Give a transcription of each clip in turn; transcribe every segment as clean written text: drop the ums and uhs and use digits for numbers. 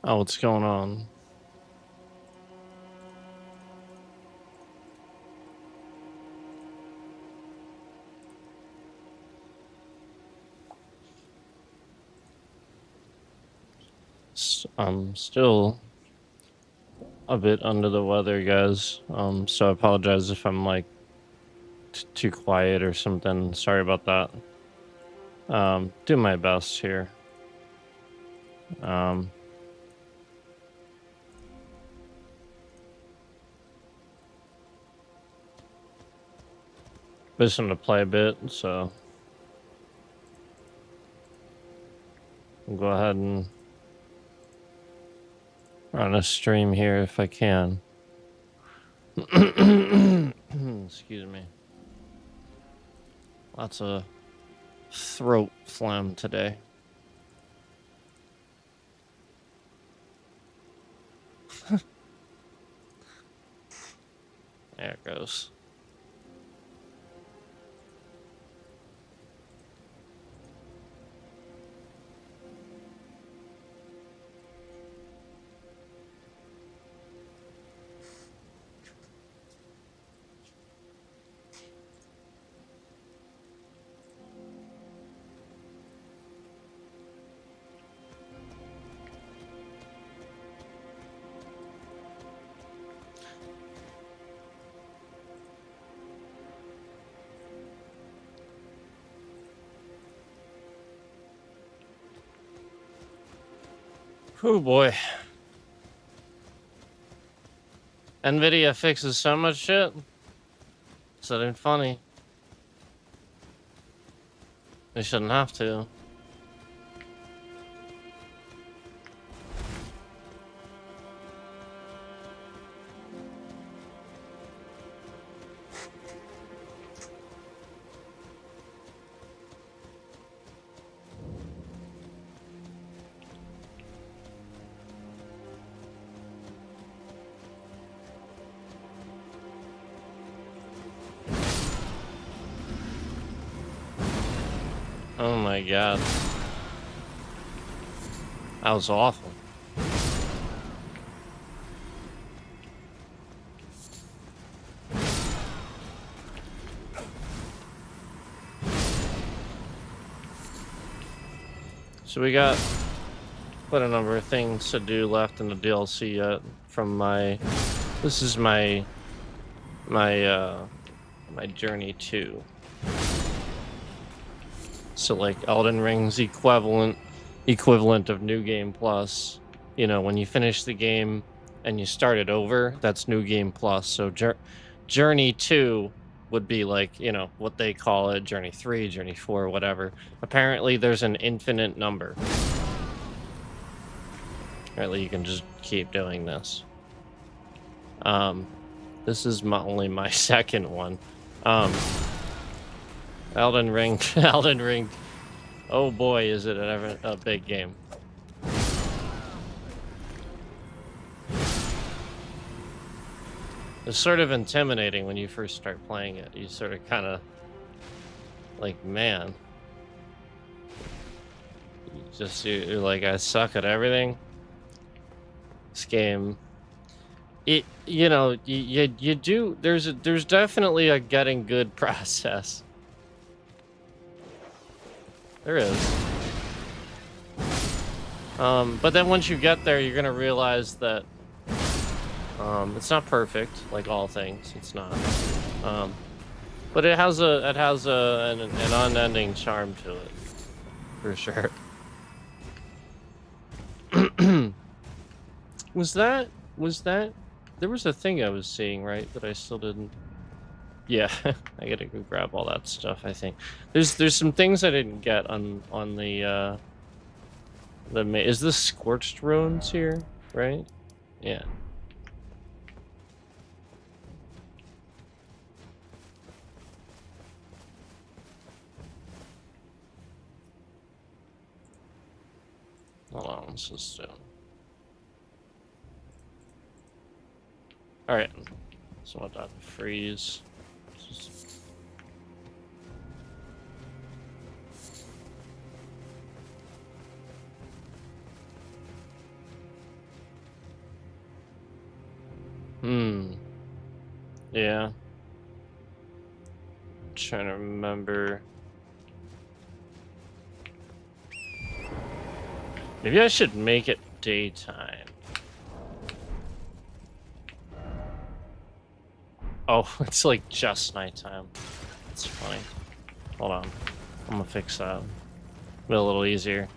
Oh, what's going on? I'm still a bit under the weather, guys. So I apologize if I'm like too quiet or something. Sorry about that. Do my best here. Um, just want to play a bit, so I'll go ahead and run a stream here if I can. Excuse me. Lots of throat phlegm today. There it goes. Oh boy. Nvidia fixes so much shit. It's not even funny. They shouldn't have to. Oh my god. That was awful. So we got quite a number of things to do left in the DLC yet from my... This is my Journey 2. So like Elden Ring's equivalent of New Game Plus. You know, when you finish the game and you start it over, that's New Game Plus. So Journey 2 would be like, you know, what they call it, Journey 3, Journey 4, whatever. Apparently there's an infinite number. Apparently you can just keep doing this. This is only my second one. Elden Ring, Elden Ring. Oh boy, is it ever a big game. It's sort of intimidating when you first start playing it. You sort of kind of like, man. You're like, I suck at everything. This game, you know, you do, there's definitely a getting good process. There is. But then once you get there, you're gonna realize that it's not perfect, like all things. It's not. But it has an unending charm to it, for sure. Was that there was a thing I was seeing, right, that I still didn't. Yeah, I gotta go grab all that stuff. I think there's some things I didn't get on the is this Scorched Ruins here, right? Yeah. Hold on, let's just all right. So what that freeze. Yeah. Trying to remember. Maybe I should make it daytime. Oh, it's like just nighttime. That's funny. Hold on. I'm gonna fix that. Be a little easier.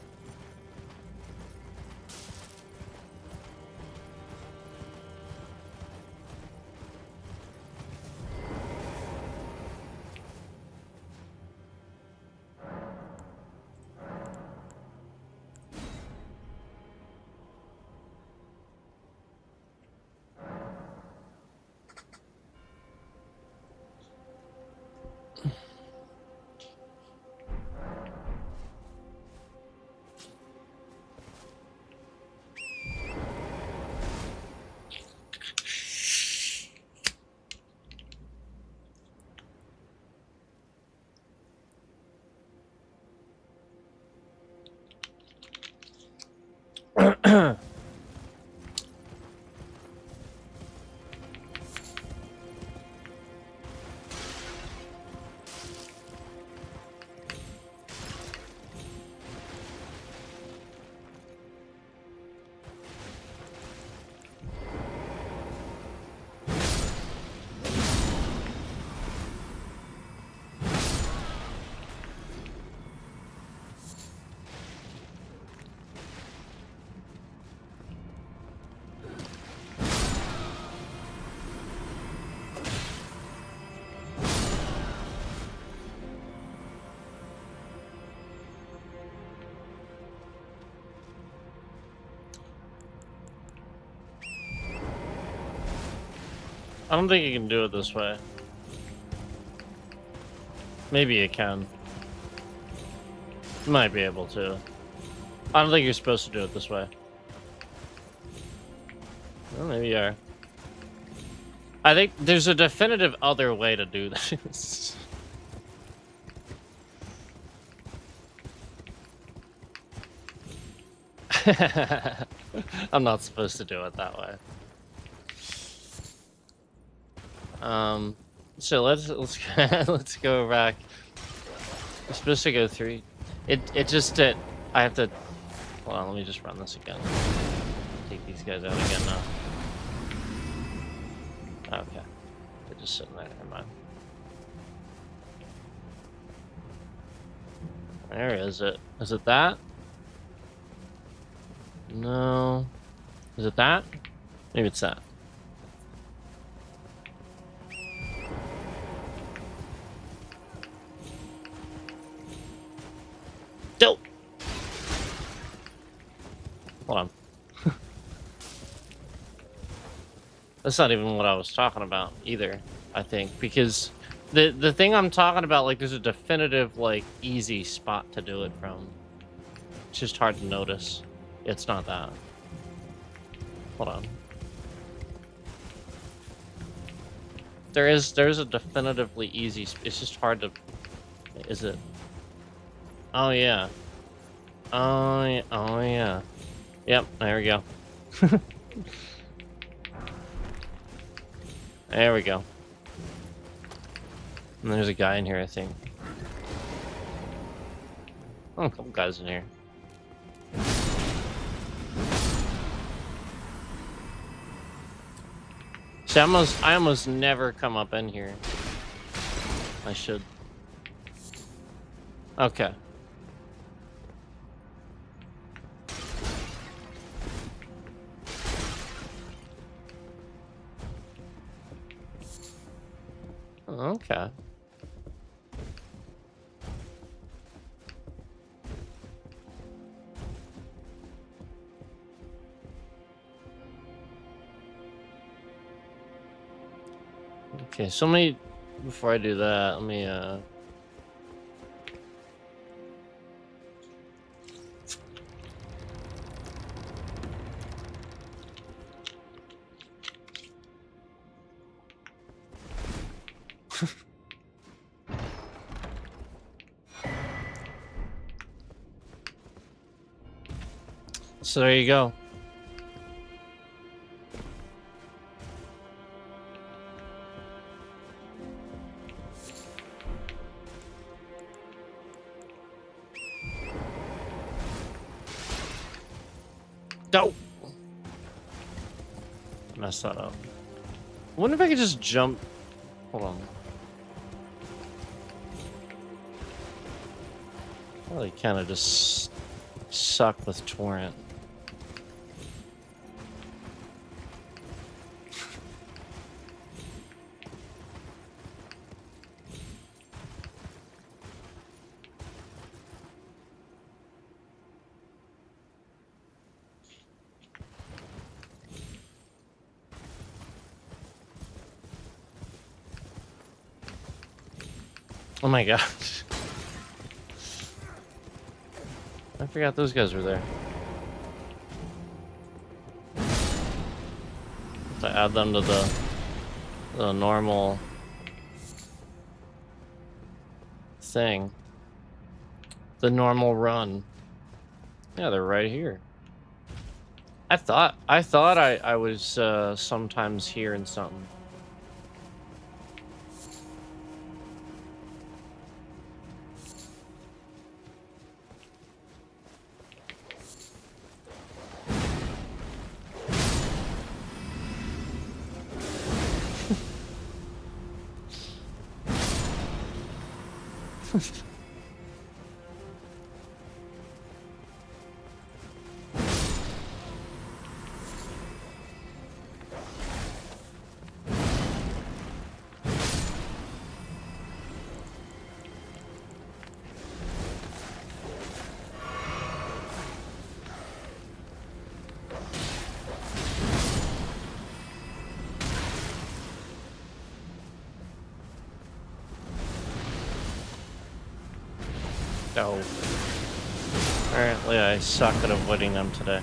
I don't think you can do it this way. Maybe you can. You might be able to. I don't think you're supposed to do it this way. Well, maybe you are. I think there's a definitive other way to do this. I'm not supposed to do it that way. So let's let's go back. We're supposed to go 3. It just did. I have to. Hold on. Let me just run this again. Take these guys out again now. Okay. They're just sitting there. Never mind. Where is it? Is it that? No. Is it that? Maybe it's that. Dope. Hold on. That's not even what I was talking about either, I think, because the thing I'm talking about, like, there's a definitive, like, easy spot to do it from. It's just hard to notice. It's not that. Hold on. There's a definitively easy. It's just hard to. Is it? Oh yeah. Oh yeah. Oh yeah. Yep. There we go. There we go. And there's a guy in here, I think. Oh, a couple guys in here. See, I almost never come up in here. I should. Okay. Okay. Okay, so before I do that, let me so there you go. No! Messed that up. I wonder if I could just jump. Hold on. Really kind of just suck with torrent. Oh my god. I forgot those guys were there. To add them to the normal thing. The normal run. Yeah, they're right here. I thought I was sometimes hearing something. Oh. Apparently I suck at avoiding them today.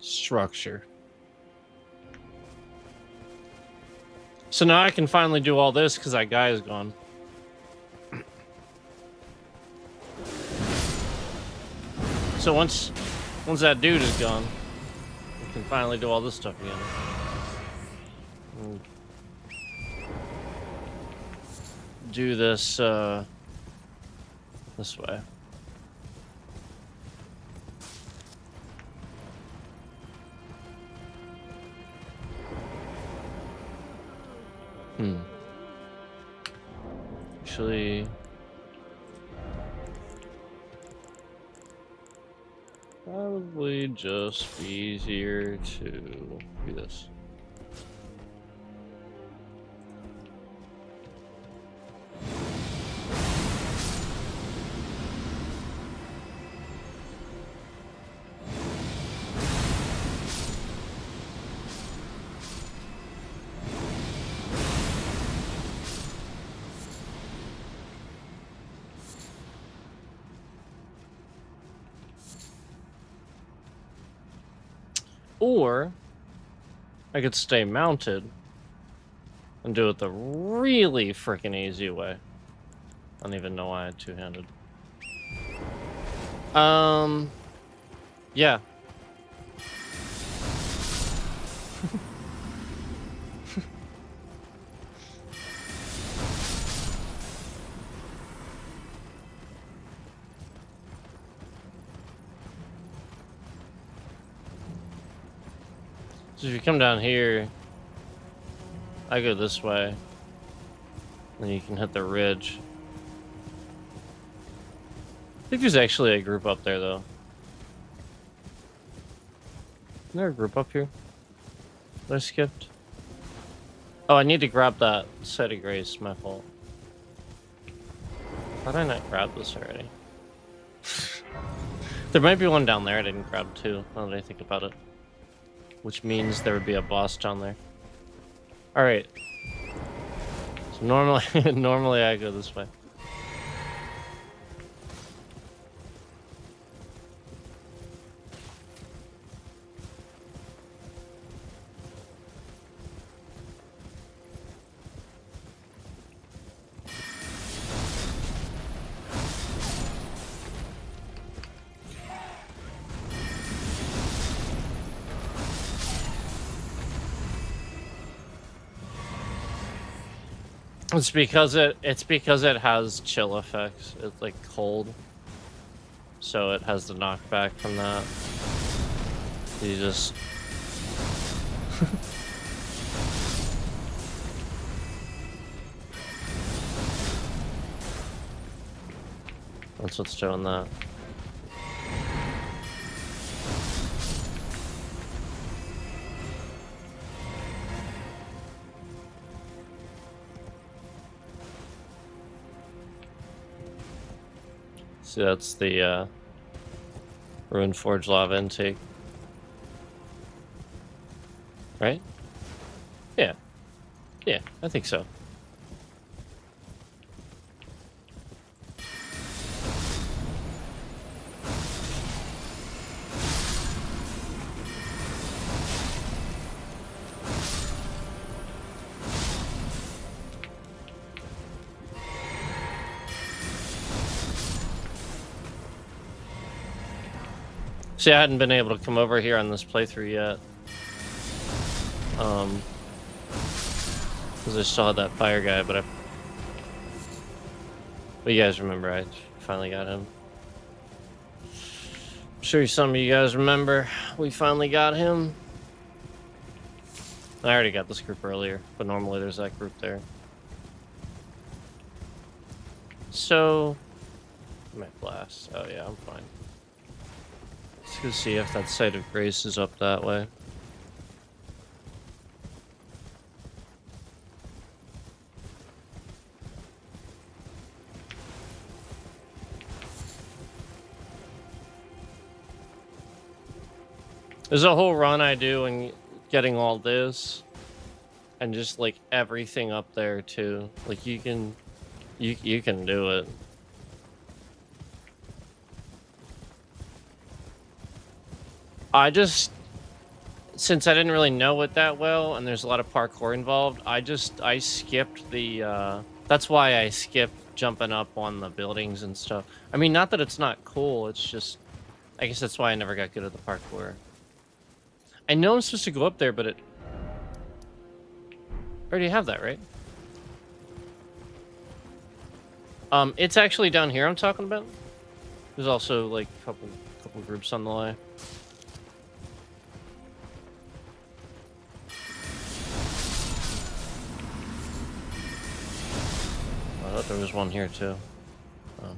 Structure. So now I can finally do all this because that guy is gone. So once that dude is gone, we can finally do all this stuff again. Do this this way. Actually, probably just be easier to do this. Or I could stay mounted and do it the really freaking easy way. I don't even know why I had two-handed. Yeah. So if you come down here, I go this way, then you can hit the ridge. I think there's actually a group up there, though. Isn't there a group up here that I skipped? Oh, I need to grab that set of grace, my fault. How did I not grab this already? There might be one down there I didn't grab too, now that I think about it. Which means there would be a boss down there. Alright. So normally I go this way. It's because it has chill effects. It's like cold. So it has the knockback from that. You just that's what's doing that. See, that's the Ruined Forge lava intake. Right? Yeah. Yeah, I think so. See, I hadn't been able to come over here on this playthrough yet. Because I still had that fire guy, but you guys remember I finally got him. I'm sure some of you guys remember we finally got him. I already got this group earlier, but normally there's that group there. So, I might blast. Oh yeah, I'm fine. Let's go see if that Site of Grace is up that way. There's a whole run I do and getting all this and just like everything up there too. Like you can do it. I just, since I didn't really know it that well and there's a lot of parkour involved, I skipped the that's why I skipped jumping up on the buildings and stuff. I mean, not that it's not cool, it's just I guess that's why I never got good at the parkour. I know I'm supposed to go up there, but it... I already have that, right? It's actually down here I'm talking about. There's also, like, a couple groups on the way. I thought there was one here, too. Oh.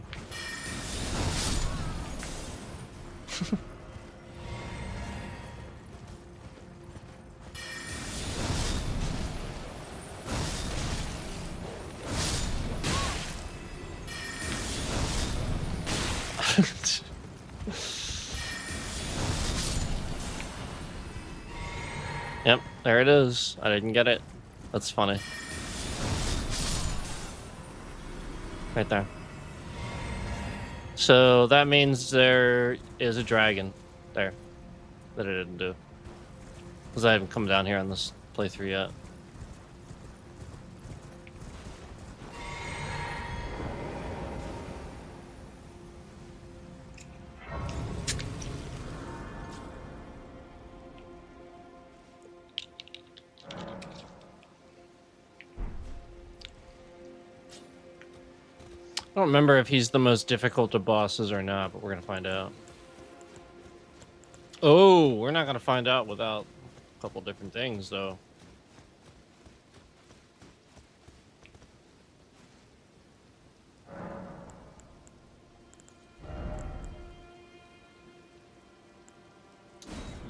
Yep, there it is. I didn't get it. That's funny. Right there. So that means there is a dragon there that I didn't do. Because I haven't come down here on this playthrough yet. I don't remember if he's the most difficult of bosses or not, but we're gonna find out. Oh, we're not gonna find out without a couple different things, though.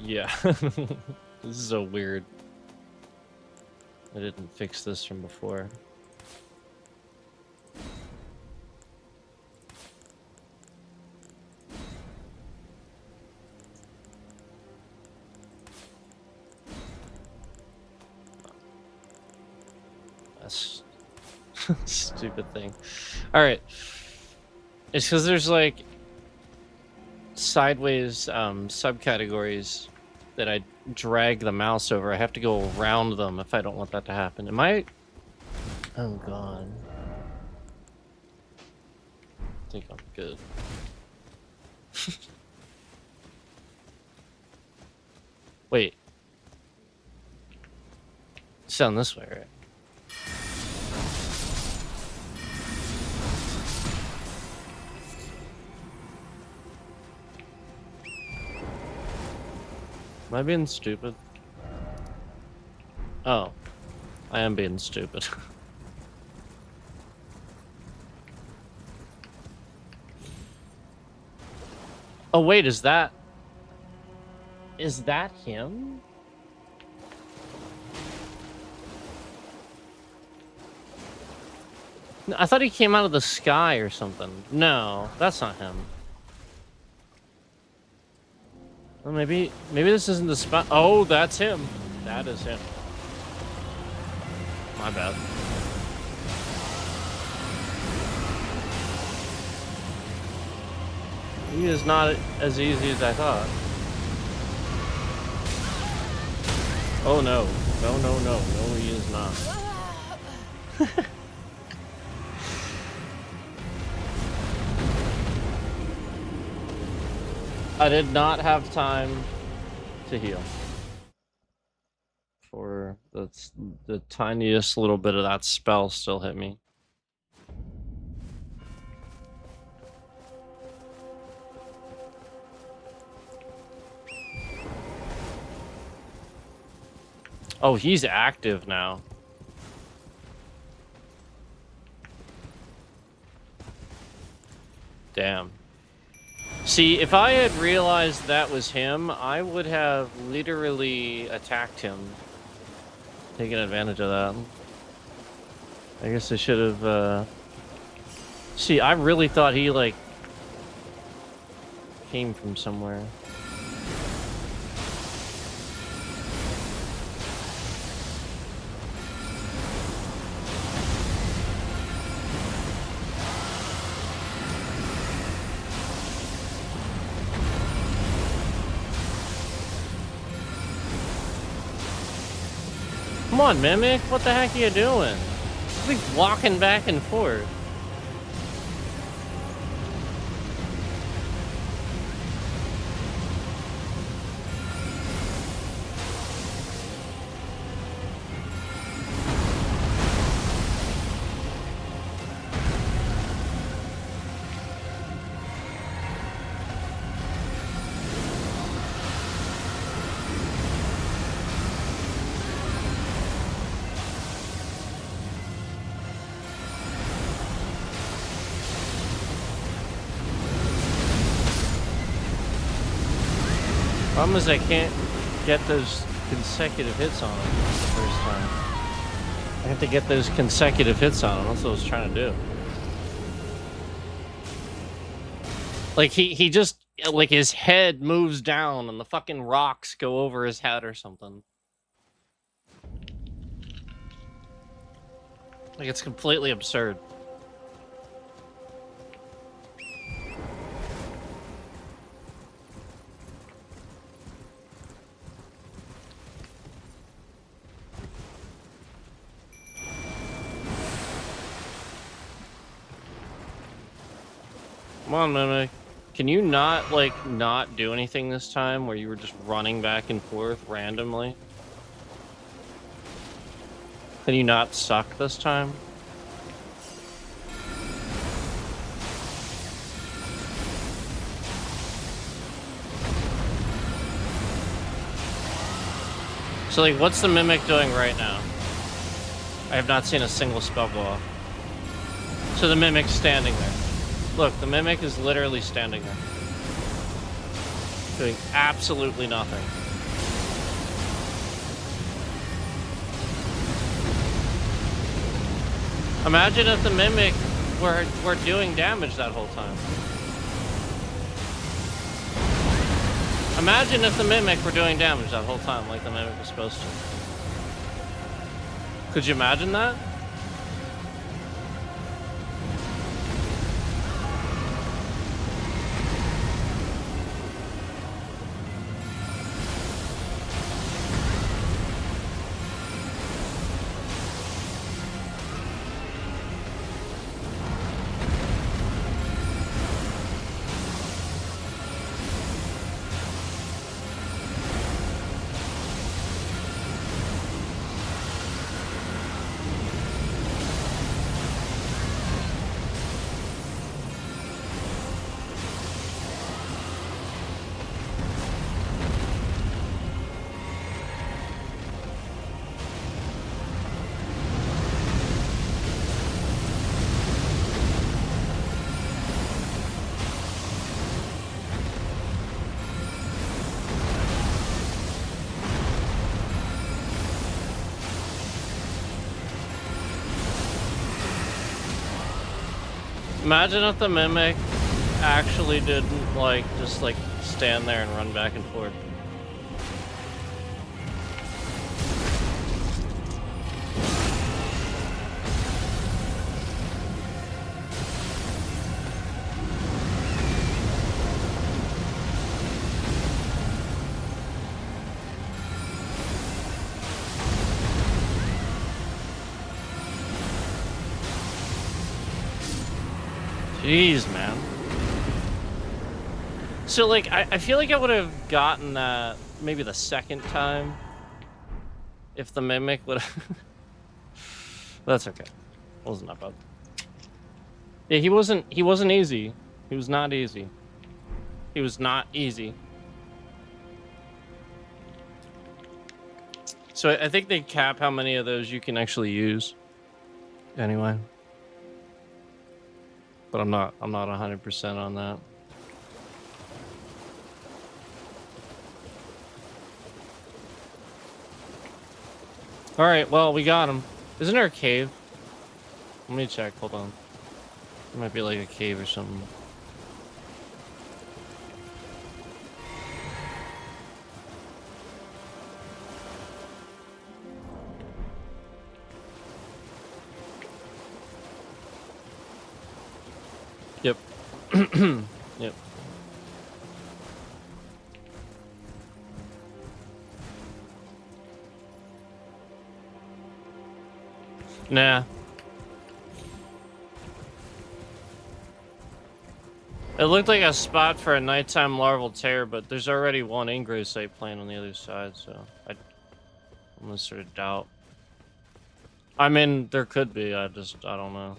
Yeah. This is so weird. I didn't fix this from before. That's stupid thing. All right. It's because there's like sideways subcategories that I drag the mouse over. I have to go around them if I don't want that to happen. Am I? Oh god. I think I'm good. Wait. It's down this way, right? Am I being stupid? Oh, I am being stupid. Oh wait, is that him? No, I thought he came out of the sky or something. No, that's not him. Well, maybe this isn't the spot. Oh, that's him. That is him. My bad. He is not as easy as I thought. Oh no. No, no, no. No, he is not. I did not have time to heal. For the tiniest little bit of that spell still hit me. Oh, he's active now. Damn. See, if I had realized that was him, I would have literally attacked him. Taking advantage of that. I guess I should have, See, I really thought he, like, came from somewhere. Come on, Mimic, what the heck are you doing? Just like walking back and forth. Problem is I can't get those consecutive hits on him the first time. I have to get those consecutive hits on him. That's what I was trying to do. Like he just, like his head moves down and the fucking rocks go over his head or something. Like it's completely absurd. Come on, Mimic. Can you not, like, not do anything this time where you were just running back and forth randomly? Can you not suck this time? So, like, what's the Mimic doing right now? I have not seen a single spell go off. So the Mimic's standing there. Look, the Mimic is literally standing there. Doing absolutely nothing. Imagine if the Mimic were doing damage that whole time. Imagine if the Mimic were doing damage that whole time like the Mimic was supposed to. Could you imagine that? Imagine if the Mimic actually didn't, like, just, like, stand there and run back and forth. Jeez, man. So, like, I feel like I would have gotten that maybe the second time if the Mimic would have... That's okay. Wasn't that bad. Yeah, he wasn't easy. He was not easy. He was not easy. So I think they cap how many of those you can actually use. Anyway. But I'm not 100% on that. All right, well, we got him. Isn't there a cave? Let me check. Hold on. There might be like a cave or something. Yep. Yep. Nah. It looked like a spot for a nighttime larval tear, but there's already one ingress site planned on the other side, so I'm gonna sort of doubt. I mean, there could be, I don't know.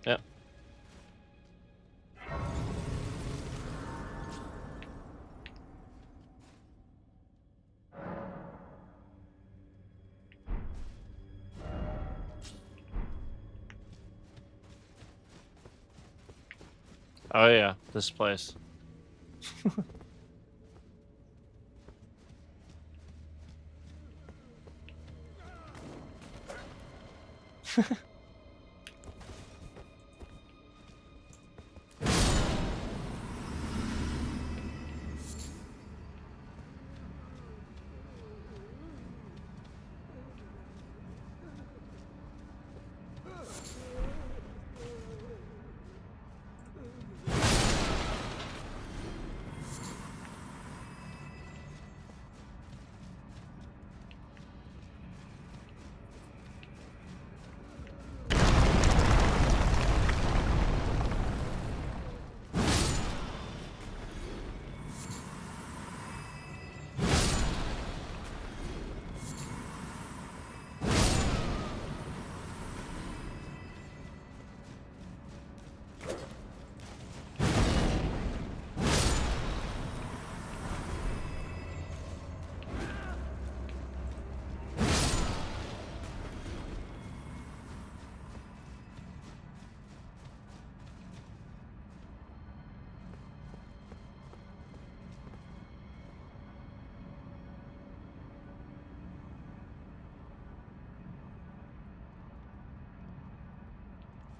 Yep. Oh yeah, this place.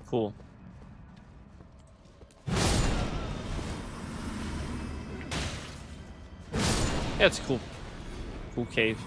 Cool. Yeah, it's cool. Cool cave.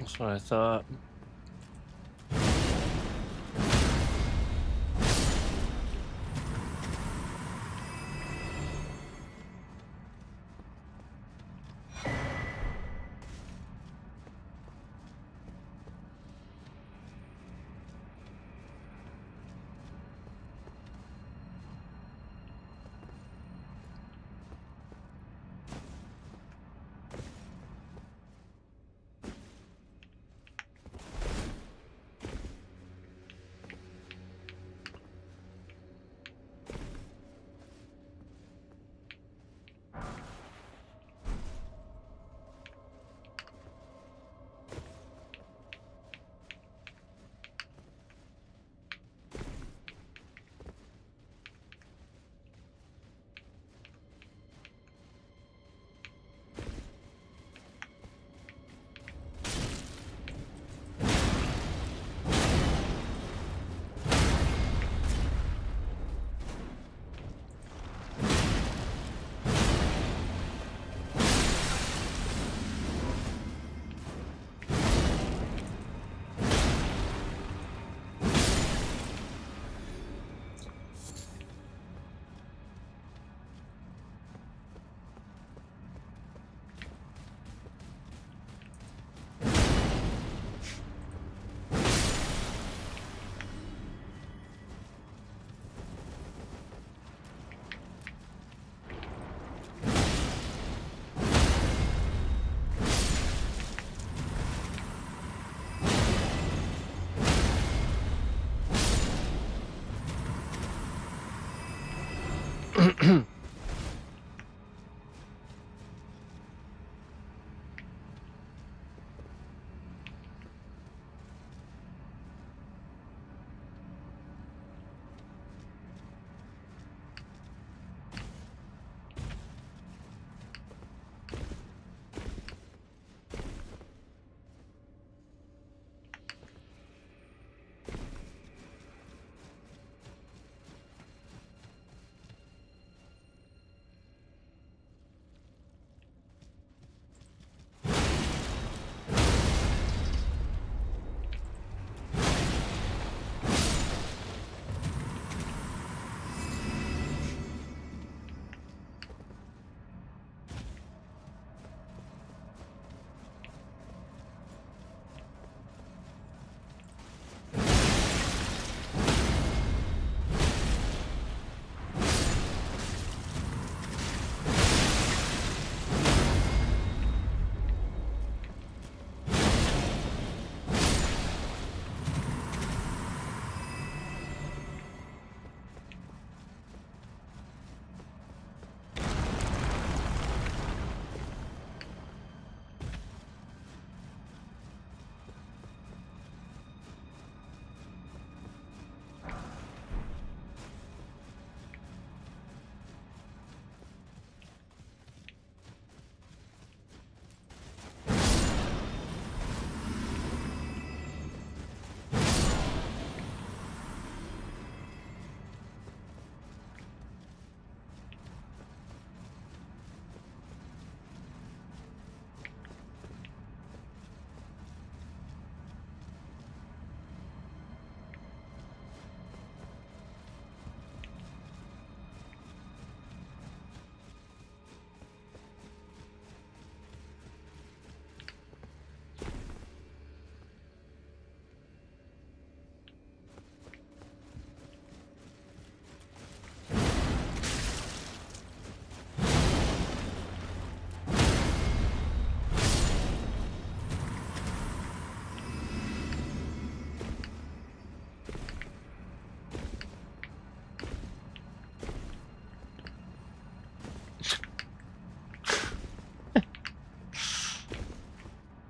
That's what I thought.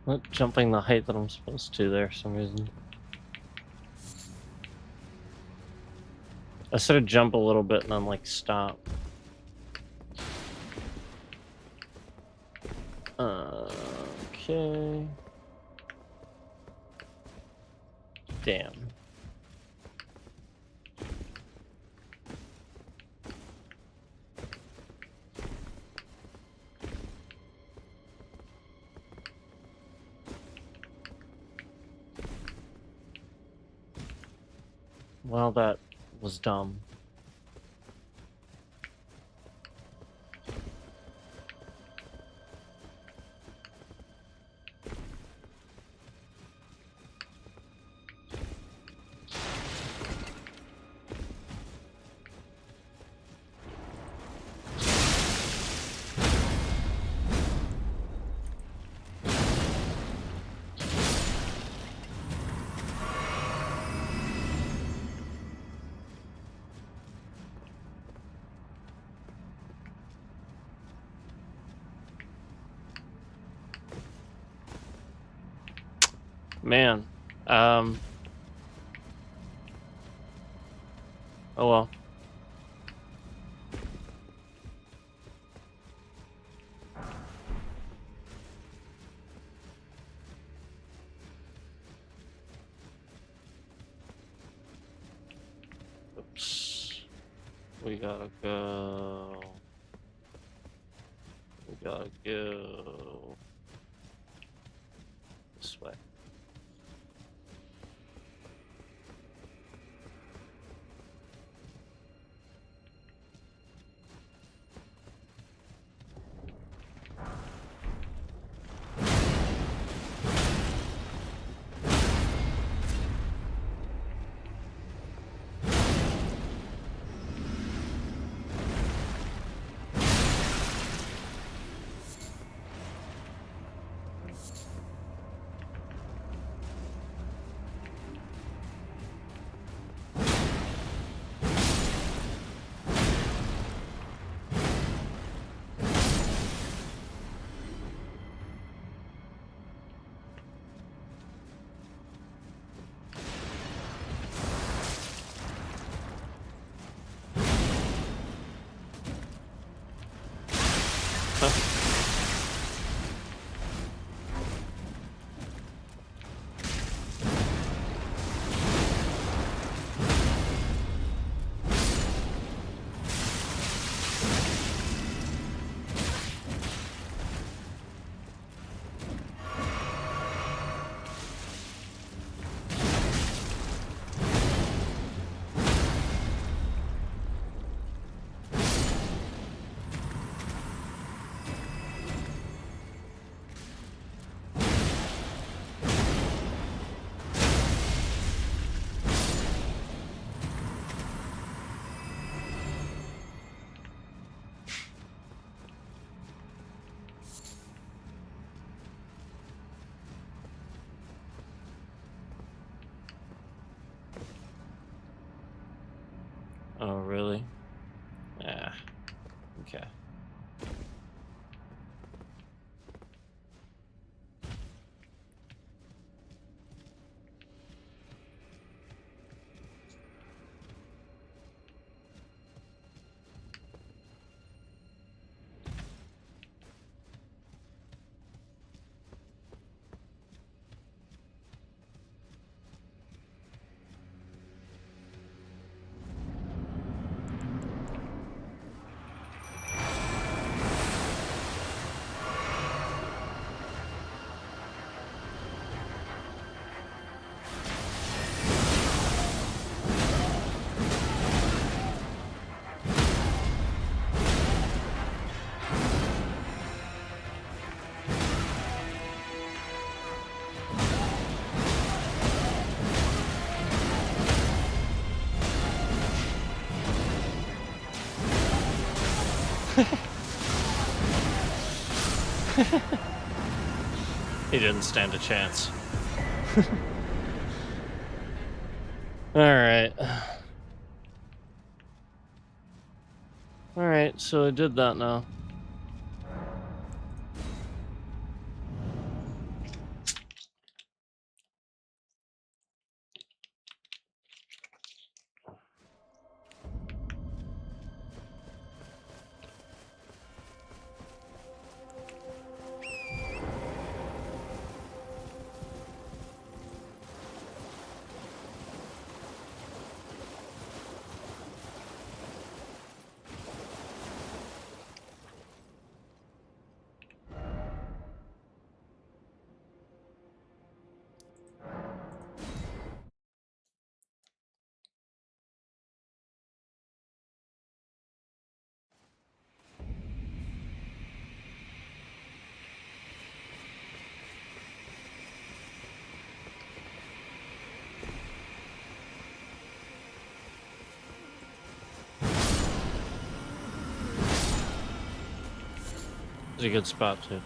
Not jumping the height that I'm supposed to there for some reason. I sort of jump a little bit and then like stop. Okay. Damn. Well, that was dumb. Man, oh well. Oops. We gotta go. We gotta go this way. Oh, really? Yeah. Okay. He didn't stand a chance. Alright. Alright, so I did that now. It's a good spot too.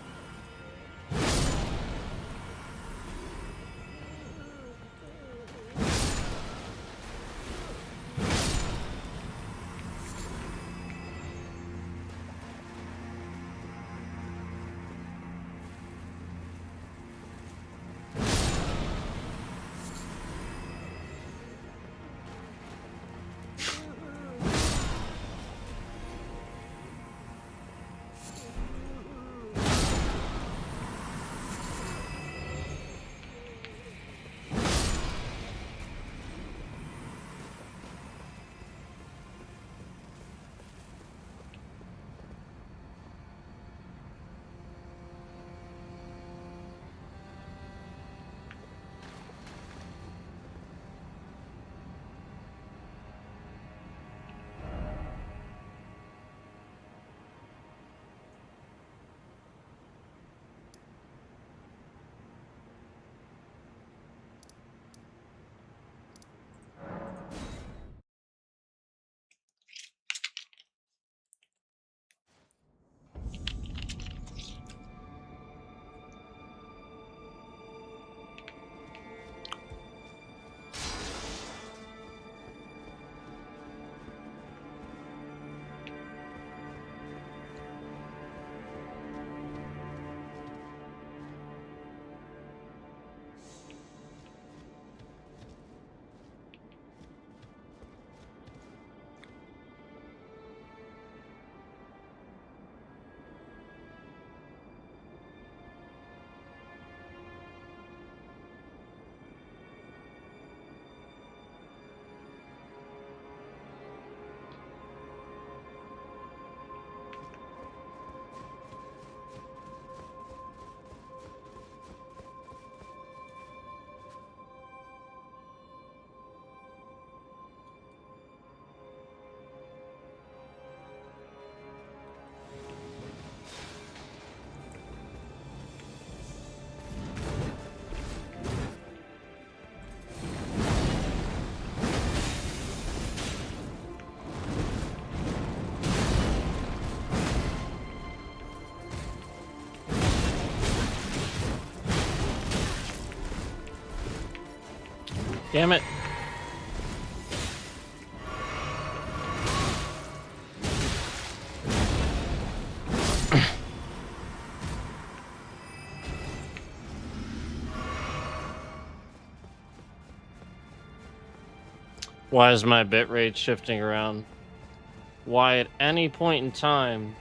Damn it. Why is my bitrate shifting around? Why at any point in time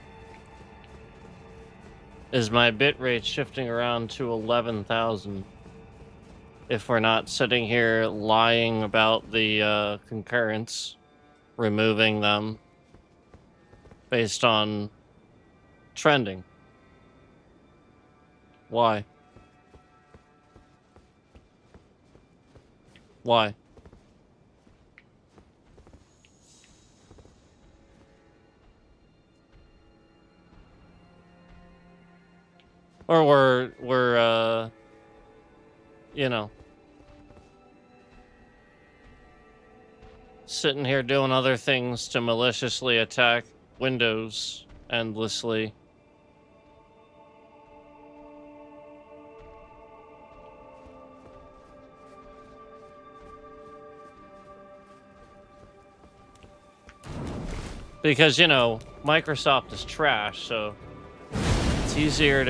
is my bitrate shifting around to 11,000? If we're not sitting here lying about the concurrents, removing them based on trending. Why? Why? Or we're you know, sitting here doing other things to maliciously attack Windows endlessly. Because, you know, Microsoft is trash, so it's easier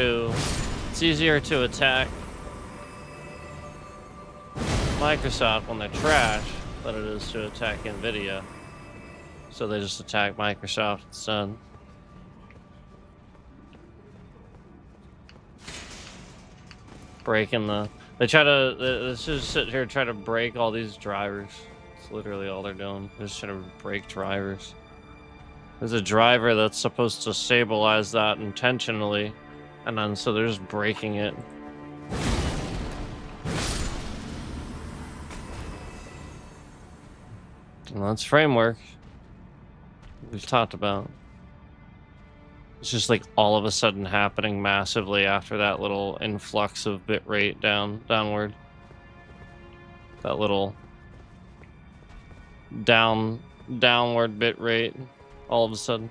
to attack Microsoft when they're trash than it is to attack Nvidia. So they just attack Microsoft instead. Breaking the... They just sit here and try to break all these drivers. It's literally all they're doing. They're just trying to break drivers. There's a driver that's supposed to stabilize that intentionally, and then so they're just breaking it. And that's framework we've talked about. It's just like all of a sudden happening massively after that little influx of bitrate downward. That little downward bitrate all of a sudden.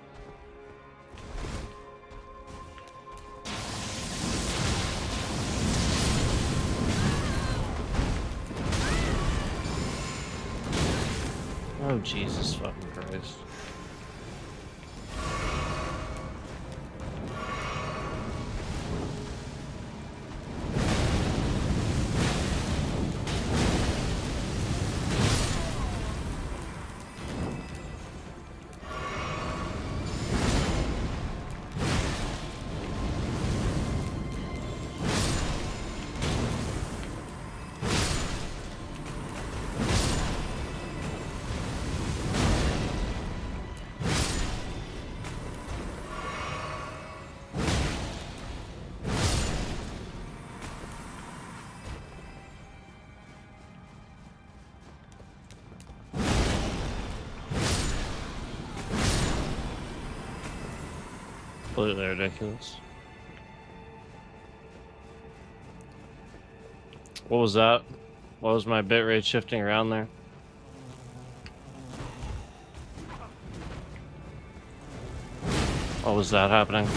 Oh, Jesus fucking Christ. Completely ridiculous. What was that? What was my bitrate shifting around there? What was that happening?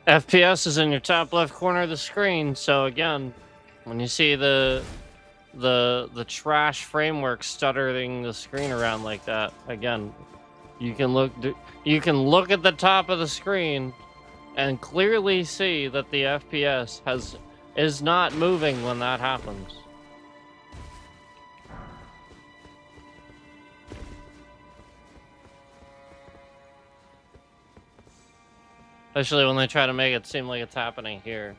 FPS is in your top left corner of the screen, so again, when you see the trash framework stuttering the screen around like that, again, you can look at the top of the screen and clearly see that the FPS is not moving when that happens. Especially when they try to make it seem like it's happening here.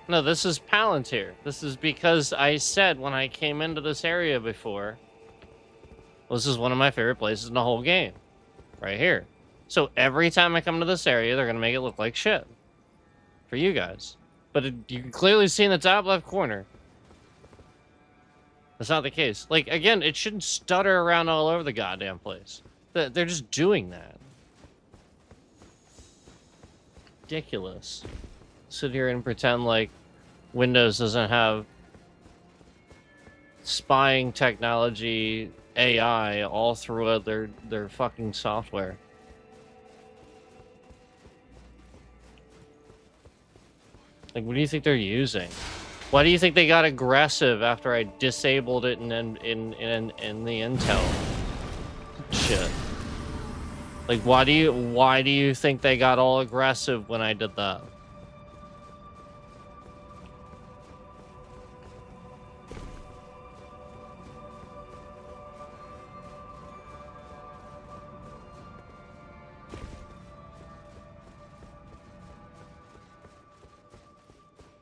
No, this is Palantir. This is because I said when I came into this area before, this is one of my favorite places in the whole game. Right here. So every time I come to this area, they're going to make it look like shit. For you guys. But you can clearly see in the top left corner. That's not the case. Like, again, it shouldn't stutter around all over the goddamn place. They're just doing that. Ridiculous. Sit here and pretend like Windows doesn't have spying technology, AI, all throughout their fucking software. Like, what do you think they're using? Why do you think they got aggressive after I disabled it in the Intel shit? Like, why do you think they got all aggressive when I did that?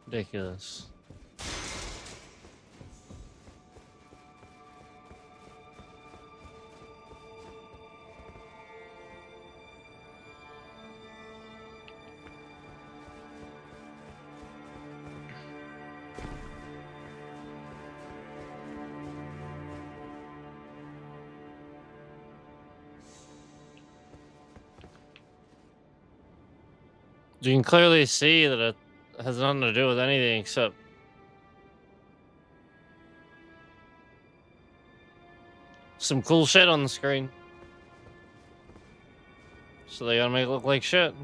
Ridiculous. You can clearly see that it has nothing to do with anything except some cool shit on the screen. So they gotta make it look like shit.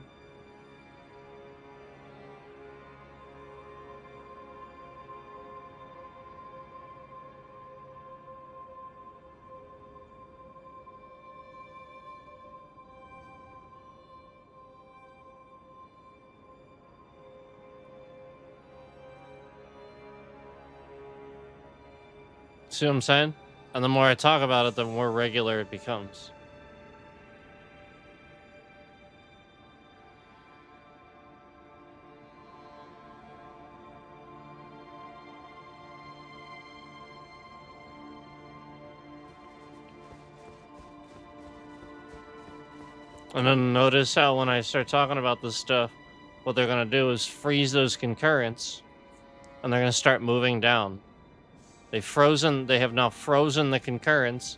See what I'm saying? And the more I talk about it, the more regular it becomes. And then notice how when I start talking about this stuff, what they're going to do is freeze those concurrents, and they're going to start moving down. They have now frozen the concurrents.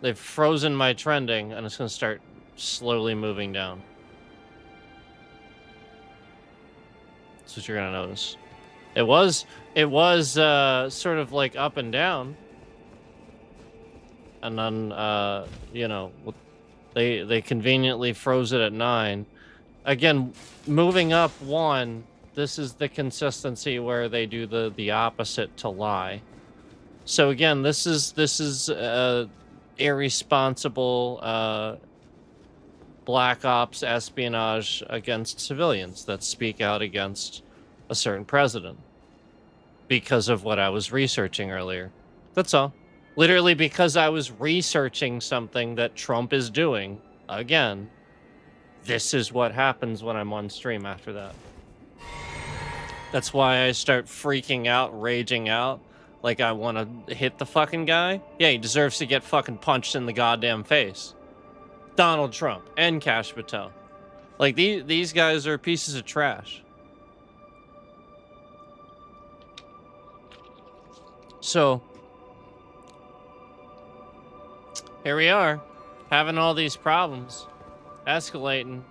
They've frozen my trending, and it's going to start slowly moving down. That's what you're going to notice. It was sort of like up and down. And then, you know, they conveniently froze it at 9. Again, moving up 1, this is the consistency where they do the opposite to lie. So again, this is irresponsible black ops espionage against civilians that speak out against a certain president because of what I was researching earlier. That's all. Literally because I was researching something that Trump is doing. Again, this is what happens when I'm on stream after that. That's why I start freaking out, raging out, like I want to hit the fucking guy. Yeah, he deserves to get fucking punched in the goddamn face. Donald Trump and Kash Patel. Like, these guys are pieces of trash. So, here we are, having all these problems, escalating.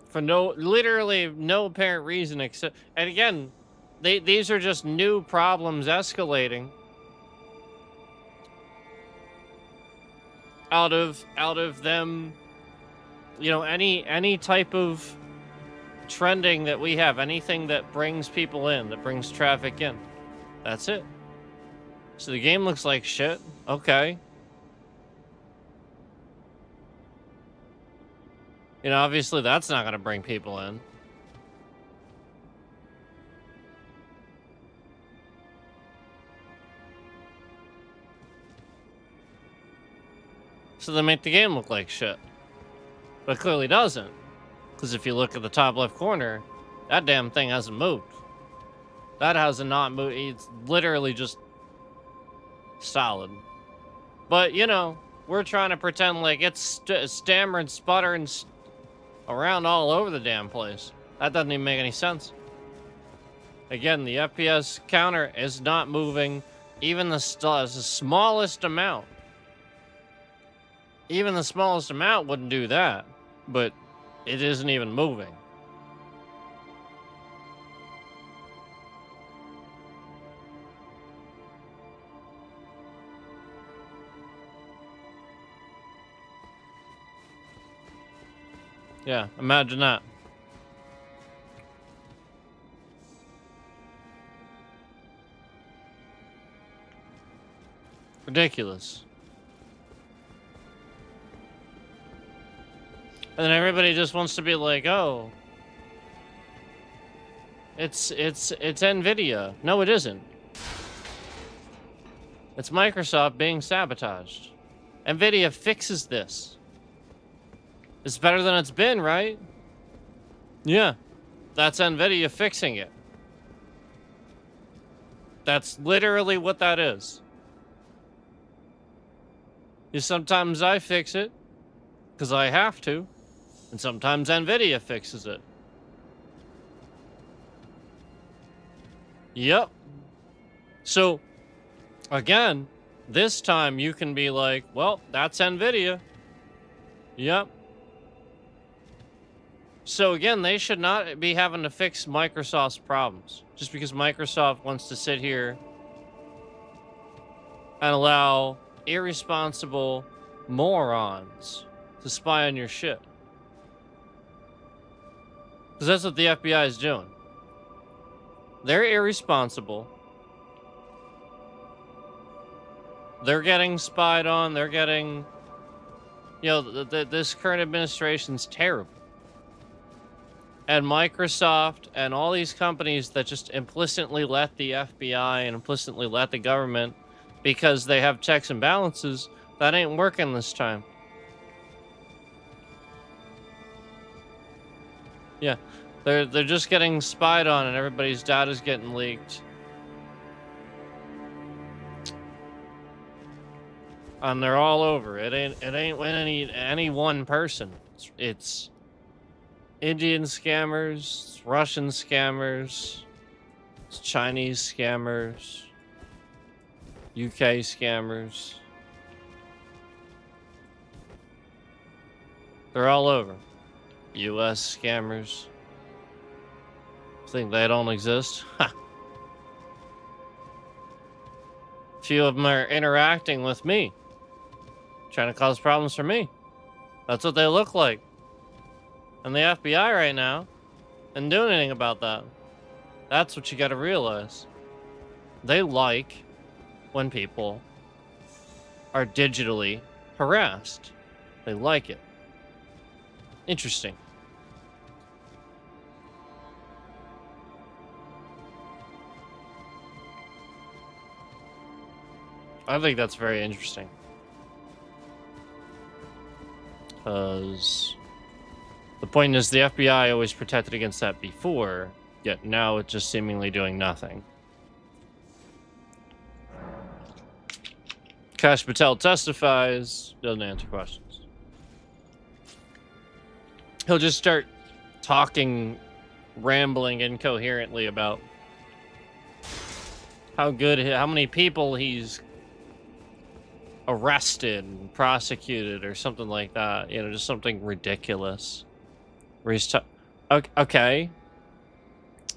For literally no apparent reason except, and again, these are just new problems escalating out of them, you know, any type of trending that we have, anything that brings people in, that brings traffic in. That's it. So the game looks like shit. Okay. You know, obviously that's not going to bring people in. So they make the game look like shit. But it clearly doesn't. Because if you look at the top left corner, that damn thing hasn't moved. That has not moved. It's literally just solid. But, you know, we're trying to pretend like it's stammering, sputtering around all over the damn place. That doesn't even make any sense. Again, the FPS counter is not moving even the smallest amount. Even the smallest amount wouldn't do that, but it isn't even moving. Yeah, imagine that. Ridiculous. And then everybody just wants to be like, oh, it's NVIDIA. No, it isn't. It's Microsoft being sabotaged. NVIDIA fixes this. It's better than it's been, right? Yeah. That's NVIDIA fixing it. That's literally what that is. Sometimes I fix it because I have to. And sometimes NVIDIA fixes it. Yep. So, again, this time you can be like, well, that's NVIDIA. Yep. So again, they should not be having to fix Microsoft's problems. Just because Microsoft wants to sit here and allow irresponsible morons to spy on your shit. Because that's what the FBI is doing. They're irresponsible. They're getting spied on. They're getting... You know, this current administration's terrible. And Microsoft and all these companies that just implicitly let the FBI and implicitly let the government, because they have checks and balances, that ain't working this time. Yeah, they're just getting spied on, and everybody's data's getting leaked. And they're all over. It ain't any one person. It's Indian scammers, it's Russian scammers, it's Chinese scammers, UK scammers. They're all over. US scammers. Think they don't exist? Ha! Few of them are interacting with me, trying to cause problems for me. That's what they look like. And the FBI right now isn't doing anything about that. That's what you gotta realize. They like when people are digitally harassed. They like it. Interesting. I think that's very interesting. Because the point is the FBI always protected against that before, yet now it's just seemingly doing nothing. Kash Patel testifies, doesn't answer questions. He'll just start talking, rambling incoherently about how many people he's arrested and prosecuted or something like that. You know, just something ridiculous. Where he's Okay.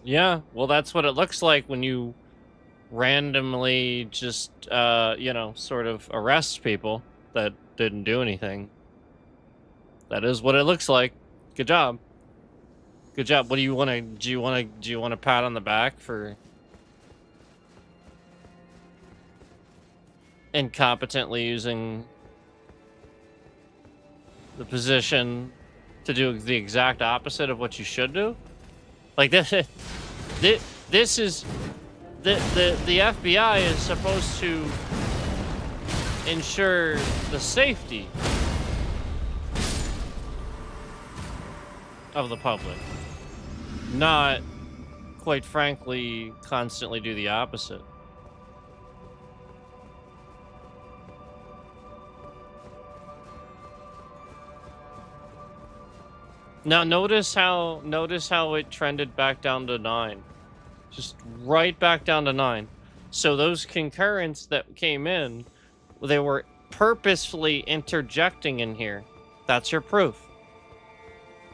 Yeah, well, that's what it looks like when you randomly just, you know, sort of arrest people that didn't do anything. That is what it looks like. Good job. Good job. What do you want to, do you want a pat on the back for incompetently using the position to do the exact opposite of what you should do? Like this, this is the FBI is supposed to ensure the safety of the public, not, quite frankly, constantly do the opposite. Now notice how it trended back down to 9. Just right back down to 9. So those concurrents that came in, they were purposefully interjecting in here. That's your proof.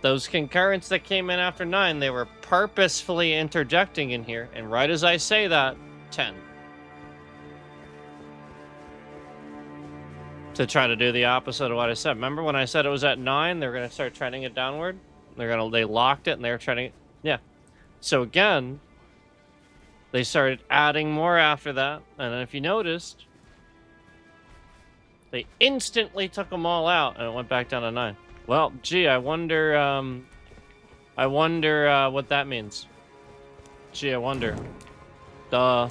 Those concurrents that came in after 9, they were purposefully interjecting in here. And right as I say that, 10. To try to do the opposite of what I said. Remember when I said it was at 9, they were going to start trending it downward? They locked it and they were trending it. Yeah. So again, they started adding more after that. And then if you noticed, they instantly took them all out and it went back down to 9. Well, gee, I wonder what that means. Gee, I wonder. Duh.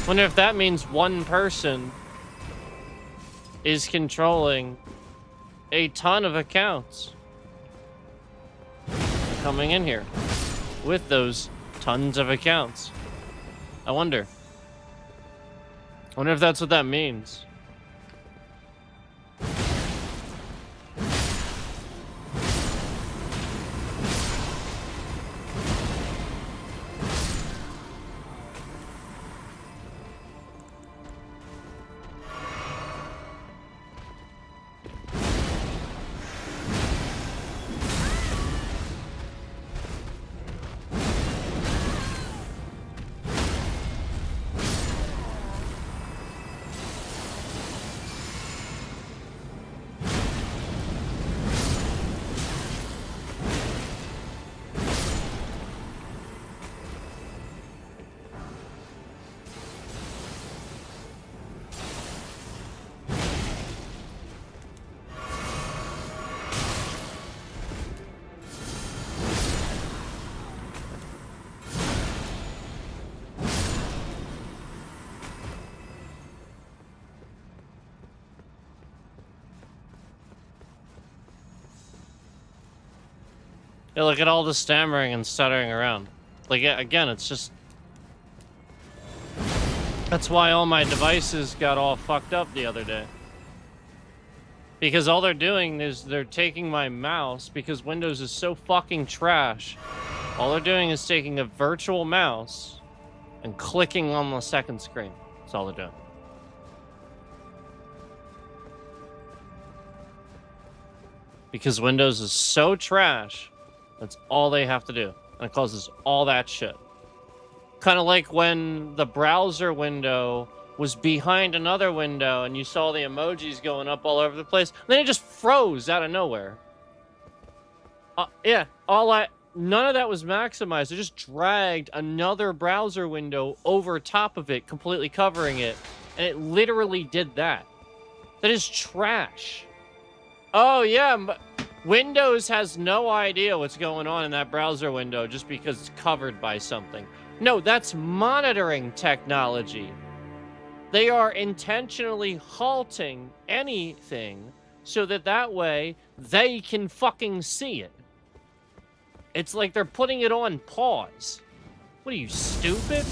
Wonder if that means one person is controlling a ton of accounts coming in here with those tons of accounts. I wonder if that's what that means. Yeah, look at all the stammering and stuttering around. Like, again, it's just... That's why all my devices got all fucked up the other day. Because all they're doing is they're taking my mouse, because Windows is so fucking trash. All they're doing is taking a virtual mouse and clicking on the second screen. That's all they're doing. Because Windows is so trash, that's all they have to do. And it causes all that shit. Kind of like when the browser window was behind another window and you saw the emojis going up all over the place. Then it just froze out of nowhere. Yeah, none of that was maximized. It just dragged another browser window over top of it, completely covering it. And it literally did that. That is trash. Oh, yeah, Windows has no idea what's going on in that browser window just because it's covered by something. No, that's monitoring technology. They are intentionally halting anything so that way they can fucking see it. It's like they're putting it on pause. What are you, stupid?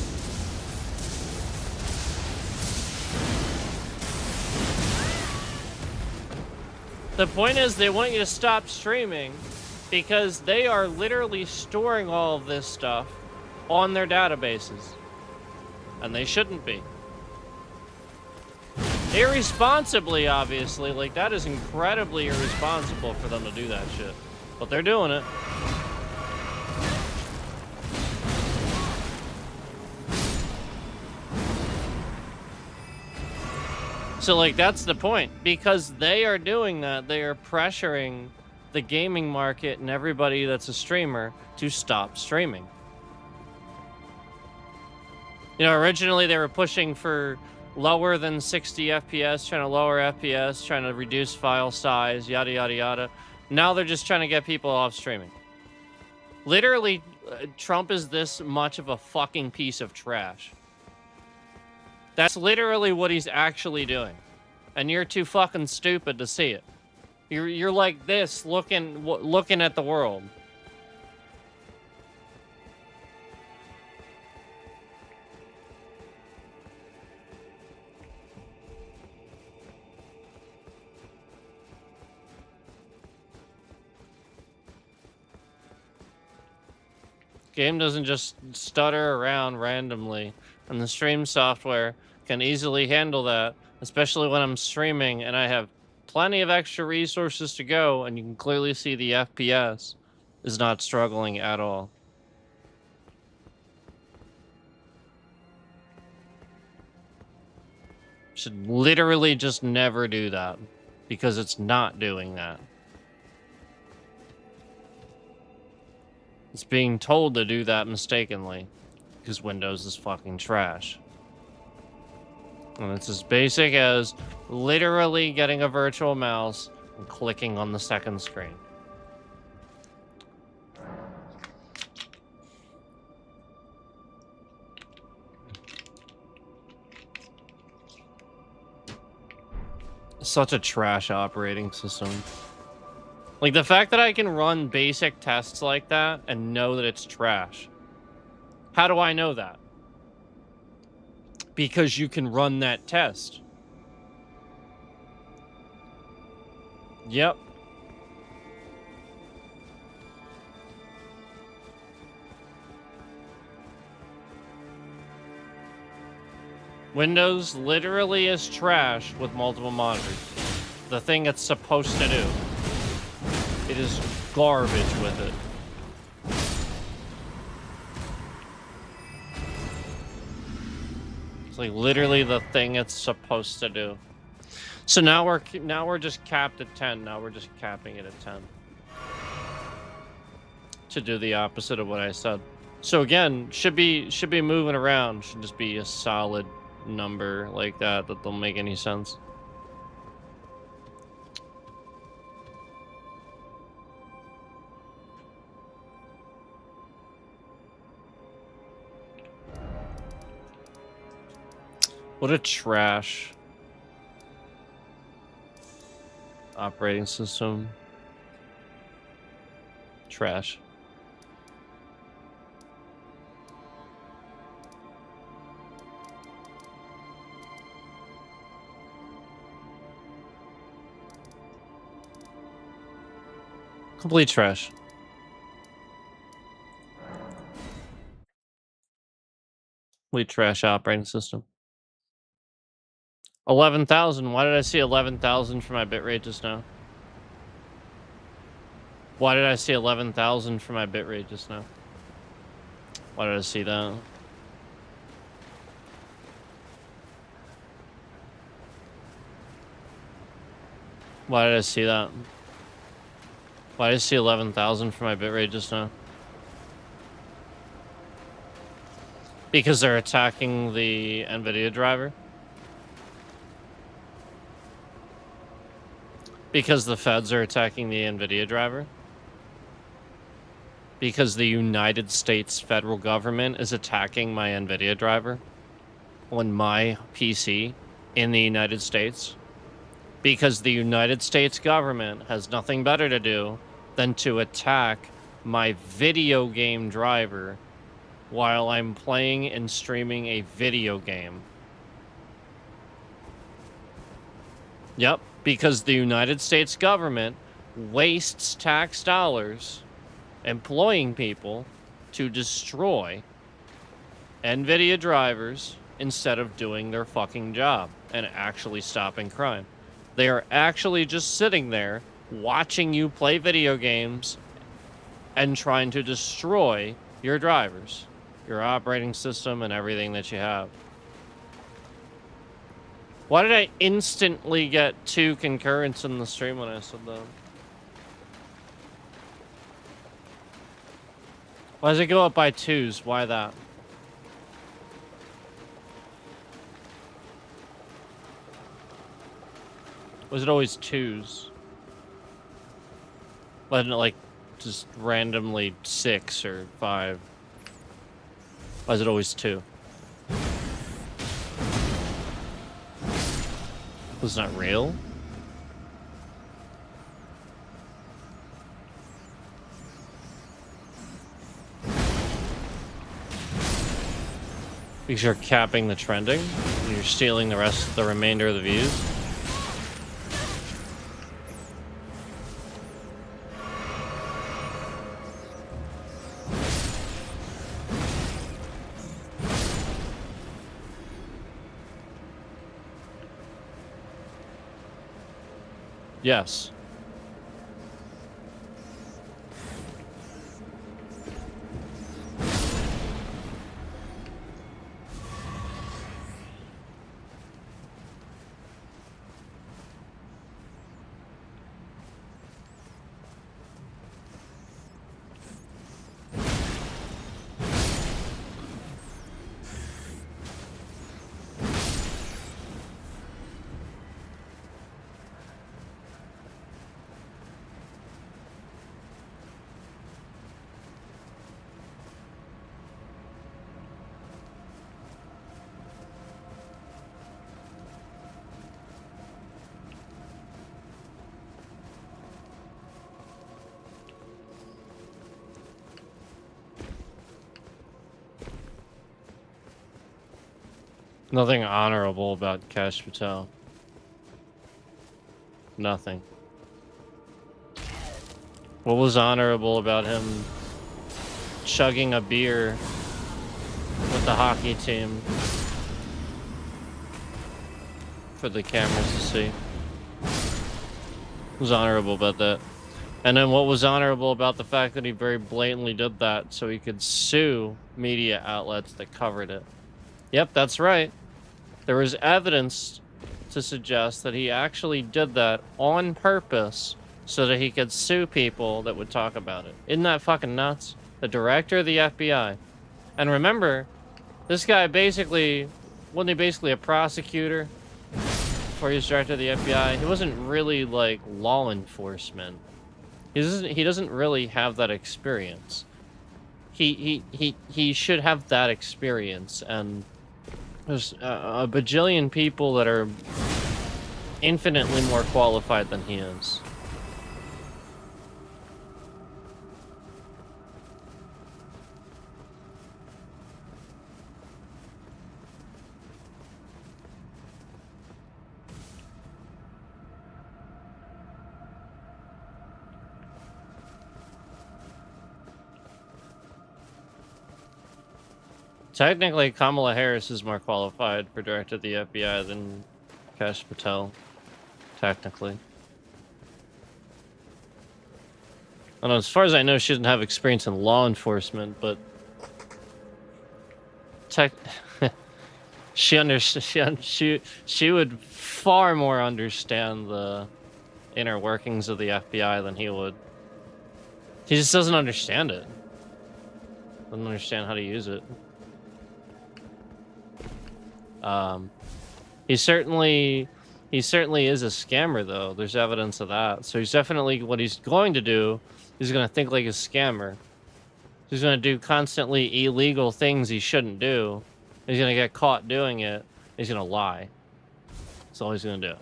The point is they want you to stop streaming because they are literally storing all of this stuff on their databases. And they shouldn't be. Irresponsibly, obviously. Like, that is incredibly irresponsible for them to do that shit. But they're doing it. So, like, that's the point. Because they are doing that, they are pressuring the gaming market and everybody that's a streamer to stop streaming. You know, originally they were pushing for lower than 60 FPS, trying to lower FPS, trying to reduce file size, yada, yada, yada. Now they're just trying to get people off streaming. Literally, Trump is this much of a fucking piece of trash. That's literally what he's actually doing. And you're too fucking stupid to see it. You're like this, looking at the world. Game doesn't just stutter around randomly, and the stream software can easily handle that, especially when I'm streaming and I have plenty of extra resources to go, and you can clearly see the FPS is not struggling at all. Should literally just never do that, because it's not doing that. It's being told to do that mistakenly, because Windows is fucking trash. And it's as basic as literally getting a virtual mouse and clicking on the second screen. Such a trash operating system. Like, the fact that I can run basic tests like that and know that it's trash. How do I know that? Because you can run that test. Yep. Windows literally is trash with multiple monitors. The thing it's supposed to do. It is garbage with it. It's like literally the thing it's supposed to do. So now we're just capped at 10. Now we're just capping it at 10. To do the opposite of what I said. So again, should be moving around. Should just be a solid number like that don't make any sense. What a trash operating system. Trash. Complete trash. Complete trash operating system. 11,000. Why did I see 11,000 for my bitrate just now? Why did I see 11,000 for my bitrate just now? Why did I see that? Why did I see that? Why did I see 11,000 for my bitrate just now? Because they're attacking the NVIDIA driver? Because the feds are attacking the NVIDIA driver? Because the United States federal government is attacking my NVIDIA driver on my PC in the United States? Because the United States government has nothing better to do than to attack my video game driver while I'm playing and streaming a video game. Yep, because the United States government wastes tax dollars employing people to destroy NVIDIA drivers instead of doing their fucking job. and actually stopping crime. They are actually just sitting there watching you play video games and trying to destroy your drivers, your operating system, and everything that you have. Why did I instantly get 2 concurrents in the stream when I said that? Why does it go up by 2s? Why that? Was it always 2s? Wasn't it like just randomly 6 or 5? Why is it always 2? Was that real? Because you're capping the trending, and you're stealing the remainder of the views. Yes. Nothing honorable about Kash Patel. Nothing. What was honorable about him chugging a beer with the hockey team for the cameras to see? What was honorable about that? And then what was honorable about the fact that he very blatantly did that so he could sue media outlets that covered it? Yep, that's right. There was evidence to suggest that he actually did that on purpose so that he could sue people that would talk about it. Isn't that fucking nuts? The director of the FBI. And remember, this guy wasn't he basically a prosecutor before he was director of the FBI? He wasn't really like law enforcement. He doesn't really have that experience. He should have that experience, and there's a bajillion people that are infinitely more qualified than he is. Technically, Kamala Harris is more qualified for director of the FBI than Kash Patel. Technically. I don't know, as far as I know, she doesn't have experience in law enforcement, but she would far more understand the inner workings of the FBI than he would. He just doesn't understand it. Doesn't understand how to use it. He certainly is a scammer, though. There's evidence of that. So he's definitely, what he's going to do, he's going to think like a scammer. He's going to do constantly illegal things he shouldn't do. He's going to get caught doing it. He's going to lie. That's all he's going to do.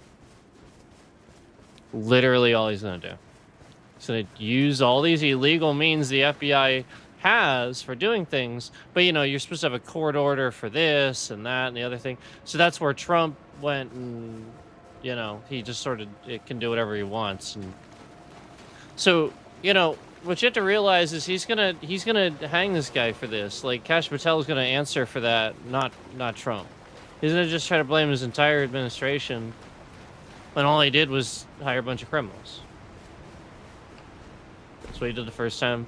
Literally all he's going to do. He's going to use all these illegal means the FBI has for doing things, but you know, you're supposed to have a court order for this and that and the other thing. So that's where Trump went, and you know, he just sort of can do whatever he wants. And so, you know, what you have to realize is he's gonna hang this guy for this. Like Kash Patel is gonna answer for that, not Trump. He's gonna just try to blame his entire administration when all he did was hire a bunch of criminals. That's what he did the first time.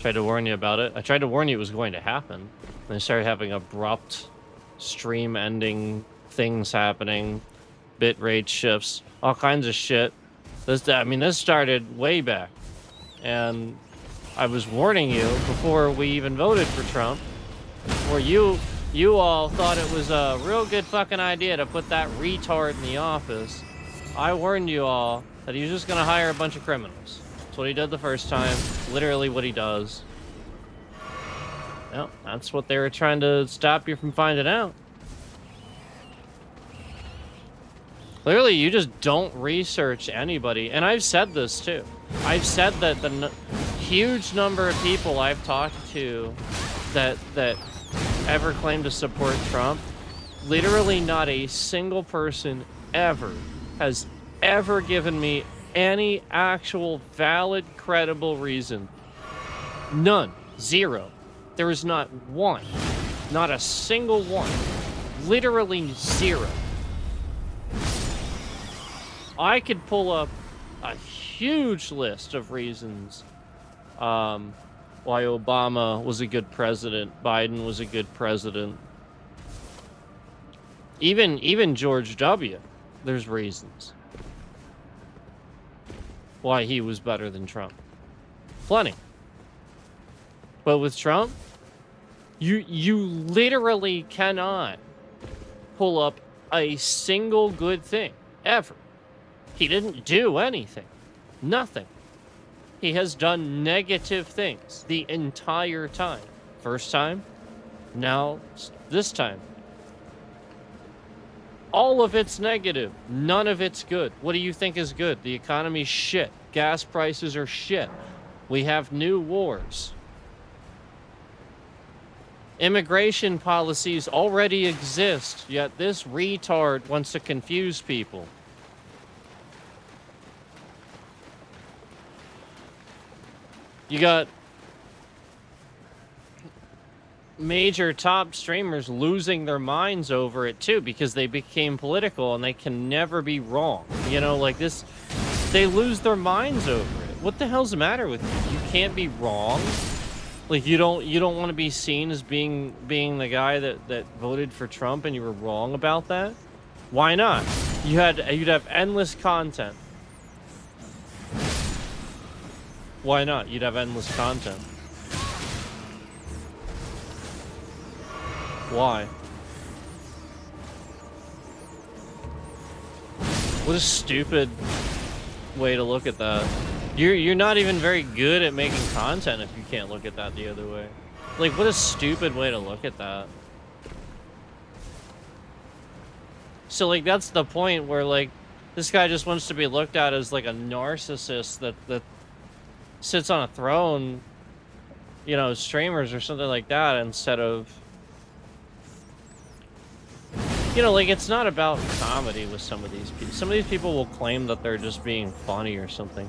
Tried to warn you about it. I tried to warn you it was going to happen. And I started having abrupt stream ending things happening, bit rate shifts, all kinds of shit. This started way back. And I was warning you before we even voted for Trump, where you all thought it was a real good fucking idea to put that retard in the office. I warned you all that he was just gonna hire a bunch of criminals. That's what he did the first time. Literally what he does. Well, that's what they were trying to stop you from finding out. Clearly, you just don't research anybody. And I've said this too. I've said that the huge number of people I've talked to that ever claim to support Trump, literally not a single person ever has ever given me any actual valid, credible reason. None. Zero. There is not one. Not a single one. Literally zero. I could pull up a huge list of reasons why Obama was a good president, Biden was a good president. Even George W., there's reasons why he was better than Trump. Plenty. But with Trump, you literally cannot pull up a single good thing, ever. He didn't do anything. Nothing. He has done negative things the entire time. First time, now this time. All of it's negative. None of it's good. What do you think is good? The economy's shit. Gas prices are shit. We have new wars. Immigration policies already exist, yet this retard wants to confuse people. You got major top streamers losing their minds over it too because they became political and they can never be wrong. You know, like this, they lose their minds over it. What the hell's the matter with you? You can't be wrong. Like you don't want to be seen as being the guy that voted for Trump and you were wrong about that? Why not? You'd have endless content. Why not? You'd have endless content. Why? What a stupid way to look at that. You're not even very good at making content if you can't look at that the other way. Like, what a stupid way to look at that. So, like, that's the point where, like, this guy just wants to be looked at as, like, a narcissist that sits on a throne, you know, streamers or something like that, instead of, you know, like, it's not about comedy with some of these people. Some of these people will claim that they're just being funny or something.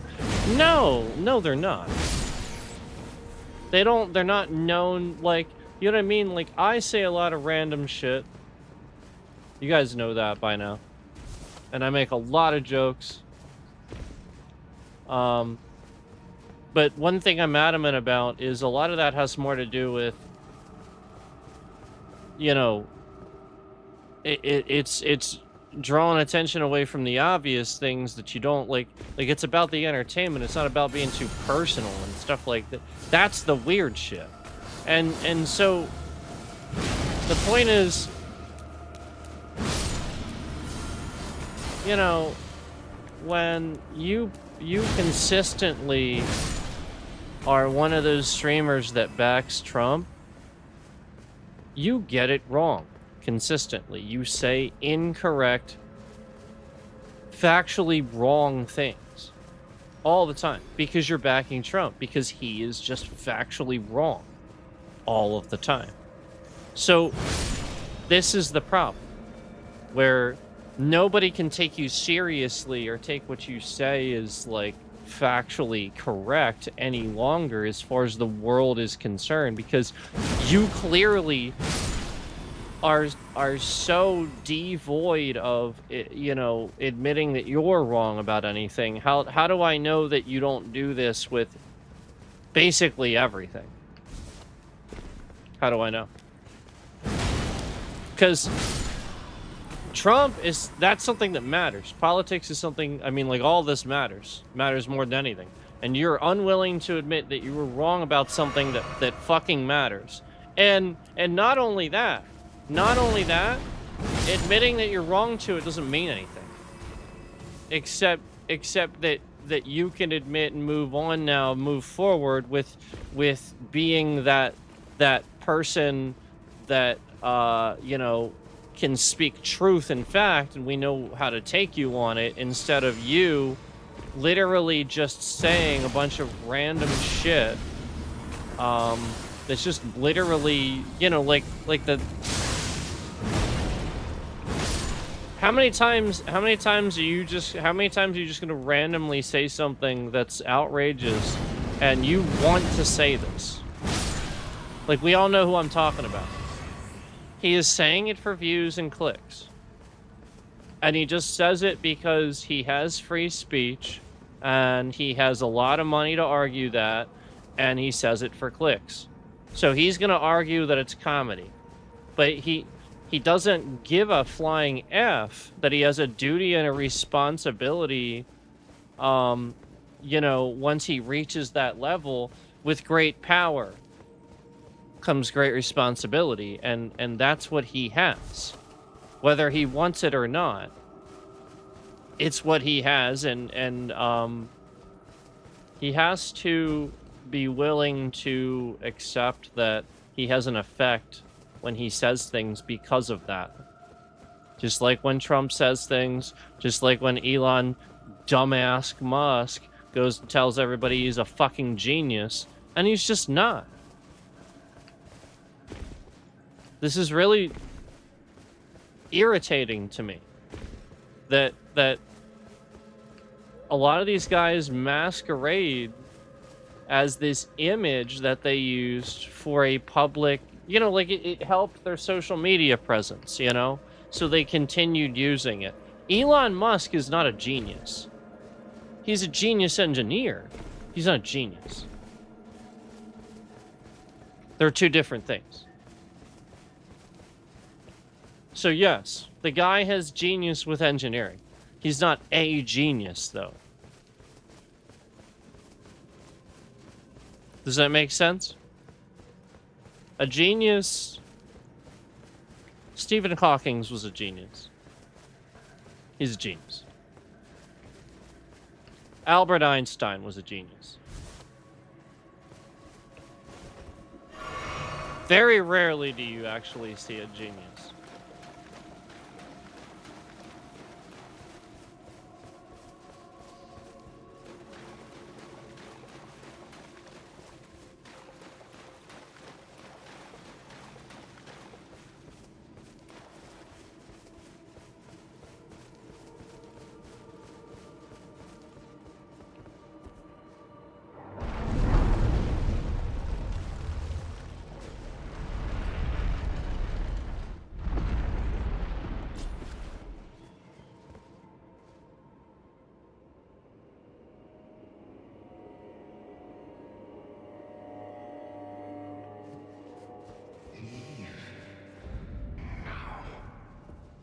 No, they're not. They're not known, like, you know what I mean? Like, I say a lot of random shit. You guys know that by now. And I make a lot of jokes. But one thing I'm adamant about is a lot of that has more to do with, you know, it's drawing attention away from the obvious things that you don't like it's about the entertainment. It's not about being too personal and stuff like that. That's the weird shit. And so the point is, you know, when you consistently are one of those streamers that backs Trump, you get it wrong consistently. You say incorrect, factually wrong things all the time because you're backing Trump, because he is just factually wrong all of the time. So this is the problem, where nobody can take you seriously or take what you say as, like, factually correct any longer as far as the world is concerned, because you clearly are so devoid of you know, admitting that you're wrong about anything. How do I know that you don't do this with basically everything? How do I know? Because Trump is that's something that matters. Politics is something, I mean, like, all this matters more than anything. And you're unwilling to admit that you were wrong about something that fucking matters. And not only that, admitting that you're wrong to it doesn't mean anything. Except that you can admit and move on now, move forward with being that person that you know, can speak truth and fact, and we know how to take you on it, instead of you literally just saying a bunch of random shit that's just literally, you know, like the how many times are you just gonna randomly say something that's outrageous and you want to say this? Like, we all know who I'm talking about. He is saying it for views and clicks. And he just says it because he has free speech and he has a lot of money to argue that, and he says it for clicks. So he's going to argue that it's comedy. But he doesn't give a flying F that he has a duty and a responsibility, you know, once he reaches that level. With great power comes great responsibility, and that's what he has. Whether he wants it or not, it's what he has, and he has to be willing to accept that he has an effect when he says things because of that. Just like when Trump says things, just like when Elon dumbass Musk goes and tells everybody he's a fucking genius, and he's just not. This is really irritating to me that a lot of these guys masquerade as this image that they used for a public, you know, like it helped their social media presence, you know, so they continued using it. Elon Musk is not a genius. He's a genius engineer. He's not a genius. They're two different things. So yes, the guy has genius with engineering. He's not a genius, though. Does that make sense? A genius... Stephen Hawking was a genius. He's a genius. Albert Einstein was a genius. Very rarely do you actually see a genius.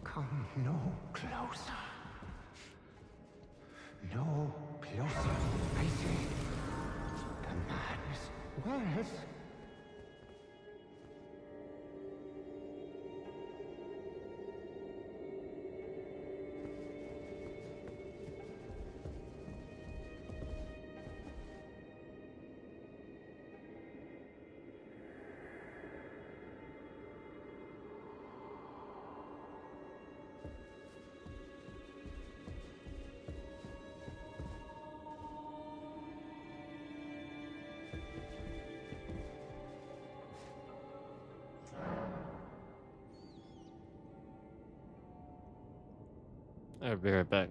Come no closer. No closer, I say. The man is worse. I'll be right back.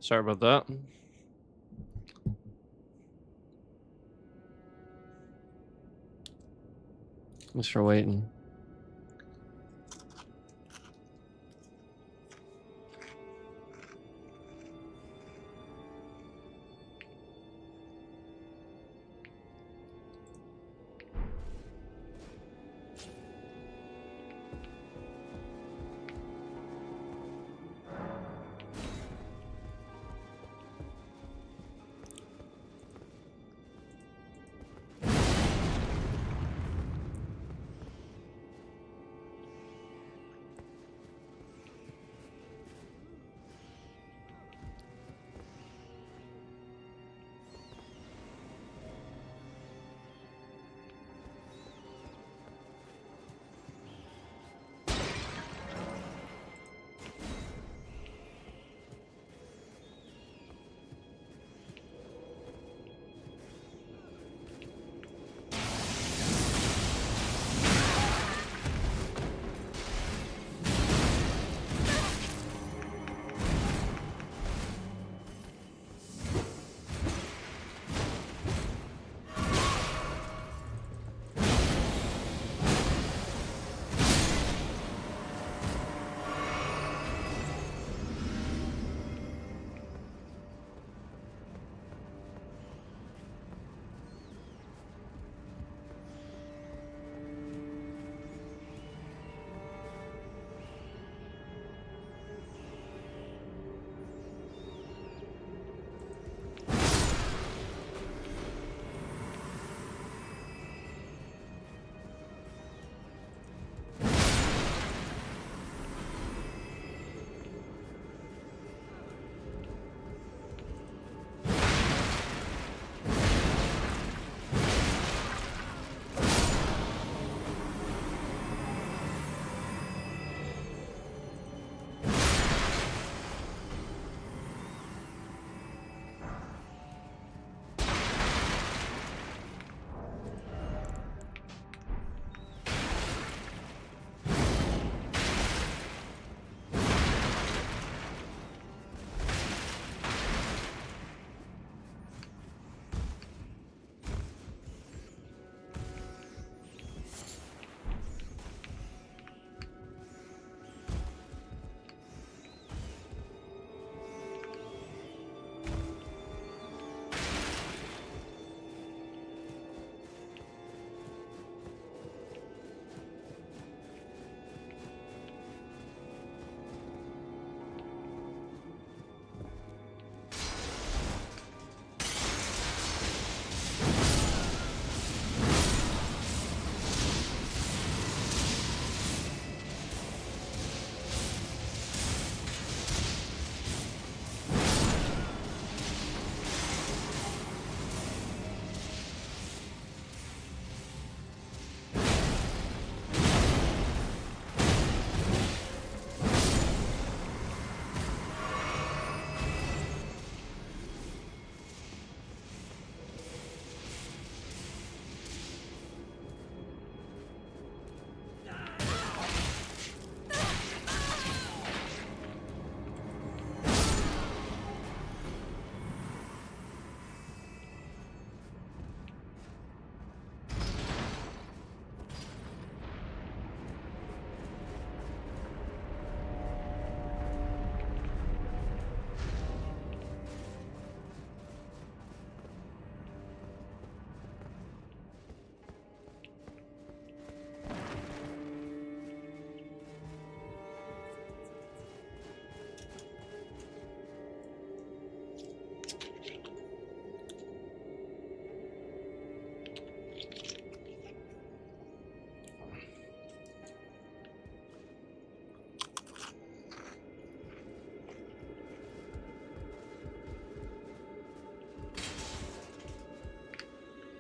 Sorry about that. Thanks for waiting.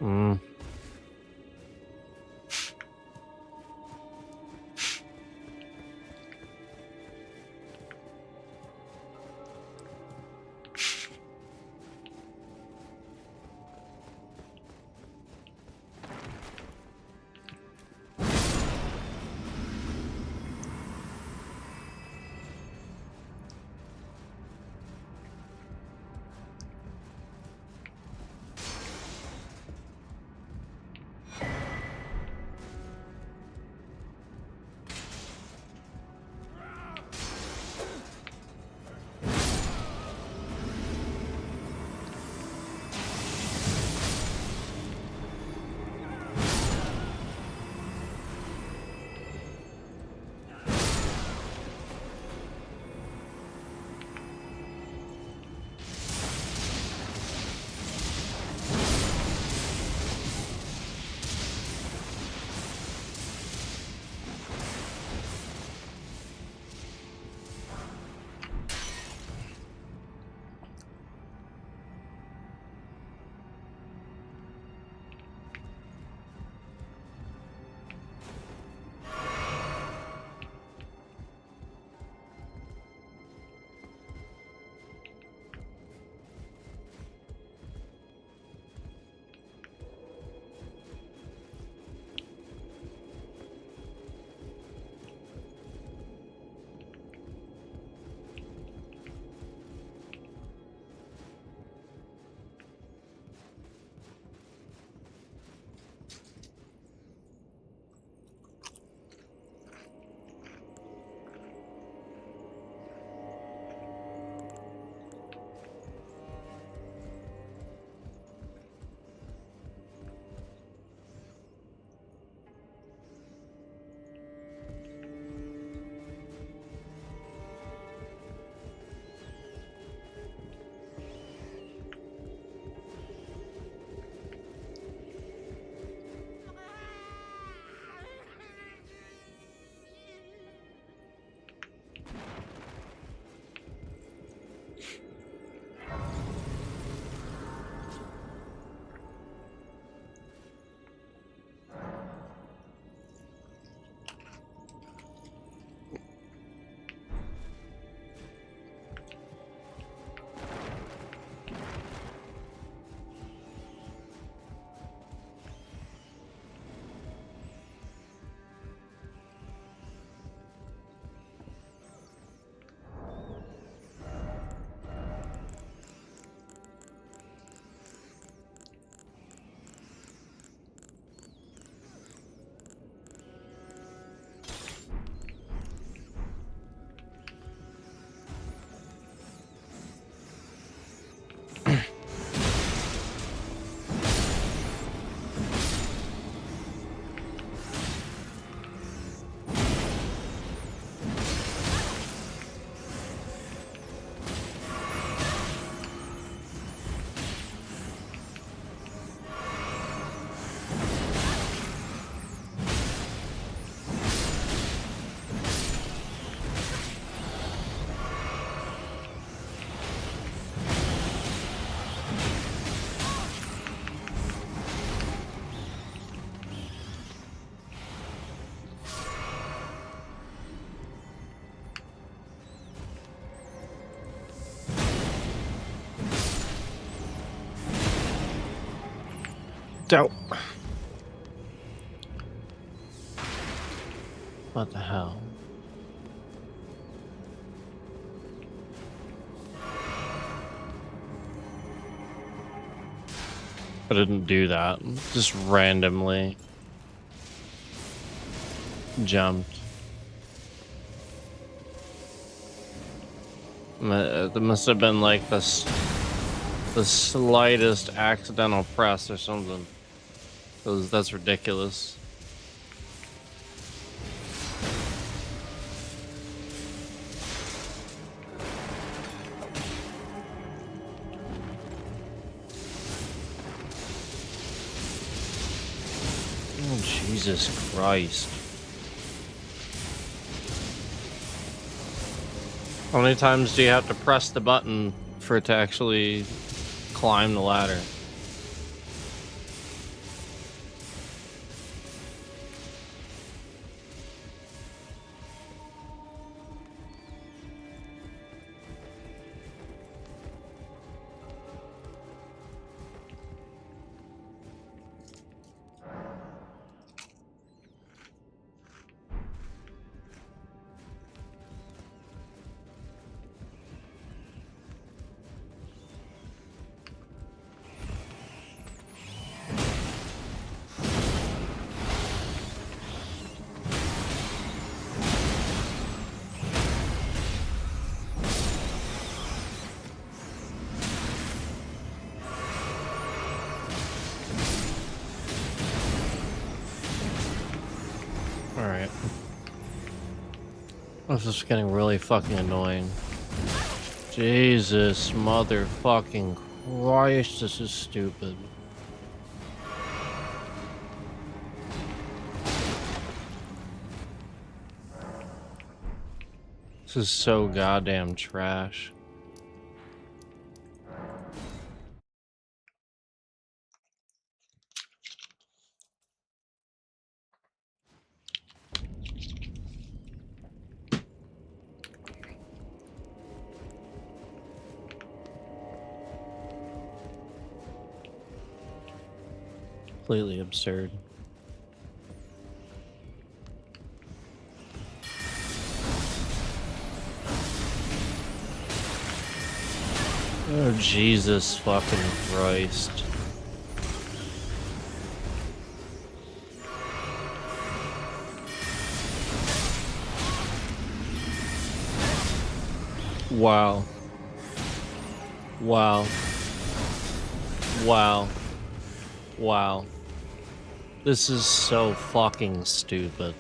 Mm. Don't. What the hell? I didn't do that. Just randomly jumped. There must have been like the slightest accidental press or something. That's ridiculous. Oh, Jesus Christ. How many times do you have to press the button for it to actually climb the ladder? Alright. This is getting really fucking annoying. Jesus motherfucking Christ, this is stupid. This is so goddamn trash. Completely absurd. Oh, Jesus fucking Christ. Wow. Wow. Wow. Wow. This is so fucking stupid.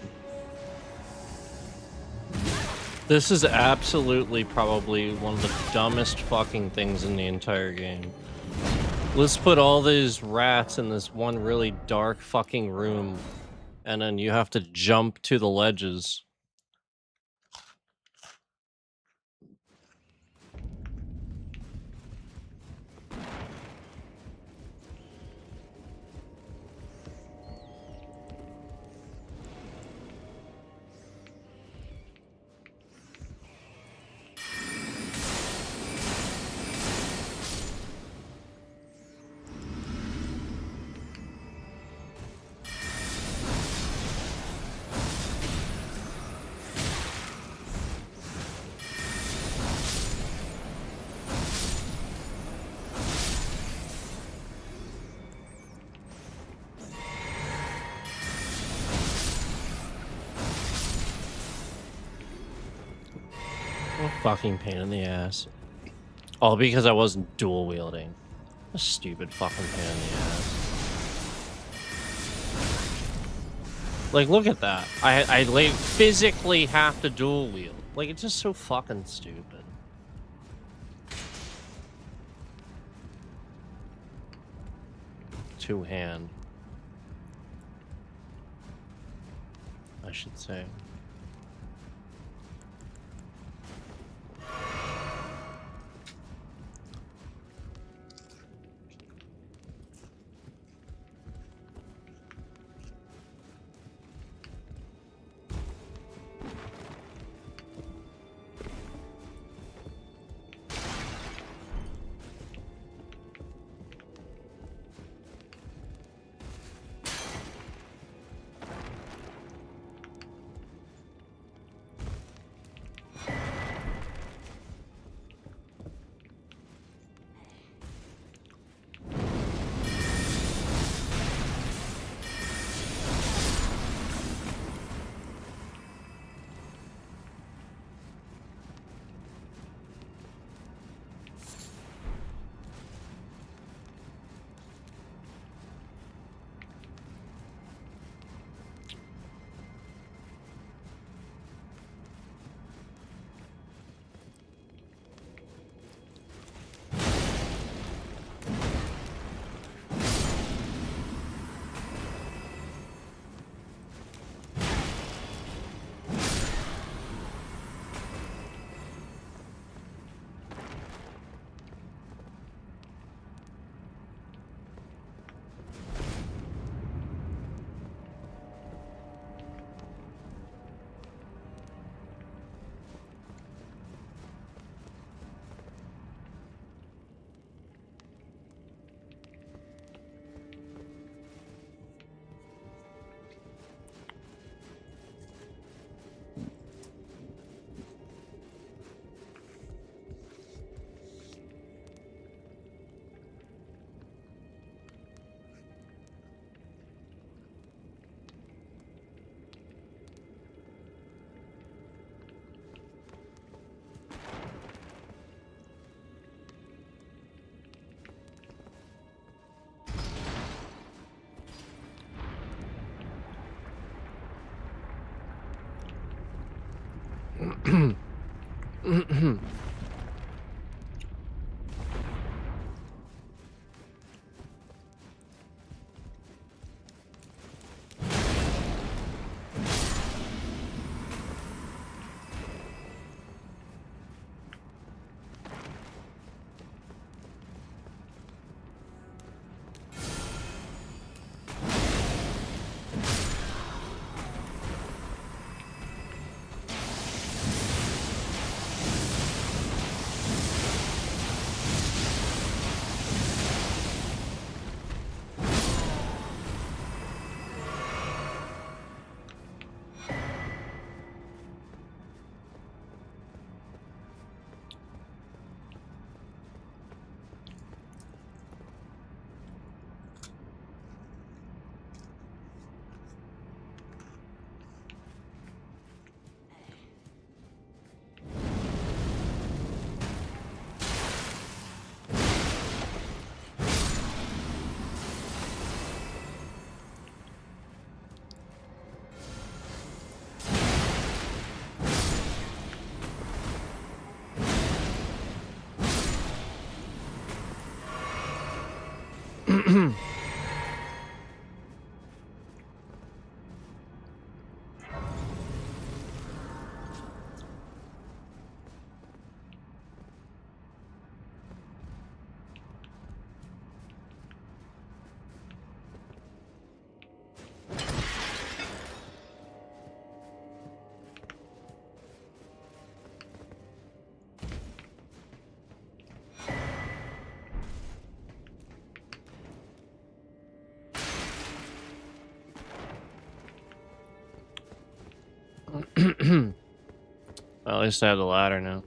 This is absolutely probably one of the dumbest fucking things in the entire game. Let's put all these rats in this one really dark fucking room, and then you have to jump to the ledges. What a fucking pain in the ass. All because I wasn't dual wielding. A stupid fucking pain in the ass. Like, look at that. I like physically have to dual wield. Like, it's just so fucking stupid. Two hand, I should say. Well, at least I have the ladder now.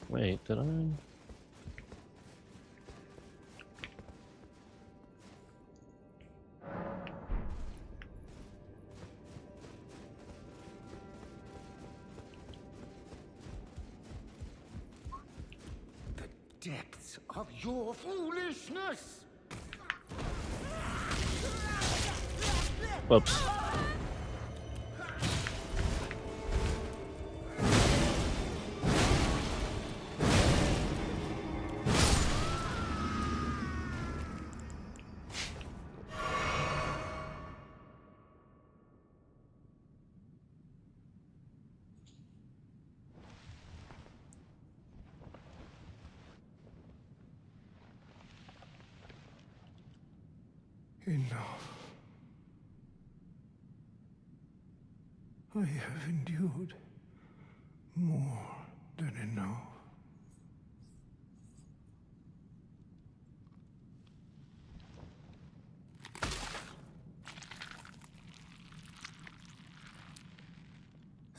Wait, did I? The depths of your foolishness! Whoops. Enough. I have endured more than enough.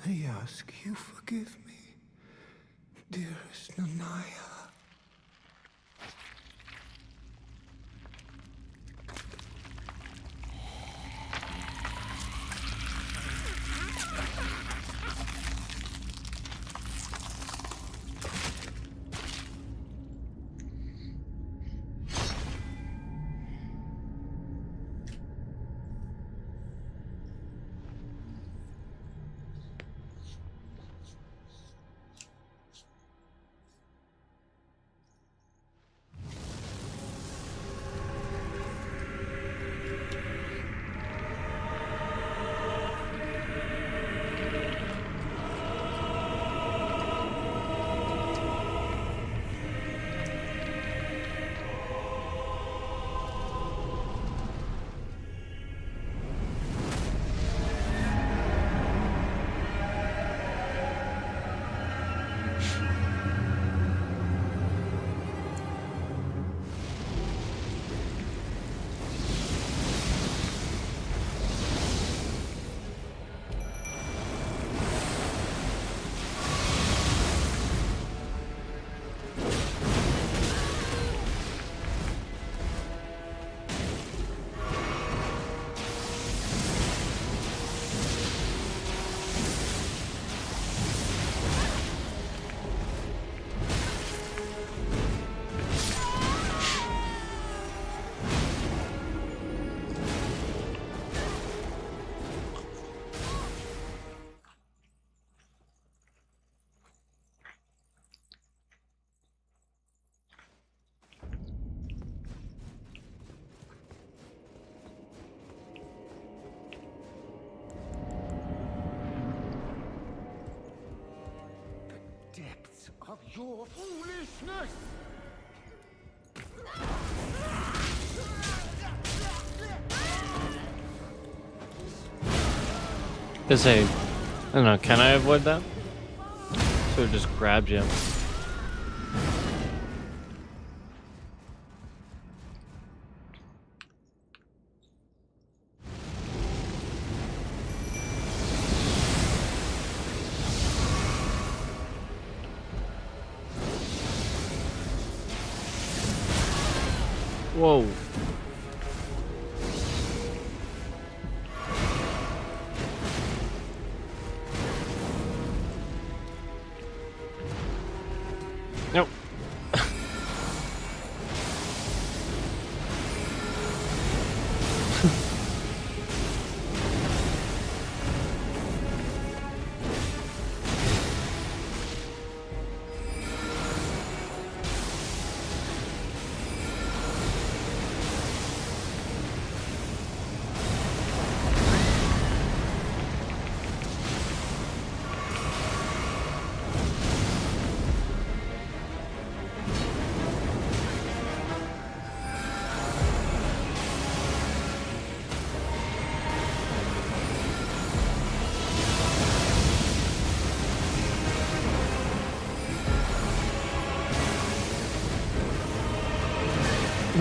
I ask you forgive me, dearest Nanaya. of your foolishness! Cause hey, I don't know, can I avoid that? So it just grabbed you. Whoa. Nope.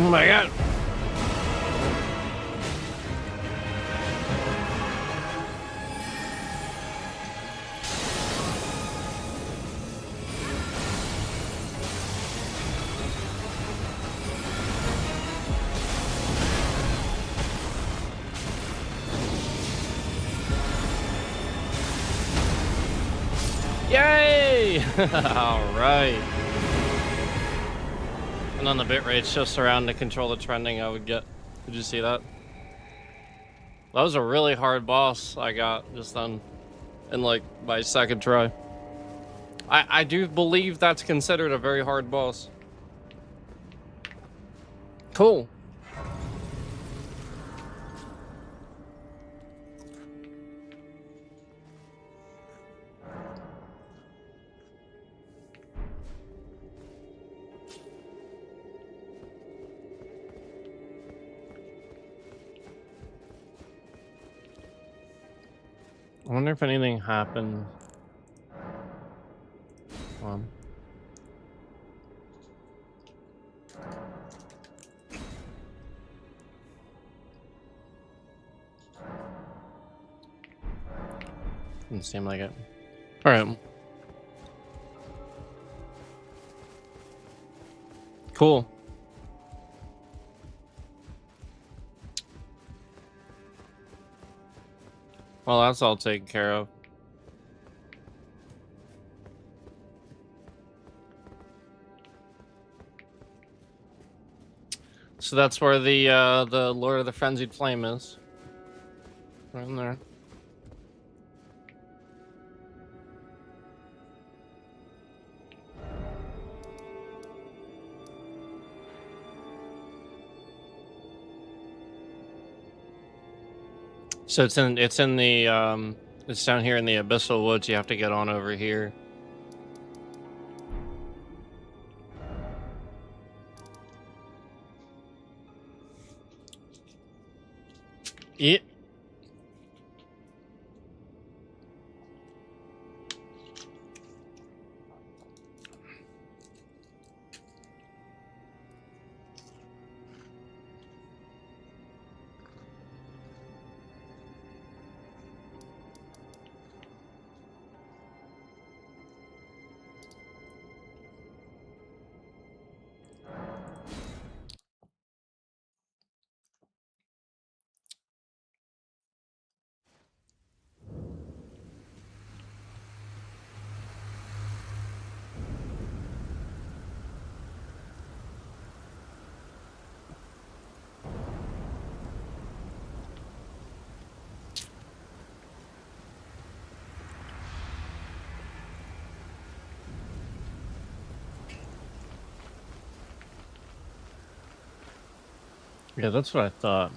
Oh my god. Yay! All right. And on the bitrate shifts around to control the trending I would get. Did you see that? That was a really hard boss I got just then in like my second try. I do believe that's considered a very hard boss. Cool. I wonder if anything happened. Didn't seem like it. All right. Cool. Well, that's all taken care of. So that's where the Lord of the Frenzied Flame is. Right in there. So it's in the it's down here in the Abyssal Woods. You have to get on over here. Yeah. Yeah, that's what I thought.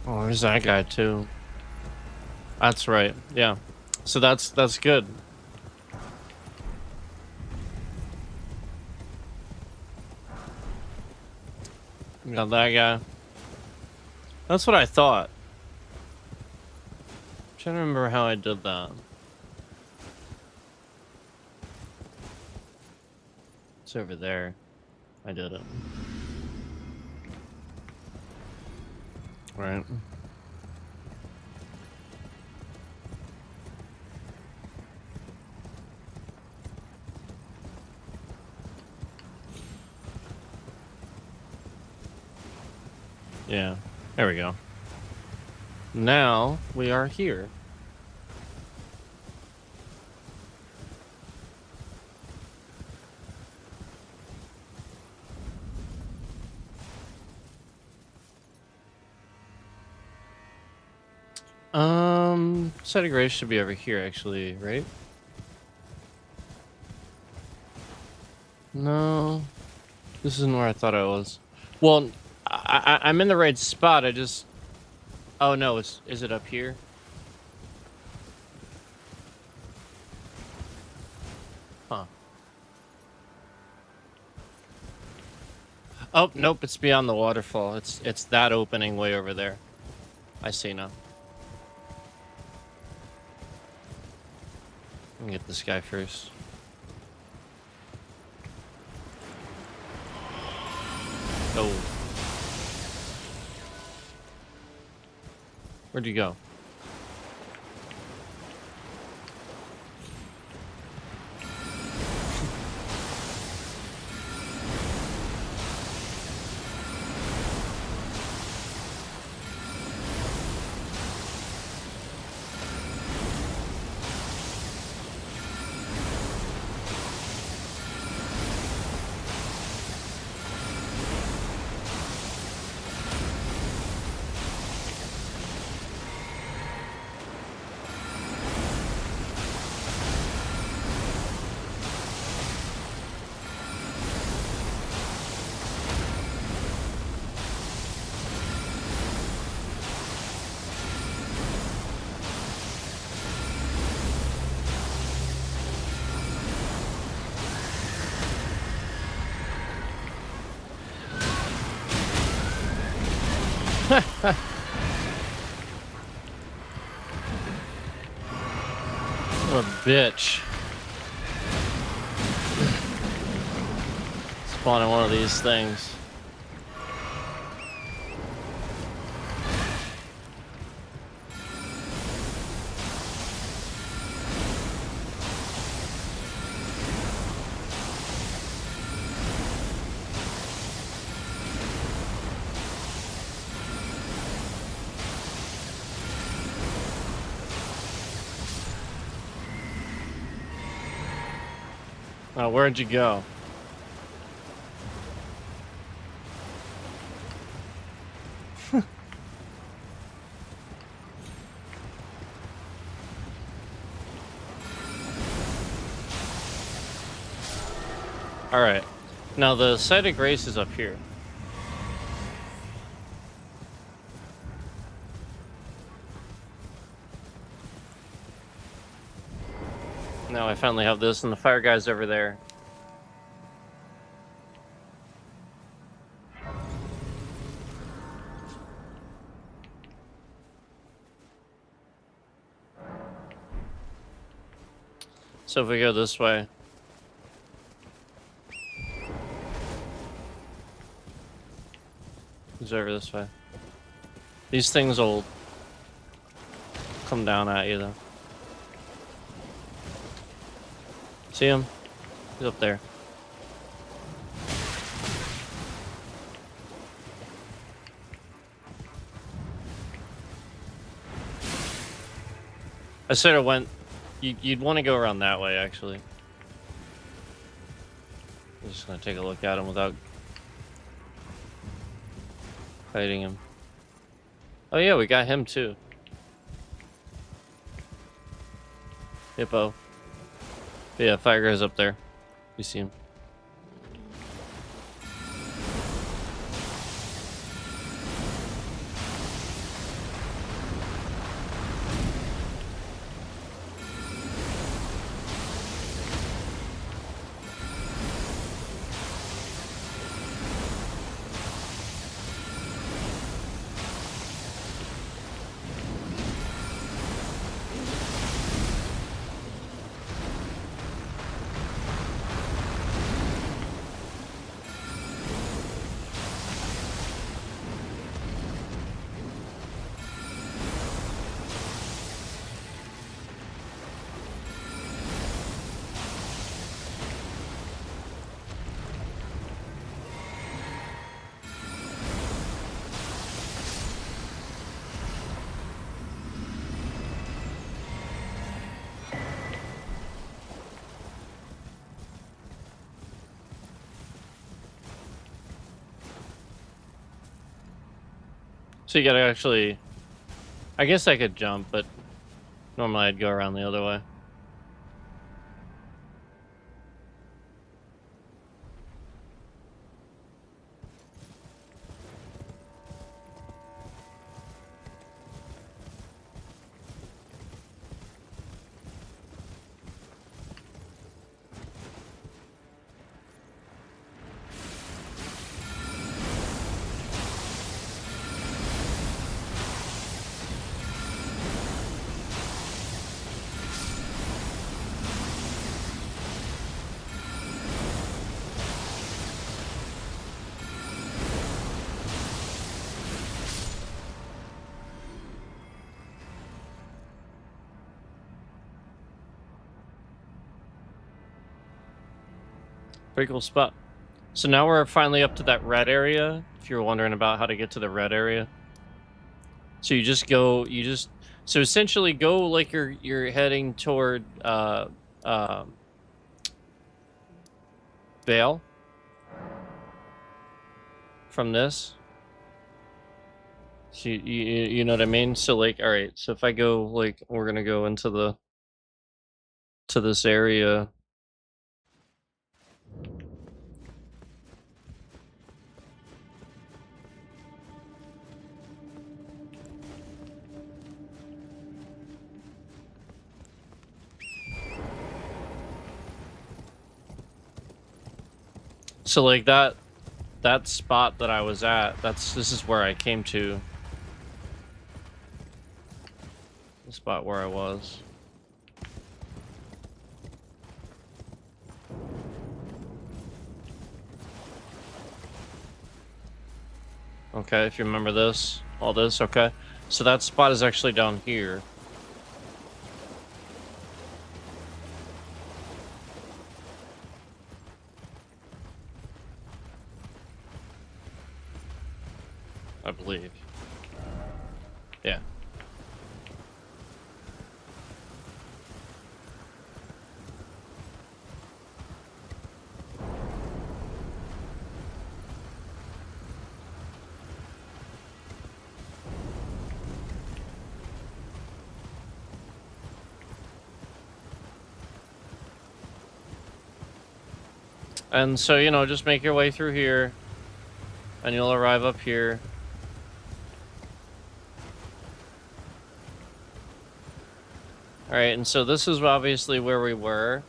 Oh, there's that guy too. That's right. Yeah. So that's good. We got that guy. That's what I thought. I'm trying to remember how I did that. It's over there. I did it. Right. Yeah. There we go. Now we are here. Site of Grace should be over here, actually, right? No, this isn't where I thought I was. Well, I'm in the right spot. I just. Oh no, is it up here? Huh. Oh nope, it's beyond the waterfall. It's that opening way over there. I see now. Let me get this guy first. Oh. Where'd you go? What a bitch. Spawning one of these things. Oh, where'd you go? Alright. Now the site of grace is up here. Now I finally have this, and the fire guy's over there. So if we go this way. He's over this way. These things will come down at you, though. See him? He's up there. I sort of went... You'd want to go around that way, actually. I'm just going to take a look at him without fighting him. Oh yeah, we got him too. Hippo. But yeah, fire guy's up there. You see him. So you gotta actually... I guess I could jump, but normally I'd go around the other way. Pretty cool spot. So now we're finally up to that red area, if you're wondering about how to get to the red area. So you just go, so essentially go like you're heading toward, Vale. From this. So you know what I mean? So like, all right, so if I go, like, we're gonna go into this area. So like that spot that I was at, this is where I came to. The spot where I was. Okay, if you remember this, all this, okay. So that spot is actually down here. I believe. Yeah. And so, you know, just make your way through here, and you'll arrive up here. Alright, and so this is obviously where we were.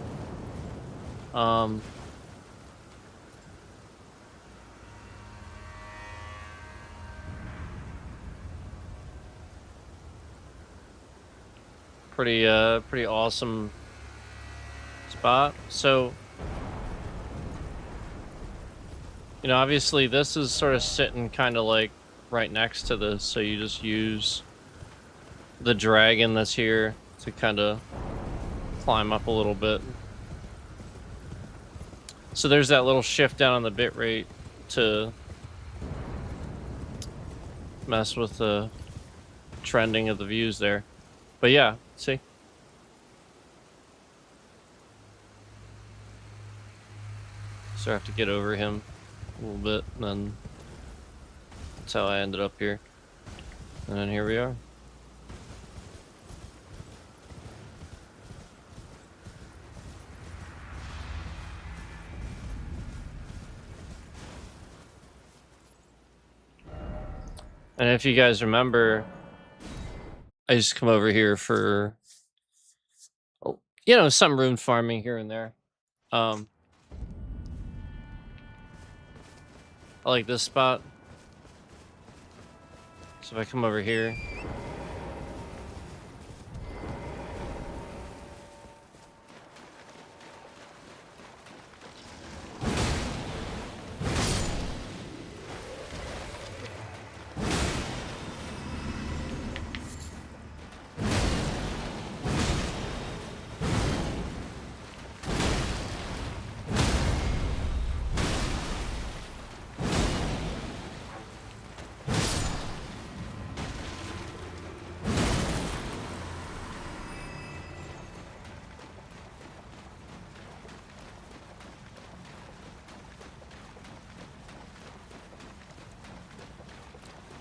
Pretty awesome spot. So, you know, obviously this is sort of sitting kind of like right next to this, so you just use the dragon that's here to kind of climb up a little bit. So there's that little shift down on the bitrate to mess with the trending of the views there. But yeah, see? So I have to get over him a little bit, and then that's how I ended up here. And then here we are. And if you guys remember, I just come over here for, you know, some rune farming here and there. I like this spot. So if I come over here,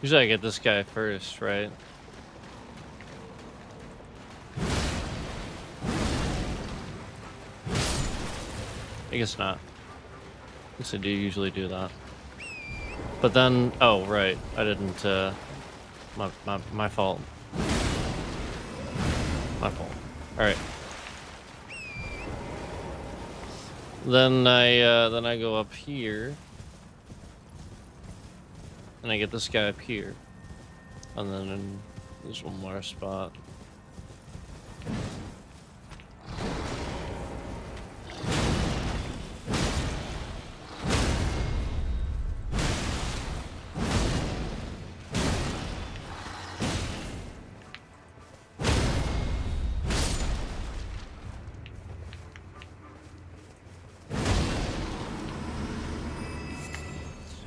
Usually I get this guy first, right? I guess not. I guess I do usually do that. But then, oh, right. I didn't, my fault. My fault. Alright. Then I go up here. And I get this guy up here. And then there's one more spot.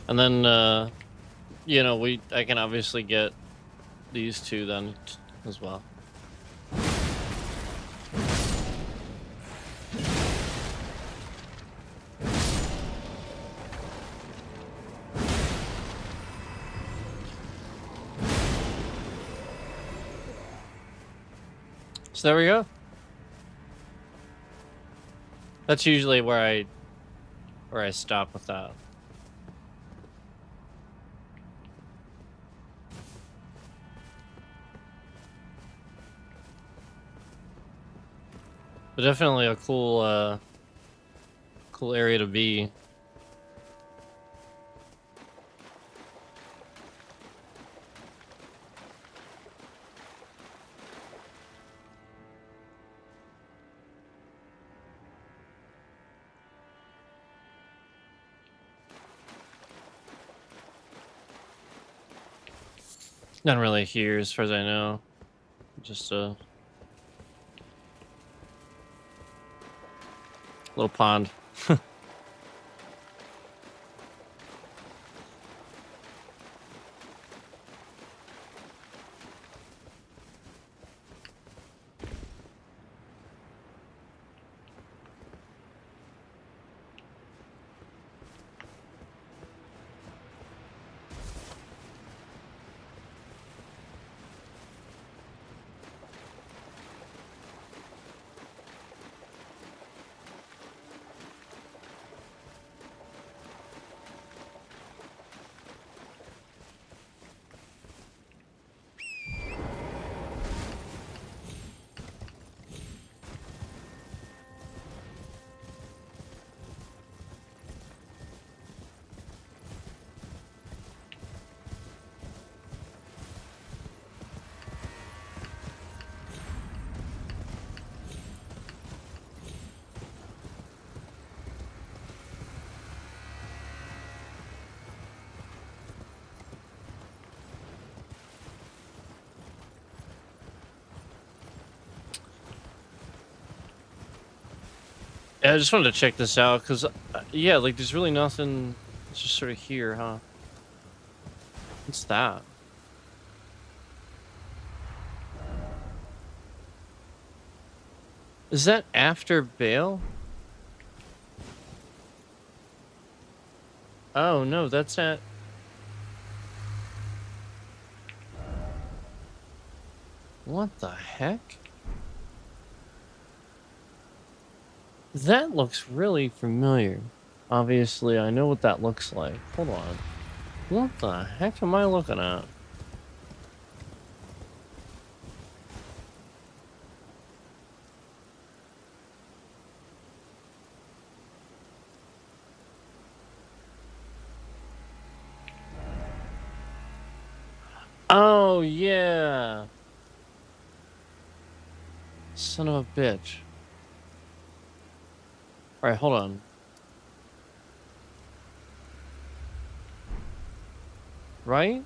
And then, you know, I can obviously get these two then as well. So there we go. That's usually where I stop with that. But definitely a cool area to be. Not really here, as far as I know. Just a little pond. Yeah, I just wanted to check this out because, yeah, like there's really nothing. It's just sort of here, huh? What's that? Is that after Bale? Oh no, that's at. What the heck? That looks really familiar. Obviously, I know what that looks like. Hold on. What the heck am I looking at? Oh, yeah. Son of a bitch. Alright, hold on. Right?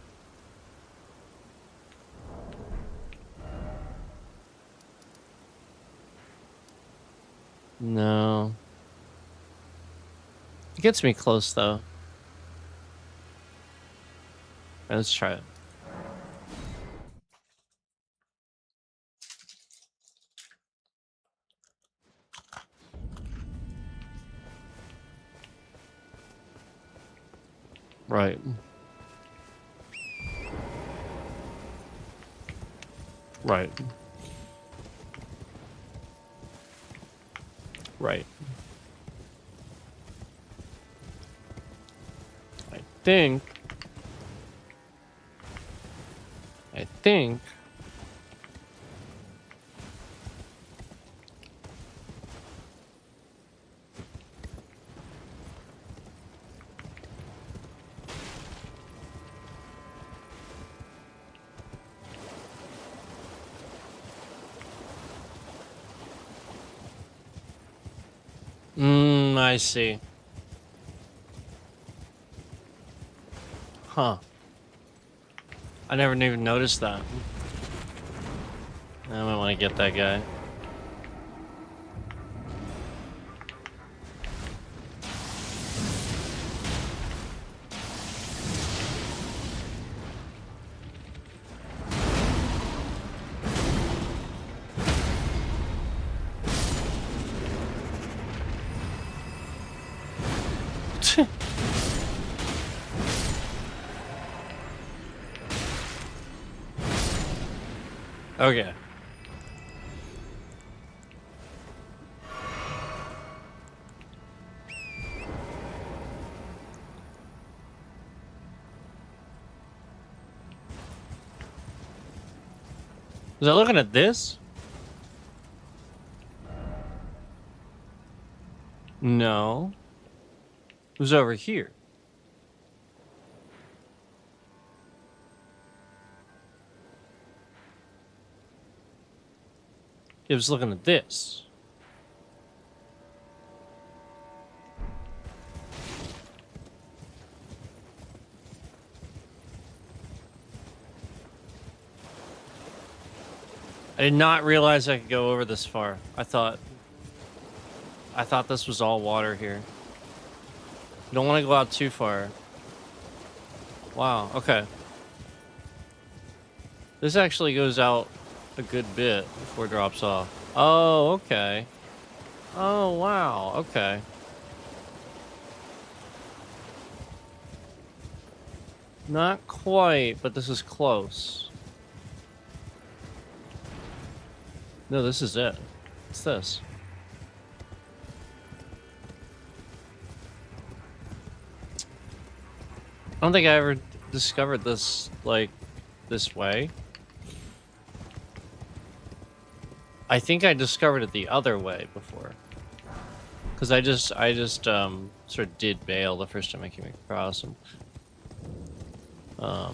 No. It gets me close, though. Alright, let's try it. Right. Right. Right. I think. I see. Huh. I never even noticed that. I might want to get that guy. Okay. Was I looking at this? No. It was over here. It was looking at this. I did not realize I could go over this far. I thought this was all water here. Don't want to go out too far. Wow, okay. This actually goes out a good bit before it drops off. Oh, okay. Oh, wow, okay. Not quite, but this is close. No, this is it. What's this? I don't think I ever discovered this, like, this way. I think I discovered it the other way before. Because I just, sort of did bail the first time I came across them. I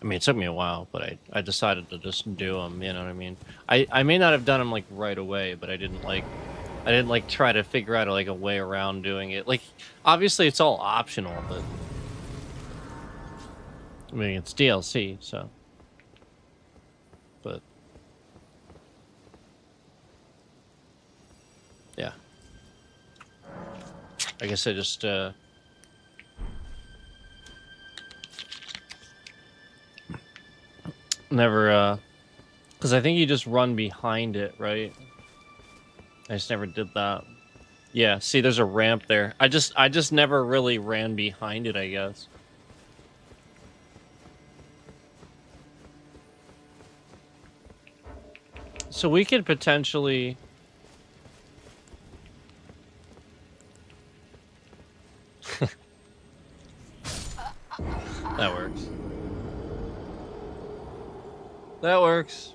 mean, it took me a while, but I decided to just do them, you know what I mean? I may not have done them, like, right away, but I didn't try to figure out, like, a way around doing it. Like, obviously it's all optional, but... I mean, it's DLC, so... But... Yeah. I guess I just, never, because I think you just run behind it, right? I just never did that. Yeah, see, there's a ramp there. I just never really ran behind it, I guess. So we could potentially... That works. That works.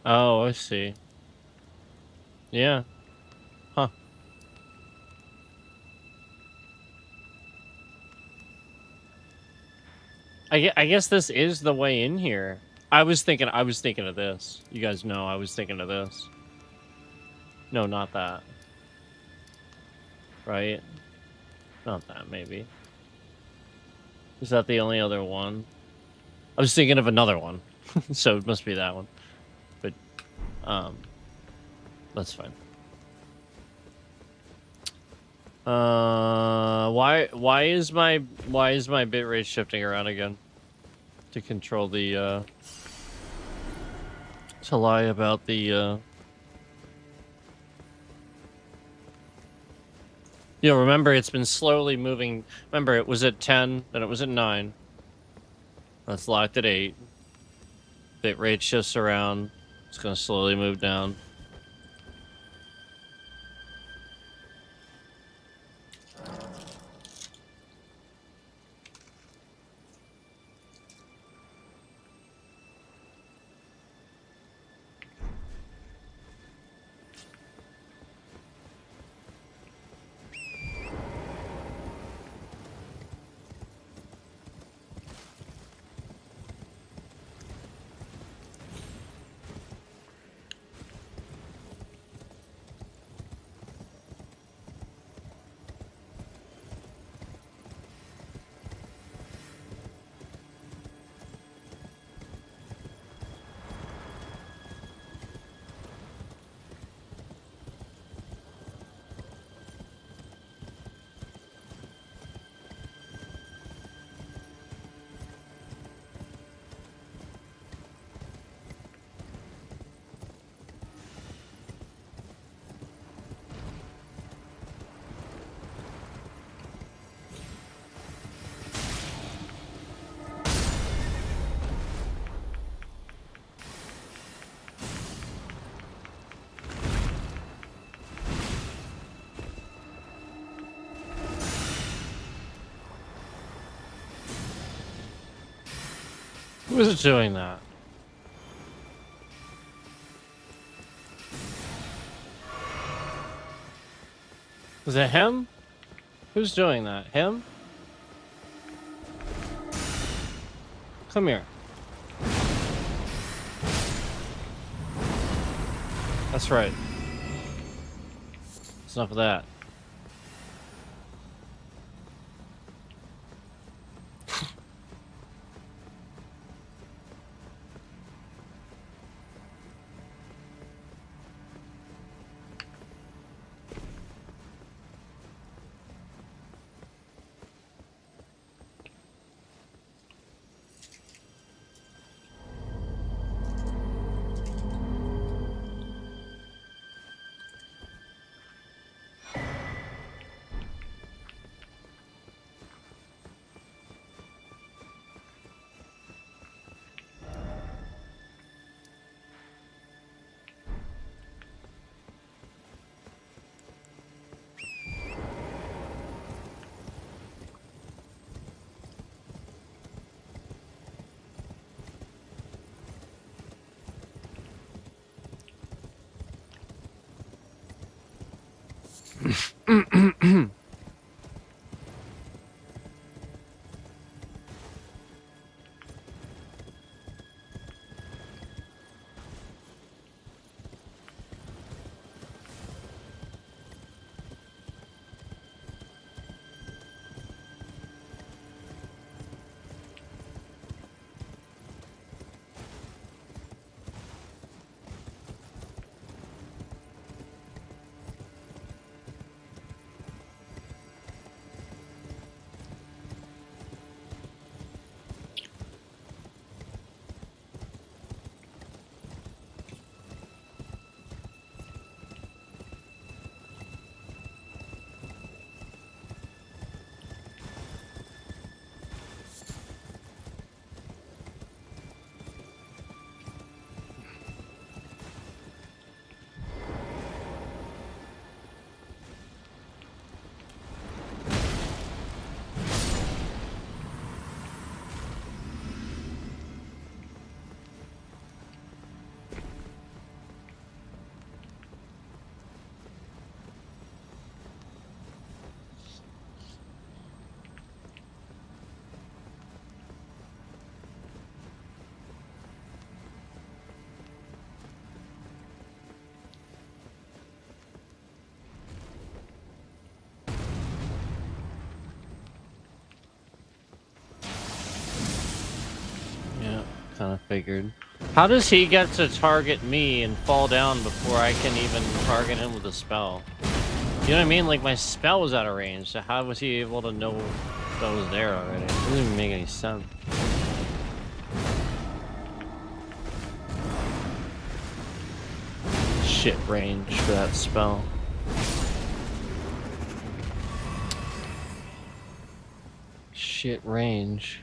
Oh, I see. Yeah. Huh. I guess this is the way in here. I was thinking of this. You guys know I was thinking of this. No, not that. Right? Not that, maybe. Is that the only other one? I was thinking of another one. So it must be that one. But, that's fine. Why is my bitrate shifting around again? to control the to lie about the you know, remember it's been slowly moving. Remember it was at 10, then it was at 9. That's locked at 8. Bit rate shifts around. It's gonna slowly move down. Who is doing that? Is it him? Who's doing that? Him? Come here. That's right. It's enough of that. Kind of figured. How does he get to target me and fall down before I can even target him with a spell? You know what I mean? Like, my spell was out of range, so how was he able to know that was there already? It doesn't even make any sense. shit range for that spell. Shit range.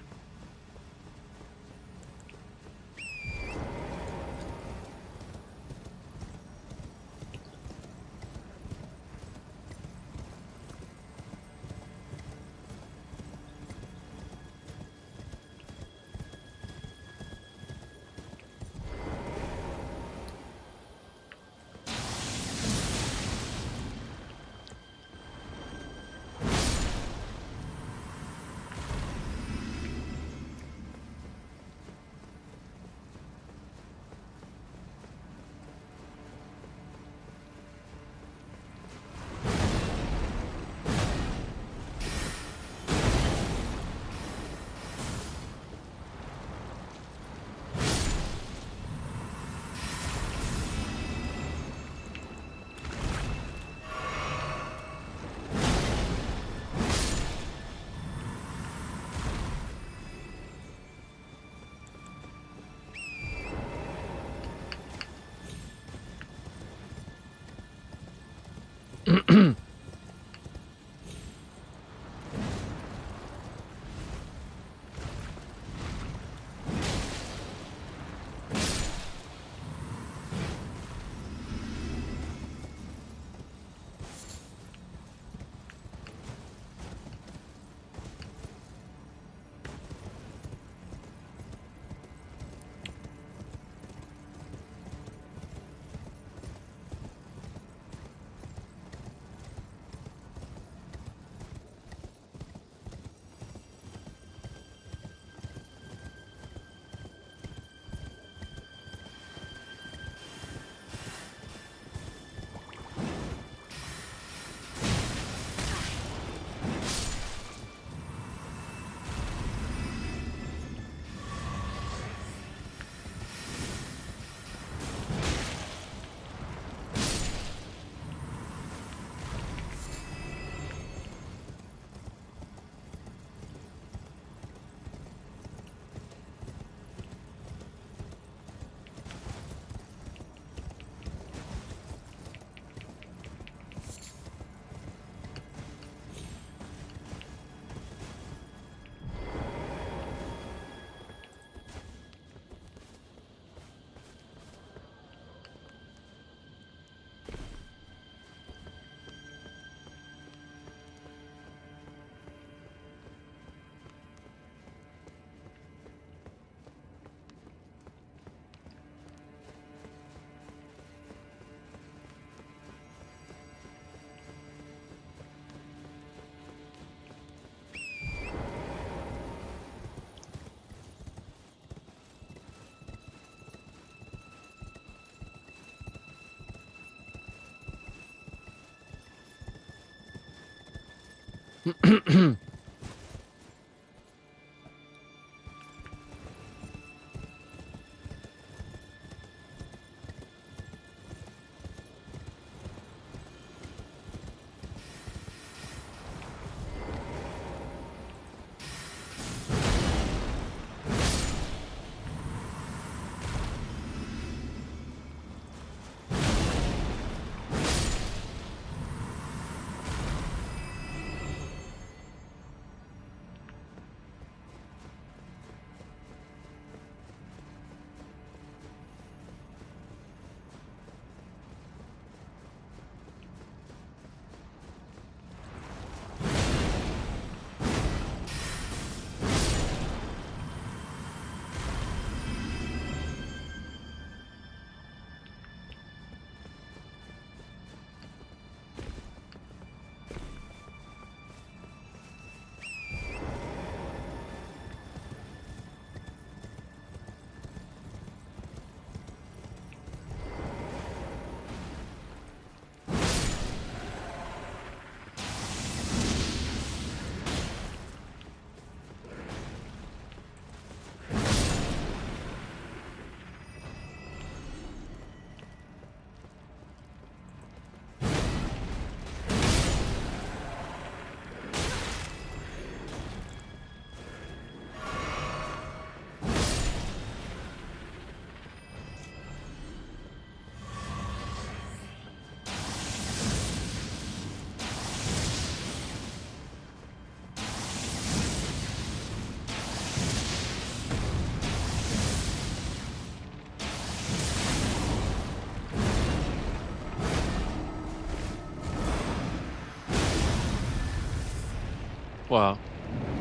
Wow.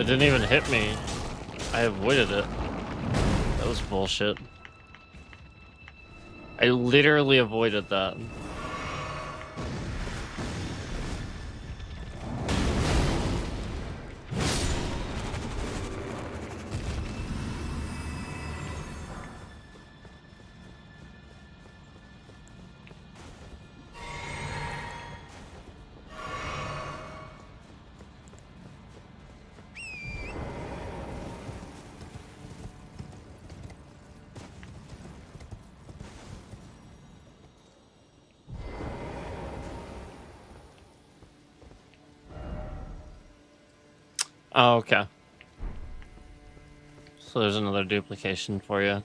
It didn't even hit me. I avoided it. That was bullshit. I literally avoided that. Oh, okay. So there's another duplication for you.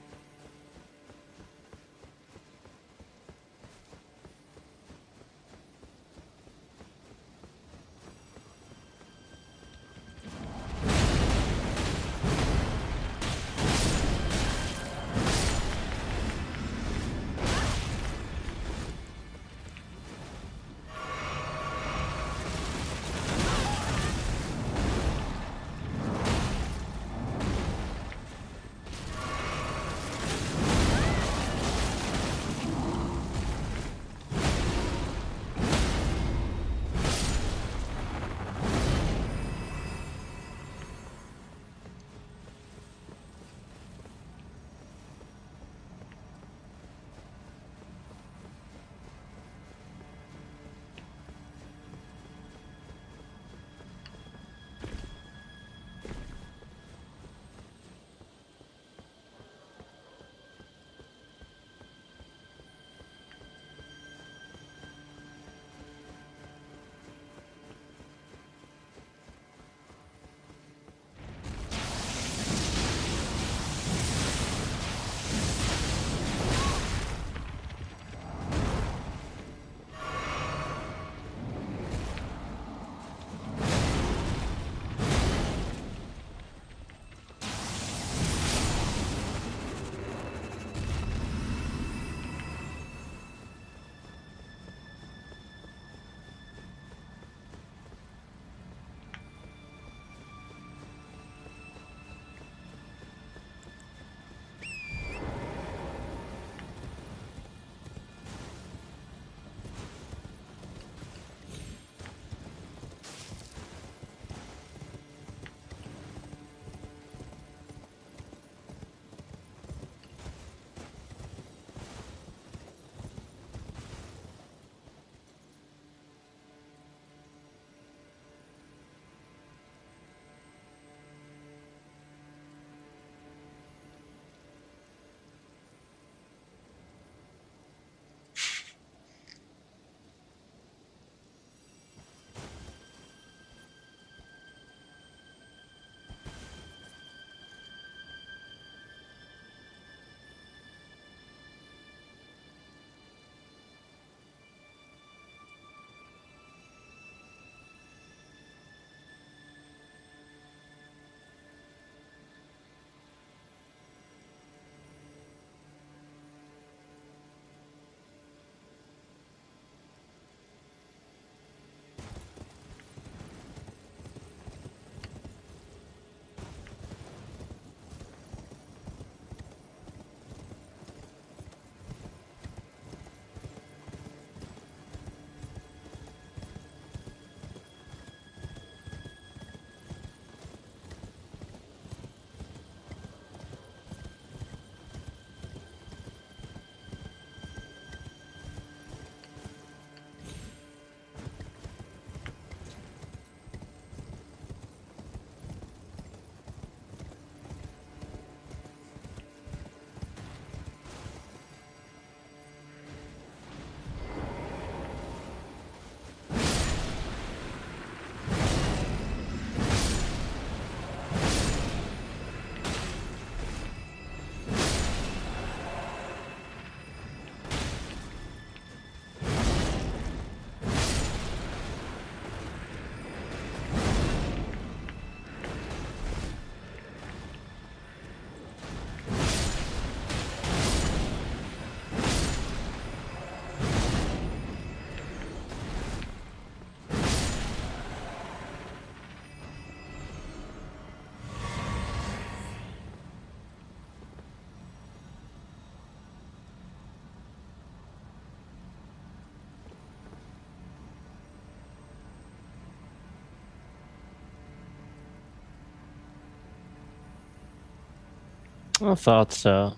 I thought so.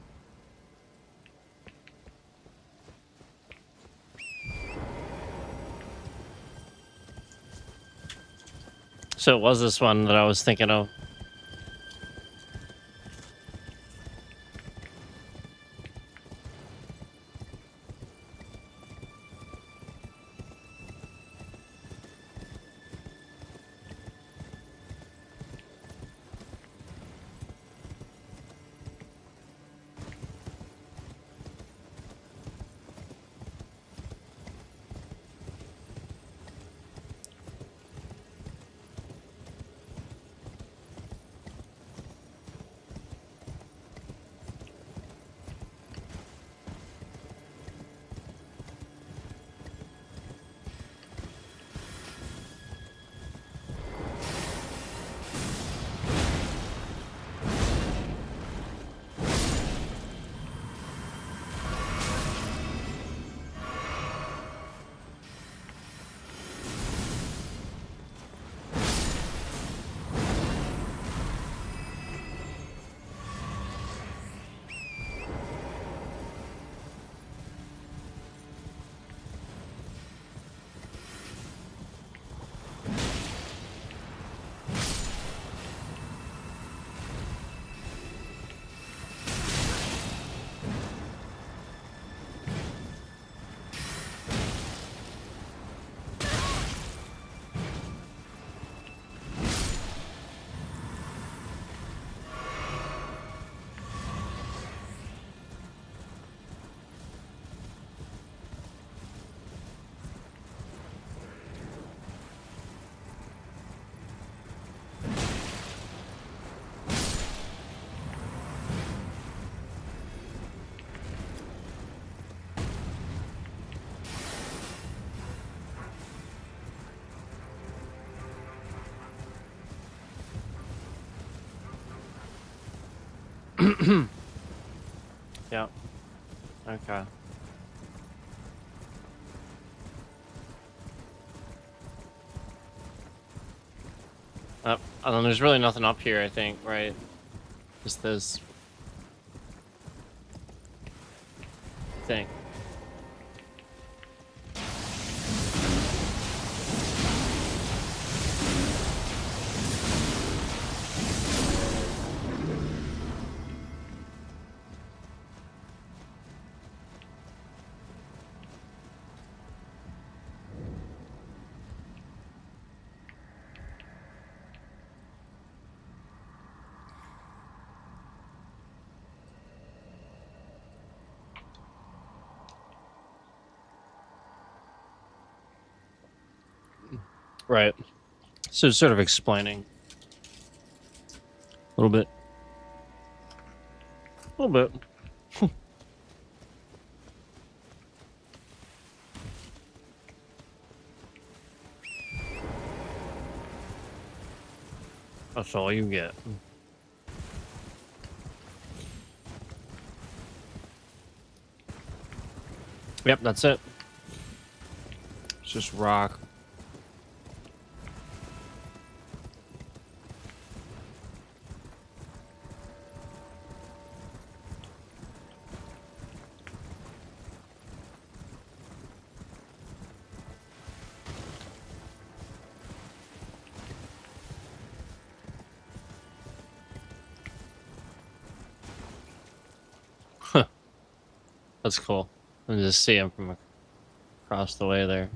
So it was this one that I was thinking of. Yeah. Okay. And then there's really nothing up here, I think, right? Just this thing. Right. So it's sort of explaining a little bit. A little bit. That's all you get. Yep, that's it. It's just rock. That's cool. And just see him from across the way there.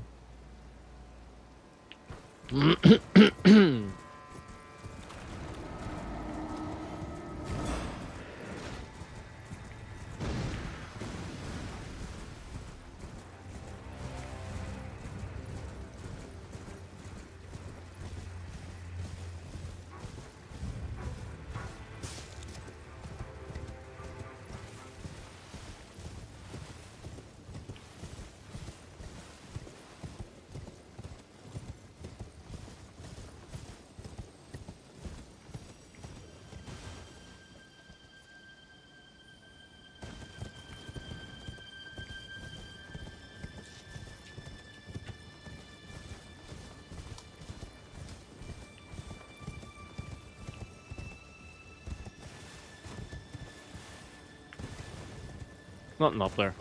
Nothing up there.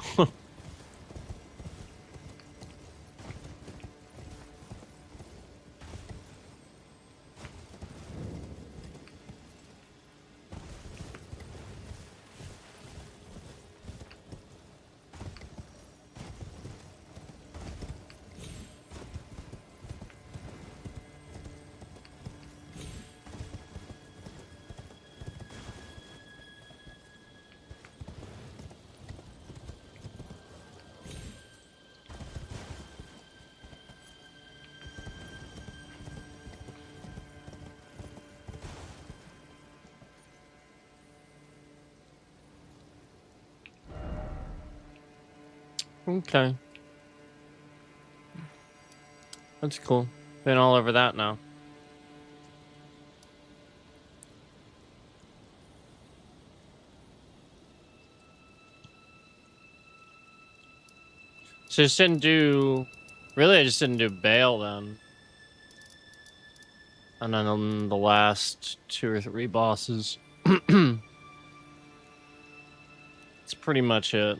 Okay. That's cool. Been all over that now. So I just didn't do... Really, I just didn't do Bale then. And then on the last 2 or 3 bosses. It's pretty much it.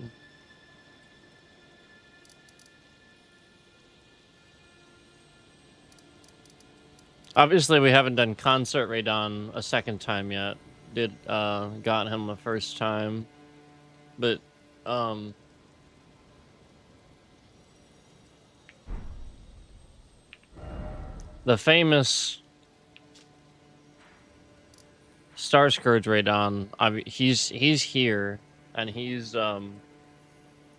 Obviously, we haven't done Concert Radon a second time yet. Got him the first time. But, the famous Star Scourge Radon, he's here, and he's, yeah,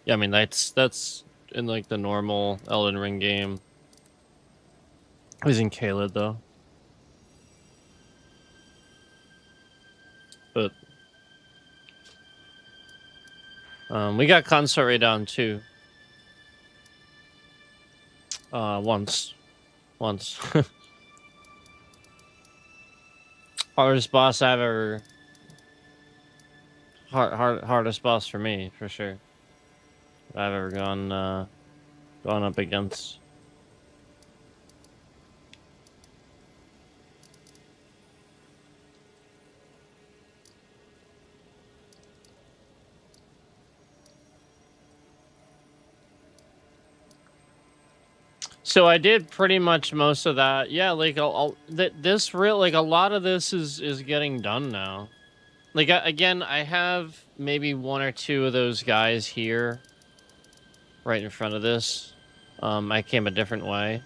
I mean, that's in, like, the normal Elden Ring game. He's in Caelid, though. But, we got Concert Radon, too. Once. Hardest boss I've ever... hardest boss for me, for sure. I've ever gone up against. So I did pretty much most of that. Yeah, like this real, like, a lot of this is getting done now. Like, again, I have maybe 1 or 2 of those guys here, right in front of this. I came a different way.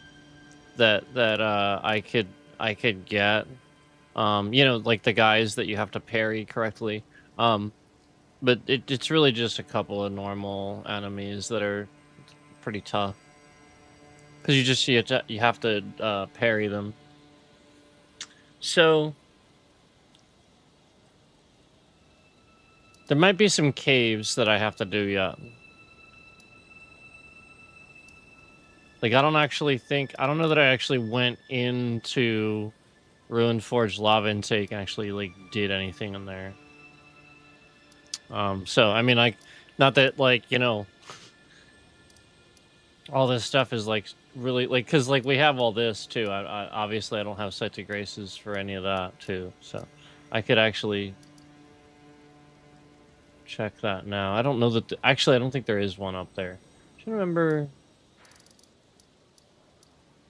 That I could get. You know, like the guys that you have to parry correctly. But it's really just a couple of normal enemies that are pretty tough. Because you have to parry them. So there might be some caves that I have to do yet. Like, I don't know that I actually went into Ruined Forge Lava Intake and actually, like, did anything in there. So, I mean, like, not that, like, you know, all this stuff is, like, really, like, because, like, we have all this, too. Obviously, I don't have Sight to Graces for any of that, too. So, I could actually check that now. I don't know that... actually, I don't think there is one up there. I should remember...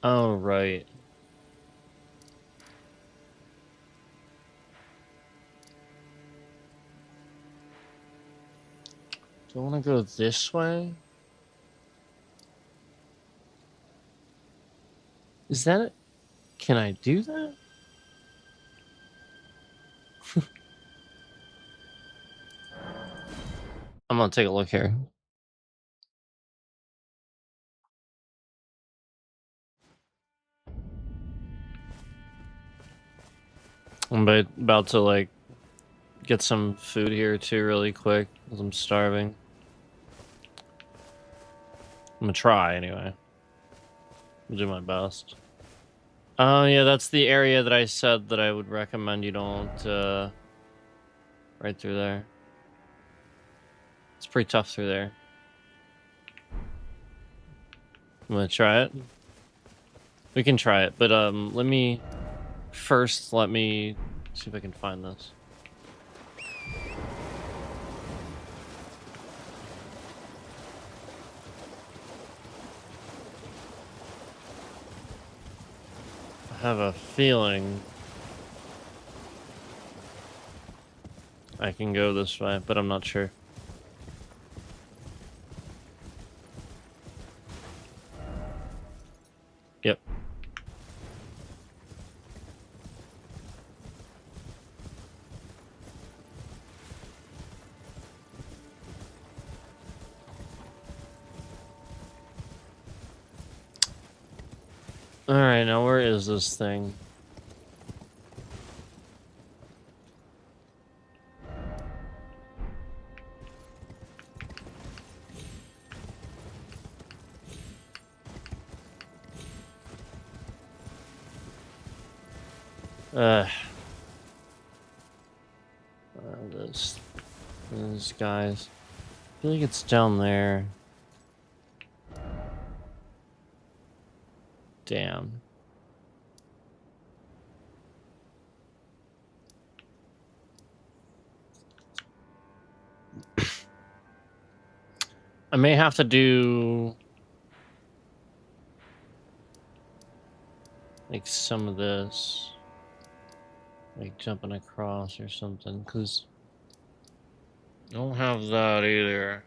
Oh, right. Do I want to go this way? Is that it? Can I do that? I'm gonna take a look here. I'm about to, like, get some food here too really quick, because I'm starving. I'm gonna try anyway. I'll do my best. Oh yeah, that's the area that I said that I would recommend you don't, right through there. It's pretty tough through there. I'm gonna try it. We can try it, but let me see if I can find this. have a feeling I can go this way, but I'm not sure. Yep. Alright, now where is this thing? These guys. I feel like it's down there. Damn. I may have to do like some of this, like jumping across or something, because I don't have that either.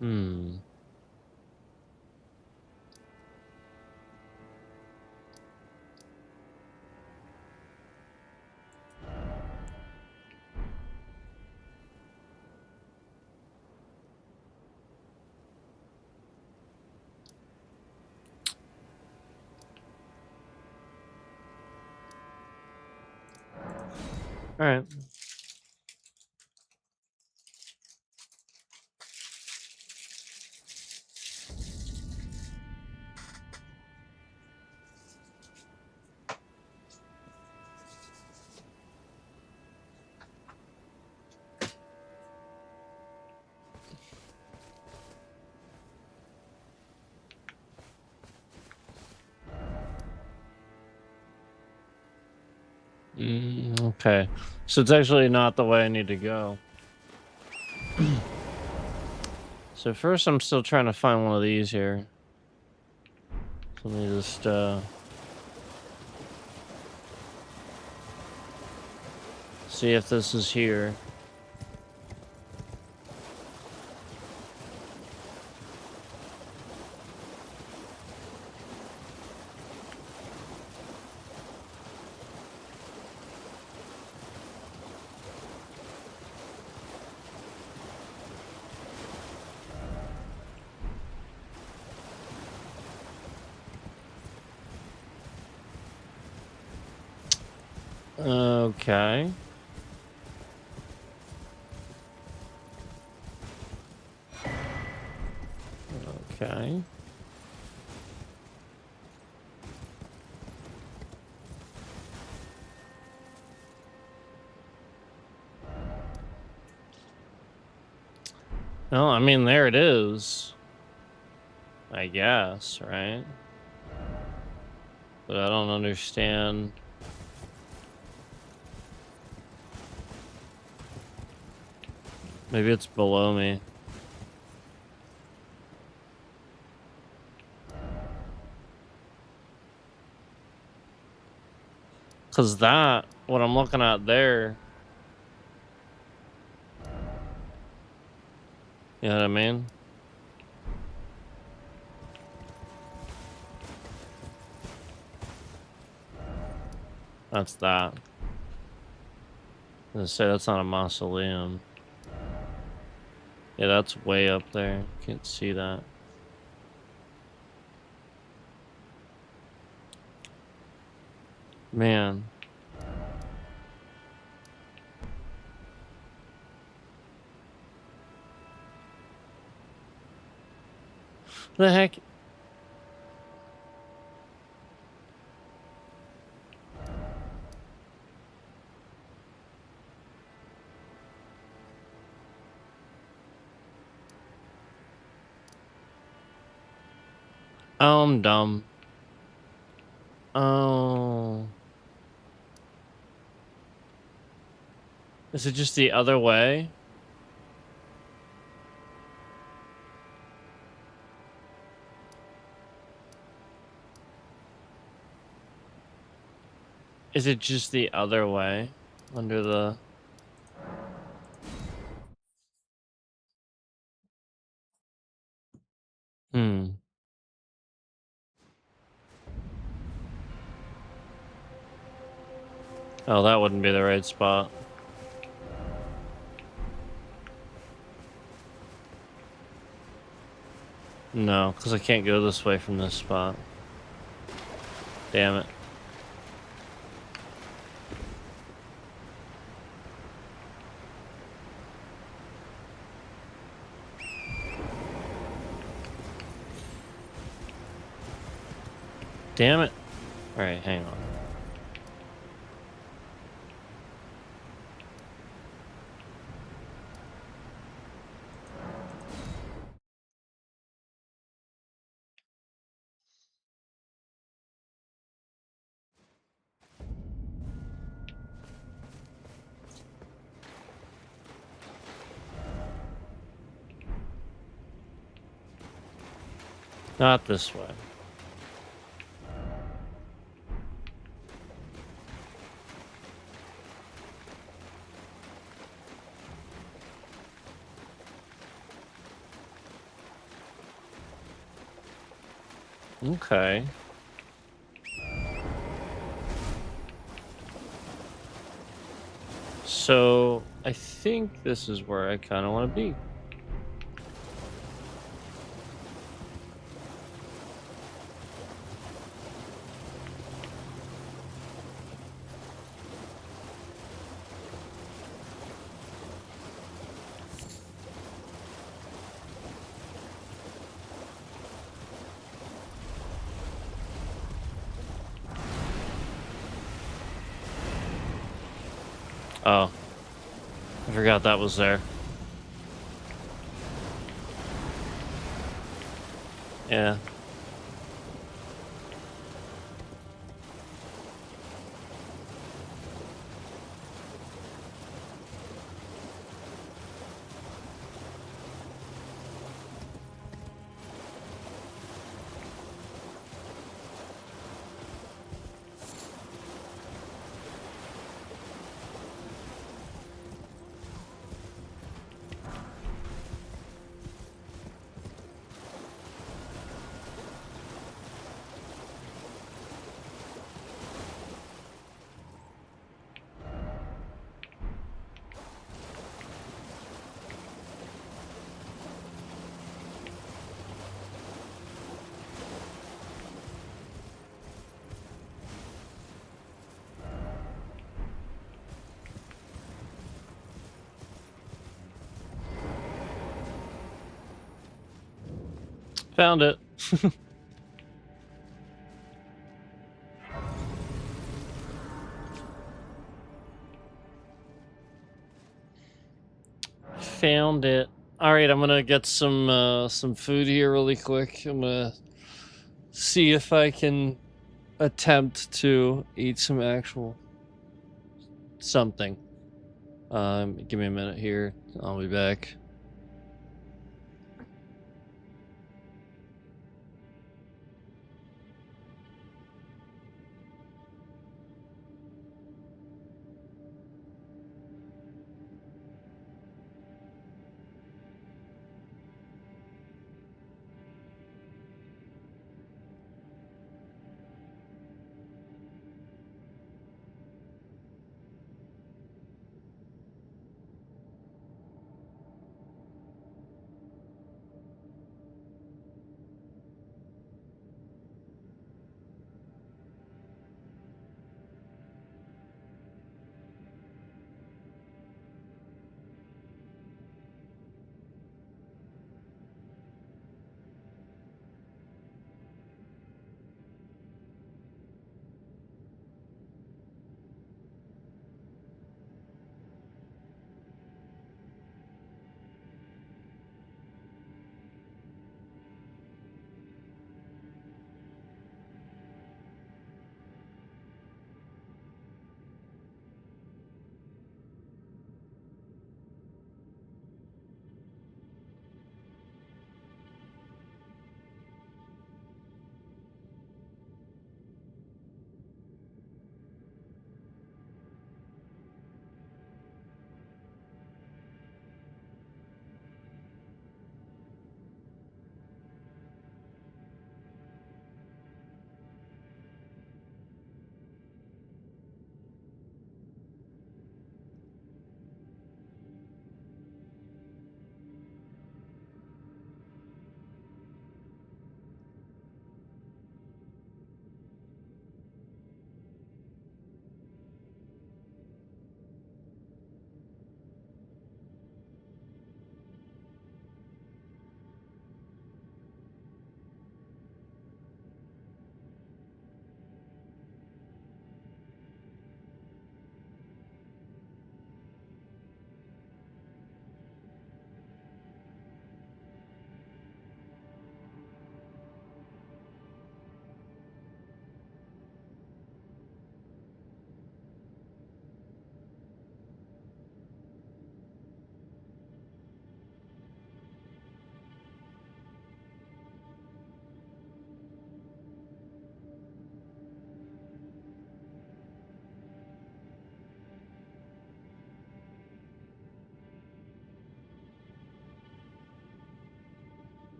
Hmm. All right. Okay. So it's actually not the way I need to go. So first I'm still trying to find one of these here. So let me just see if this is here. Okay. Okay. Well, I mean, there it is. I guess, right? But I don't understand. Maybe it's below me. Because that, what I'm looking at there, you know what I mean? That's that. I was gonna say that's not a mausoleum. Yeah, that's way up there. Can't see that. Man. The heck? I'm dumb. Oh. Is it just the other way? Is it just the other way? Under the... Hmm. Oh, that wouldn't be the right spot. No, because I can't go this way from this spot. Damn it. Damn it. Alright, hang on. Not this way. Okay. So, I think this is where I kind of want to be. Oh, I forgot that was there. Yeah. Found it. Found it. All right, I'm gonna get some food here really quick. I'm gonna see if I can attempt to eat some actual something. Give me a minute here. I'll be back.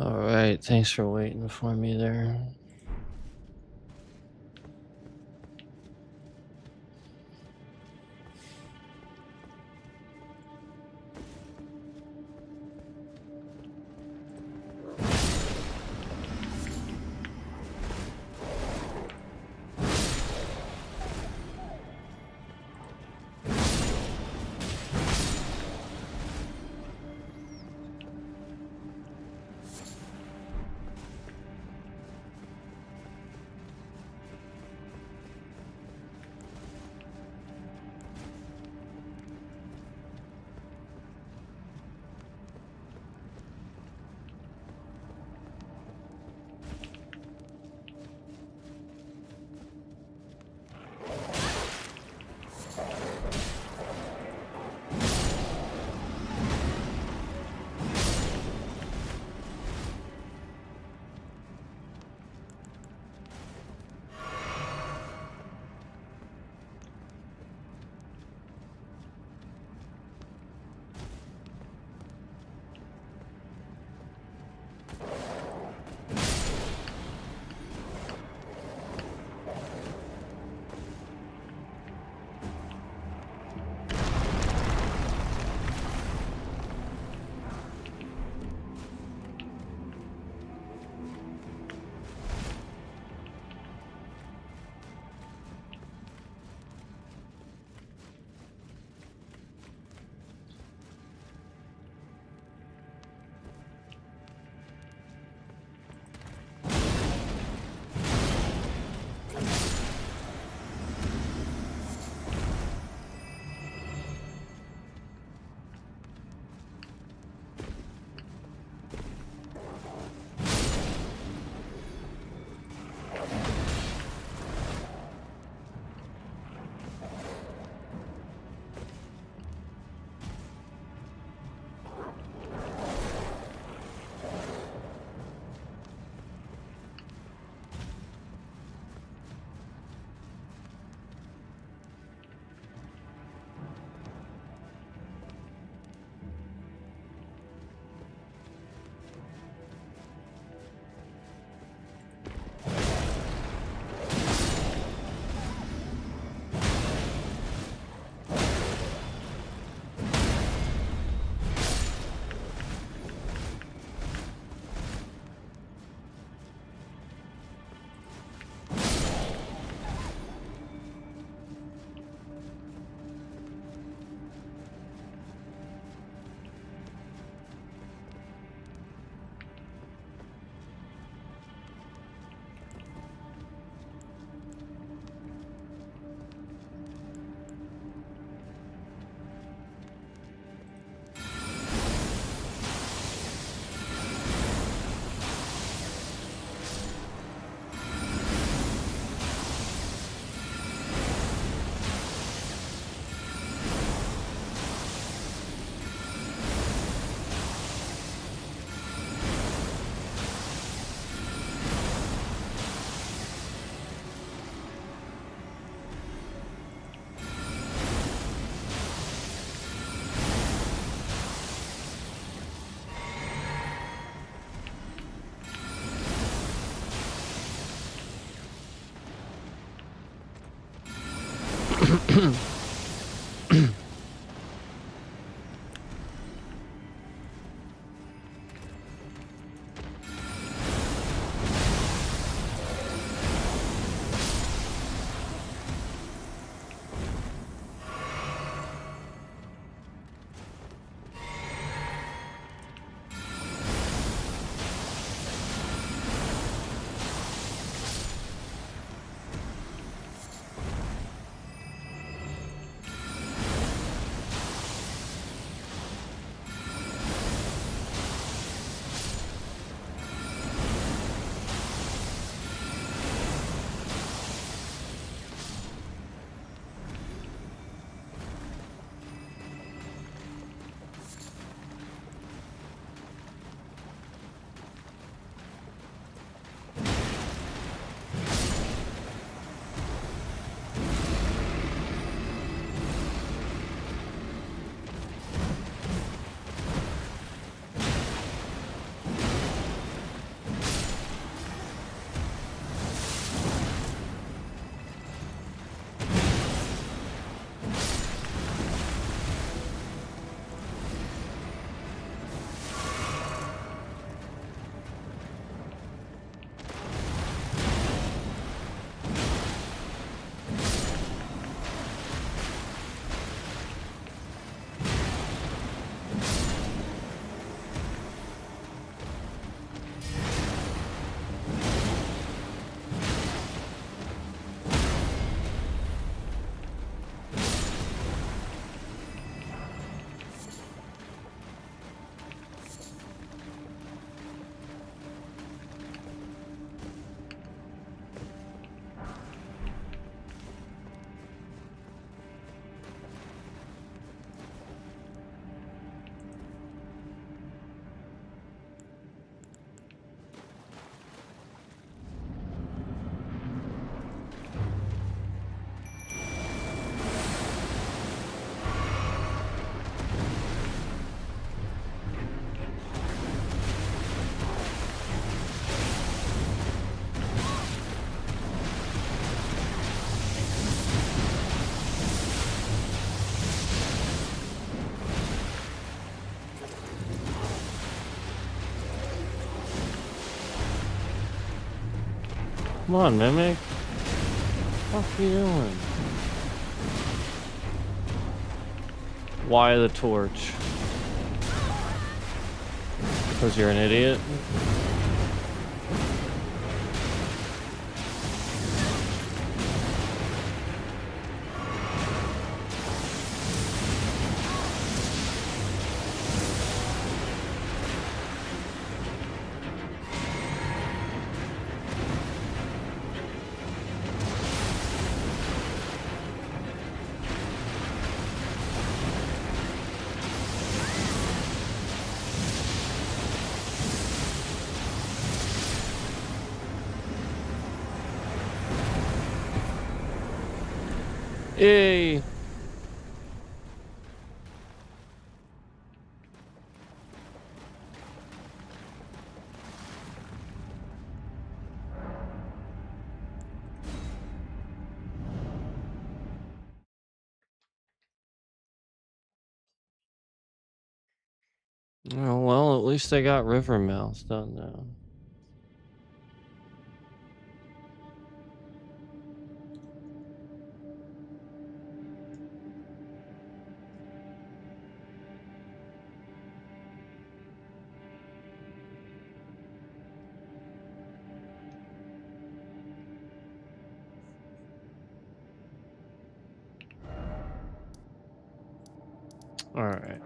All right, thanks for waiting for me there. Come on, Mimic. What are you doing? Why the torch? Because you're an idiot? Yay! Oh, well, at least they got Rivermouth done now. All right.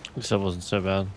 At least that wasn't so bad.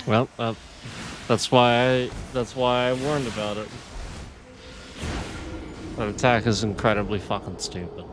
Well, that's why I warned about it. That attack is incredibly fucking stupid.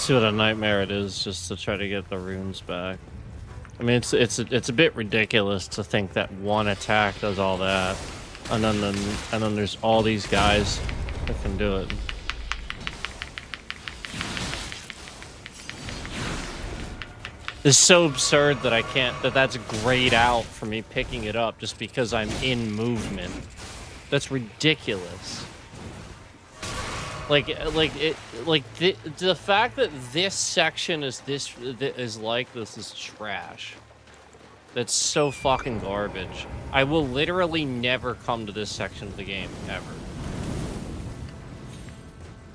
See what a nightmare it is just to try to get the runes back. I mean, it's a bit ridiculous to think that one attack does all that, and then there's all these guys that can do it. It's so absurd that I can't. That's grayed out for me picking it up just because I'm in movement. That's ridiculous. The fact that this section is like this is trash. That's so fucking garbage. I will literally never come to this section of the game, ever.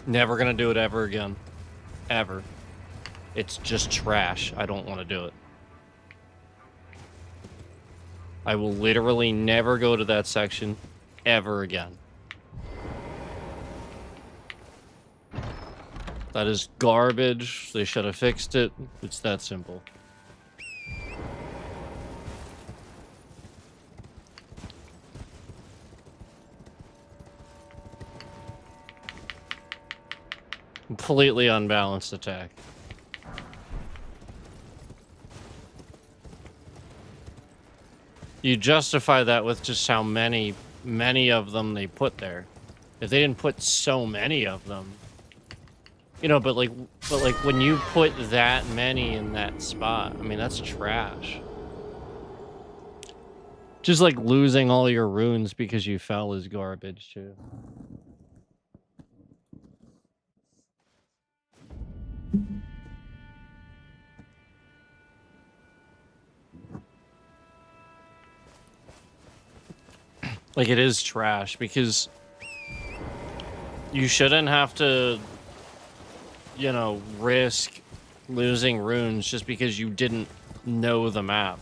Never gonna do it ever again. Ever. It's just trash. I don't want to do it. I will literally never go to that section ever again. That is garbage. They should have fixed it. It's that simple. Completely unbalanced attack. You justify that with just how many of them they put there. If they didn't put so many of them, you know, but like when you put that many in that spot, I mean, that's trash. Just like losing all your runes because you fell is garbage too. Like, it is trash because you shouldn't have to, you know, risk losing runes just because you didn't know the map.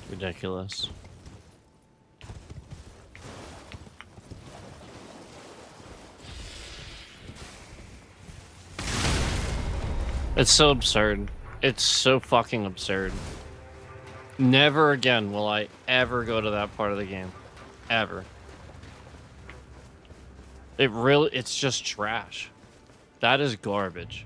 Ridiculous. It's so absurd. It's so fucking absurd. Never again will I ever go to that part of the game. Ever. It's just trash. That is garbage.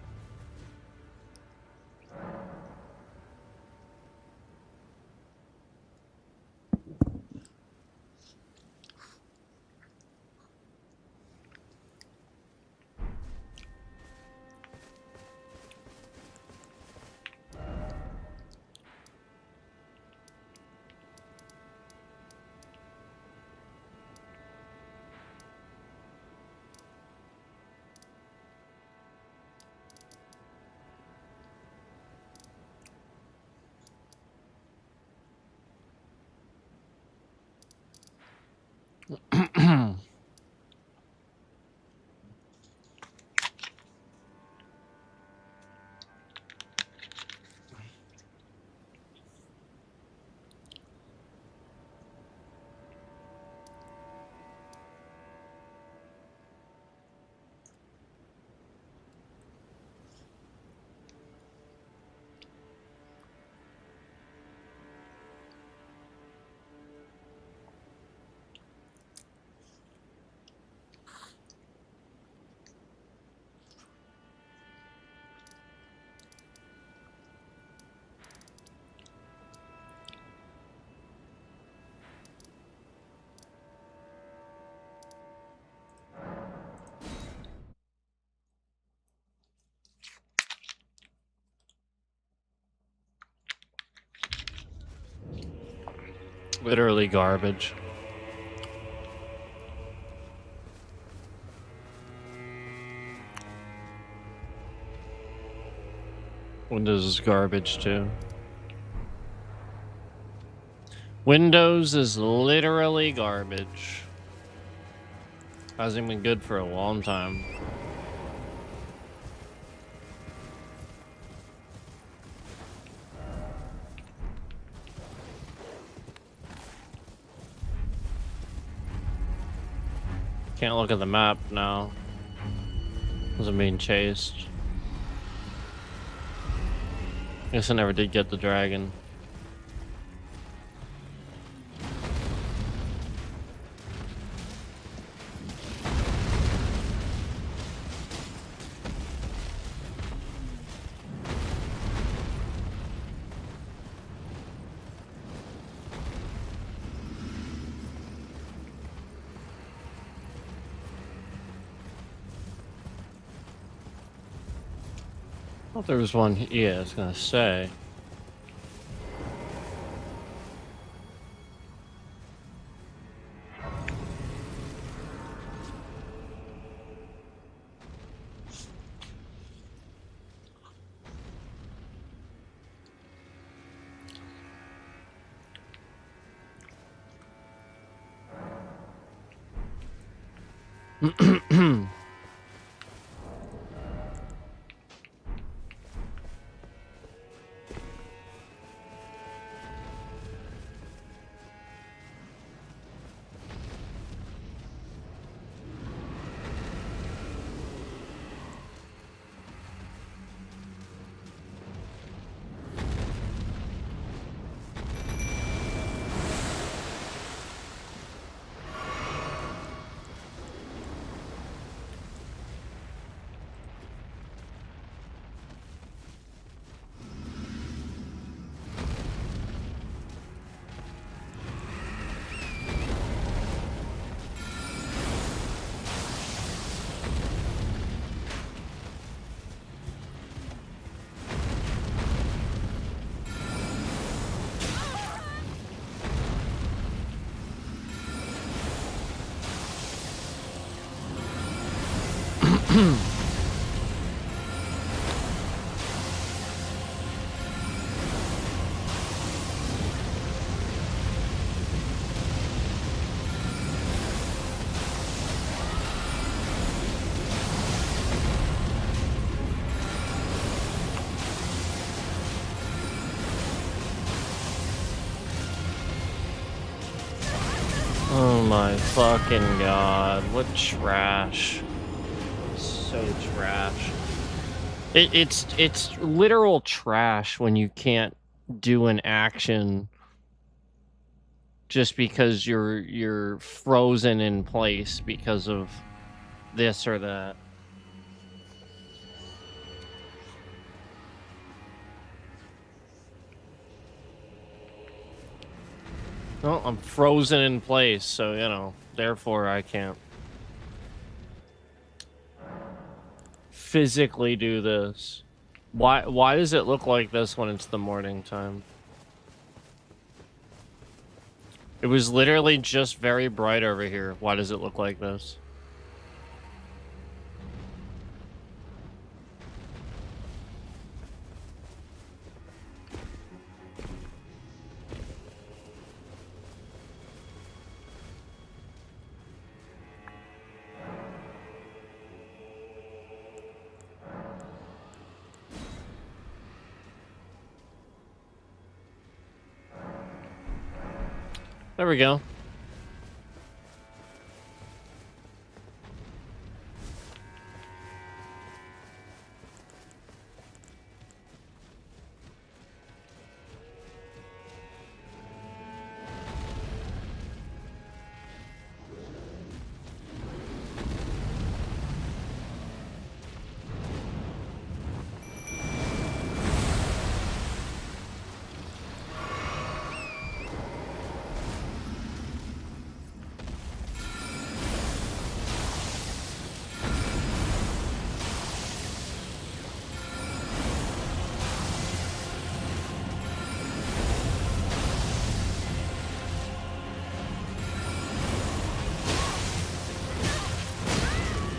Literally garbage. Windows is garbage too. Windows is literally garbage. Hasn't been good for a long time. Can't look at the map now. Wasn't being chased. Guess I never did get the dragon. I thought there was one. Yeah, I was gonna say. Oh my fucking god, what trash. So trash. It's literal trash when you can't do an action just because you're frozen in place because of this or that. Well, I'm frozen in place, so, you know, therefore I can't physically do this. Why does it look like this when it's the morning time? It was literally just very bright over here. Why does it look like this? There we go.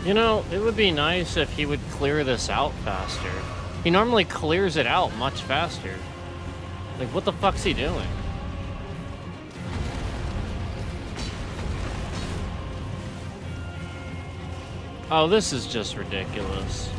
You know, it would be nice if he would clear this out faster. He normally clears it out much faster. Like, what the fuck's he doing? Oh, this is just ridiculous.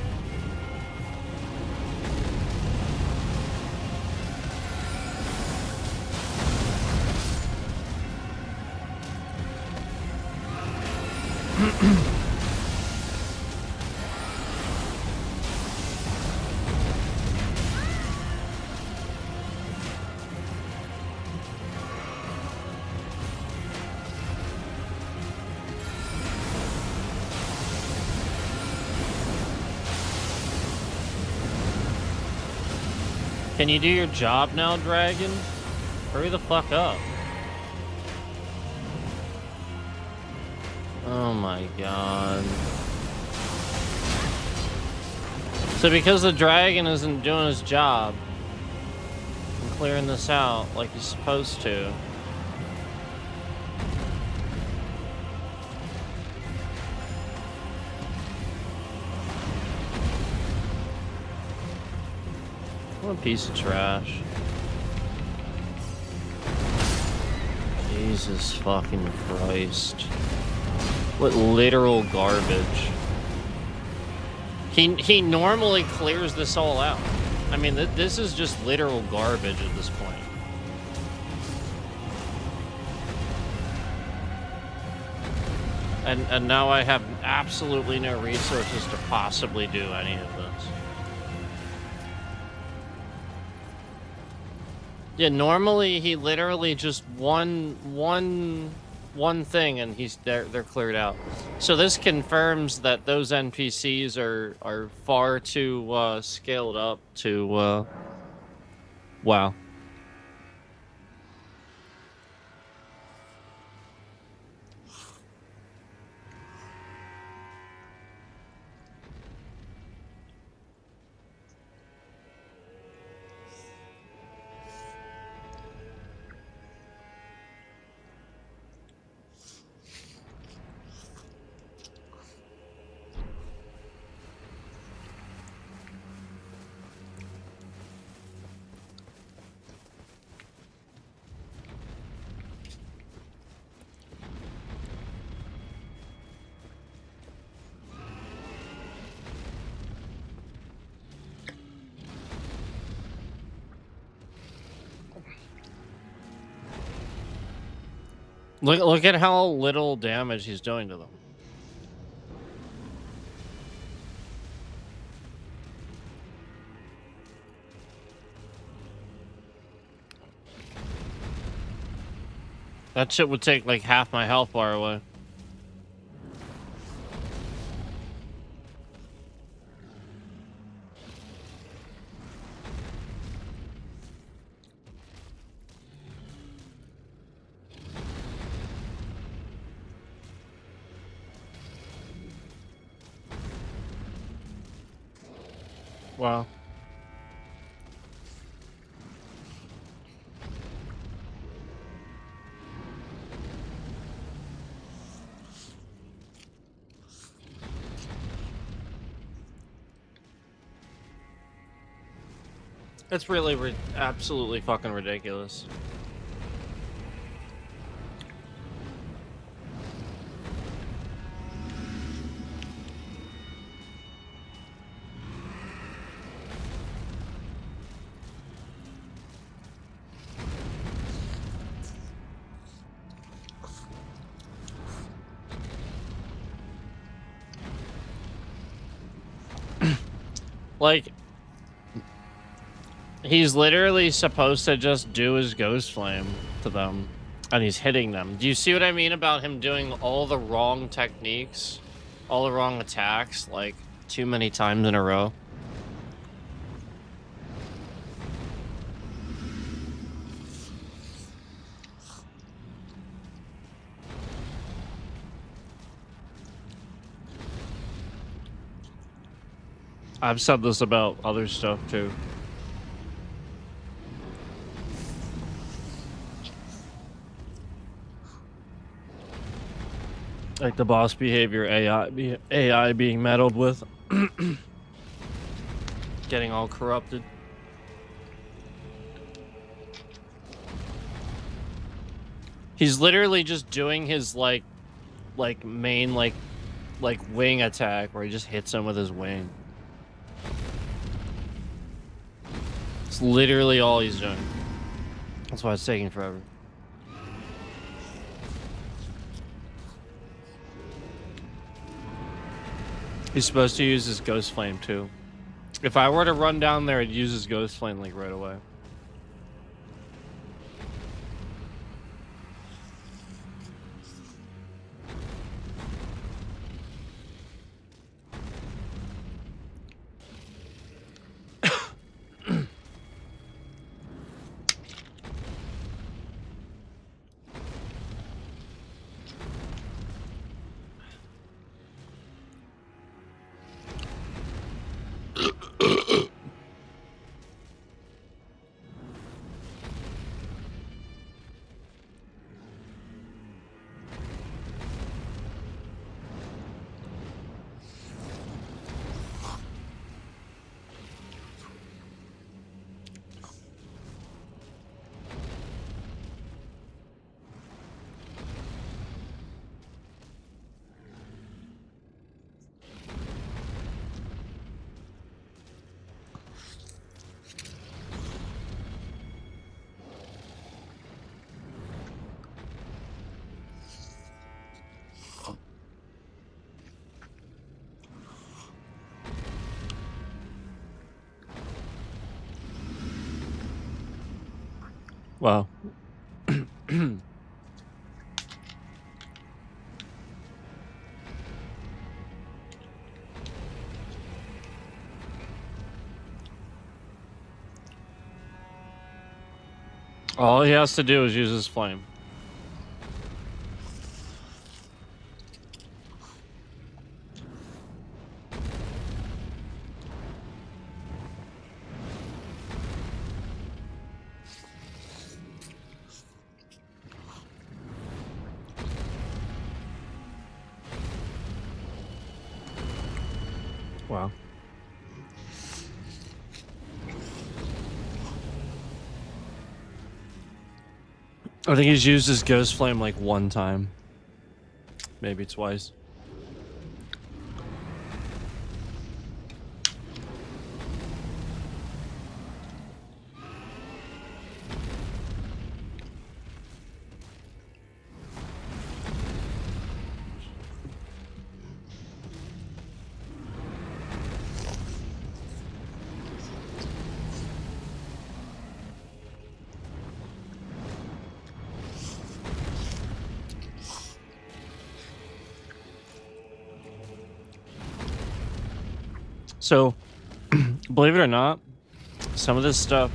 Can you do your job now, Dragon? Hurry the fuck up. Oh my god. So because the dragon isn't doing his job and clearing this out like he's supposed to. What a piece of trash. Jesus fucking Christ. What literal garbage. He normally clears this all out. I mean, this is just literal garbage at this point. And now I have absolutely no resources to possibly do any of this. Yeah, normally he literally just one thing and they're cleared out. So this confirms that those NPCs are far too scaled up to wow. Look at how little damage he's doing to them. That shit would take like half my health bar away. Wow. That's really absolutely fucking ridiculous. Like, he's literally supposed to just do his Ghost Flame to them, and he's hitting them. Do you see what I mean about him doing all the wrong techniques, all the wrong attacks, like, too many times in a row? I've said this about other stuff too. Like the boss behavior AI being meddled with. Getting all corrupted. He's literally just doing his like main like wing attack where he just hits him with his wing. It's literally all he's doing. That's why it's taking forever. He's supposed to use his Ghost Flame too. If I were to run down there, I'd use his Ghost Flame like right away. Wow. All he has to do is use his flame. Wow. I think he's used his Ghost Flame like one time. Maybe twice. So, believe it or not, some of this stuff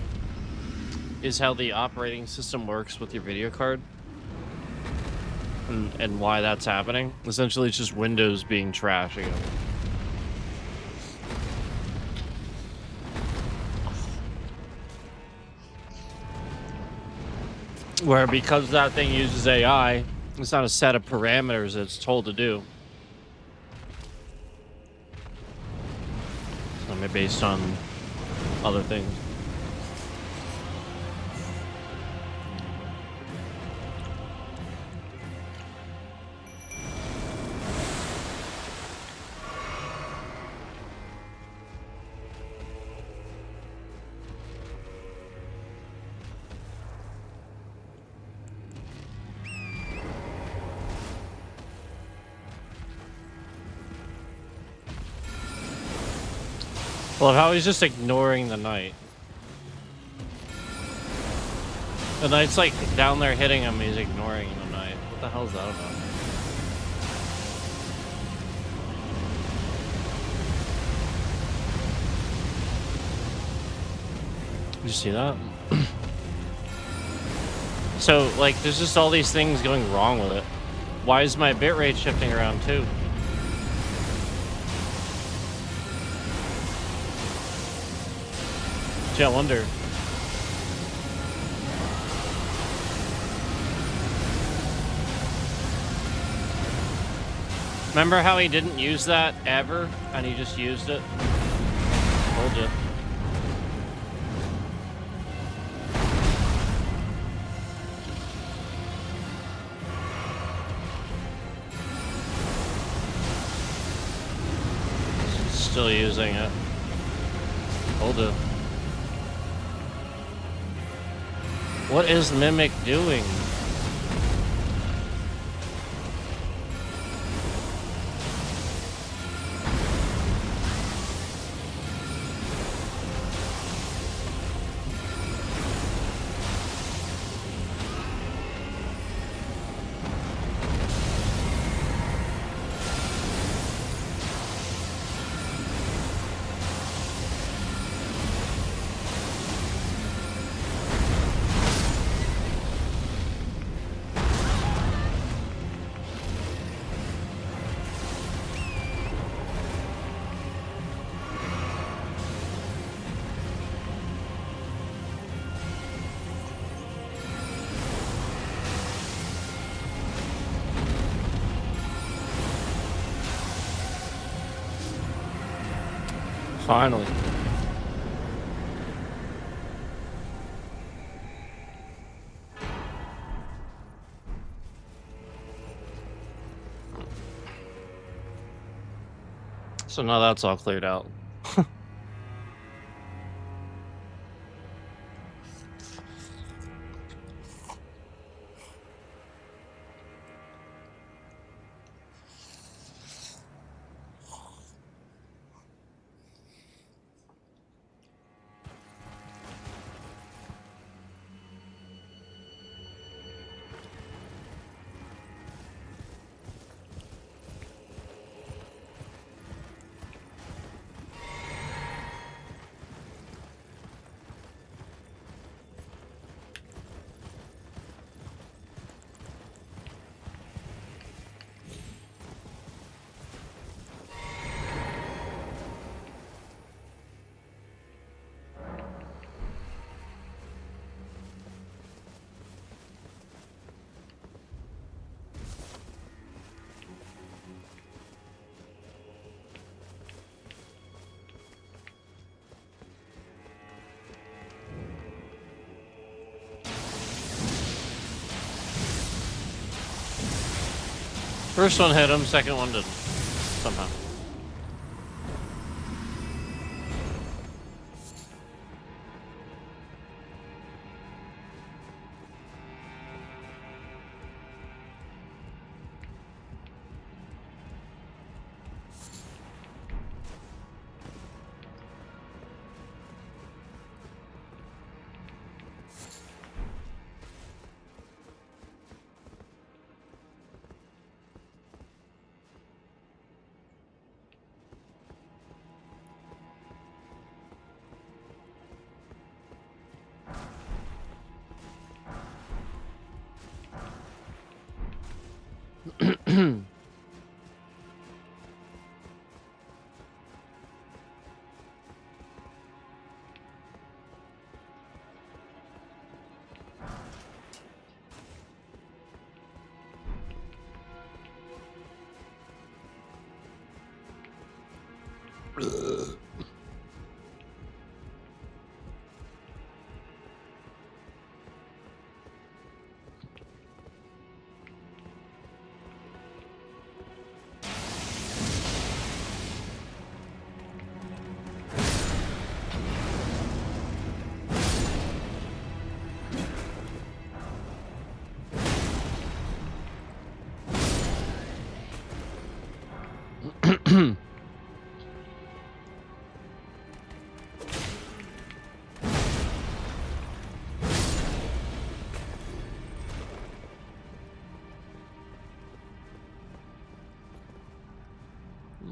is how the operating system works with your video card. And why that's happening. Essentially, it's just Windows being trash again. Where because that thing uses AI, it's not a set of parameters that it's told to do. I mean, based on other things. Well, how he's just ignoring the knight. The knight's like down there hitting him, he's ignoring the knight. What the hell is that about? Did you see that? So, like, there's just all these things going wrong with it. Why is my bitrate shifting around too? Gee, I wonder. Remember how he didn't use that ever, and he just used it? Told you. Still using it. Told you. What is Mimic doing? Finally. So now that's all cleared out. First one hit him, second one didn't. Somehow.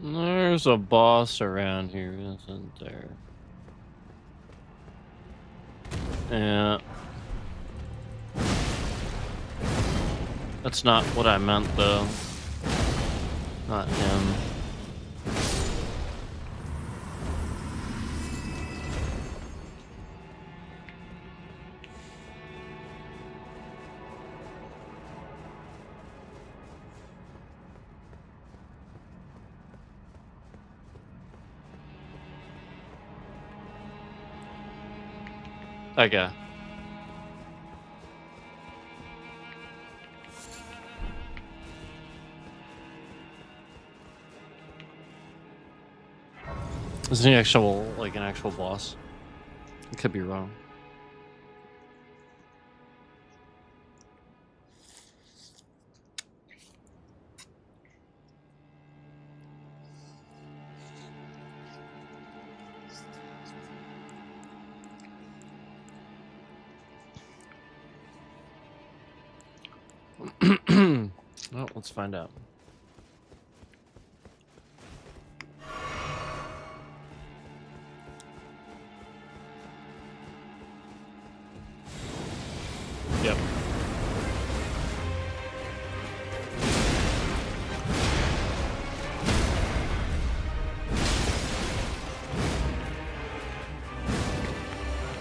There's a boss around here, isn't there? Yeah. That's not what I meant, though. Not him. That guy. Isn't he actual, like an actual boss? I could be wrong. Well, let's find out. Yep.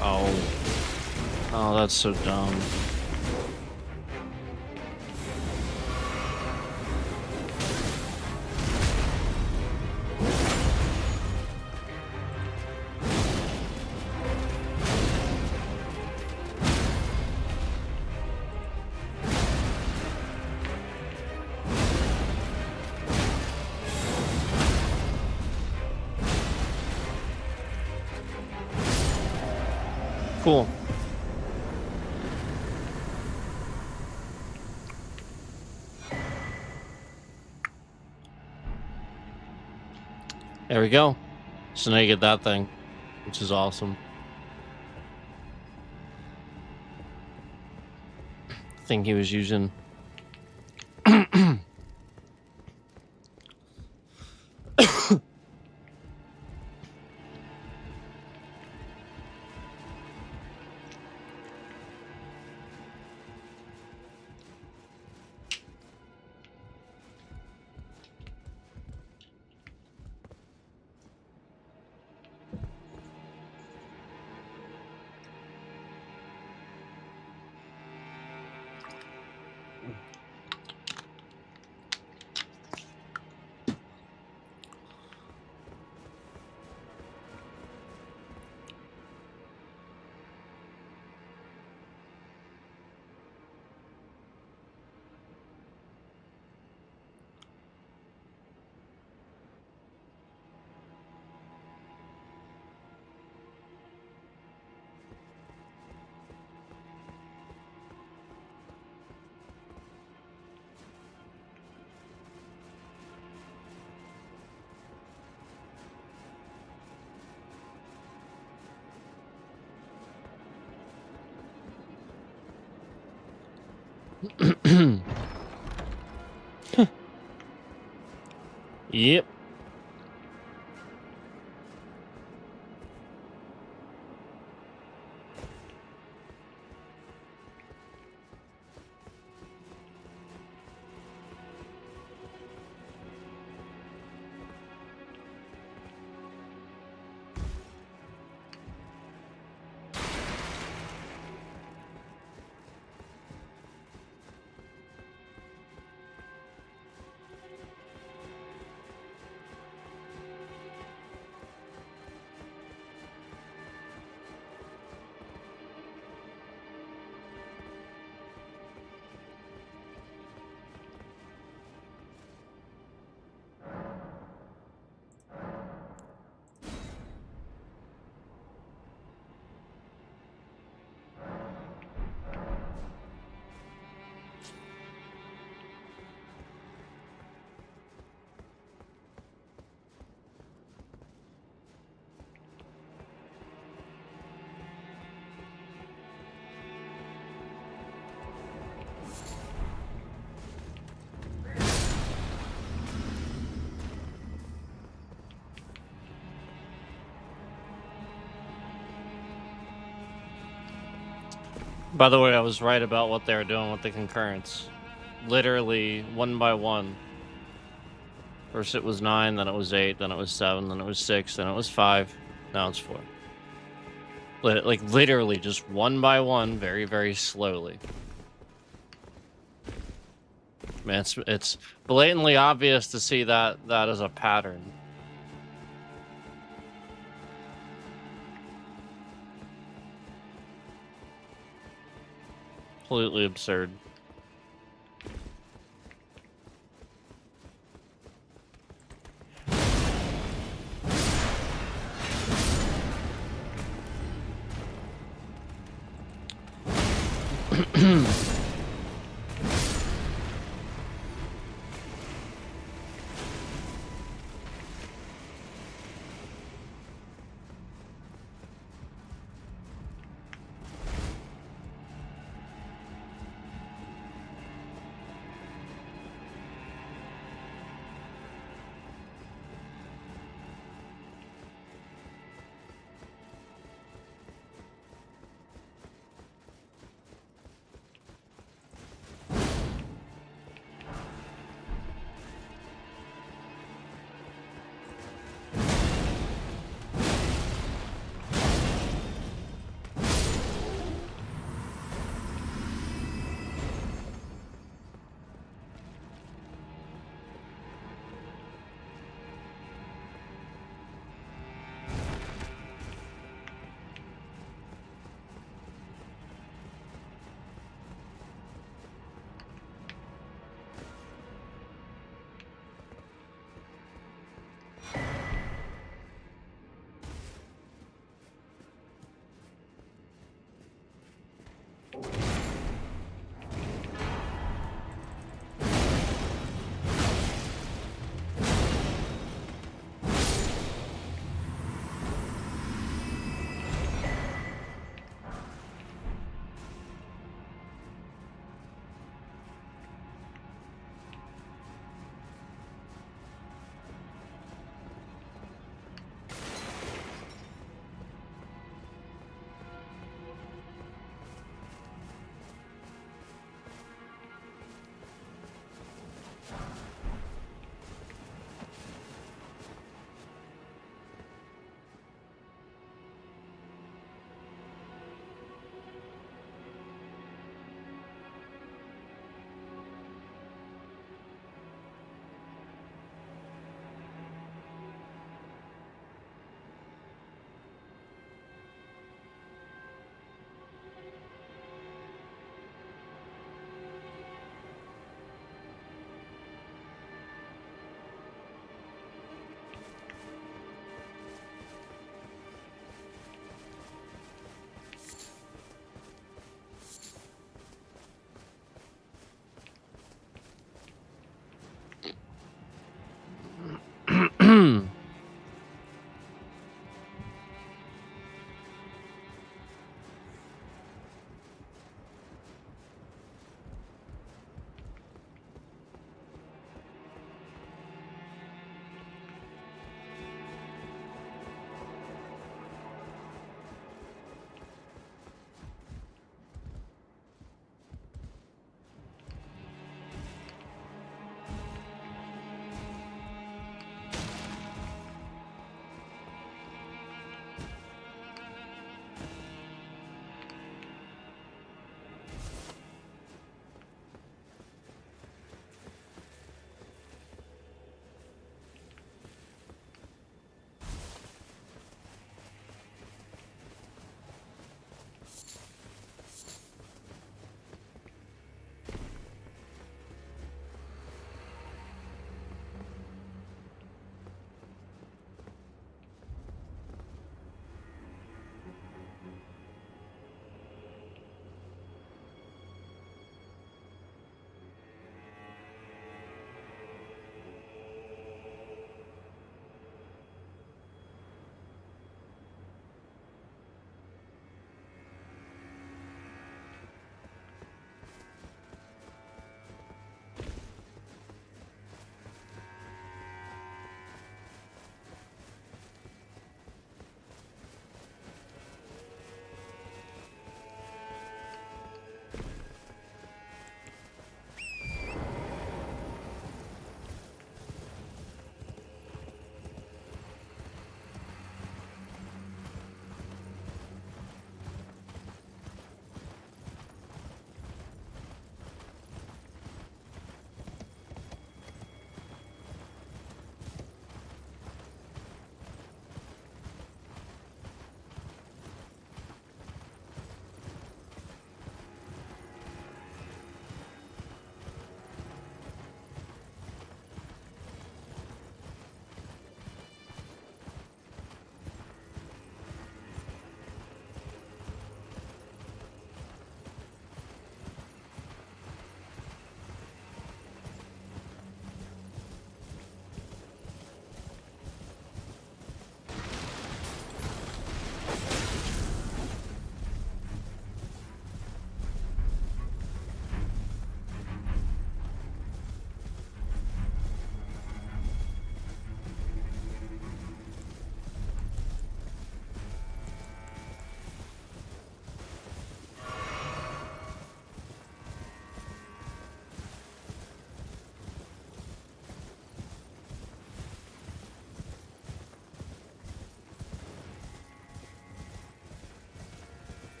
Oh. Oh, that's so dumb. cool. There we go. So now you get that thing, which is awesome. I think he was using... Yep. By the way, I was right about what they were doing with the concurrence. Literally, one by one. First it was 9, then it was 8, then it was 7, then it was 6, then it was 5, now it's 4. Like, literally, just one by one, very, very slowly. Man, it's blatantly obvious to see that as a pattern. Completely absurd.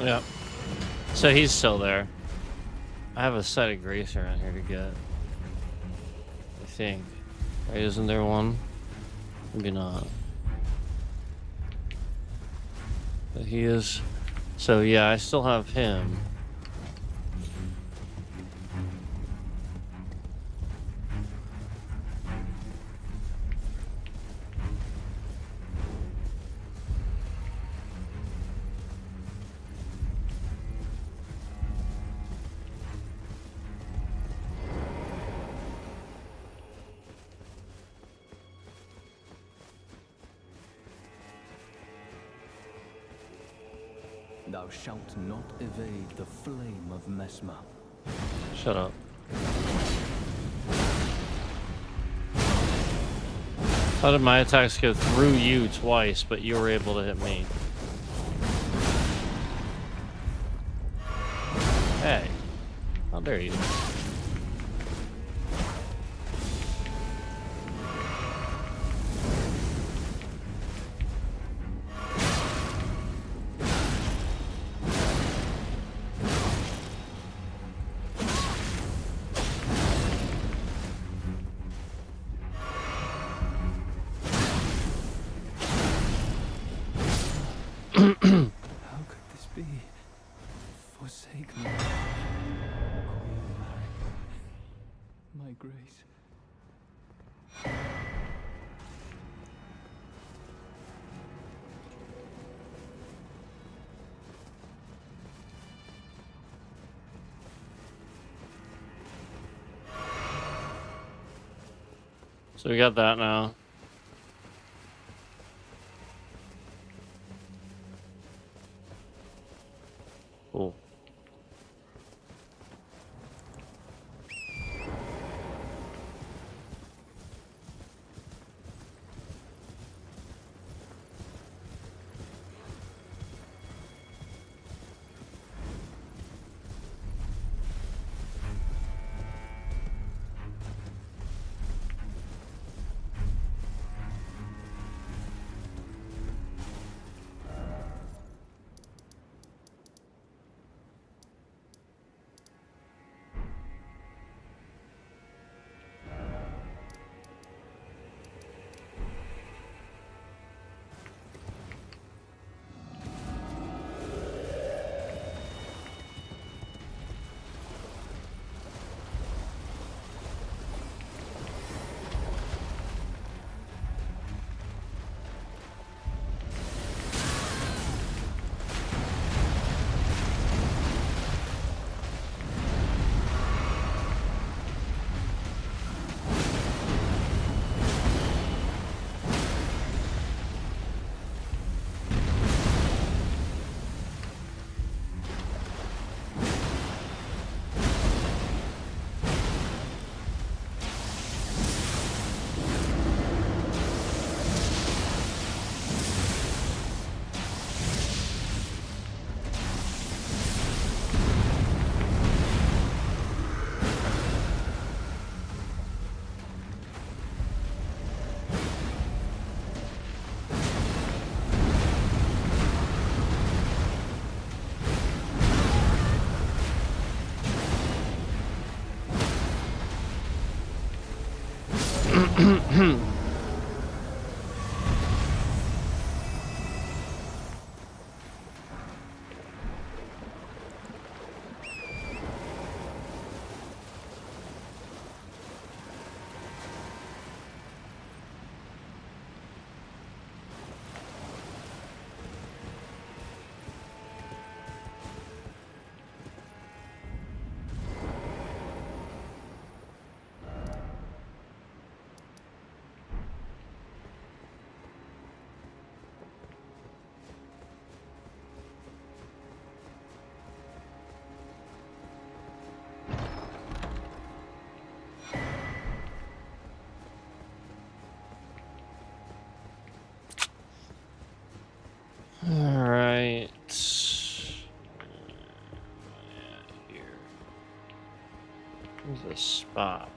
Yep. So he's still there. I have a set of grace around here to get. I think. Right, isn't there one? Maybe not. But he is. So yeah, I still have him. Thou shalt not evade the flame of Mesmer. Shut up. How did my attacks go through you twice, but you were able to hit me? Hey. How dare you? How could this be? Forsake me, Queen Mary. My grace. So we got that now. Cool. All right. Here. Here's a spot.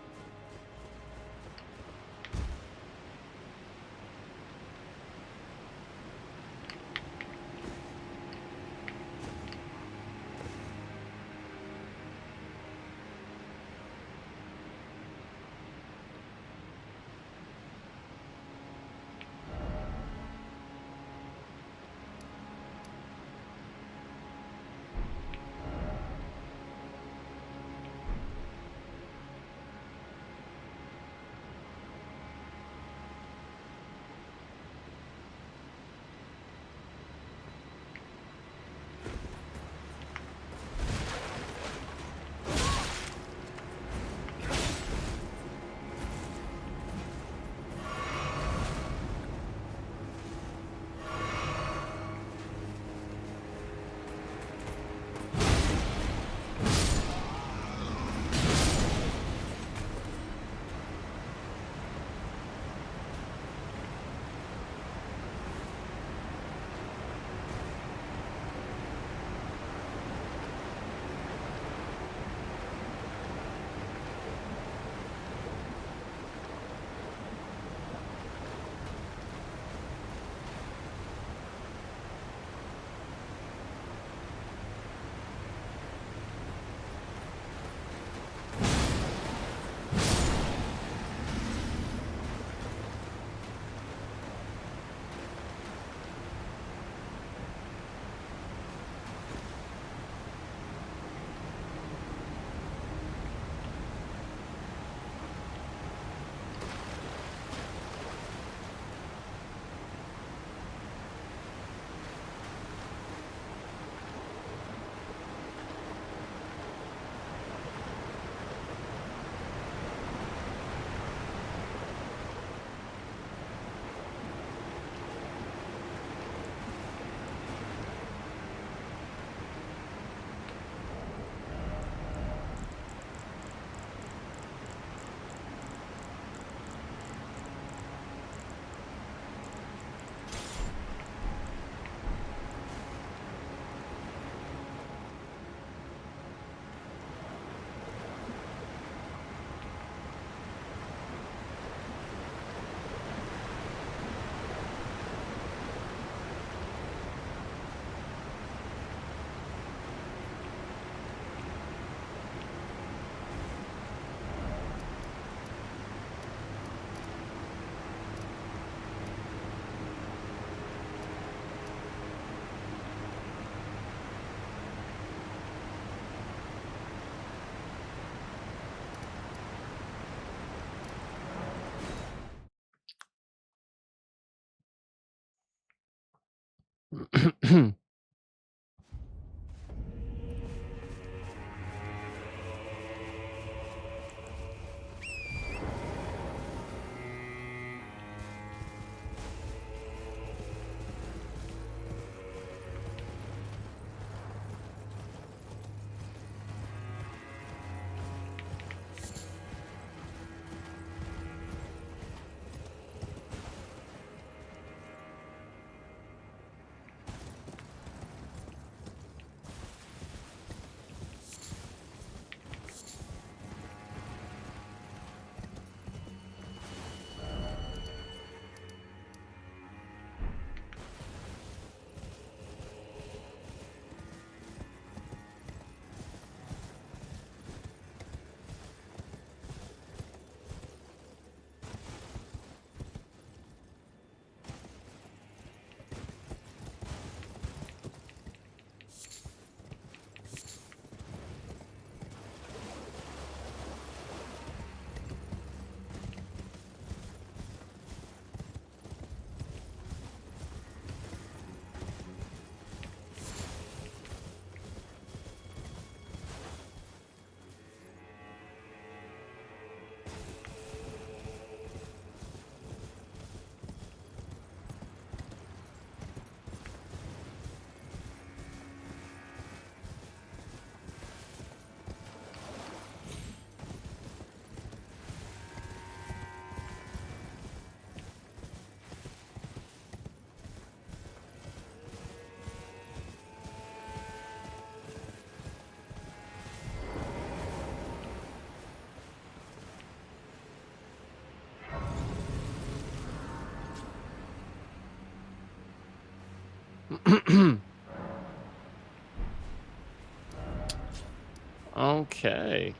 Okay.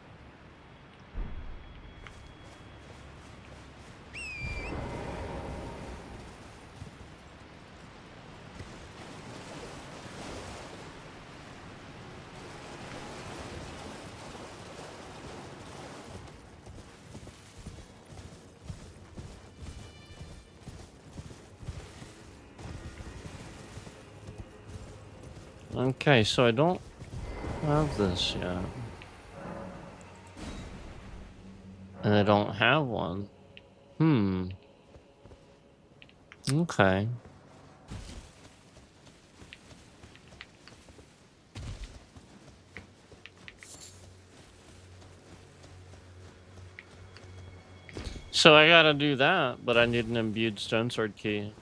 Okay, so I don't have this yet. And I don't have one. Hmm. Okay. So I gotta do that, but I need an imbued stone sword key.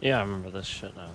Yeah, I remember this shit now.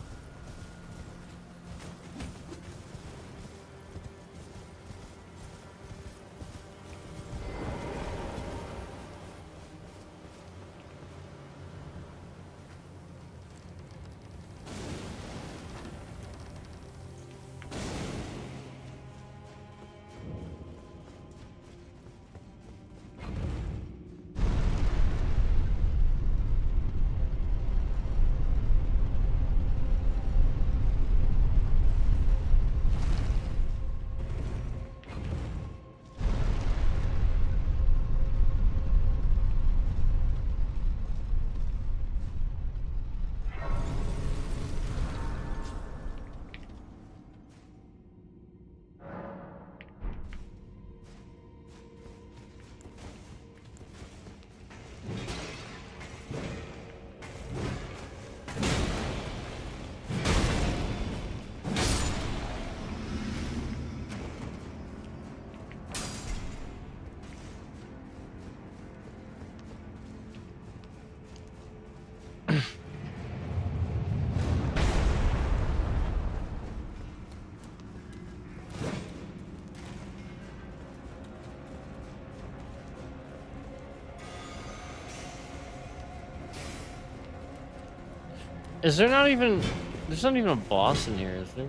Is there not even... There's not even a boss in here, is there?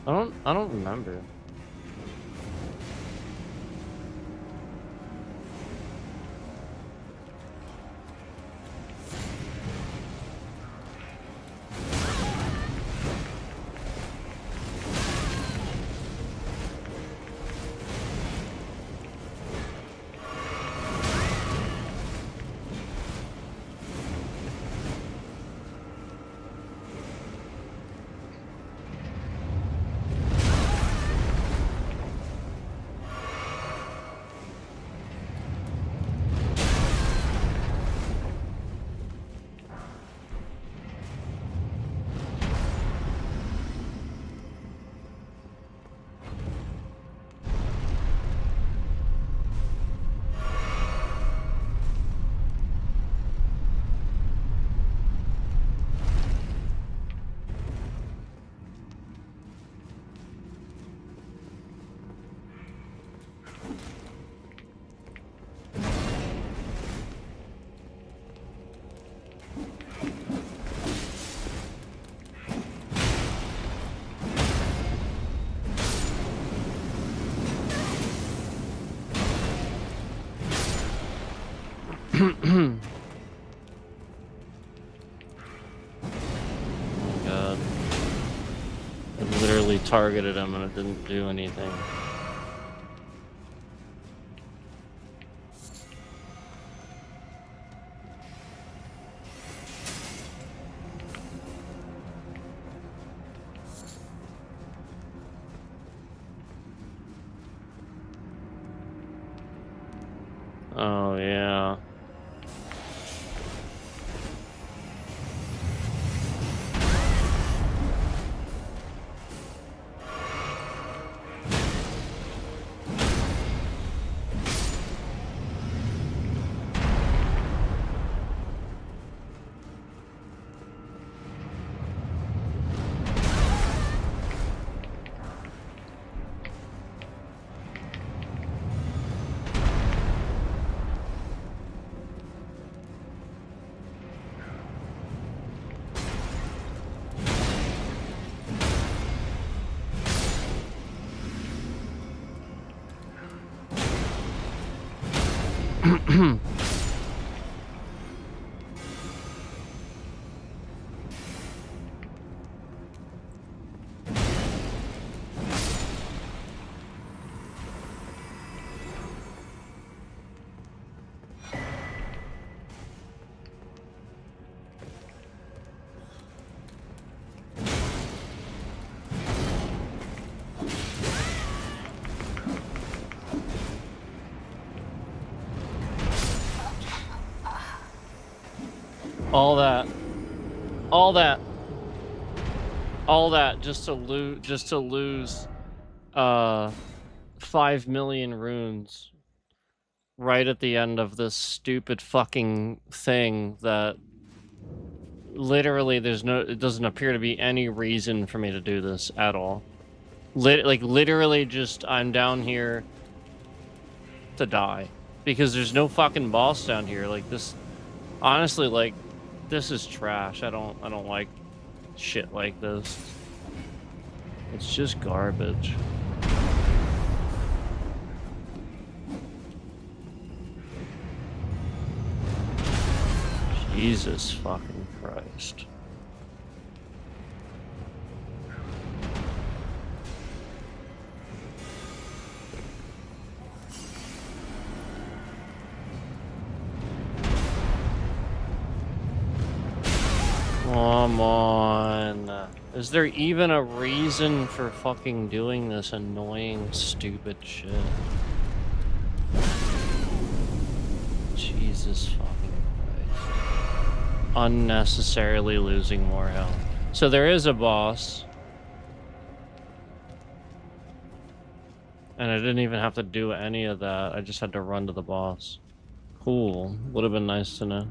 I don't remember. Oh my god. I literally targeted him and it didn't do anything. Oh yeah. All that, all that, all that just to lose 5 million runes right at the end of this stupid fucking thing that literally, it doesn't appear to be any reason for me to do this at all. Literally just, I'm down here to die. Because there's no fucking boss down here. Like, this, honestly, like, this is trash. I don't like shit like this. It's just garbage. Jesus fucking Christ. Come on. Is there even a reason for fucking doing this annoying, stupid shit? Jesus fucking Christ. Unnecessarily losing more health. So there is a boss. And I didn't even have to do any of that. I just had to run to the boss. Cool. Would have been nice to know.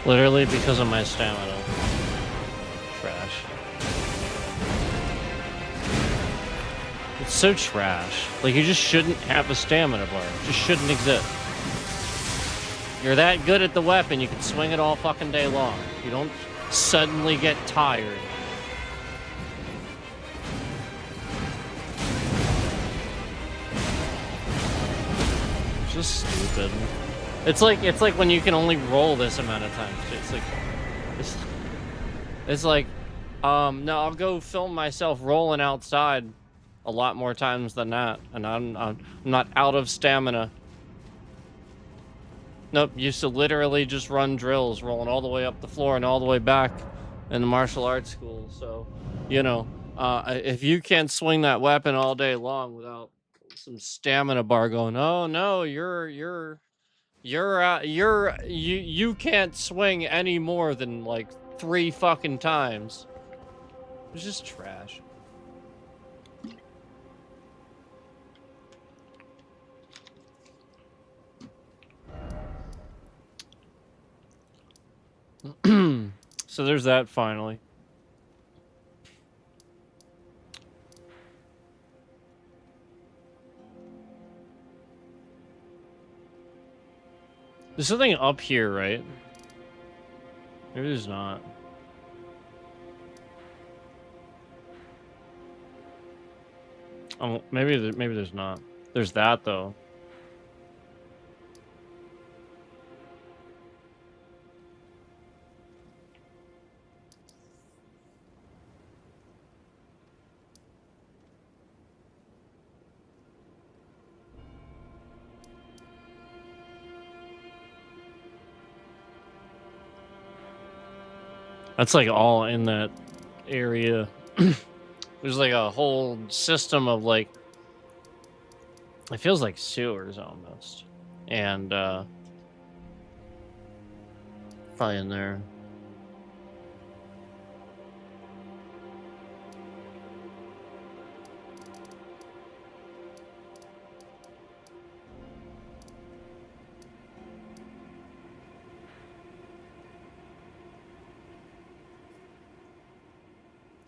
Literally because of my stamina. Trash. It's so trash. Like, you just shouldn't have a stamina bar. It just shouldn't exist. You're that good at the weapon, you can swing it all fucking day long. You don't suddenly get tired. It's just stupid. It's like when you can only roll this amount of times. It's like, no, I'll go film myself rolling outside a lot more times than that, and I'm not out of stamina. Nope, used to literally just run drills, rolling all the way up the floor and all the way back in the martial arts school. So, you know, if you can't swing that weapon all day long without some stamina bar going, oh no, you can't swing any more than like 3 fucking times. It's just trash. So there's that finally. There's something up here, right? Maybe there's not. Maybe there's not. There's that though. That's like all in that area. There's like a whole system of like, it feels like sewers almost. And probably in there.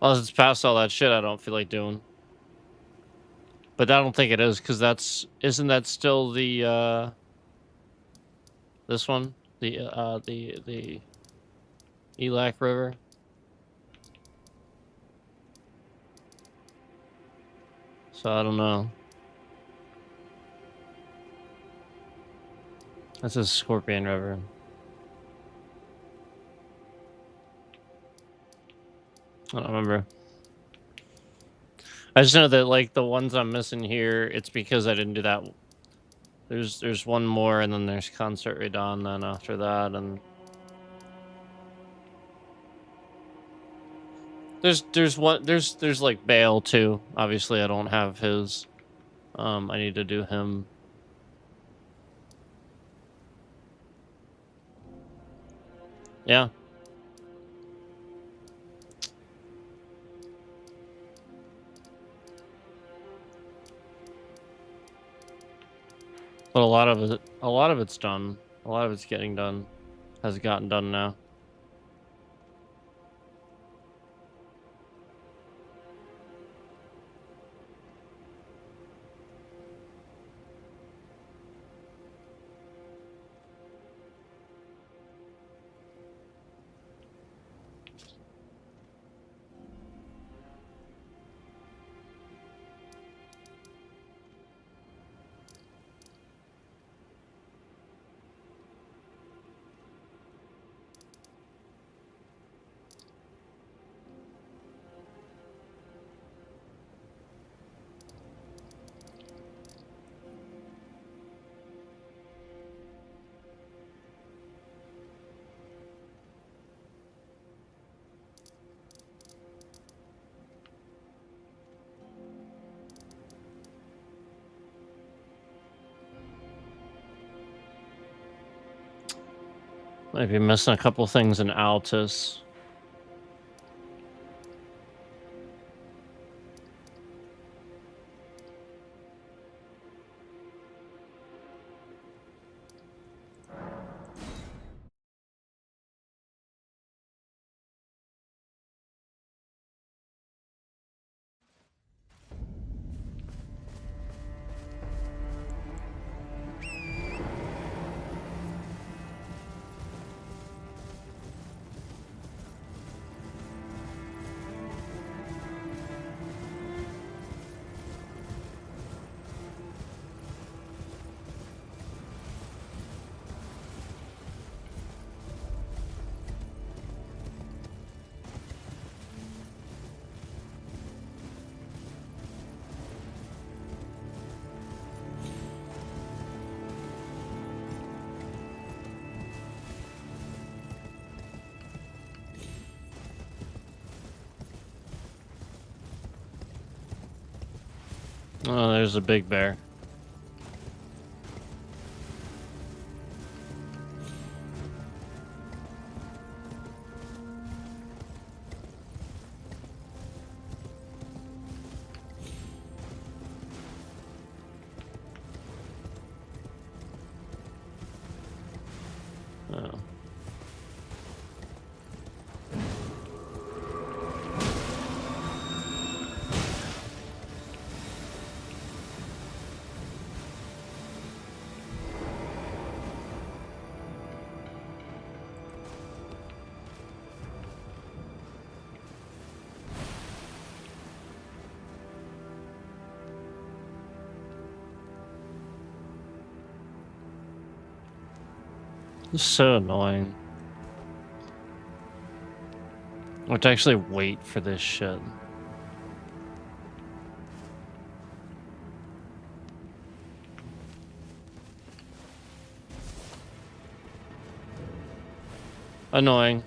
Unless it's past all that shit I don't feel like doing. But I don't think it is, because isn't that still the this one? The Elac River? So I don't know. That's a Scorpion River. I don't remember. I just know that, like, the ones I'm missing here, it's because I didn't do that There's one more, and then there's Concert Radon. Then after that, and there's like Bale too. Obviously, I don't have his. I need to do him. Yeah. But a lot of it's done. A lot of it's getting done. Has gotten done now. Might be missing a couple things in Altus. Oh, there's a big bear. Oh. It's so annoying. I have to actually wait for this shit. Annoying.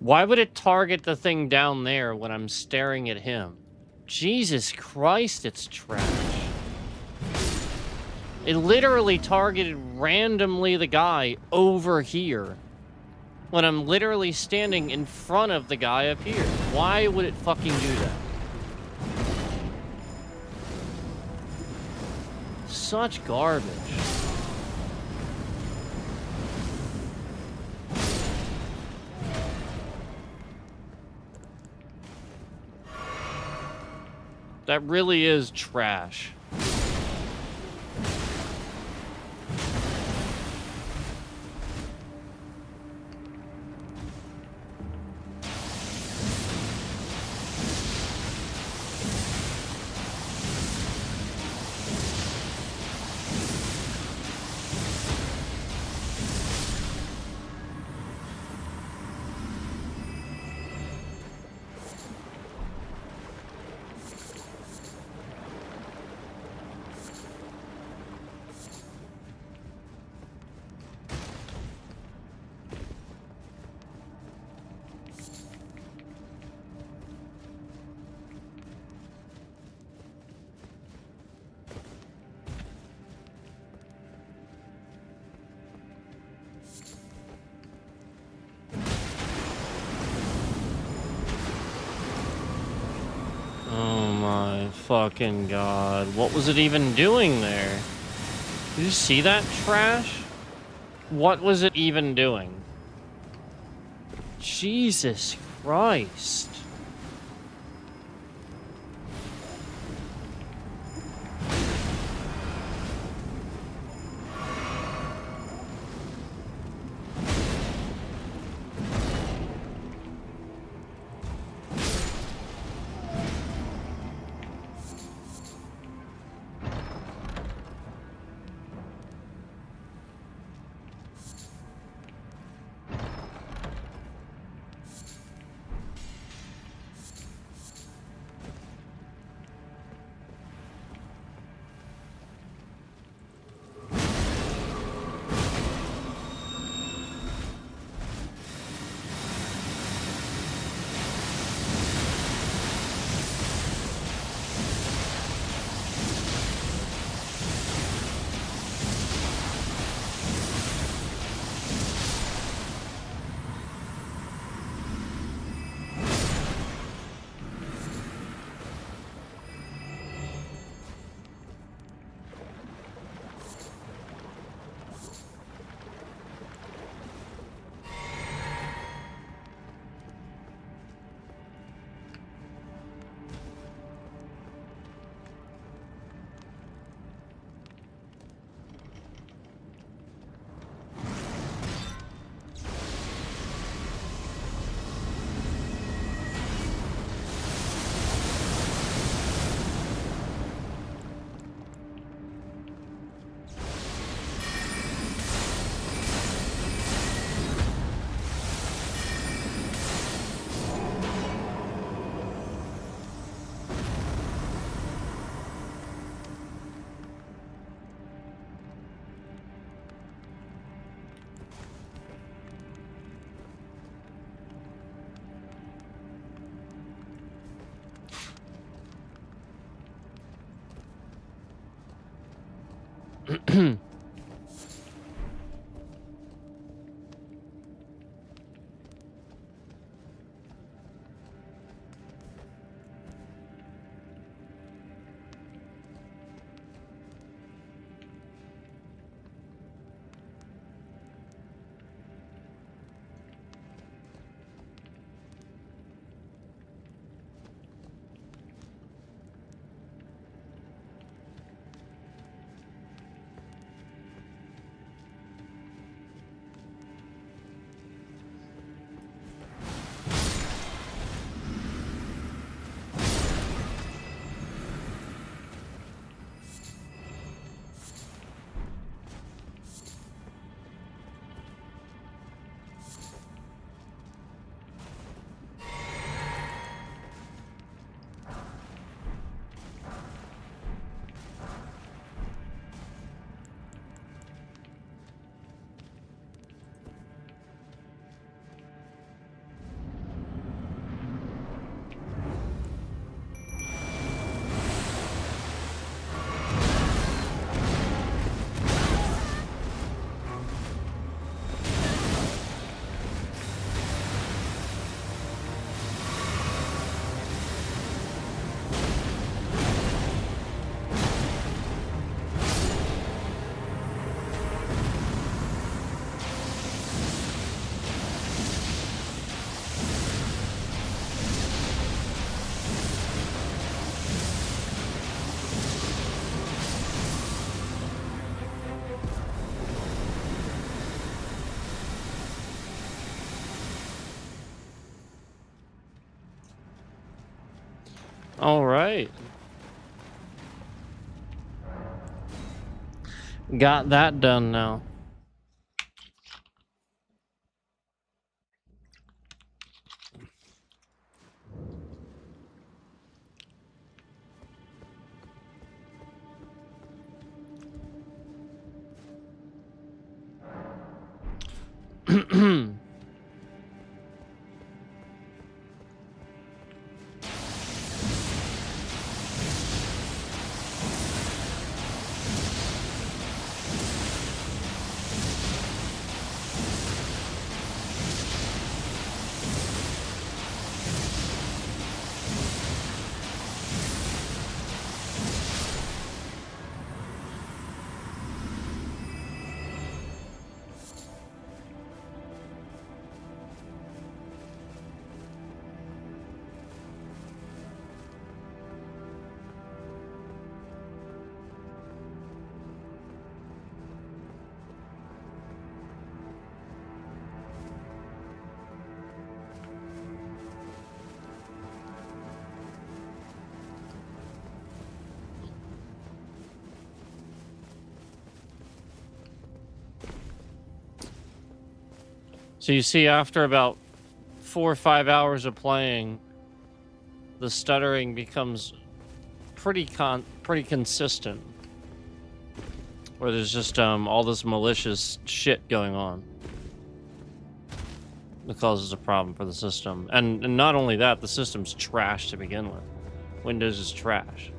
Why would it target the thing down there when I'm staring at him? Jesus Christ, it's trash. It literally targeted randomly the guy over here when I'm literally standing in front of the guy up here. Why would it fucking do that? Such garbage. That really is trash. Oh my fucking god. What was it even doing there? Did you see that trash? What was it even doing? Jesus Christ. All right. Got that done now. So you see, after about 4 or 5 hours of playing, the stuttering becomes pretty consistent. Where there's just all this malicious shit going on that causes a problem for the system. And not only that, the system's trash to begin with. Windows is trash.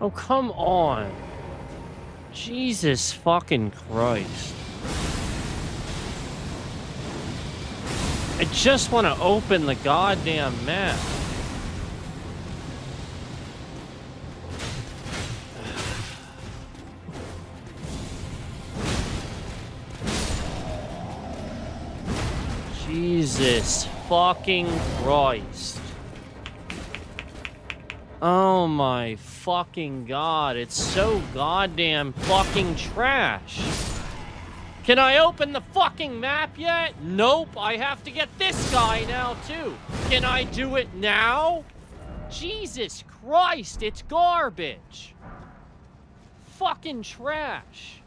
Oh, come on. Jesus fucking Christ. I just want to open the goddamn map. Jesus fucking Christ. Oh my fucking god, it's so goddamn fucking trash. Can I open the fucking map yet? Nope, I have to get this guy now too. Can I do it now? Jesus Christ, it's garbage. Fucking trash.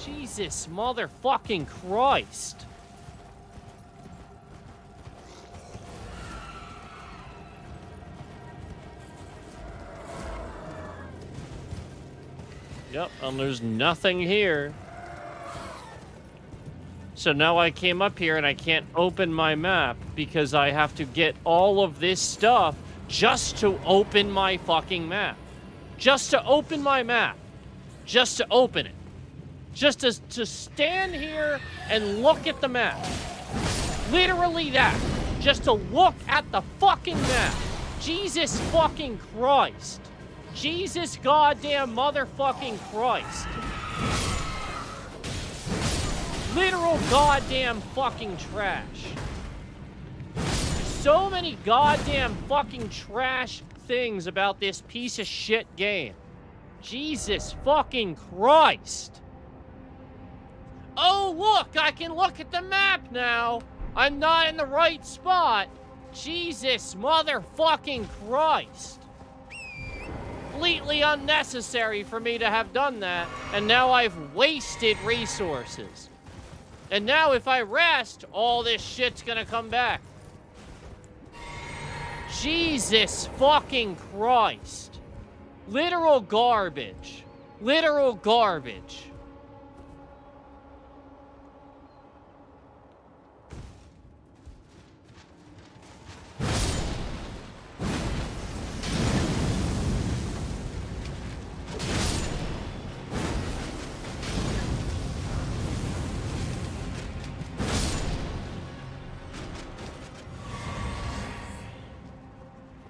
Jesus motherfucking Christ. Yep, and there's nothing here. So now I came up here and I can't open my map because I have to get all of this stuff just to open my fucking map. Just to open my map. Just to open it. Just to stand here and look at the map. Literally that. Just to look at the fucking map. Jesus fucking Christ. Jesus goddamn motherfucking Christ. Literal goddamn fucking trash. So many goddamn fucking trash things about this piece of shit game. Jesus fucking Christ. Oh, look, I can look at the map now. I'm not in the right spot. Jesus motherfucking Christ. Completely unnecessary for me to have done that, and now I've wasted resources. And now if I rest, all this shit's gonna come back. Jesus fucking Christ. Literal garbage. Literal garbage.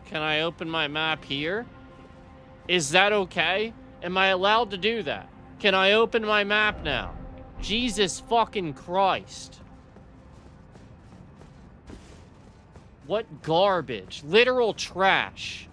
Can I open my map here? Is that okay? Am I allowed to do that? Can I open my map now? Jesus fucking Christ. What garbage. Literal trash.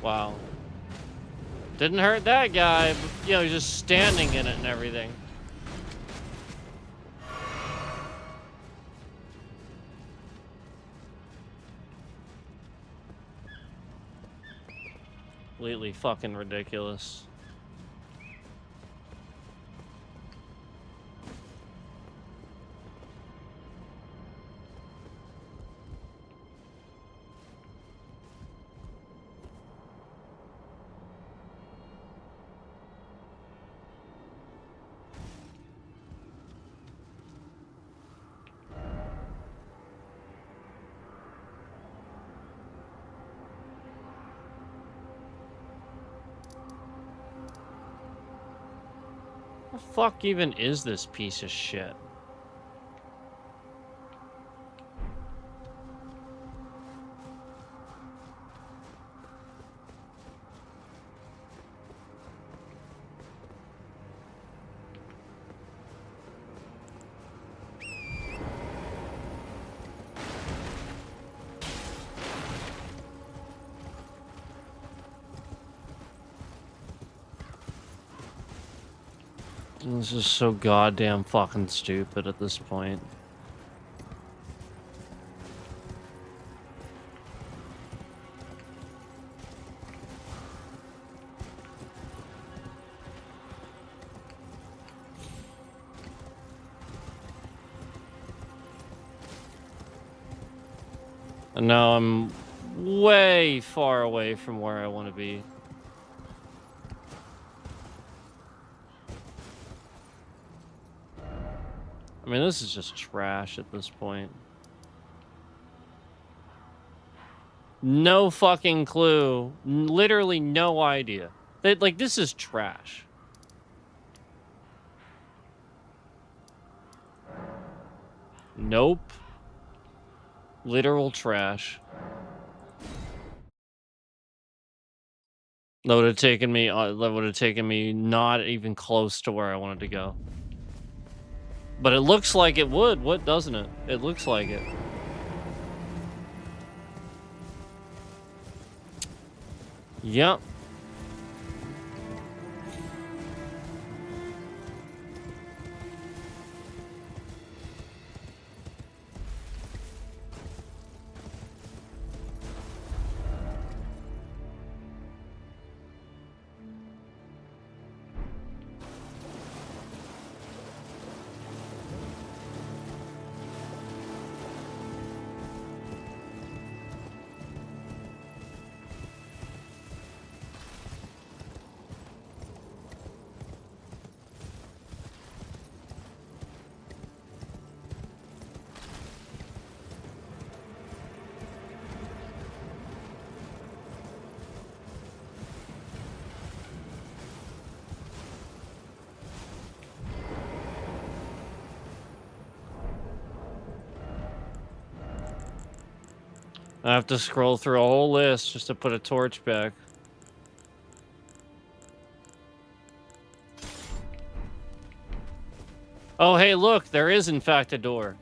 Wow. Didn't hurt that guy, but, you know, he's just standing in it and everything. Completely fucking ridiculous. What the fuck even is this piece of shit? This is so goddamn fucking stupid at this point. And now I'm way far away from where I want to be. I mean, this is just trash at this point. No fucking clue. Literally no idea. Like, this is trash. Nope. Literal trash. That would have taken me not even close to where I wanted to go. But it looks like it would. What doesn't it? It looks like it. Yep. I have to scroll through a whole list just to put a torch back. Oh, hey, look, there is in fact a door.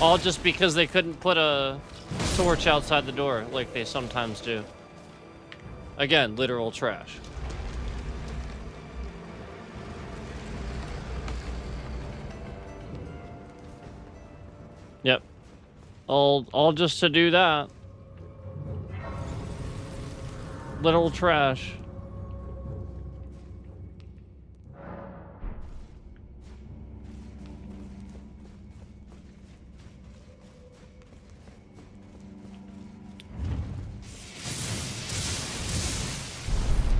All just because they couldn't put a torch outside the door like they sometimes do. Again, literal trash. Yep. All just to do that. Literal trash.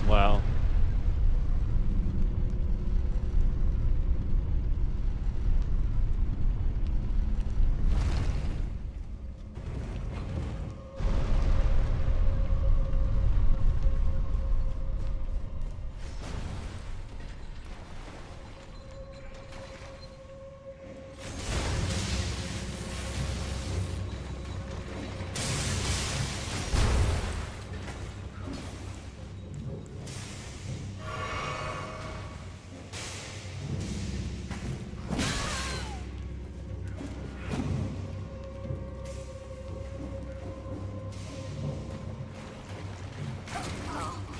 Wow.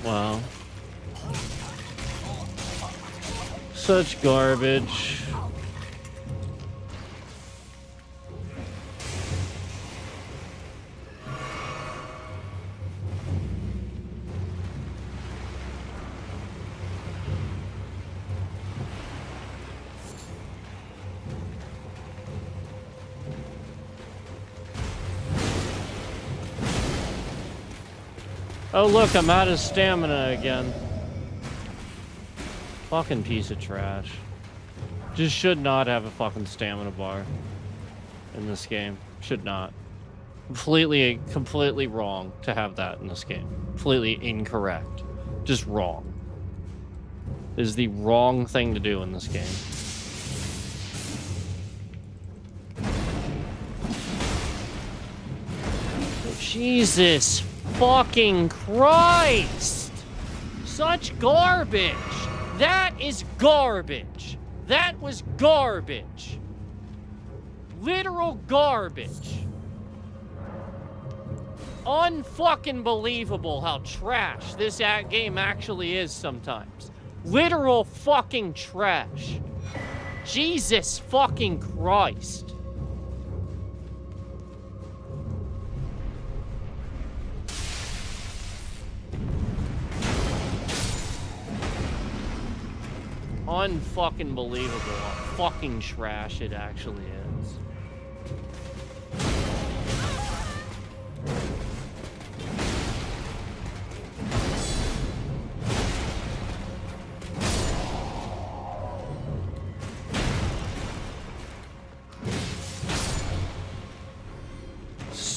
Wow. Such garbage. Oh look, I'm out of stamina again. Fucking piece of trash. Just should not have a fucking stamina bar in this game. Should not. Completely wrong to have that in this game. Completely incorrect. Just wrong. It is the wrong thing to do in this game. Jesus fucking Christ! Such garbage! That is garbage! That was garbage! Literal garbage! Unfucking believable how trash this game actually is sometimes. Literal fucking trash. Jesus fucking Christ. Unfucking believable how fucking trash it actually is.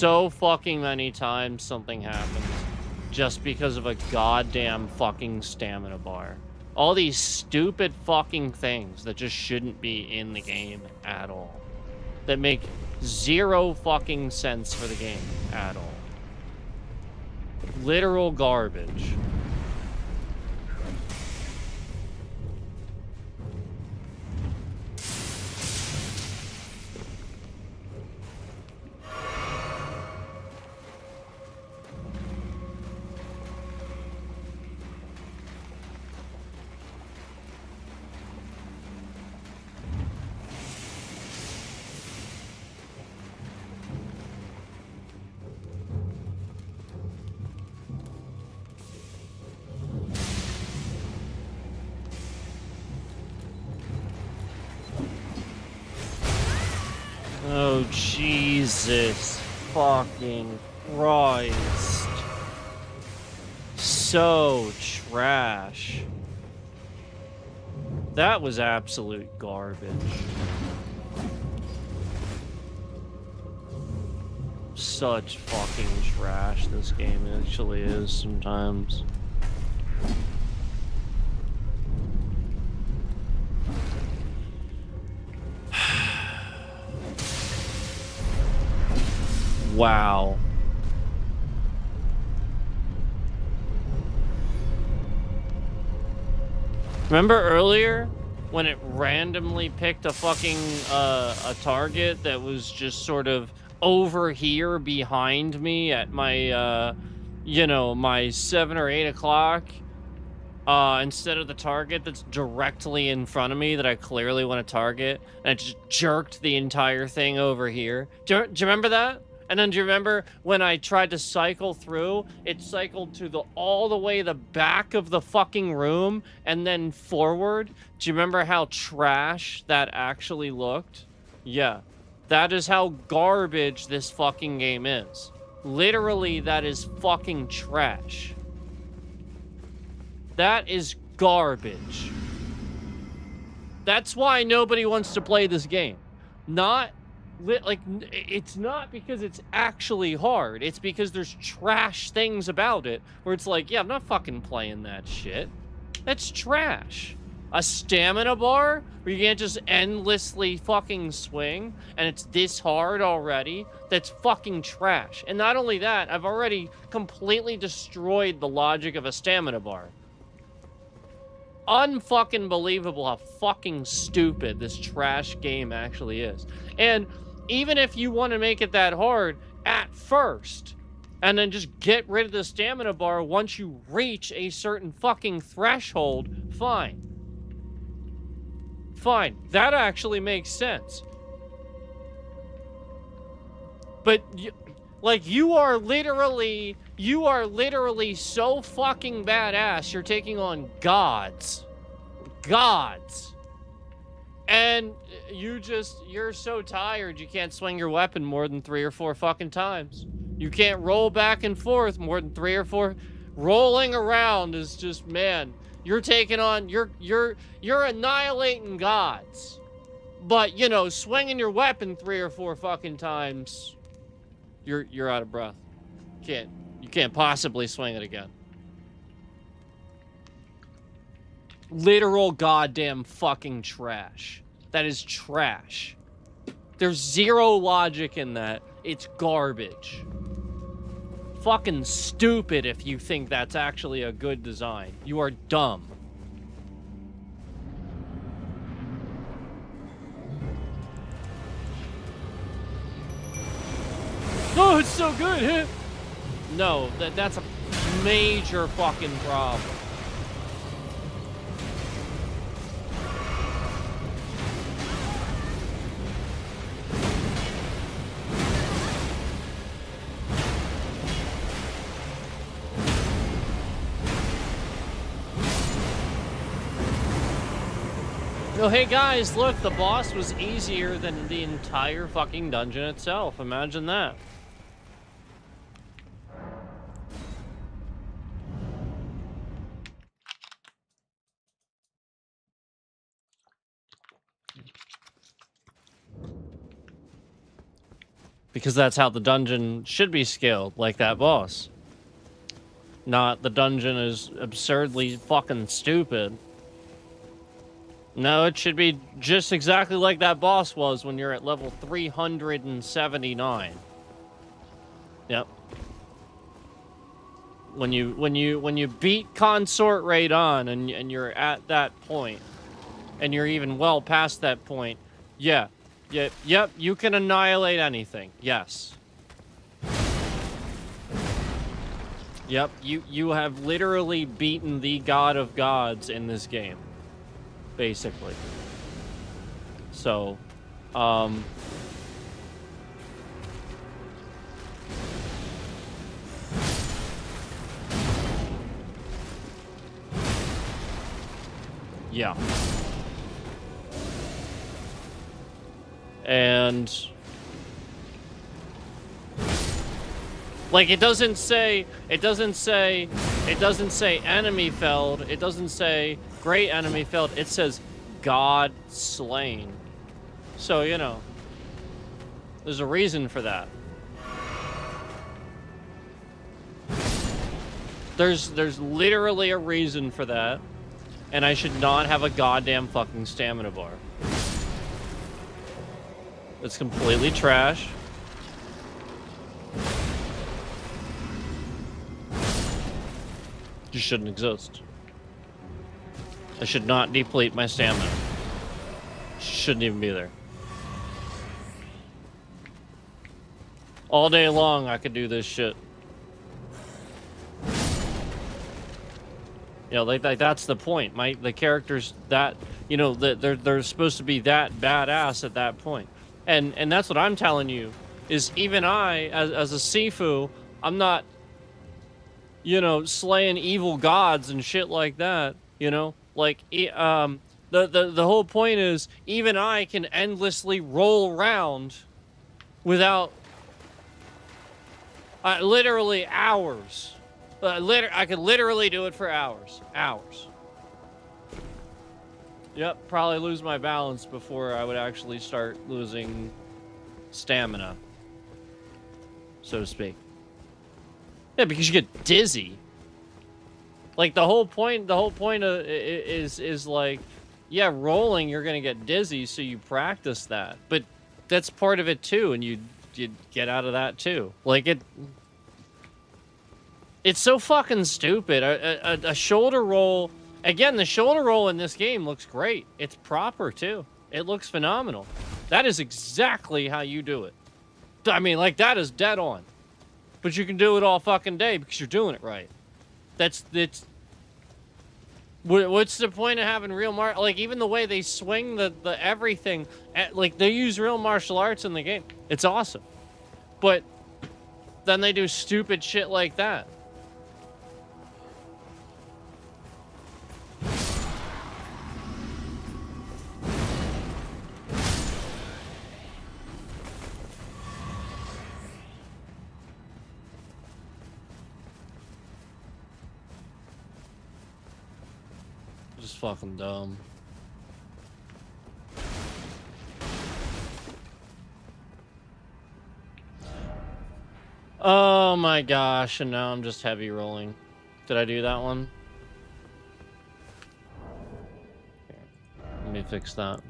so fucking many times something happens just because of a goddamn fucking stamina bar. All these stupid fucking things that just shouldn't be in the game at all. That make zero fucking sense for the game at all. Literal garbage. Oh, Jesus fucking Christ. So trash. That was absolute garbage. Such fucking trash this game actually is sometimes. Wow. Remember earlier when it randomly picked a fucking a target that was just sort of over here behind me at my you know, my 7 or 8 o'clock instead of the target that's directly in front of me that I clearly want to target, and it just jerked the entire thing over here. Do you remember that? And then do you remember when I tried to cycle through, it cycled to the all the way the back of the fucking room and then forward? Do you remember how trash that actually looked? Yeah. That is how garbage this fucking game is. Literally, that is fucking trash. That is garbage. That's why nobody wants to play this game. It's not because it's actually hard. It's because there's trash things about it where it's like, yeah, I'm not fucking playing that shit. That's trash. A stamina bar where you can't just endlessly fucking swing and it's this hard already. That's fucking trash. And not only that, I've already completely destroyed the logic of a stamina bar. Unfucking believable how fucking stupid this trash game actually is. And even if you want to make it that hard at first, and then just get rid of the stamina bar once you reach a certain fucking threshold, fine. Fine. That actually makes sense. But, you are literally so fucking badass, you're taking on gods. Gods. And you're so tired, you can't swing your weapon more than 3 or 4 fucking times. You can't roll back and forth more than 3 or 4. Rolling around is just, man, you're taking on, you're annihilating gods. But, you know, swinging your weapon 3 or 4 fucking times, you're out of breath. You can't possibly swing it again. Literal goddamn fucking trash. That is trash. There's zero logic in that. It's garbage. Fucking stupid if you think that's actually a good design. You are dumb. Oh, it's so good, huh? No, that's a major fucking problem. Oh, hey guys, look, the boss was easier than the entire fucking dungeon itself. Imagine that. Because that's how the dungeon should be scaled, like that boss. Not the dungeon is absurdly fucking stupid. No, it should be just exactly like that boss was when you're at level 379. Yep. When you beat Consort Radon and you're at that point, and you're even well past that point, yep, you can annihilate anything. Yes. Yep, you have literally beaten the god of gods in this game. Basically. So, yeah. And like it doesn't say enemy felled, it doesn't say great enemy felled, it says God slain. So, you know, there's a reason for that. There's literally a reason for that. And I should not have a goddamn fucking stamina bar. It's completely trash. Just shouldn't exist. I should not deplete my stamina. Shouldn't even be there. All day long I could do this shit. You know, like that's the point. The characters that, you know, they're supposed to be that badass at that point. And that's what I'm telling you, is even I, as a Sifu, I'm not, you know, slaying evil gods and shit like that, you know? Like, the whole point is, even I can endlessly roll around without, literally hours. I could literally do it for hours. Hours. Yep, probably lose my balance before I would actually start losing stamina, so to speak. Yeah, because you get dizzy. Like the whole point is like, yeah, rolling you're gonna get dizzy, so you practice that. But that's part of it too, and you get out of that too. Like it's so fucking stupid. A shoulder roll. Again, the shoulder roll in this game looks great. It's proper, too. It looks phenomenal. That is exactly how you do it. I mean, like, that is dead on. But you can do it all fucking day because you're doing it right. What's the point of having real like, even the way they swing the everything, like, they use real martial arts in the game. It's awesome. But then they do stupid shit like that. Just fucking dumb. Oh my gosh, and now I'm just heavy rolling. Did I do that one? Here, let me fix that.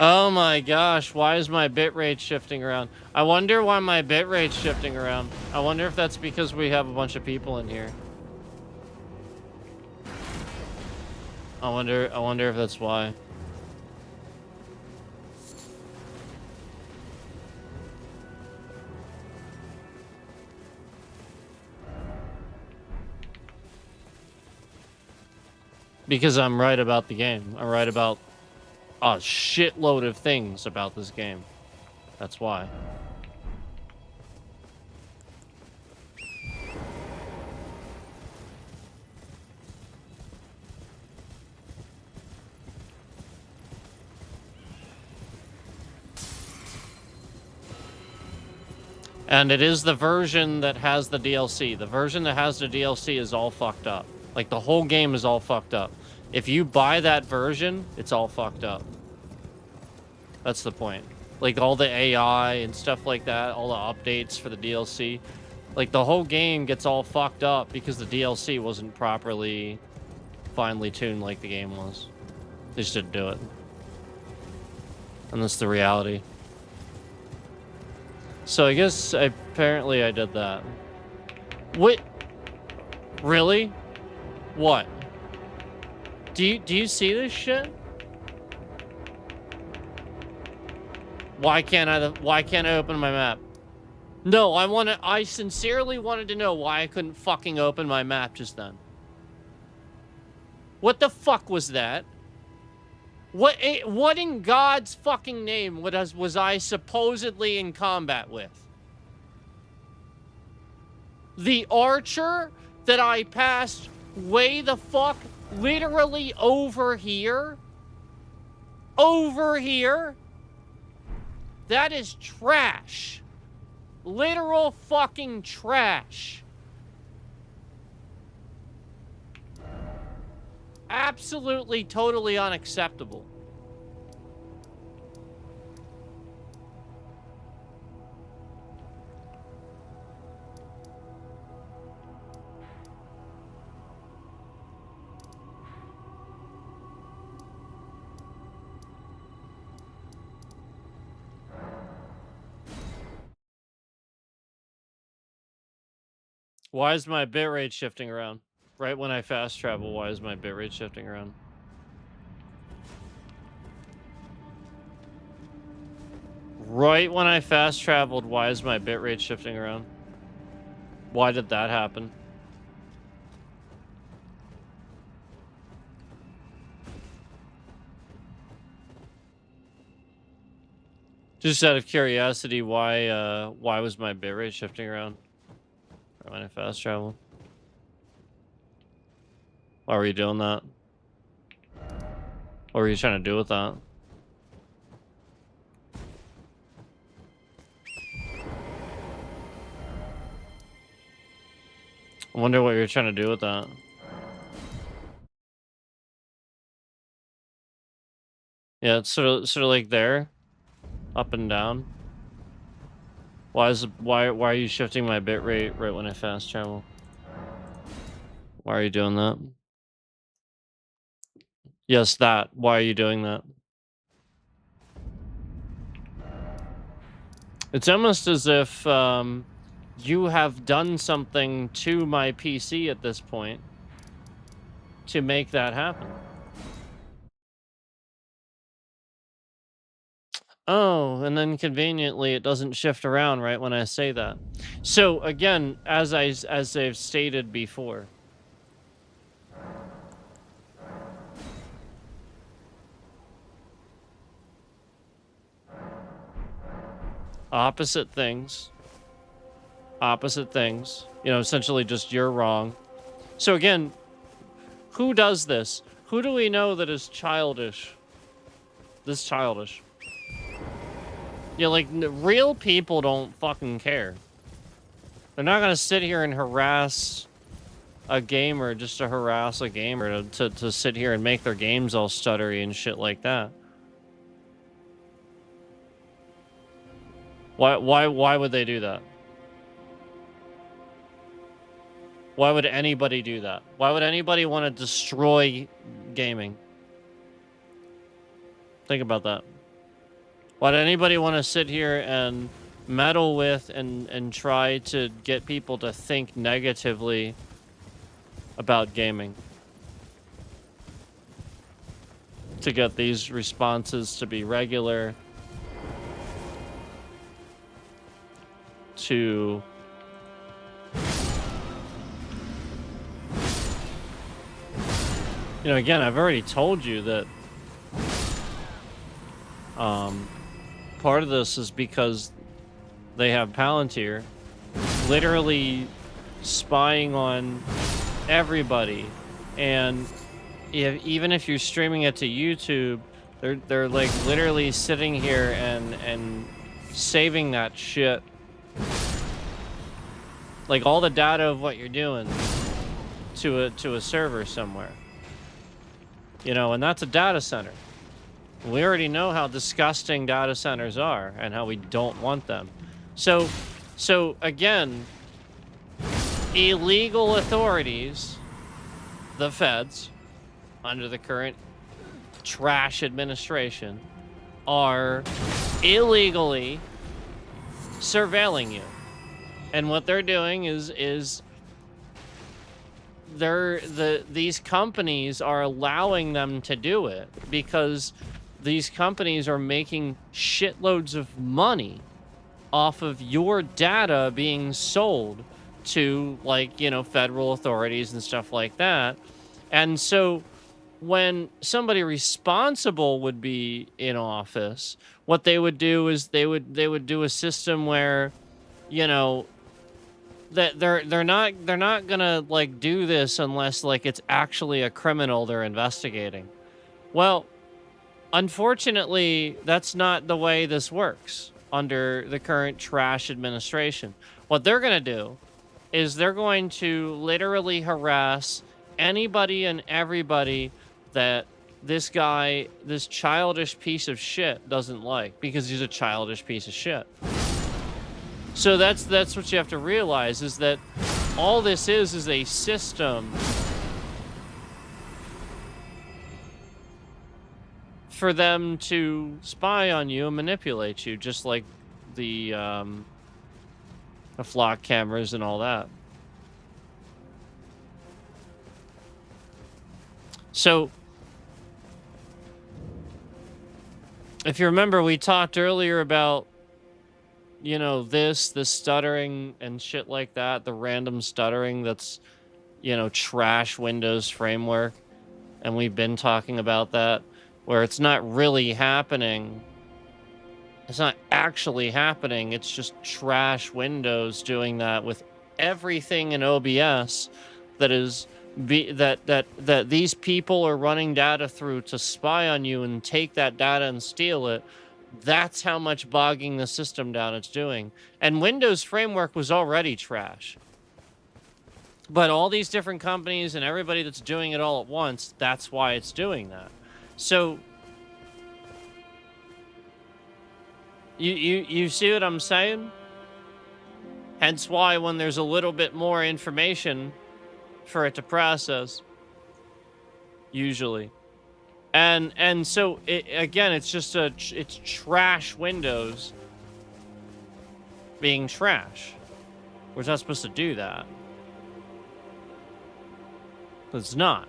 Oh my gosh, why is my bitrate shifting around? I wonder why my bitrate's shifting around. I wonder if that's because we have a bunch of people in here. I wonder if that's why. Because I'm right about the game. I'm right about a shitload of things about this game. That's why. And it is the version that has the DLC. The version that has the DLC is all fucked up. Like, the whole game is all fucked up. If you buy that version, it's all fucked up. That's the point. Like all the AI and stuff like that, all the updates for the DLC. Like the whole game gets all fucked up because the DLC wasn't properly finely tuned like the game was. They just didn't do it. And that's the reality. So I guess apparently I did that. What? Really? What? Do you see this shit? Why can't I open my map? No, I sincerely wanted to know why I couldn't fucking open my map just then. What the fuck was that? What in God's fucking name was I supposedly in combat with? The archer that I passed way the fuck literally over here? Over here? That is trash. Literal fucking trash. Absolutely, totally unacceptable. Why is my bitrate shifting around? Right when I fast travel, why is my bitrate shifting around? Right when I fast traveled, why is my bitrate shifting around? Why did that happen? Just out of curiosity, why was my bitrate shifting around? Right when I fast travel. Why were you doing that? What were you trying to do with that? I wonder what you're trying to do with that. Yeah, it's sort of like there, up and down. Why are you shifting my bitrate right when I fast travel? Why are you doing that? Yes, that. Why are you doing that? It's almost as if you have done something to my PC at this point to make that happen. Oh, and then conveniently it doesn't shift around right when I say that. So again, as I've stated before, opposite things. You know, essentially just you're wrong. So again, who does this? Who do we know that is childish? This childish. Yeah, like, real people don't fucking care. They're not gonna sit here and harass a gamer just to harass a gamer to sit here and make their games all stuttery and shit like that. Why would they do that? Why would anybody do that? Why would anybody want to destroy gaming? Think about that. Why would anybody want to sit here and meddle with and try to get people to think negatively about gaming? To get these responses to be regular. To you know, again, I've already told you that part of this is because they have Palantir literally spying on everybody, and even if you're streaming it to YouTube, they're like literally sitting here and saving that shit, like all the data of what you're doing to a server somewhere. You know, and that's a data center. We already know how disgusting data centers are and how we don't want them. So again, illegal authorities, the feds, under the current trash administration, are illegally surveilling you. And what they're doing is these companies are allowing them to do it because these companies are making shitloads of money off of your data being sold to, like, you know, federal authorities and stuff like that. And so when somebody responsible would be in office, what they would do is they would do a system where, you know, that they're not gonna, like, do this unless, like, it's actually a criminal they're investigating. Well, unfortunately, that's not the way this works under the current trash administration. What they're gonna do is they're going to literally harass anybody and everybody that this guy, this childish piece of shit, doesn't like, because he's a childish piece of shit. So that's what you have to realize, is that all this is a system for them to spy on you and manipulate you, just like the flock cameras and all that. So if you remember, we talked earlier about, you know, the stuttering and shit like that, the random stuttering that's, you know, trash Windows framework. And we've been talking about that, where it's not really happening. It's not actually happening. It's just trash Windows doing that with everything in OBS that is that these people are running data through to spy on you and take that data and steal it. That's how much bogging the system down it's doing. And Windows framework was already trash. But all these different companies and everybody that's doing it all at once, that's why it's doing that. So you see what I'm saying? Hence why when there's a little bit more information for it to process, usually. And so again, it's just it's trash Windows being trash. We're not supposed to do that. It's not.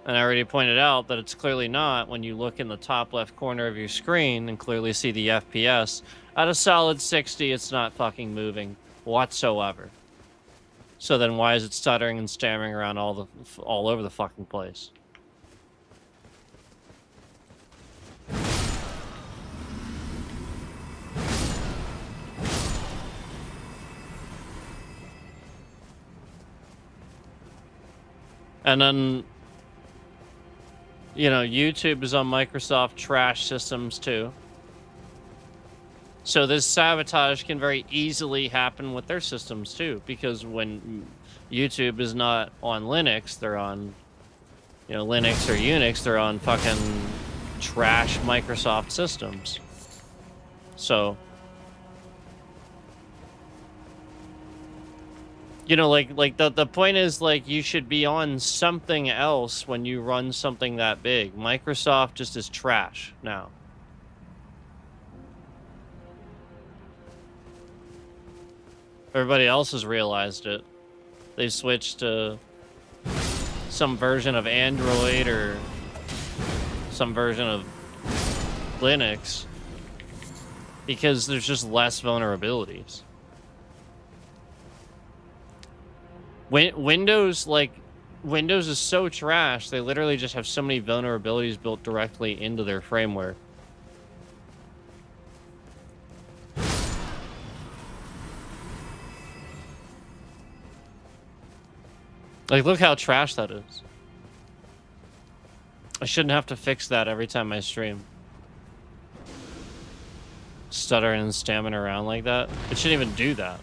And I already pointed out that it's clearly not when you look in the top left corner of your screen and clearly see the FPS. At a solid 60, it's not fucking moving whatsoever. So then why is it stuttering and stammering around all over the fucking place? And then, you know, YouTube is on Microsoft trash systems too. So this sabotage can very easily happen with their systems too, because when YouTube is not on Linux, they're on, you know, Linux or Unix, they're on fucking trash Microsoft systems. So, you know, like the point is, like, you should be on something else when you run something that big. Microsoft just is trash now. Everybody else has realized it. They've switched to some version of Android or some version of Linux because there's just less vulnerabilities. Windows is so trash, they literally just have so many vulnerabilities built directly into their framework. Like, look how trash that is. I shouldn't have to fix that every time I stream. Stuttering and stamming around like that. It shouldn't even do that.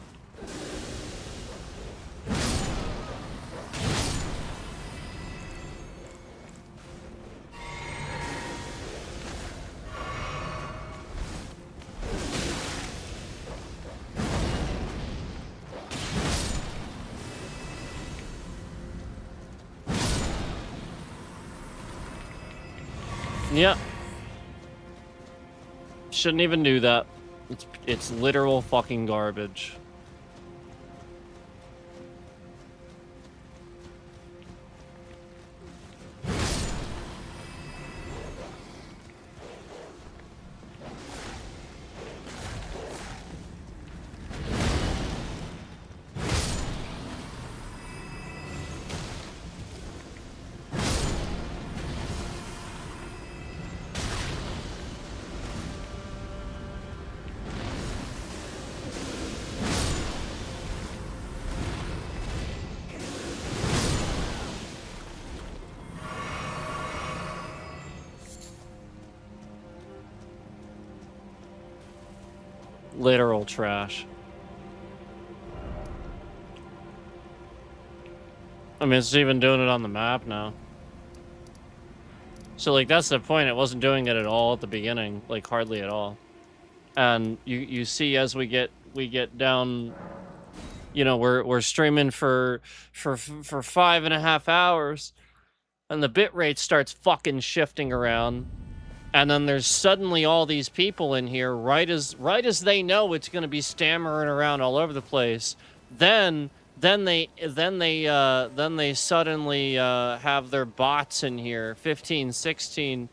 Yeah. Shouldn't even do that. It's literal fucking garbage. Literal trash. I mean, it's even doing it on the map now. So, like, that's the point. It wasn't doing it at all at the beginning, like, hardly at all. And you see as we get down, you know, we're streaming for 5.5 hours, and the bit rate starts fucking shifting around. And then there's suddenly all these people in here, right as they know it's going to be stammering around all over the place. Then they suddenly have their bots in here, 15, 16.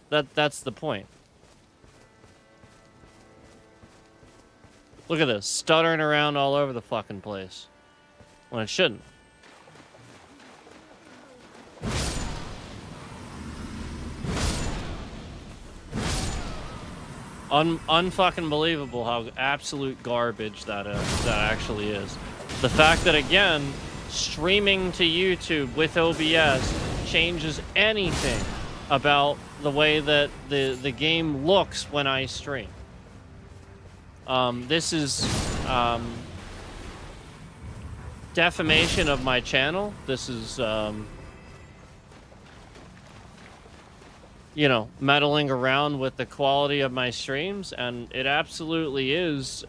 That's the point. Look at this, stuttering around all over the fucking place when it shouldn't. Unfucking believable how absolute garbage that actually is. The fact that, again, streaming to YouTube with OBS changes anything about the way that the game looks when I stream. This is defamation of my channel. This is you know, meddling around with the quality of my streams, and it absolutely is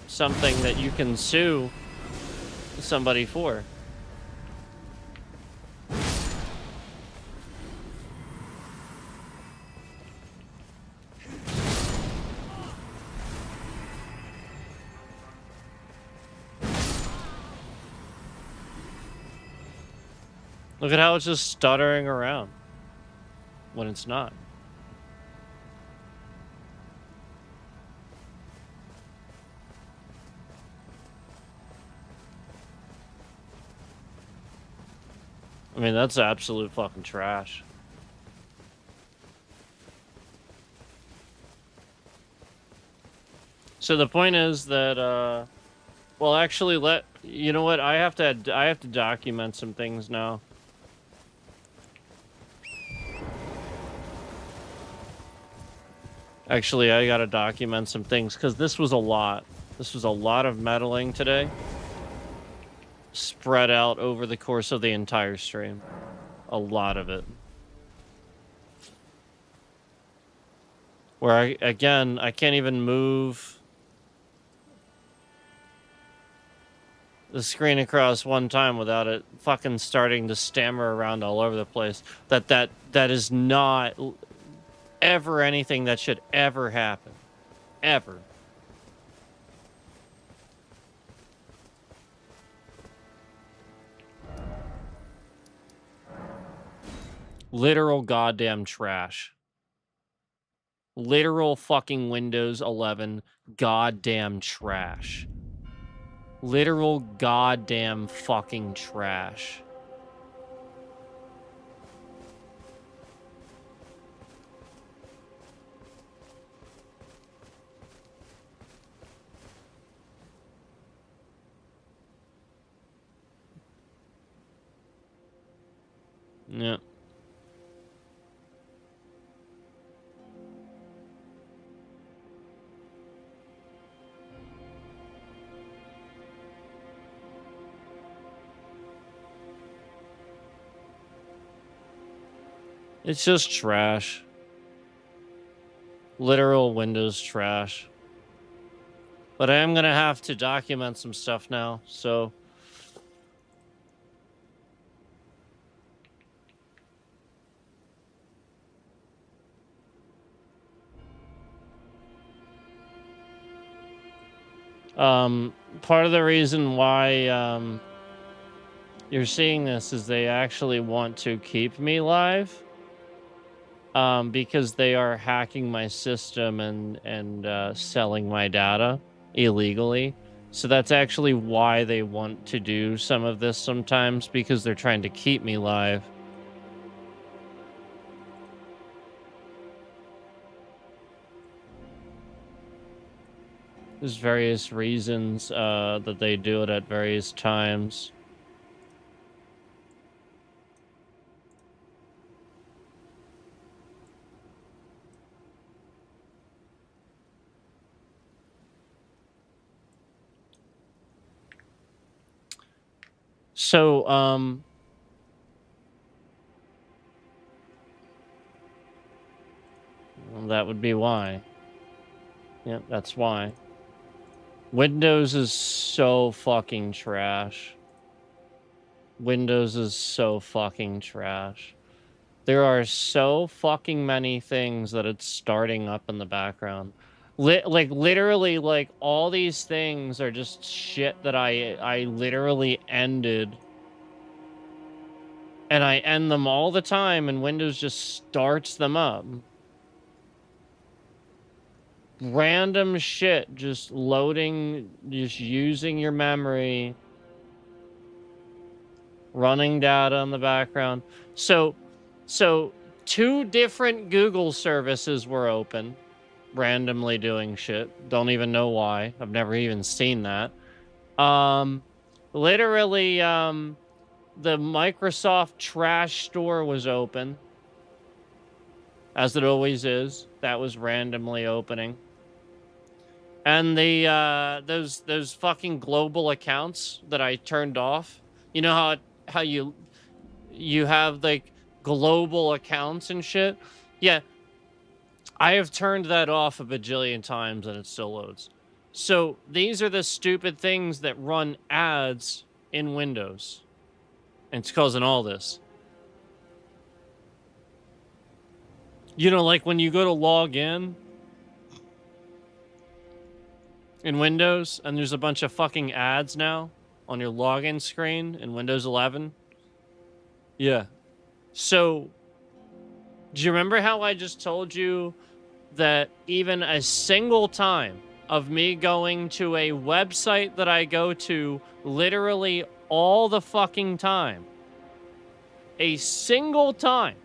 something that you can sue somebody for. Look at how it's just stuttering around when it's not. I mean, that's absolute fucking trash. So the point is that, well, actually, you know what? I have to document some things now. Actually, I gotta document some things, because this was a lot. This was a lot of meddling today, spread out over the course of the entire stream. A lot of it. Where I can't even move the screen across one time without it fucking starting to stammer around all over the place. That is not ever anything that should ever happen. Ever. Literal goddamn trash. Literal fucking Windows 11 goddamn trash. Literal goddamn fucking trash. Yeah. It's just trash. Literal Windows trash. But I am gonna have to document some stuff now, so... Part of the reason why you're seeing this is they actually want to keep me live. Because they are hacking my system and selling my data illegally. So that's actually why they want to do some of this sometimes, because they're trying to keep me live. There's various reasons that they do it at various times. So, well, that would be why. Yeah, that's why. Windows is so fucking trash. Windows is so fucking trash. There are so fucking many things that it's starting up in the background. Like literally, like all these things are just shit that I literally ended. And I end them all the time and Windows just starts them up. Random shit just loading, just using your memory, running data in the background. So 2 different Google services were open, randomly doing shit. Don't even know why. I've never even seen that. Literally, the Microsoft trash store was open, as it always is. That was randomly opening. And the those fucking global accounts that I turned off. You know how you have like global accounts and shit? Yeah, I have turned that off a bajillion times and it still loads. So these are the stupid things that run ads in Windows. And it's causing all this. You know, like when you go to log in Windows and there's a bunch of fucking ads now on your login screen in Windows 11. Yeah. So, do you remember how I just told you that even a single time of me going to a website that I go to literally all the fucking time, a single time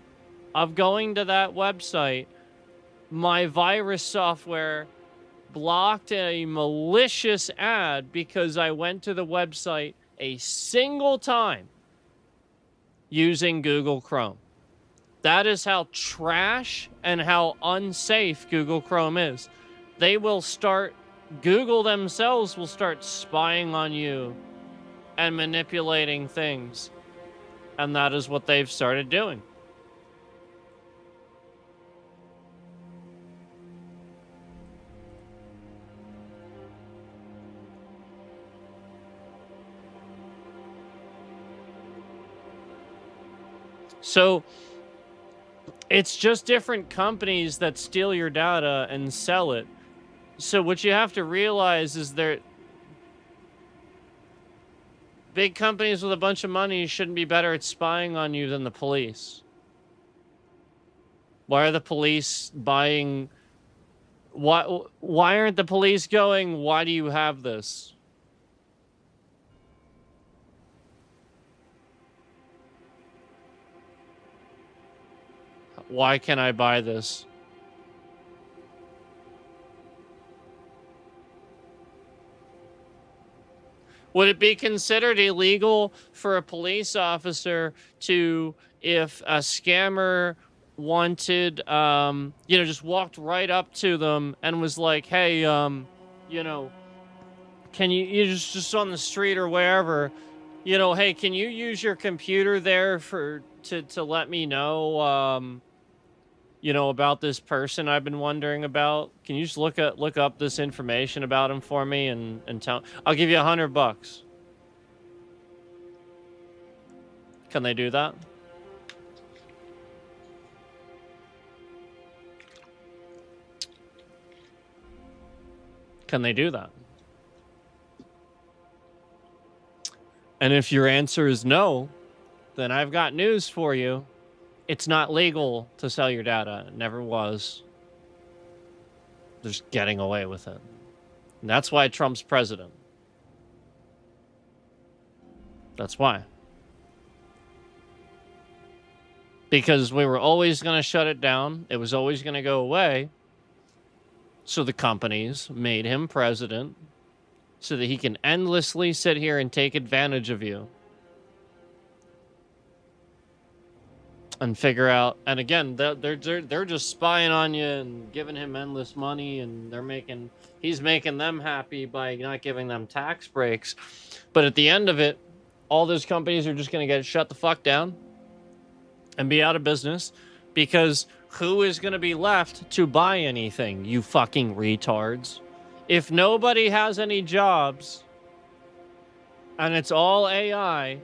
of going to that website, my virus software blocked a malicious ad because I went to the website a single time using Google Chrome. That is how trash and how unsafe Google Chrome is. They will start, Google themselves will start spying on you and manipulating things. And that is what they've started doing. So it's just different companies that steal your data and sell it. So what you have to realize is that big companies with a bunch of money shouldn't be better at spying on you than the police. Why are the police buying? Why aren't the police going, why do you have this? Why can I buy this? Would it be considered illegal for a police officer to, if a scammer wanted, just walked right up to them and was like, hey, can you just on the street or wherever, hey, can you use your computer there to let me know, about this person I've been wondering about? Can you just look up this information about him for me and tell? I'll give you $100. Can they do that? Can they do that? And if your answer is no, then I've got news for you. It's not legal to sell your data. It never was. They're just getting away with it. And that's why Trump's president. That's why. Because we were always going to shut it down. It was always going to go away. So the companies made him president so that he can endlessly sit here and take advantage of you. And figure out, and again, they're just spying on you and giving him endless money, and he's making them happy by not giving them tax breaks. But at the end of it, all those companies are just going to get shut the fuck down and be out of business, because who is going to be left to buy anything, you fucking retards? If nobody has any jobs and it's all AI,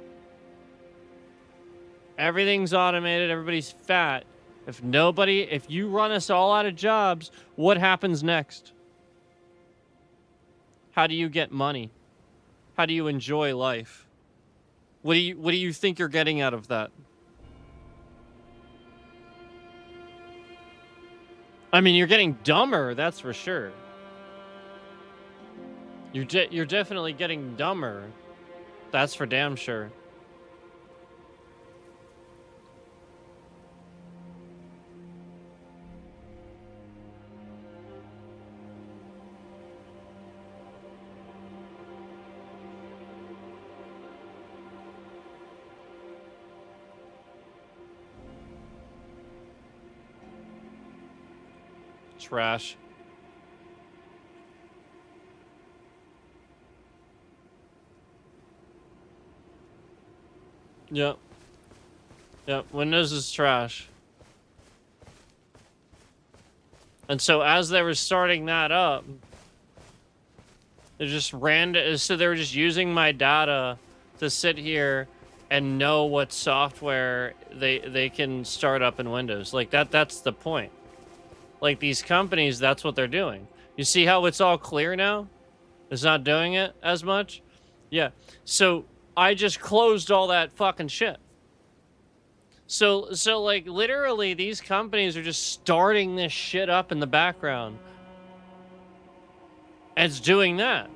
everything's automated, everybody's fat. If you run us all out of jobs, what happens next? How do you get money? How do you enjoy life? What do you think you're getting out of that? I mean, you're getting dumber, that's for sure. You're definitely getting dumber. That's for damn sure. Trash. Yep. Windows is trash. And so as they were starting that up, they just so they were just using my data to sit here and know what software they can start up in Windows. Like that's the point. Like, these companies, that's what they're doing. You see how it's all clear now? It's not doing it as much? Yeah. So I just closed all that fucking shit. So like, literally, these companies are just starting this shit up in the background. And it's doing that.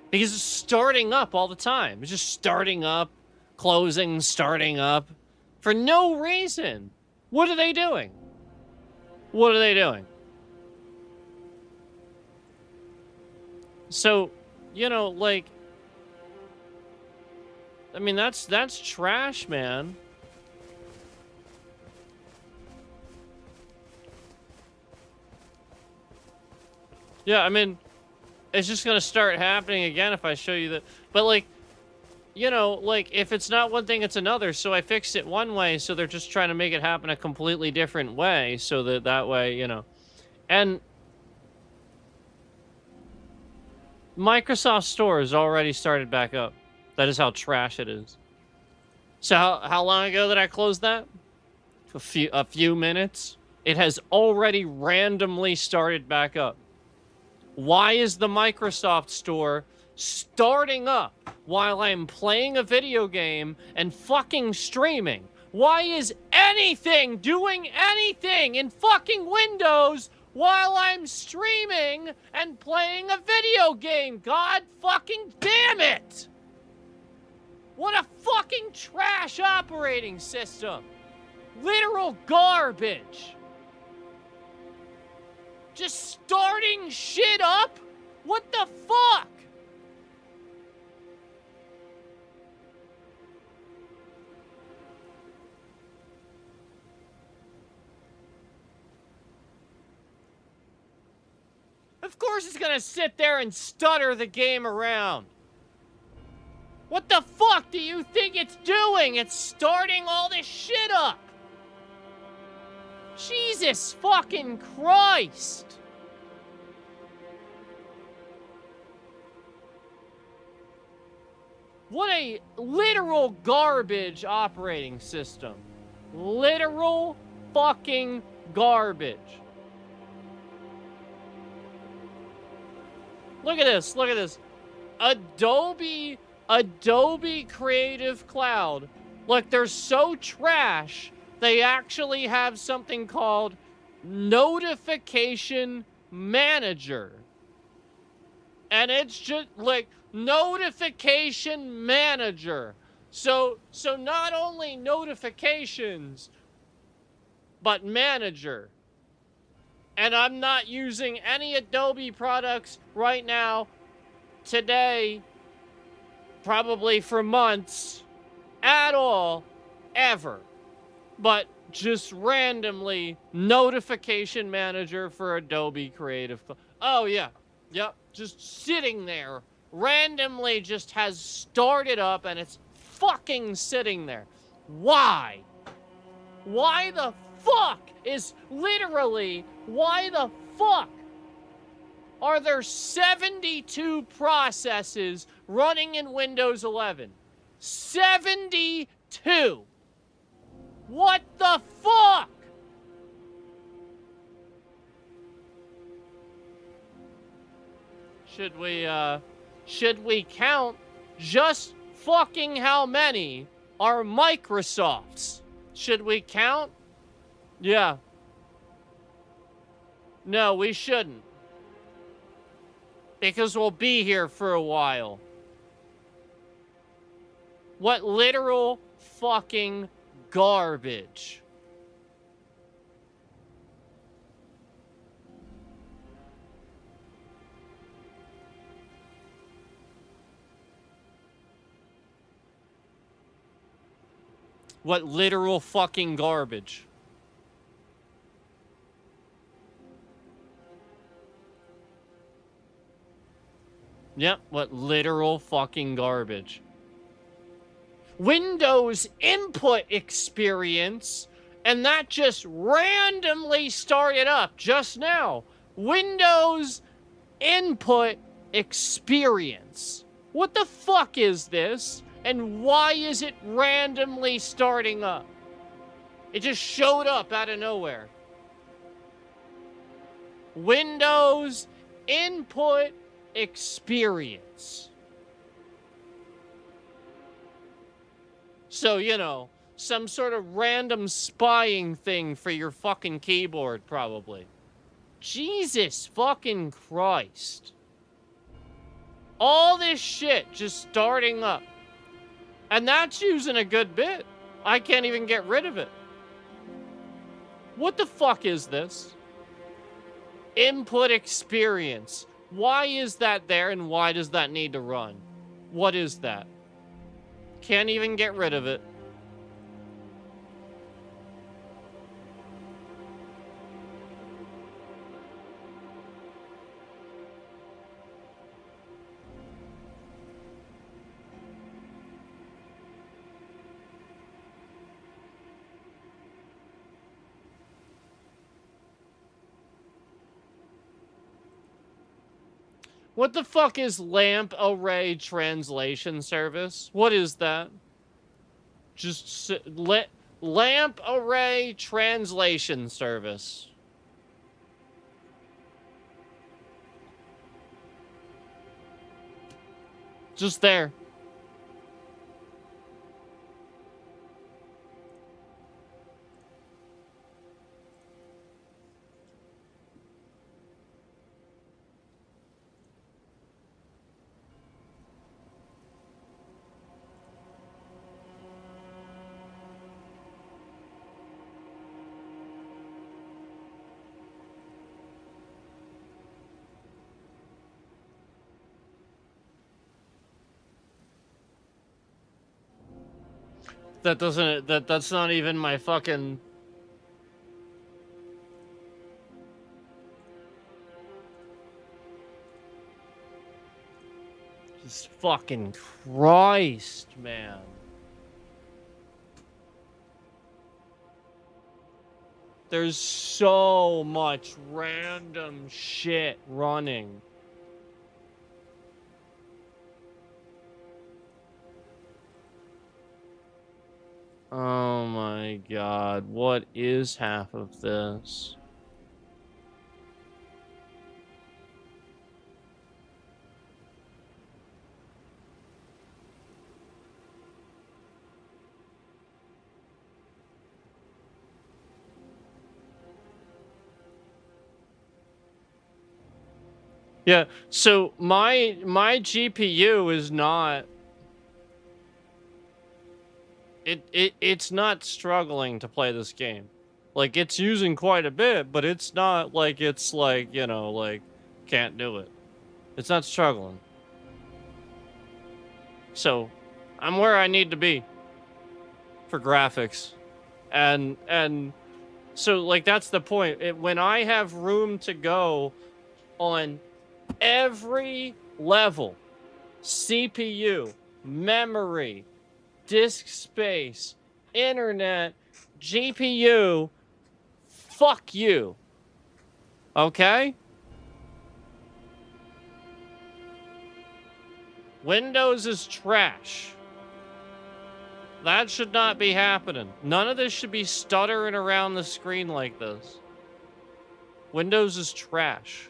Because it's starting up all the time. It's just starting up, closing, starting up. For no reason. What are they doing? What are they doing? So, like, I mean, that's trash, man. Yeah, I mean, it's just gonna start happening again if I show you that. But, like, like, if it's not one thing, it's another. So I fixed it one way, so they're just trying to make it happen a completely different way, so that way, And Microsoft Store has already started back up. That is how trash it is. So how long ago did I close that? A few minutes. It has already randomly started back up. Why is the Microsoft Store starting up while I'm playing a video game and fucking streaming? Why is anything doing anything in fucking Windows while I'm streaming and playing a video game? God fucking damn it! What a fucking trash operating system. Literal garbage. Just starting shit up? What the fuck? Of course it's gonna sit there and stutter the game around. What the fuck do you think it's doing? It's starting all this shit up. Jesus fucking Christ. What a literal garbage operating system. Literal fucking garbage. Look at this. Look at this. Adobe Creative Cloud. Look, they're so trash, they actually have something called Notification Manager. And it's just like Notification Manager. So not only notifications, but manager. And I'm not using any Adobe products right now, today, probably for months, at all, ever. But just randomly, Notification Manager for Adobe Creative Cloud. Oh, yeah. Yep. Just sitting there. Randomly just has started up and it's fucking sitting there. Why? Why the fuck is literally, why the fuck are there 72 processes running in Windows 11? 72! What the fuck? Should we count just fucking how many are Microsoft's? Should we count? Yeah. No, we shouldn't. Because we'll be here for a while. What literal fucking garbage. What literal fucking garbage. Yep, what literal fucking garbage. Windows input experience, and that just randomly started up just now. Windows input experience. What the fuck is this? And why is it randomly starting up? It just showed up out of nowhere. Windows input experience. So, you know, some sort of random spying thing for your fucking keyboard, probably. Jesus fucking Christ. All this shit just starting up. And that's using a good bit. I can't even get rid of it. What the fuck is this? Input experience. Why is that there and why does that need to run? What is that? Can't even get rid of it. What the fuck is lamp array translation service? What is that? Just lamp array translation service. Just there. That doesn't, that's not even my fucking... Jesus fucking Christ, man. There's so much random shit running. Oh my god, what is half of this? Yeah, so my GPU is not it's not struggling to play this game. Like, it's using quite a bit, but it's not like it's like, you know, like, can't do it. It's not struggling. So, I'm where I need to be for graphics. And so, like, that's the point. When I have room to go on every level, CPU, memory, disk space, internet, GPU, fuck you. Okay? Windows is trash. That should not be happening. None of this should be stuttering around the screen like this. Windows is trash.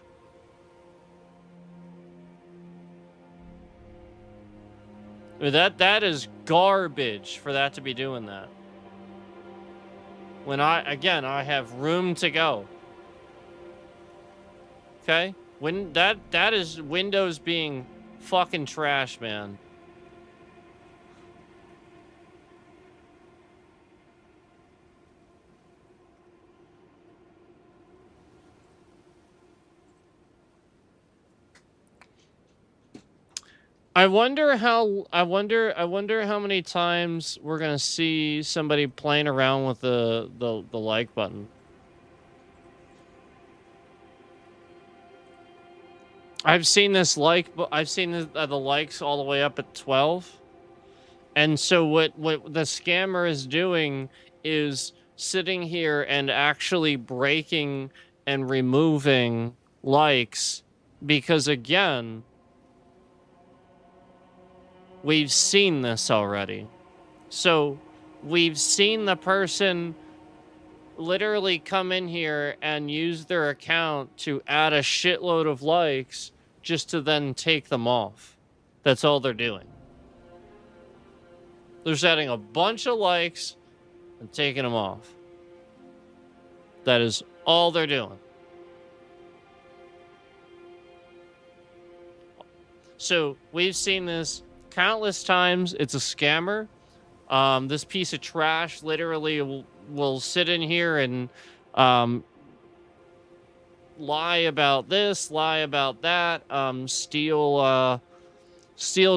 I mean, that is garbage for that to be doing that. When I have room to go. Okay? When that is Windows being fucking trash, man. I wonder how many times we're gonna see somebody playing around with the like button. I've seen the likes all the way up at 12. And so what the scammer is doing is sitting here and actually breaking and removing likes because, again, we've seen this already. So we've seen the person literally come in here and use their account to add a shitload of likes just to then take them off. That's all they're doing. They're just adding a bunch of likes and taking them off. That is all they're doing. So we've seen this countless times. It's a scammer. This piece of trash literally will sit in here and lie about this, lie about that, steal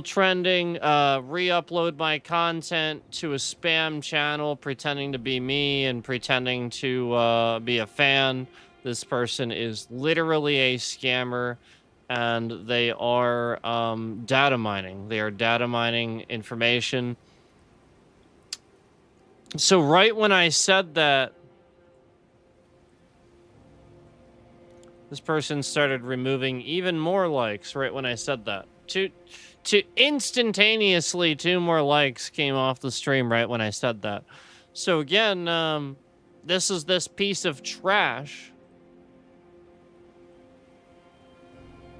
trending, re-upload my content to a spam channel pretending to be me and pretending to be a fan. This person is literally a scammer, and they are data mining. They are data mining information. So right when I said that, this person started removing even more likes right when I said that. To instantaneously, 2 more likes came off the stream right when I said that. So again, this is this piece of trash.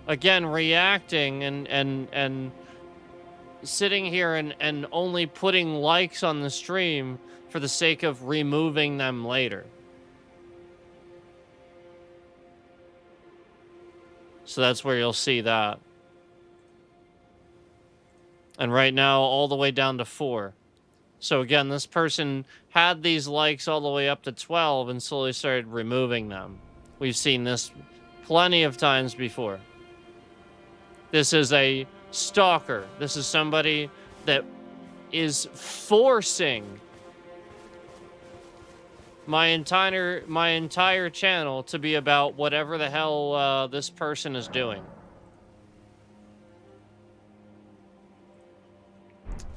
Again, reacting and sitting here and only putting likes on the stream for the sake of removing them later. So that's where you'll see that. And right now, all the way down to 4. So again, this person had these likes all the way up to 12 and slowly started removing them. We've seen this plenty of times before. This is a stalker. This is somebody that is forcing my entire channel to be about whatever the hell this person is doing.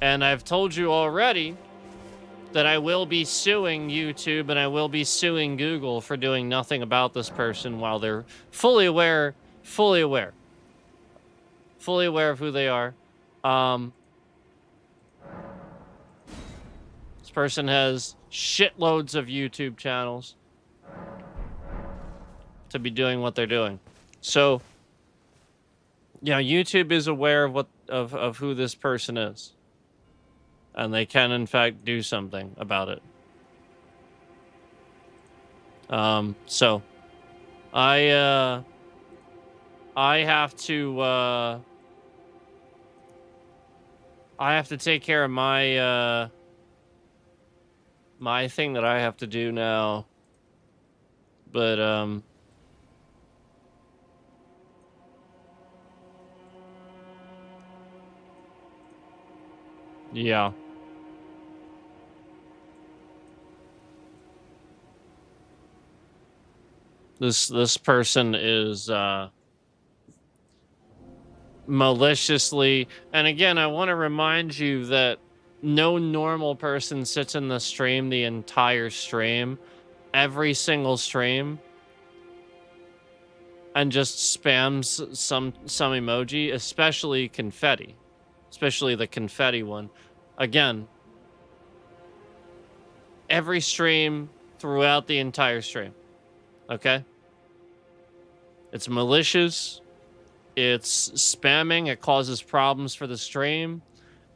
And I've told you already that I will be suing YouTube and I will be suing Google for doing nothing about this person while they're fully aware of who they are. This person has shitloads of YouTube channels to be doing what they're doing. So, yeah, YouTube is aware of who this person is. And they can, in fact, do something about it. So, I have to take care of my my thing that I have to do now. But yeah. This person is maliciously, and again, I want to remind you that no normal person sits in the stream the entire stream, every single stream, and just spams some emoji, especially confetti, especially the confetti one. Again, every stream throughout the entire stream. Okay? It's malicious. It's spamming. It causes problems for the stream.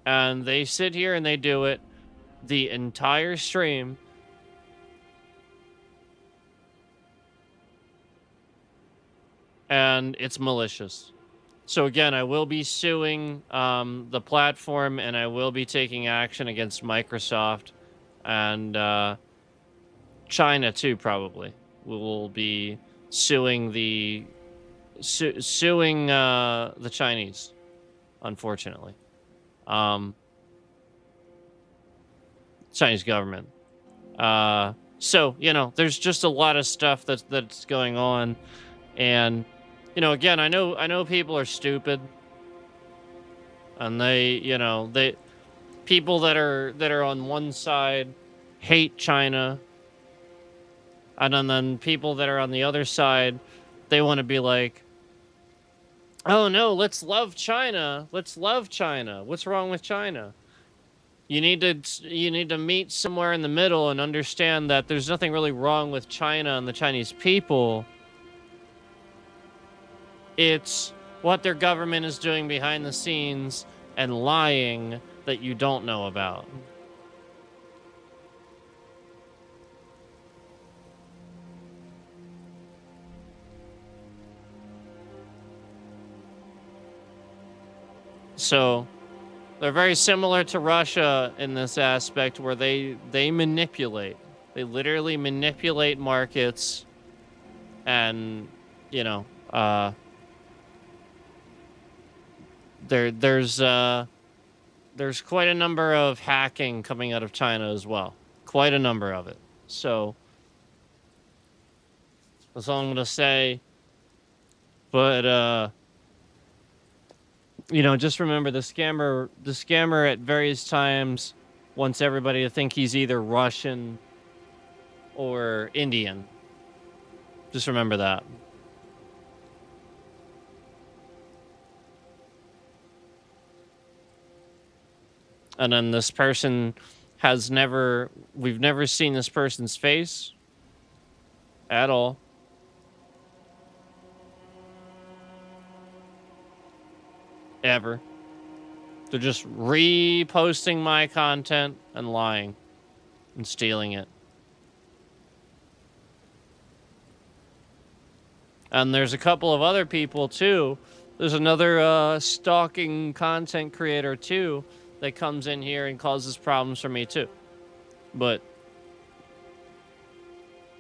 And they sit here and they do it the entire stream. And it's malicious. So again, I will be suing the platform, and I will be taking action against Microsoft and China too. Probably we will be suing the Chinese, unfortunately, Chinese government. So there's just a lot of stuff that's going on, and again, I know people are stupid, and they people that are on one side hate China, and then people that are on the other side, they want to be like, oh no, let's love China. Let's love China. What's wrong with China? You need to meet somewhere in the middle and understand that there's nothing really wrong with China and the Chinese people. It's what their government is doing behind the scenes and lying that you don't know about. So they're very similar to Russia in this aspect, where they manipulate. They literally manipulate markets, and there's quite a number of hacking coming out of China as well. Quite a number of it. So that's all I'm gonna say. But just remember, the scammer at various times wants everybody to think he's either Russian or Indian. Just remember that. And then this person we've never seen this person's face at all. Ever. They're just reposting my content and lying and stealing it. And there's a couple of other people too. There's another stalking content creator too that comes in here and causes problems for me too. But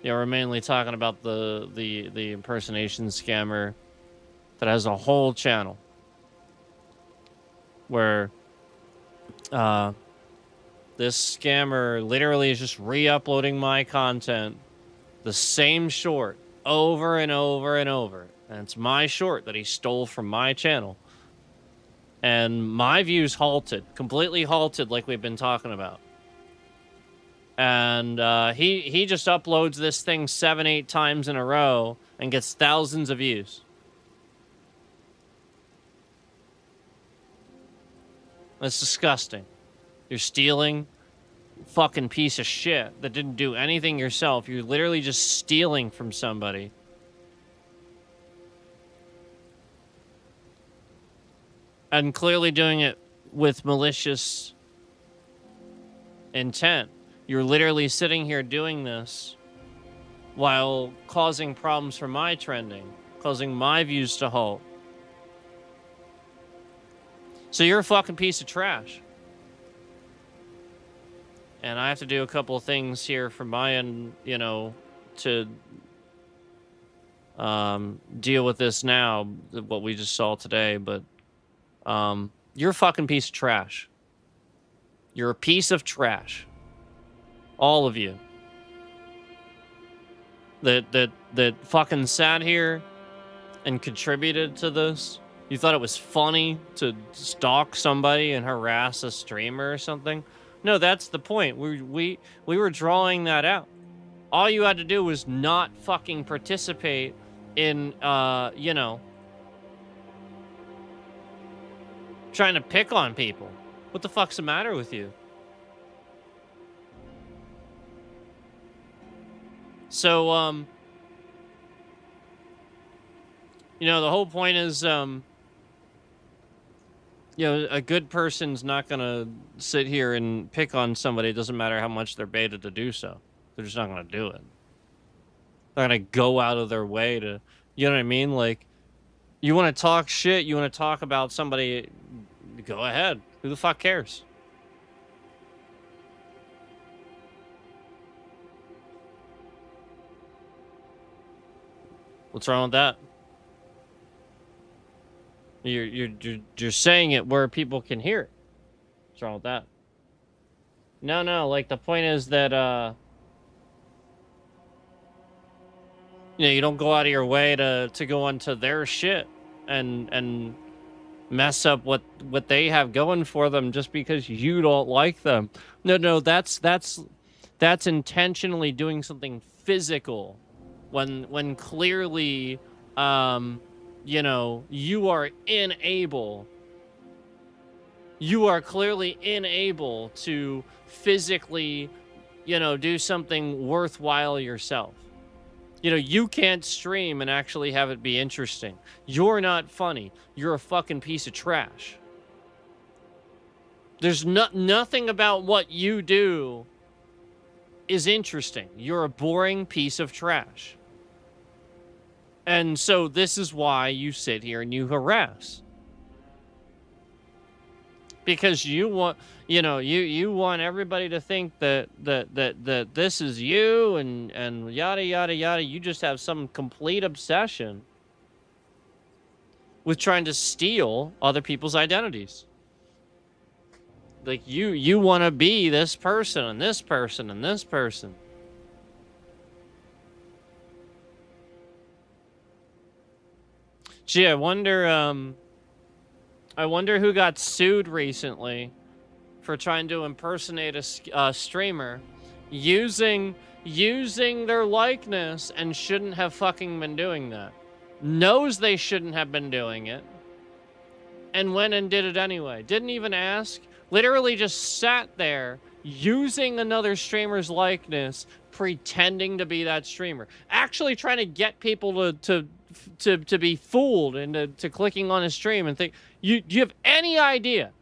we're mainly talking about the impersonation scammer that has a whole channel where this scammer literally is just re-uploading my content, the same short, over and over and over. And it's my short that he stole from my channel. And my views completely halted, like we've been talking about. And he just uploads this thing 7-8 times in a row and gets thousands of views. That's disgusting. You're stealing, fucking piece of shit that didn't do anything yourself. You're literally just stealing from somebody. And clearly doing it with malicious intent. You're literally sitting here doing this while causing problems for my trending, causing my views to halt, So you're a fucking piece of trash. And I have to do a couple of things here from my end, you know, to deal with this now, what we just saw today. But you're a fucking piece of trash. You're a piece of trash. All of you. That fucking sat here and contributed to this. You thought it was funny to stalk somebody and harass a streamer or something? No, that's the point. We were drawing that out. All you had to do was not fucking participate in you know, trying to pick on people. What the fuck's the matter with you? So you know, the whole point is you know, a good person's not gonna sit here and pick on somebody. It doesn't matter how much they're baited to do so. They're just not gonna do it. They're gonna go out of their way to, you know what I mean? Like, you want to talk shit, you want to talk about somebody, go ahead. Who the fuck cares? What's wrong with that? You're saying it where people can hear it. What's wrong with that? No, like the point is that you know, you don't go out of your way to go onto their shit and mess up what they have going for them just because you don't like them. No, that's intentionally doing something physical when clearly you know, you are clearly unable to physically, you know, do something worthwhile yourself. You know, you can't stream and actually have it be interesting. You're not funny. You're a fucking piece of trash. There's nothing about what you do is interesting. You're a boring piece of trash. And so this is why you sit here and you harass. Because you want, you know, you want everybody to think that this is you and yada yada yada. You just have some complete obsession with trying to steal other people's identities. Like you want to be this person and this person and this person. Gee, I wonder who got sued recently for trying to impersonate a streamer using their likeness and shouldn't have fucking been doing that. Knows they shouldn't have been doing it and went and did it anyway. Didn't even ask. Literally just sat there using another streamer's likeness, pretending to be that streamer. Actually trying to get people to be fooled into to clicking on a stream and think, do you have any idea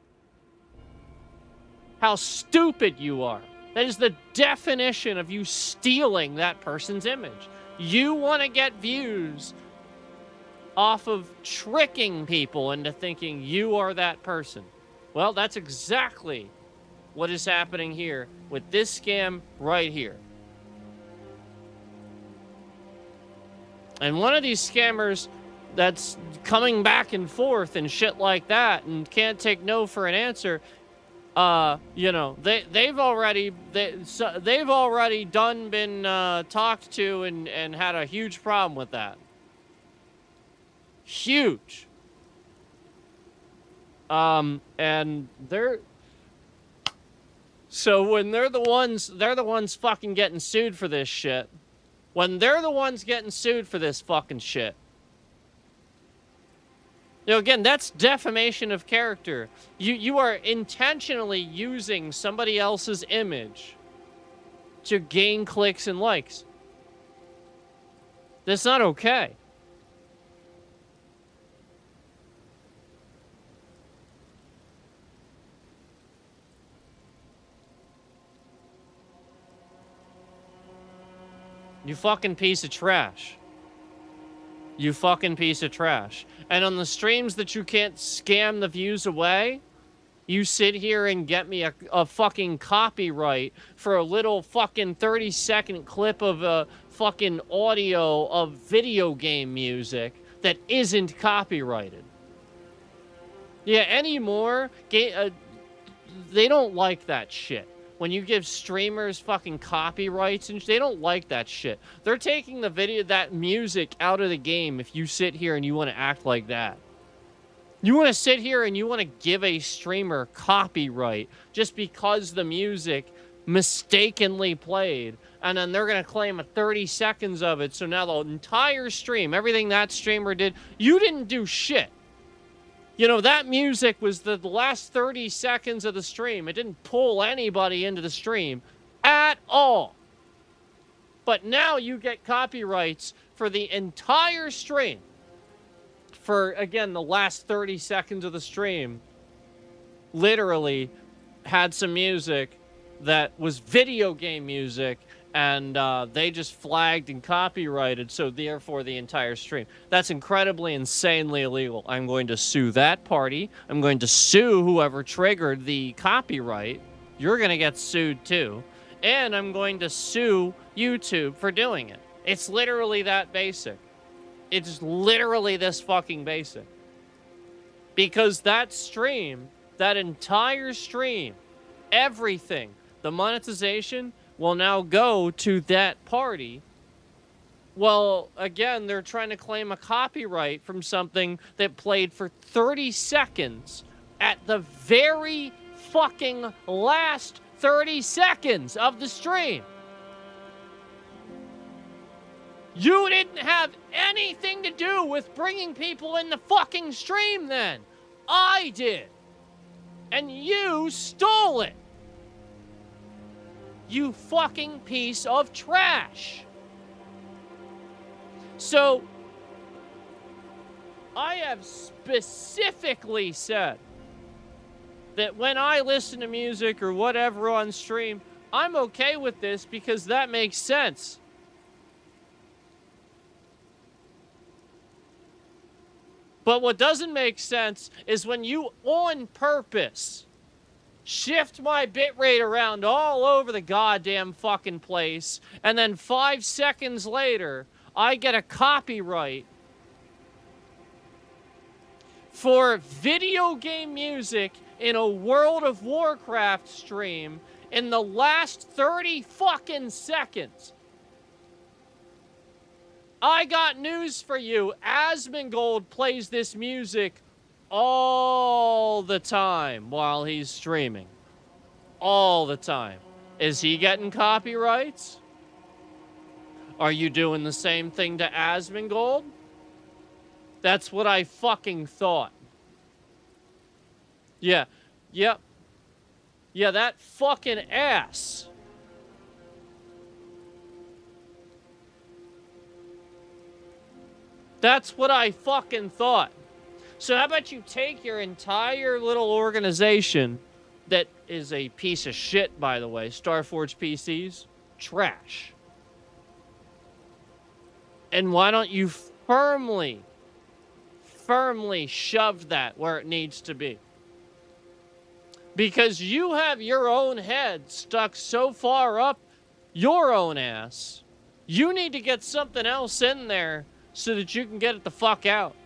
how stupid you are? That is the definition of you stealing that person's image. You want to get views off of tricking people into thinking you are that person. Well, that's exactly what is happening here with this scam right here. And one of these scammers that's coming back and forth and shit like that and can't take no for an answer, you know, they've already been talked to and had a huge problem with that. Huge. And so when they're the ones fucking getting sued for this shit. When they're the ones getting sued for this fucking shit. You know, again, that's defamation of character. You are intentionally using somebody else's image to gain clicks and likes. That's not okay. You fucking piece of trash. You fucking piece of trash. And on the streams that you can't scam the views away, you sit here and get me a fucking copyright for a little fucking 30-second clip of a fucking audio of video game music that isn't copyrighted. Yeah, anymore, they don't like that shit. When you give streamers fucking copyrights and they don't like that shit. They're taking that music out of the game if you sit here and you want to act like that. You want to sit here and you want to give a streamer copyright just because the music mistakenly played, and then they're going to claim 30 seconds of it. So now the entire stream, everything that streamer did, you didn't do shit. You know, that music was the last 30 seconds of the stream. It didn't pull anybody into the stream at all. But now you get copyrights for the entire stream. For, again, the last 30 seconds of the stream. Literally had some music that was video game music, and they just flagged and copyrighted, so therefore the entire stream. That's incredibly, insanely illegal. I'm going to sue that party. I'm going to sue whoever triggered the copyright. You're going to get sued too. And I'm going to sue YouTube for doing it. It's literally that basic. It's literally this fucking basic. Because that stream, that entire stream, everything, the monetization will now go to that party. Well, again, they're trying to claim a copyright from something that played for 30 seconds at the very fucking last 30 seconds of the stream. You didn't have anything to do with bringing people in the fucking stream then. I did. And you stole it. You fucking piece of trash. So, I have specifically said that when I listen to music or whatever on stream, I'm okay with this because that makes sense. But what doesn't make sense is when you, on purpose, shift my bitrate around all over the goddamn fucking place, and then 5 seconds later, I get a copyright for video game music in a World of Warcraft stream in the last 30 fucking seconds. I got news for you. Asmongold plays this music all the time while he's streaming. All the time. Is he getting copyrights? Are you doing the same thing to Asmongold? That's what I fucking thought. Yeah. Yep. Yeah, that fucking ass. That's what I fucking thought. So how about you take your entire little organization that is a piece of shit, by the way, Starforge PCs, trash. And why don't you firmly shove that where it needs to be? Because you have your own head stuck so far up your own ass, you need to get something else in there so that you can get it the fuck out.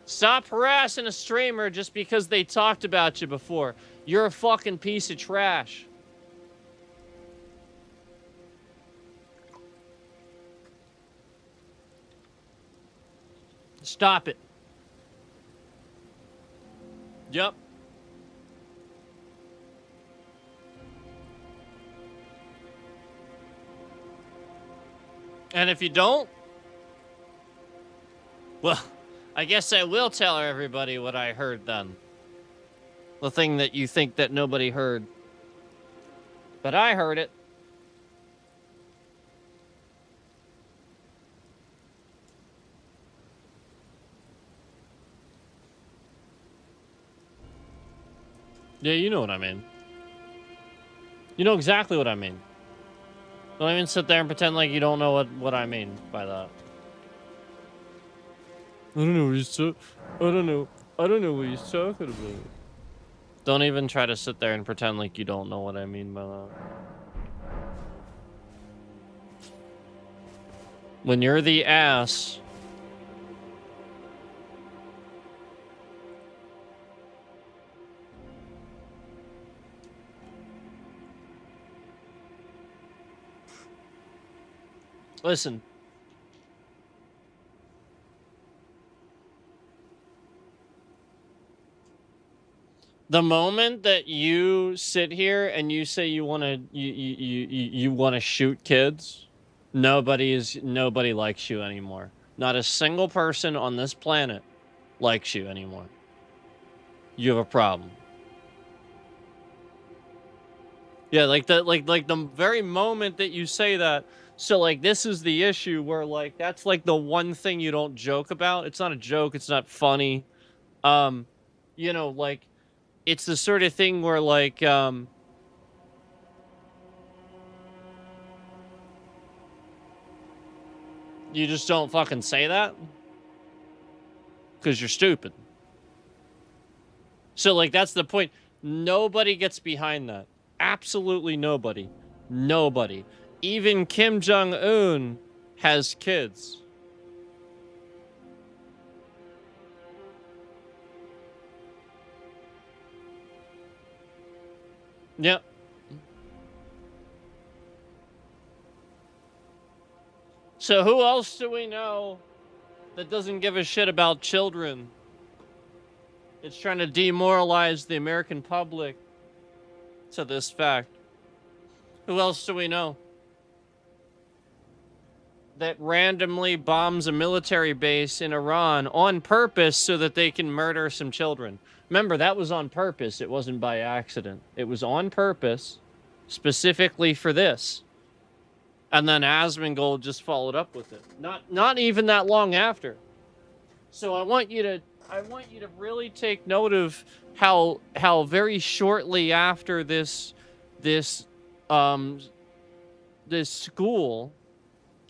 Stop harassing a streamer just because they talked about you before. You're a fucking piece of trash. Stop it. Yep. And if you don't, well, I guess I will tell everybody what I heard then. The thing that you think that nobody heard. But I heard it. Yeah, you know what I mean. You know exactly what I mean. Don't even sit there and pretend like you don't know what I mean by that. I don't know what he's I don't know. I don't know what he's talking about. Don't even try to sit there and pretend like you don't know what I mean by that. When you're the ass, listen. The moment that you sit here and you say you want to you want to shoot kids, nobody likes you anymore. Not a single person on this planet likes you anymore. You have a problem. Yeah, like the very moment that you say that, so like this is the issue where like that's like the one thing you don't joke about. It's not a joke, it's not funny. Um, you know, like it's the sort of thing where like you just don't fucking say that because you're stupid. So like that's the point. Nobody gets behind that. Absolutely nobody. Nobody. Even Kim Jong-un has kids. Yep. So who else do we know that doesn't give a shit about children? It's trying to demoralize the American public to this fact. Who else do we know that randomly bombs a military base in Iran on purpose so that they can murder some children? Remember, that was on purpose. It wasn't by accident. It was on purpose, specifically for this. And then Asmongold just followed up with it. Not even that long after. So I want you to really take note of how very shortly after this school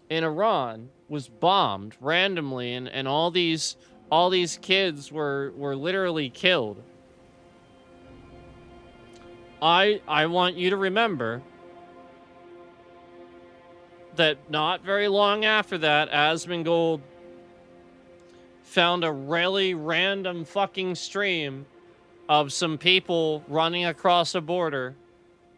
in Iran was bombed randomly, and all these kids were literally killed. I want you to remember that not very long after that, Asmongold found a really random fucking stream of some people running across a border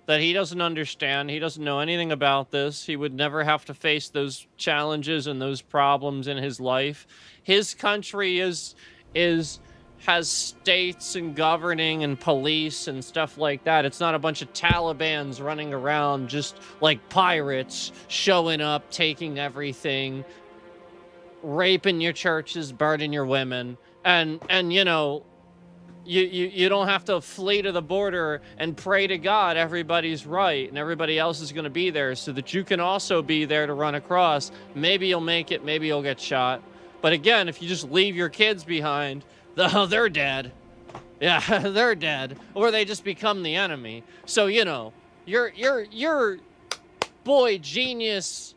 that he doesn't understand. He doesn't know anything about this. He would never have to face those challenges and those problems in his life. His country has states and governing and police and stuff like that. It's not a bunch of Talibans running around just like pirates, showing up, taking everything, raping your churches, burning your women, and you know, you don't have to flee to the border and pray to God everybody's right and everybody else is going to be there so that you can also be there to run across. Maybe you'll make it, maybe you'll get shot. But again, if you just leave your kids behind, they're dead. Yeah, they're dead. Or they just become the enemy. So, you know, you're boy, genius,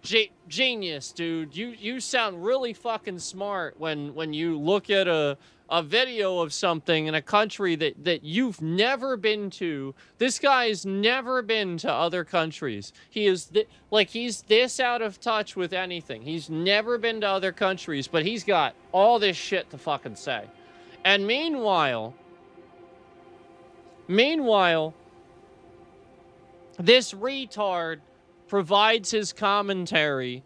dude. You sound really fucking smart when you look at a video of something in a country that you've never been to. This guy's never been to other countries. He is he's this out of touch with anything. He's never been to other countries, but he's got all this shit to fucking say. And meanwhile, this retard provides his commentary,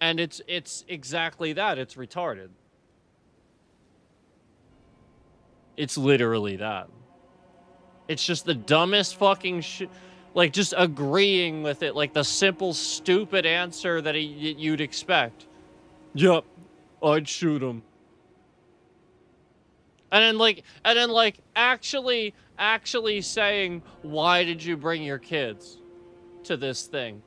and it's exactly that. It's retarded. It's literally that. It's just the dumbest fucking shit. Like, just agreeing with it. Like, the simple, stupid answer that you'd expect. Yep, I'd shoot him. And then, like, actually saying, why did you bring your kids to this thing?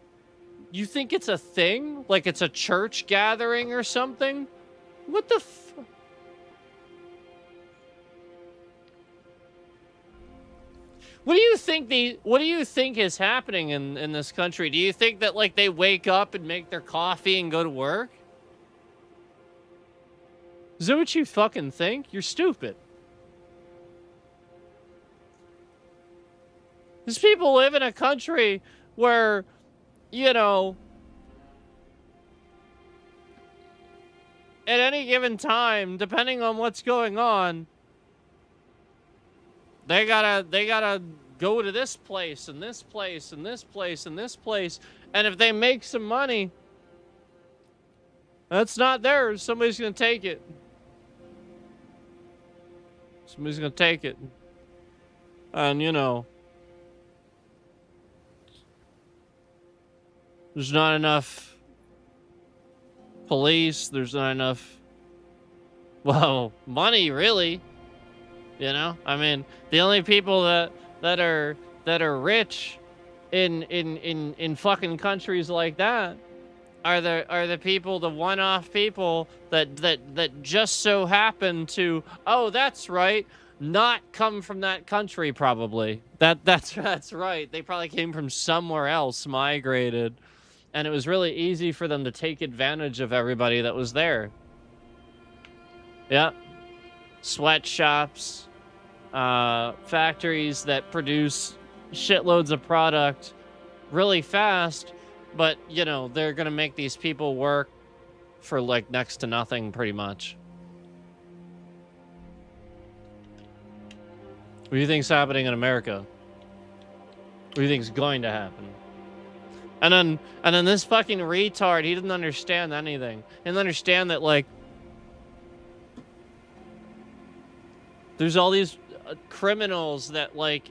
You think it's a thing? Like, it's a church gathering or something? What the What do you think is happening in this country? Do you think that like they wake up and make their coffee and go to work? Is that what you fucking think? You're stupid. These people live in a country where, you know, at any given time, depending on what's going on, they gotta go to this place and this place and this place and this place. And if they make some money, that's not theirs. Somebody's gonna take it. Somebody's gonna take it. And, you know, there's not enough police. There's not enough, well, money, really. You know? I mean, the only people that are rich in fucking countries like that are the people, the one-off people that just so happen to, oh, that's right, not come from that country, probably. That's right. They probably came from somewhere else, migrated, and it was really easy for them to take advantage of everybody that was there. Yep. Sweatshops, factories that produce shitloads of product really fast, but, you know, they're gonna make these people work for, like, next to nothing, pretty much. What do you think's happening in America? What do you think's going to happen? And then this fucking retard, he didn't understand anything. He didn't understand that, like, there's all these criminals that, like,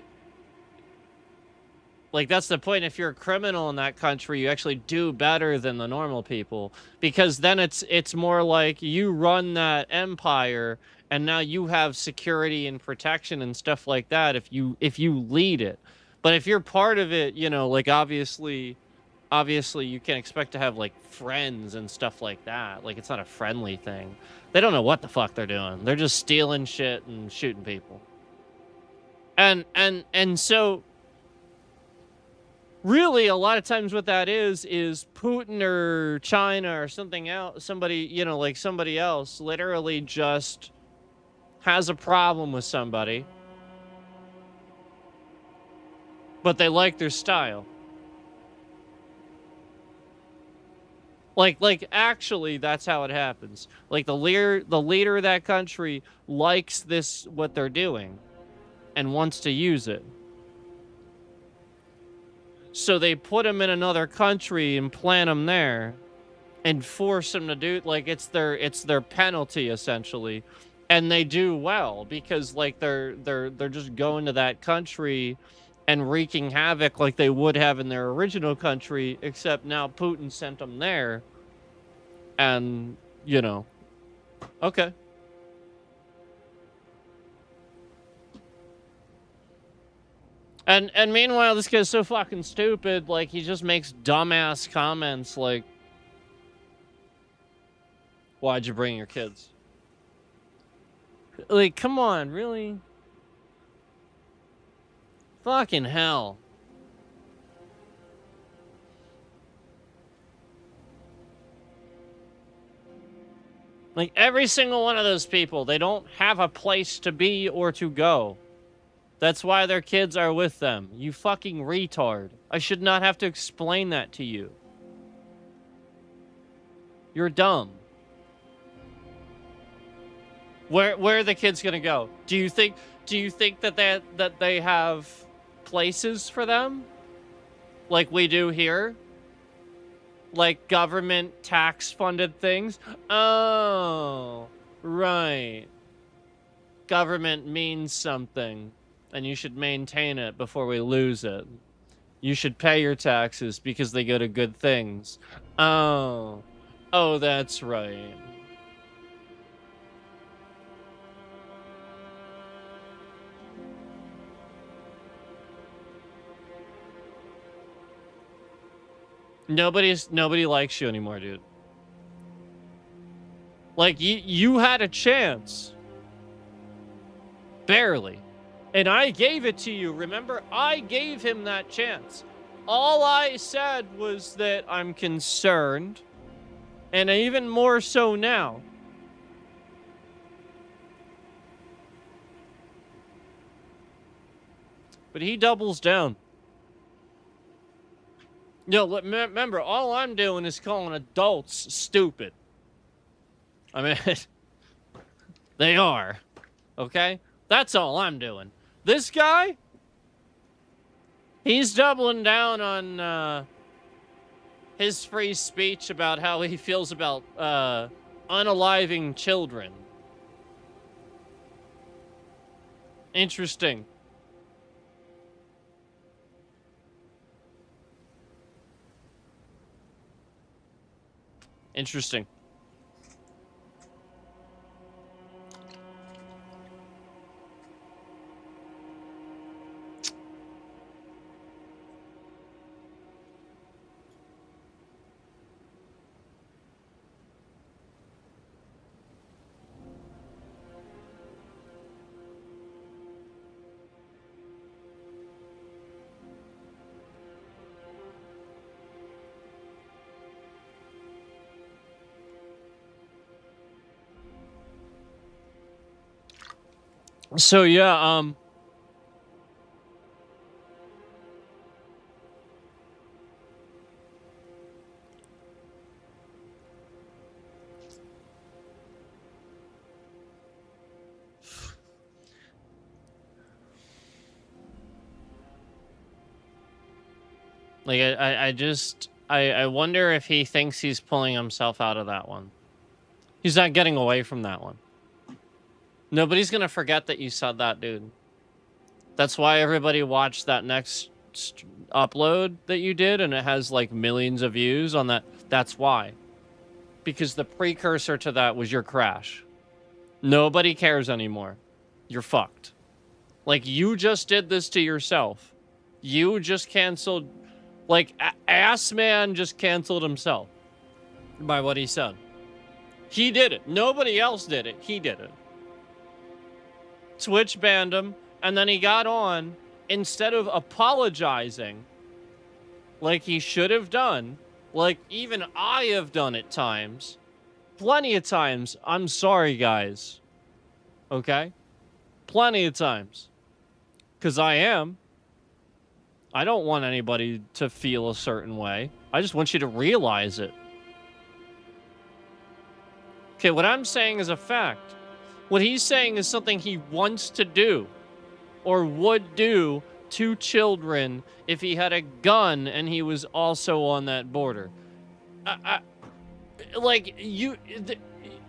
that's the point. If you're a criminal in that country, you actually do better than the normal people, because then it's more like you run that empire and now you have security and protection and stuff like that if you lead it. But if you're part of it, you know, like, obviously you can expect to have, like, friends and stuff like that. Like, it's not a friendly thing. They don't know what the fuck they're doing. They're just stealing shit and shooting people. And so really, a lot of times what that is Putin or China or something else, somebody, you know, like somebody else literally just has a problem with somebody, but they like their style. Like actually, that's how it happens. Like, the leader of that country likes this, what they're doing, and wants to use it. So they put them in another country and plant them there, and force them to do, like, it's their penalty, essentially. And they do well, because, like, they're just going to that country and wreaking havoc like they would have in their original country, except now Putin sent them there. And, you know, okay. And meanwhile, this guy's so fucking stupid, like, he just makes dumbass comments like, why'd you bring your kids? Like, come on, really? Fucking hell. Like, every single one of those people, they don't have a place to be or to go. That's why their kids are with them. You fucking retard. I should not have to explain that to you. You're dumb. Where are the kids gonna go? Do you think that they have places for them? Like we do here? Like government tax-funded things? Oh, right. Government means something, and you should maintain it before we lose it. You should pay your taxes because they go to good things. Oh, that's right. Nobody likes you anymore, dude. Like, you had a chance. Barely. And I gave it to you. Remember, I gave him that chance. All I said was that I'm concerned, and even more so now. But he doubles down. Yo, remember, all I'm doing is calling adults stupid. I mean, they are. Okay? That's all I'm doing. This guy, he's doubling down on his free speech about how he feels about unaliving children. Interesting. Interesting. So yeah, like I wonder if he thinks he's pulling himself out of that one. He's not getting away from that one. Nobody's gonna forget that you said that, dude. That's why everybody watched that next upload that you did, and it has like millions of views on that. That's why. Because the precursor to that was your crash. Nobody cares anymore. You're fucked. Like, you just did this to yourself. You just canceled... Like, Ass Man just canceled himself by what he said. He did it. Nobody else did it. He did it. Twitch banned him, and then he got on, instead of apologizing like he should have done, like even I have done at times, plenty of times, I'm sorry, guys. Okay? Plenty of times. Because I am. I don't want anybody to feel a certain way. I just want you to realize it. Okay, what I'm saying is a fact. What he's saying is something he wants to do or would do to children if he had a gun and he was also on that border.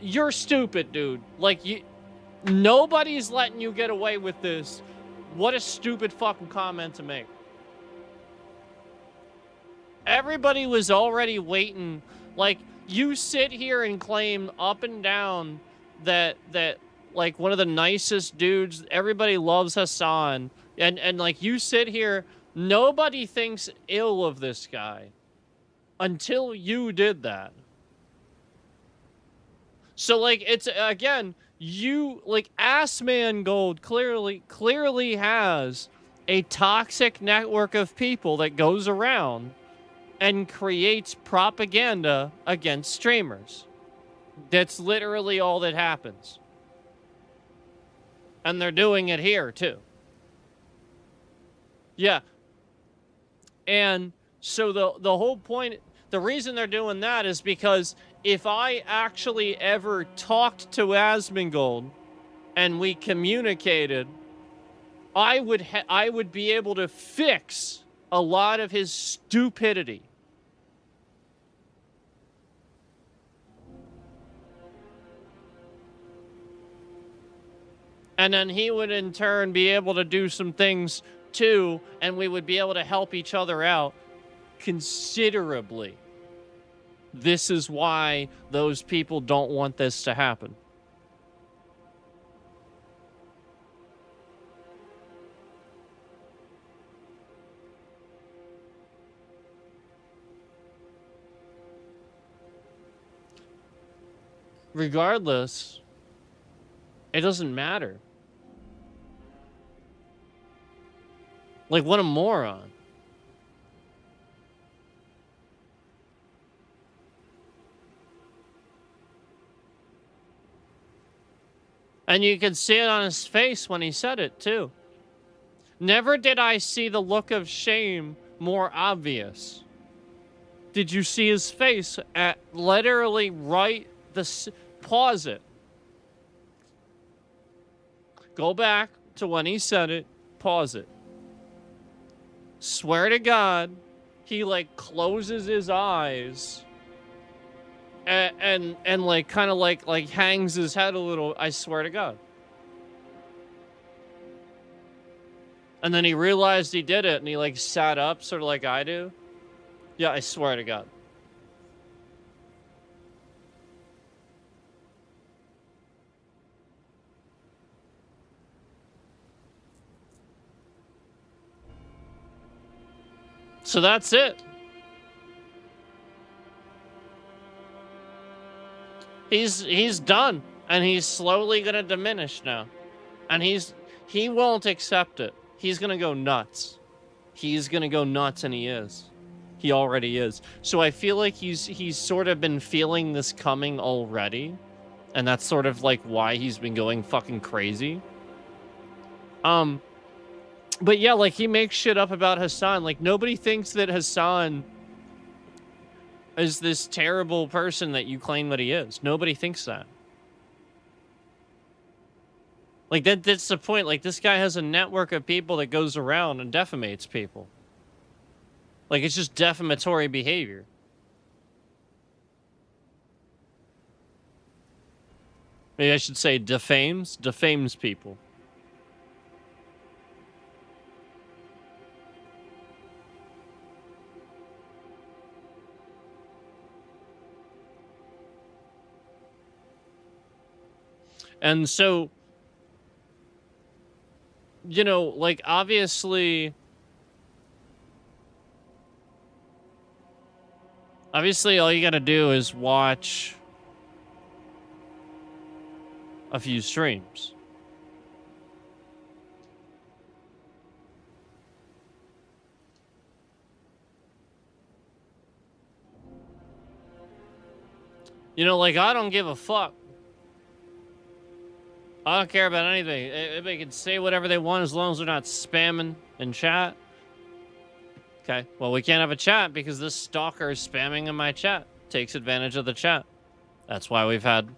You're stupid, dude. Like, nobody's letting you get away with this. What a stupid fucking comment to make. Everybody was already waiting. Like, you sit here and claim up and down that like one of the nicest dudes, everybody loves Hassan, and like you sit here, nobody thinks ill of this guy until you did that. So like, it's again, you like Ass Man Gold clearly has a toxic network of people that goes around and creates propaganda against streamers. That's literally all that happens. And they're doing it here, too. Yeah. And so the whole point, the reason they're doing that is because if I actually ever talked to Asmongold and we communicated, I would be able to fix a lot of his stupidity. And then he would in turn be able to do some things too, and we would be able to help each other out considerably. This is why those people don't want this to happen. Regardless, it doesn't matter. Like, what a moron. And you could see it on his face when he said it, too. Never did I see the look of shame more obvious. Did you see his face at literally right the... Pause it. Go back to when he said it. Pause it. Swear to God, he, like, closes his eyes and like, kind of like hangs his head a little. I swear to God. And then he realized he did it, and he, like, sat up, sort of like I do. Yeah, I swear to God. So that's it. He's done, and he's slowly gonna diminish now, and he won't accept it. He's gonna go nuts. He's gonna go nuts, and he is. He already is. So I feel like he's sort of been feeling this coming already, and that's sort of like why he's been going fucking crazy. But yeah, like, he makes shit up about Hassan. Like, nobody thinks that Hassan is this terrible person that you claim that he is. Nobody thinks that. Like, that's the point. Like, this guy has a network of people that goes around and defamates people. Like, it's just defamatory behavior. Maybe I should say defames people. And so, you know, like, obviously all you gotta do is watch a few streams. You know, like, I don't give a fuck. I don't care about anything. They can say whatever they want as long as they're not spamming in chat. Okay, well, we can't have a chat because this stalker is spamming in my chat. Takes advantage of the chat. That's why we've had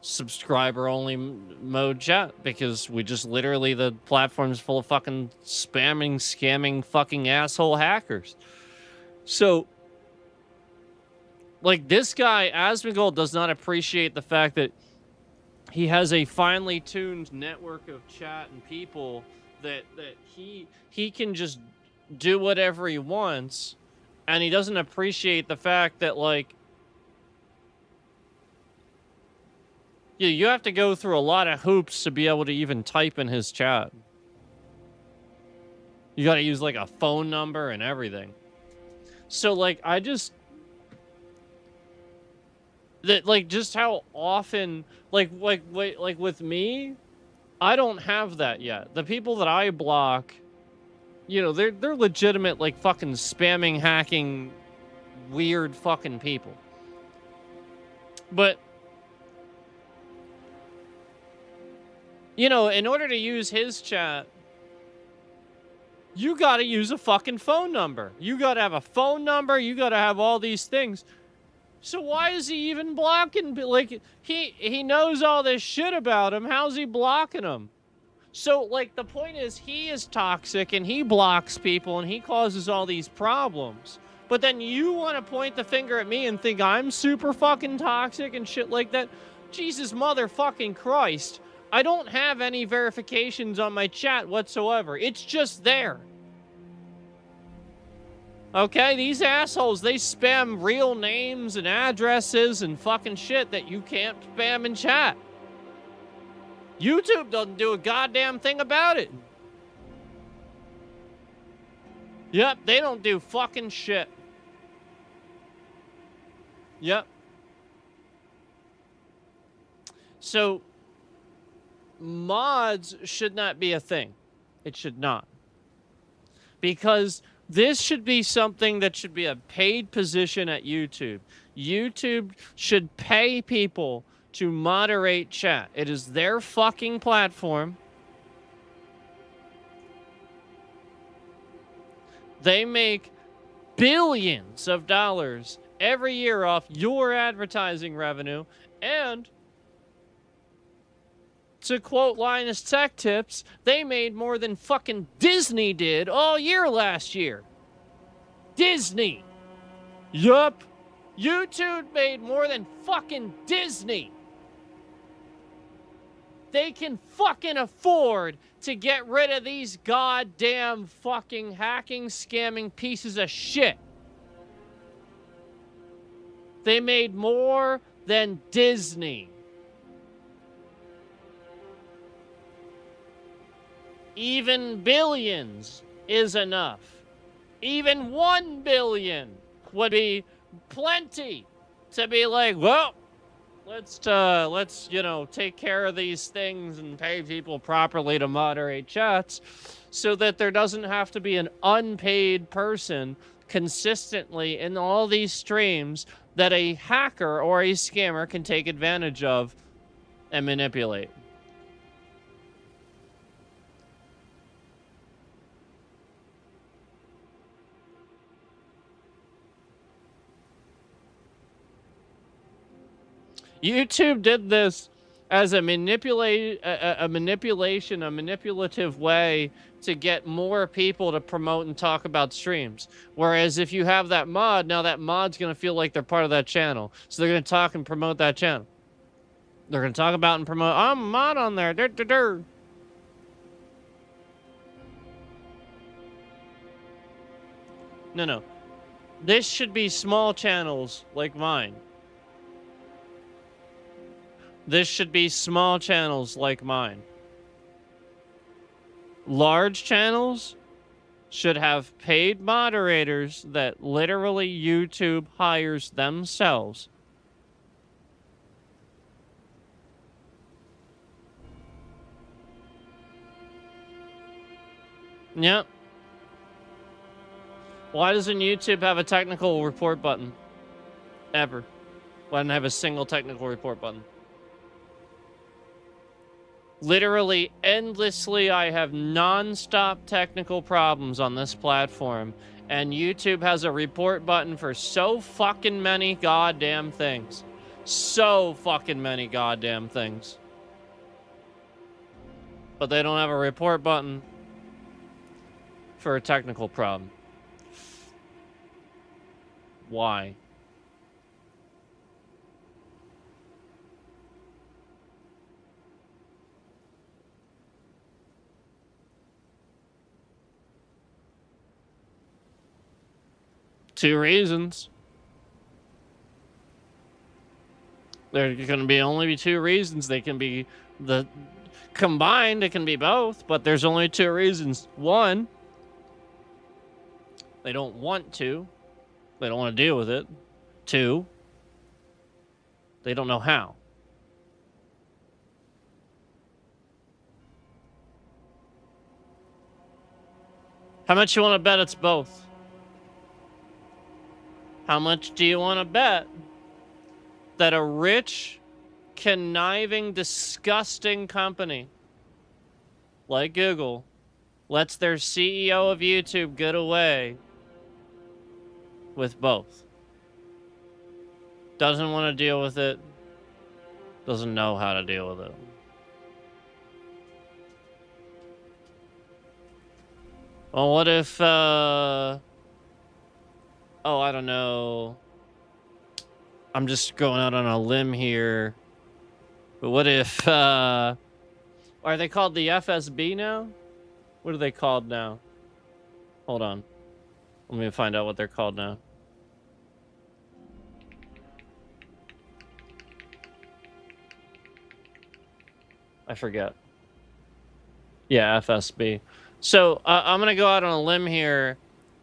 subscriber-only mode chat, because we just literally, the platform's full of fucking spamming, scamming, fucking asshole hackers. So, like, this guy, Asmongold, does not appreciate the fact that he has a finely tuned network of chat and people that he can just do whatever he wants, and he doesn't appreciate the fact that, like, you have to go through a lot of hoops to be able to even type in his chat. You got to use, like, a phone number and everything. So, like, I just... that, like, just how often, like with me, I don't have that yet. The people that I block, you know, they're legitimate, like, fucking spamming, hacking, weird fucking people. But, you know, in order to use his chat, you gotta use a fucking phone number. You gotta have a phone number. You gotta have all these things. So why is he even blocking? Like, he knows all this shit about him. How's he blocking him? So, like, the point is, he is toxic, and he blocks people, and he causes all these problems. But then you want to point the finger at me and think I'm super fucking toxic and shit like that? Jesus motherfucking Christ. I don't have any verifications on my chat whatsoever. It's just there. Okay, these assholes, they spam real names and addresses and fucking shit that you can't spam in chat. YouTube doesn't do a goddamn thing about it. Yep, they don't do fucking shit. Yep. So, mods should not be a thing. It should not. because this should be something that should be a paid position at YouTube. YouTube should pay people to moderate chat. It is their fucking platform. They make billions of dollars every year off your advertising revenue. And to quote Linus Tech Tips, they made more than fucking Disney did all year last year. Disney. Yup. YouTube made more than fucking Disney. They can fucking afford to get rid of these goddamn fucking hacking, scamming pieces of shit. They made more than Disney. Even billions is enough. Even 1 billion would be plenty to be like, well, let's take care of these things and pay people properly to moderate chats so that there doesn't have to be an unpaid person consistently in all these streams that a hacker or a scammer can take advantage of and manipulate. YouTube did this as a manipulative way to get more people to promote and talk about streams. Whereas if you have that mod, now that mod's going to feel like they're part of that channel. So they're going to talk and promote that channel. They're going to talk about and promote, I'm a mod on there. No. This should be small channels like mine. This should be small channels like mine. Large channels should have paid moderators that literally YouTube hires themselves. Yep. Why doesn't YouTube have a technical report button? Ever. Why doesn't it have a single technical report button? Literally, endlessly, I have non-stop technical problems on this platform, and YouTube has a report button for so fucking many goddamn things. So fucking many goddamn things. But they don't have a report button for a technical problem. Why? Two reasons. There can be only two reasons. They can be combined. It can be both, but there's only two reasons. One, they don't want to. They don't want to deal with it. Two, they don't know how. How much you want to bet it's both? How much do you want to bet that a rich, conniving, disgusting company like Google lets their CEO of YouTube get away with both? Doesn't want to deal with it. Doesn't know how to deal with it. Well, what if, oh, I don't know. I'm just going out on a limb here. But what if, are they called the FSB now? What are they called now? Hold on. Let me find out what they're called now. I forget. Yeah, FSB. So, I'm gonna go out on a limb here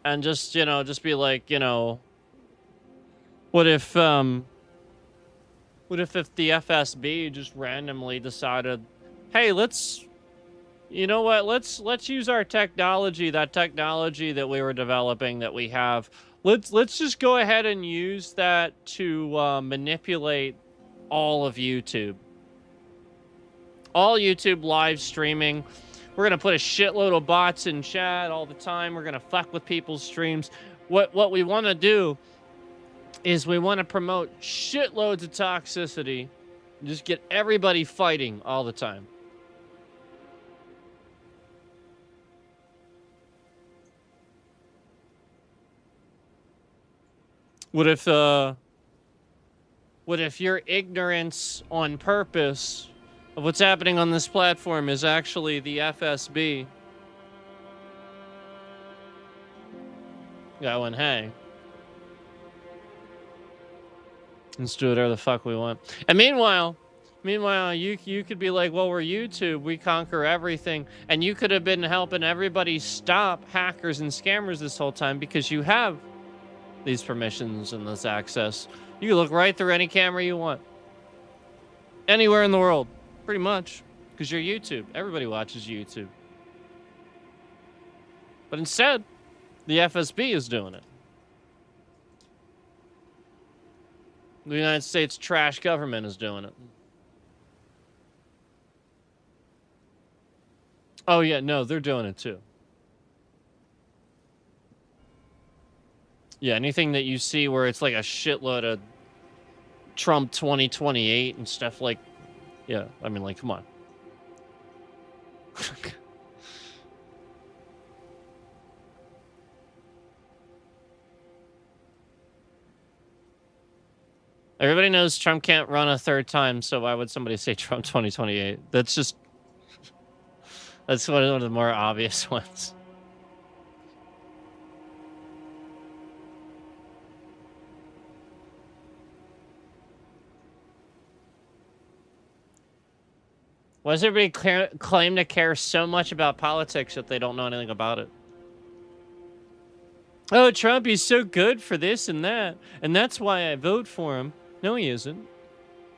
and just, just be like, what if the FSB just randomly decided, hey, let's You know what? Let's use our technology, that technology that we were developing that we have. Let's just go ahead and use that to manipulate all of YouTube. All YouTube live streaming. We're gonna put a shitload of bots in chat all the time. We're gonna fuck with people's streams. What we want to do is we want to promote shitloads of toxicity. Just get everybody fighting all the time. What if your ignorance on purpose of what's happening on this platform is actually the FSB? Going, hey, let's do whatever the fuck we want. And meanwhile, you could be like, well, we're YouTube, we conquer everything, and you could have been helping everybody stop hackers and scammers this whole time because you have these permissions and this access. You can look right through any camera you want. Anywhere in the world, pretty much, because you're YouTube. Everybody watches YouTube. But instead, the FSB is doing it. The United States trash government is doing it. Oh yeah, no, they're doing it too. Yeah, anything that you see where it's like a shitload of Trump 2028 and stuff like, yeah, I mean, like, come on. Everybody knows Trump can't run a third time, so why would somebody say Trump 2028? That's just, that's one of the more obvious ones. Why does everybody claim to care so much about politics if they don't know anything about it? Oh, Trump, he's so good for this and that, and that's why I vote for him. No, he isn't.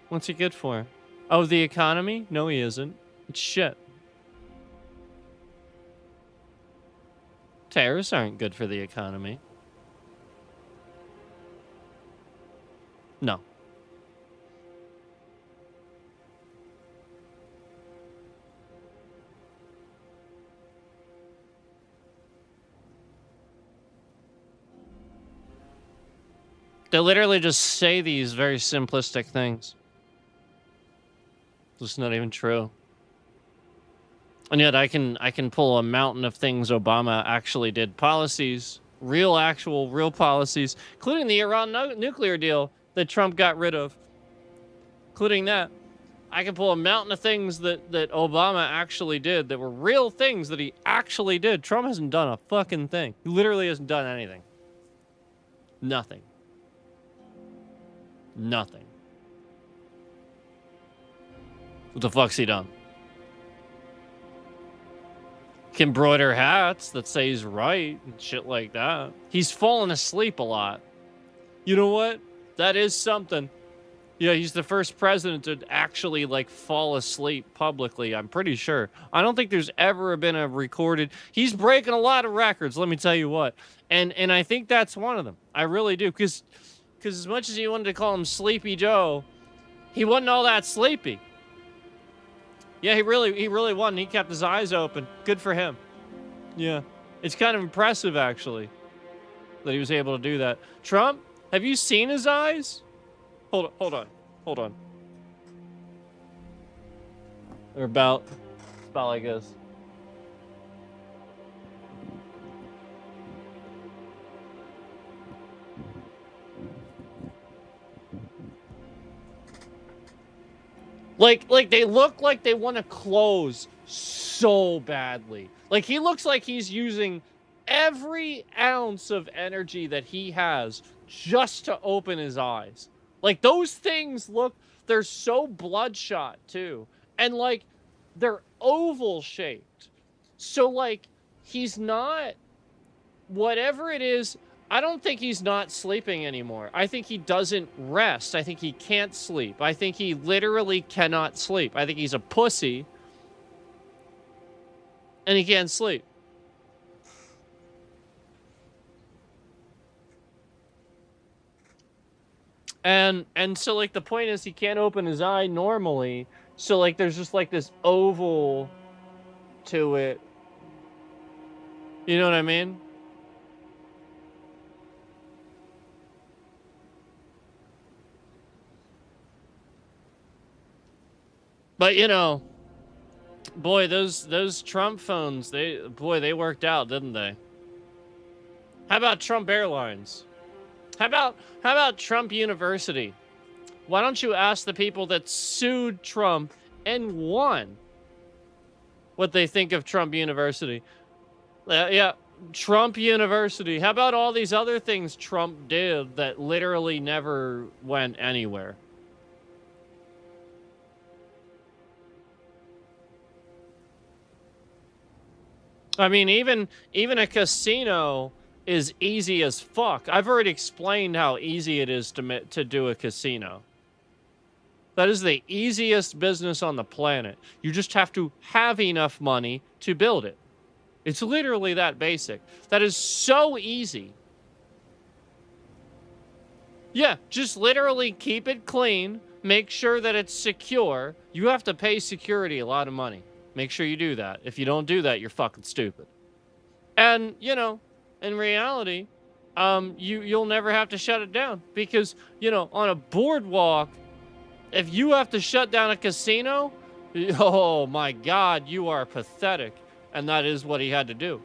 What's he good for? Oh, the economy? No, he isn't. It's shit. Tariffs aren't good for the economy. No. They literally just say these very simplistic things. It's not even true. And yet I can pull a mountain of things Obama actually did. Policies, real policies, including the Iran nuclear deal that Trump got rid of. Including that. I can pull a mountain of things that Obama actually did that were real things that he actually did. Trump hasn't done a fucking thing. He literally hasn't done anything. Nothing. Nothing. What the fuck's he done? Can embroider hats that say he's right and shit like that. He's fallen asleep a lot. You know what? That is something. Yeah, he's the first president to actually, like, fall asleep publicly, I'm pretty sure. I don't think there's ever been a recorded... He's breaking a lot of records, let me tell you what. And I think that's one of them. I really do, because as much as you wanted to call him Sleepy Joe, he wasn't all that sleepy. Yeah, he really wasn't. He kept his eyes open. Good for him. Yeah. It's kind of impressive, actually, that he was able to do that. Trump, have you seen his eyes? Hold on. They're about like this. Like they look like they want to close so badly. Like he looks like he's using every ounce of energy that he has just to open his eyes. Like those things look, they're so bloodshot too. And like they're oval shaped. So like he's not, whatever it is, I don't think he's not sleeping anymore. I think he doesn't rest. I think he can't sleep. I think he literally cannot sleep. I think he's a pussy. and he can't sleep. And so like the point is he can't open his eye normally. So like there's just like this oval to it. You know what I mean? But you know, boy, those Trump phones, they worked out, didn't they? How about Trump Airlines? How about Trump University? Why don't you ask the people that sued Trump and won what they think of Trump University? Yeah, Trump University. How about all these other things Trump did that literally never went anywhere? I mean, even a casino is easy as fuck. I've already explained how easy it is to do a casino. That is the easiest business on the planet. You just have to have enough money to build it. It's literally that basic. That is so easy. Yeah, just literally keep it clean. Make sure that it's secure. You have to pay security a lot of money. Make sure you do that. If you don't do that, you're fucking stupid. And, you know, in reality, you'll never have to shut it down. Because, you know, on a boardwalk, if you have to shut down a casino, oh my God, you are pathetic. And that is what he had to do.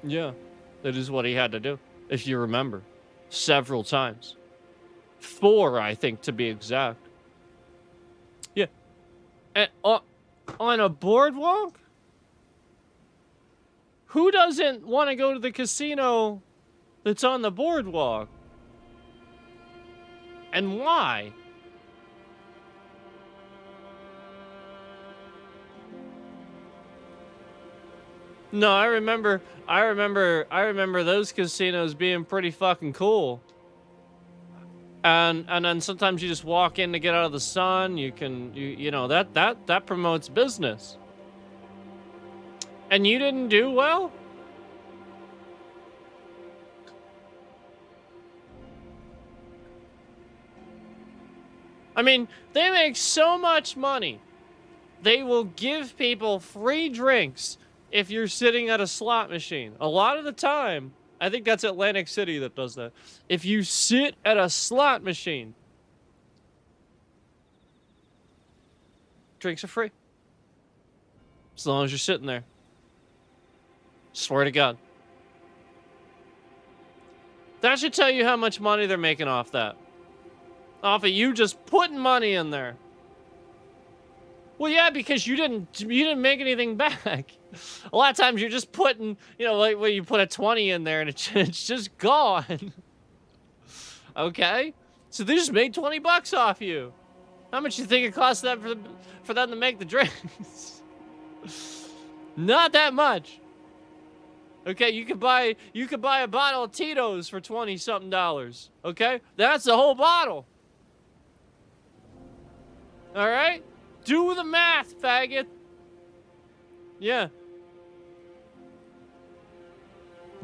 Yeah, that is what he had to do. If you remember, several times. 4, I think, to be exact. Yeah. And on a boardwalk? Who doesn't want to go to the casino that's on the boardwalk? And why? No, I remember those casinos being pretty fucking cool. And then sometimes you just walk in to get out of the sun. You know, that promotes business. And you didn't do well? I mean, they make so much money. They will give people free drinks if you're sitting at a slot machine. A lot of the time, I think that's Atlantic City that does that. If you sit at a slot machine, drinks are free. As long as you're sitting there. Swear to God. That should tell you how much money they're making off that. Off of you just putting money in there. Well, yeah, because you didn't make anything back. A lot of times you're just putting, you know, like when you put a 20 in there and it's just gone. Okay? So they just made 20 bucks off you. How much you think it costs them for them to make the drinks? Not that much. Okay, you could buy a bottle of Tito's for $20-something. Okay? That's the whole bottle. All right? Do the math, faggot. Yeah.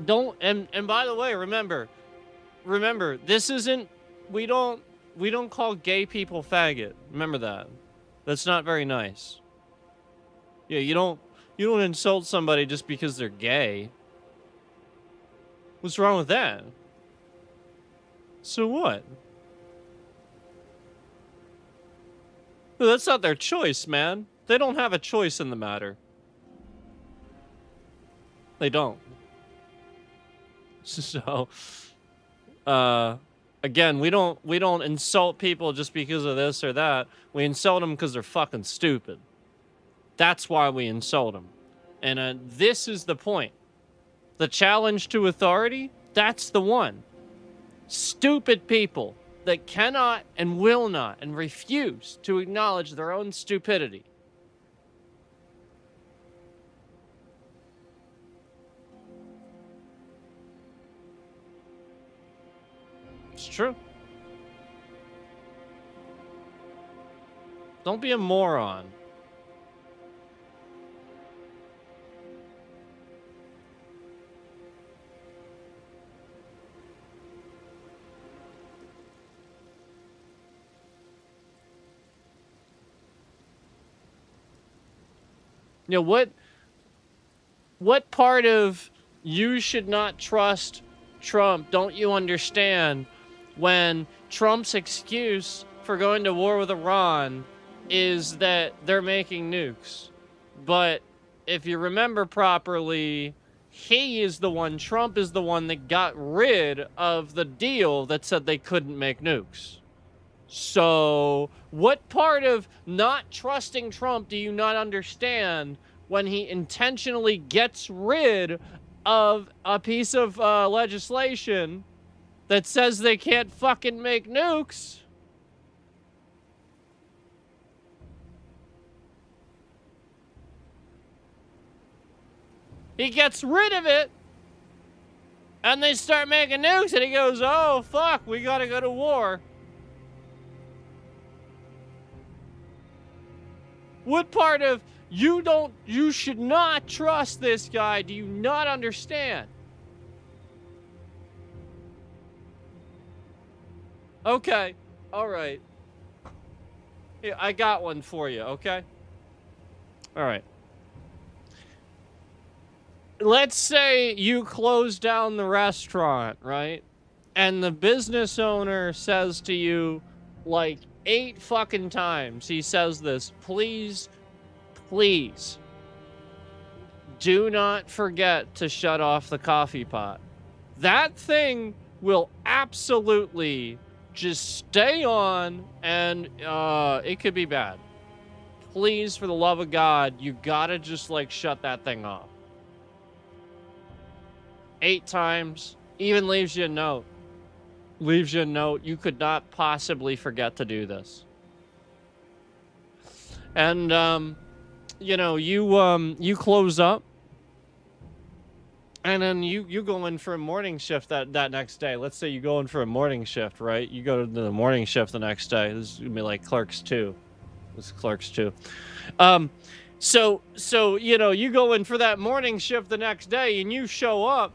Don't and by the way, remember, this isn't we don't call gay people faggot. Remember that. That's not very nice. Yeah, you don't insult somebody just because they're gay. What's wrong with that? So what? No, that's not their choice, man. They don't have a choice in the matter. They don't. So, again, we don't insult people just because of this or that. We insult them because they're fucking stupid. That's why we insult them. And this is the point. The challenge to authority, that's the one. Stupid people that cannot and will not and refuse to acknowledge their own stupidity. It's true. Don't be a moron. You know, what part of you should not trust Trump don't you understand when Trump's excuse for going to war with Iran is that they're making nukes? But if you remember properly, Trump is the one that got rid of the deal that said they couldn't make nukes. So, what part of not trusting Trump do you not understand when he intentionally gets rid of a piece of legislation that says they can't fucking make nukes? He gets rid of it, and they start making nukes, and he goes, oh, fuck, we gotta go to war. What part of you should not trust this guy do you not understand? Okay, all right. Here, I got one for you, okay? All right. Let's say you close down the restaurant, right? And the business owner says to you, like, 8 fucking times, he says this, please, please, do not forget to shut off the coffee pot. That thing will absolutely just stay on, and it could be bad. Please, for the love of God, you gotta just, like, shut that thing off. 8 times, even leaves you a note. Leaves you a note. You could not possibly forget to do this. And, you know, you close up. And then you go in for a morning shift that next day. Let's say you go in for a morning shift, right? You go to the morning shift the next day. This is going to be like Clerks 2. This is Clerks 2. So, you know, you go in for that morning shift the next day and you show up.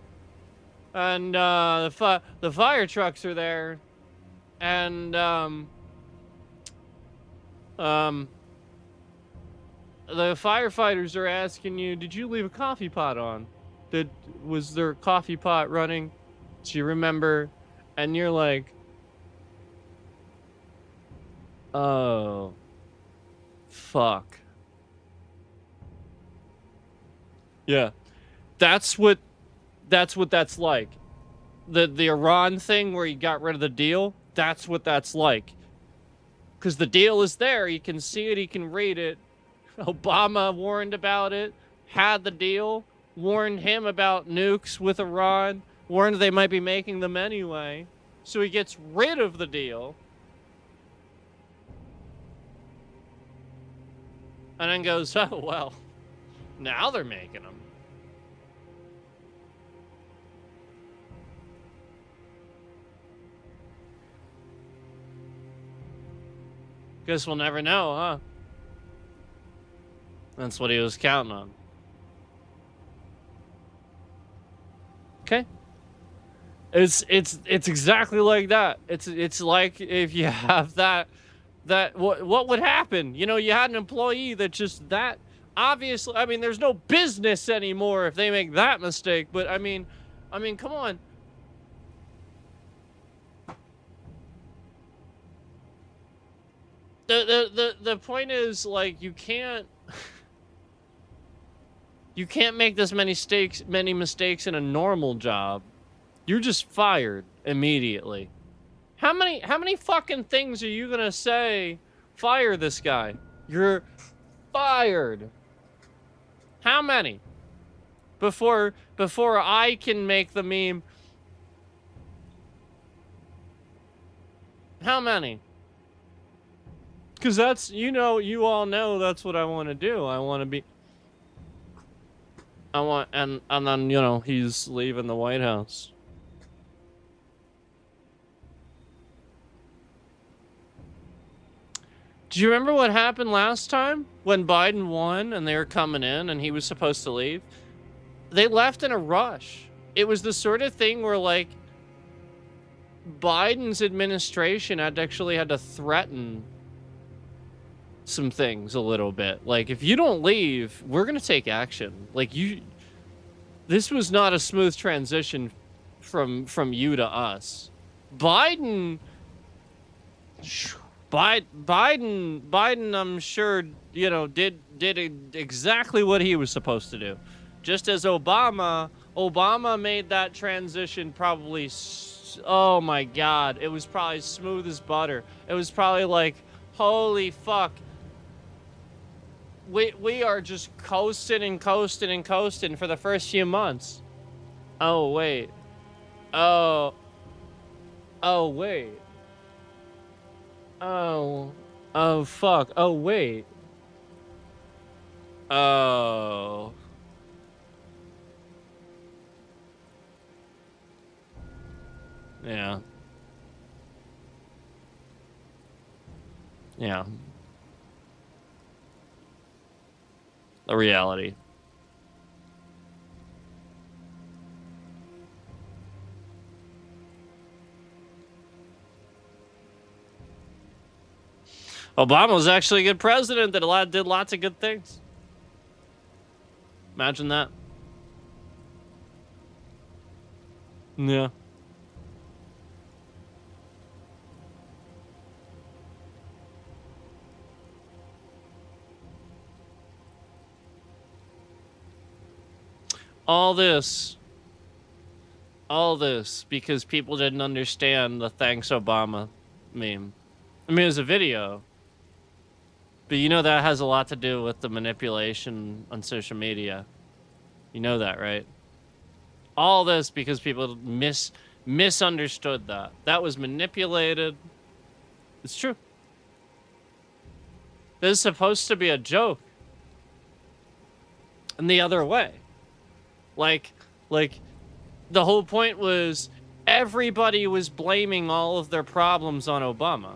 And the fire trucks are there, and the firefighters are asking you, "Did you leave a coffee pot on? Was there a coffee pot running? Do you remember?" And you're like, "Oh, fuck." Yeah, that's what that's like. The Iran thing where you got rid of the deal, that's what that's like. Because the deal is there. You can see it. You can read it. Obama warned about it. Had the deal. Warned him about nukes with Iran. Warned they might be making them anyway. So he gets rid of the deal. And then goes, oh, well, now they're making them. Guess we'll never know, huh? That's what he was counting on. Okay. It's exactly like that. It's like if you have that what would happen? You know, you had an employee that just that obviously, I mean, there's no business anymore if they make that mistake, but I mean, come on. The point is, like, you can't make this many mistakes in a normal job. You're just fired immediately. How many fucking things are you gonna say? Fire this guy. You're fired. How many? Before I can make the meme. How many? Because that's, you know, you all know that's what I want to do. I want to be... and then, you know, he's leaving the White House. Do you remember what happened last time? When Biden won and they were coming in and he was supposed to leave? They left in a rush. It was the sort of thing where, like, Biden's administration had to threaten some things a little bit. Like, if you don't leave, we're gonna take action. Like, this was not a smooth transition from you to us. Biden, I'm sure, you know, did exactly what he was supposed to do. Just as Obama made that transition probably, oh my God, it was probably smooth as butter. It was probably like, holy fuck. We are just coasting and coasting and coasting for the first few months. Oh, wait. Oh. Oh, wait. Oh. Oh, fuck. Oh, wait. Oh. Yeah. Yeah. The reality. Obama was actually a good president that did lots of good things. Imagine that. Yeah. All this because people didn't understand the thanks Obama meme. I mean, it was a video. But you know that has a lot to do with the manipulation on social media. You know that, right? All this because people misunderstood that. That was manipulated. It's true. This is supposed to be a joke. And the other way. Like, the whole point was everybody was blaming all of their problems on Obama.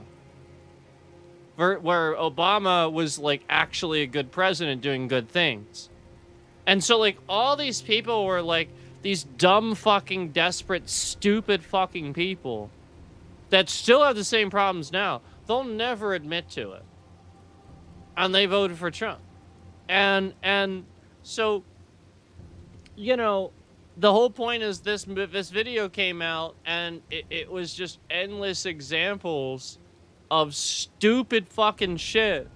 Where Obama was, like, actually a good president doing good things. And so, like, all these people were, like, these dumb fucking, desperate, stupid fucking people that still have the same problems now. They'll never admit to it. And they voted for Trump. And so, you know, the whole point is this video came out, and it was just endless examples of stupid fucking shit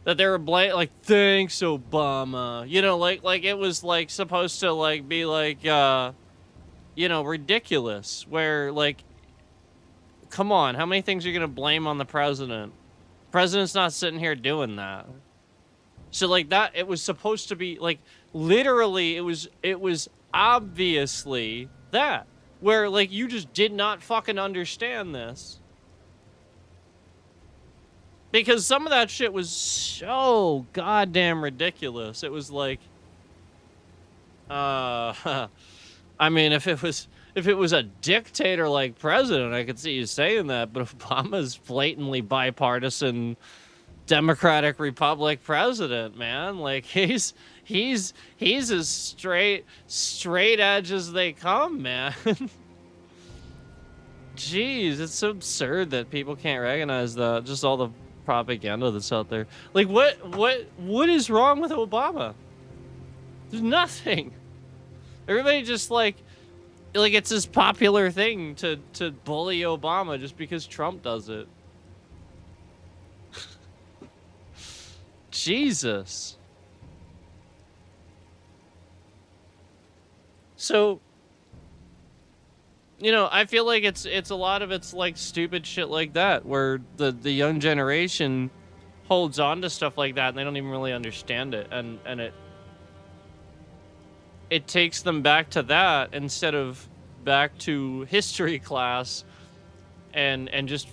that they were like, thanks Obama, you know, like it was like supposed to like be like you know, ridiculous, where like, come on, how many things are you gonna blame on the president? President's not sitting here doing that. So like that, it was supposed to be like, literally it was obviously that, where like you just did not fucking understand this. Because some of that shit was so goddamn ridiculous. It was like, I mean, if it was a dictator like president, I could see you saying that, but Obama's blatantly bipartisan Democratic Republic president, man. Like he's as straight edge as they come, man. Jeez, it's so absurd that people can't recognize that. Just all the propaganda that's out there. Like what is wrong with Obama? There's nothing. Everybody just like it's this popular thing to bully Obama just because Trump does it. Jesus. So, you know, I feel like it's a lot of it's like stupid shit like that, where the young generation holds on to stuff like that and they don't even really understand it, and it takes them back to that instead of back to history class and just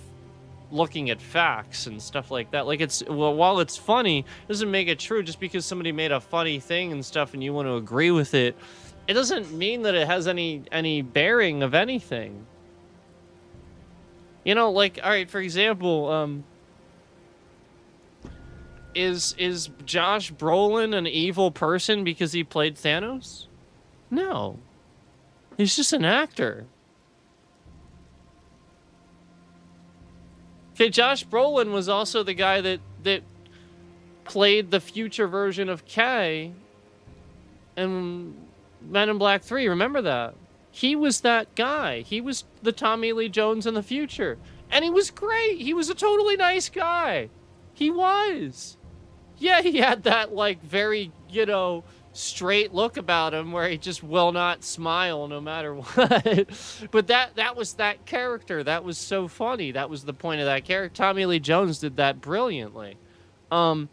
looking at facts and stuff like that. Like, it's, well, while it's funny, it doesn't make it true. Just because somebody made a funny thing and stuff and you want to agree with it, it doesn't mean that it has any bearing of anything. You know, like, all right, for example, is Josh Brolin an evil person because he played Thanos? No. He's just an actor. Okay, Josh Brolin was also the guy that played the future version of K in Men in Black 3. Remember that? He was that guy. He was the Tommy Lee Jones in the future. And he was great. He was a totally nice guy. He was. Yeah, he had that, like, very, you know, straight look about him where he just will not smile no matter what. But that was that character. That was so funny. That was the point of that character. Tommy Lee Jones did that brilliantly. And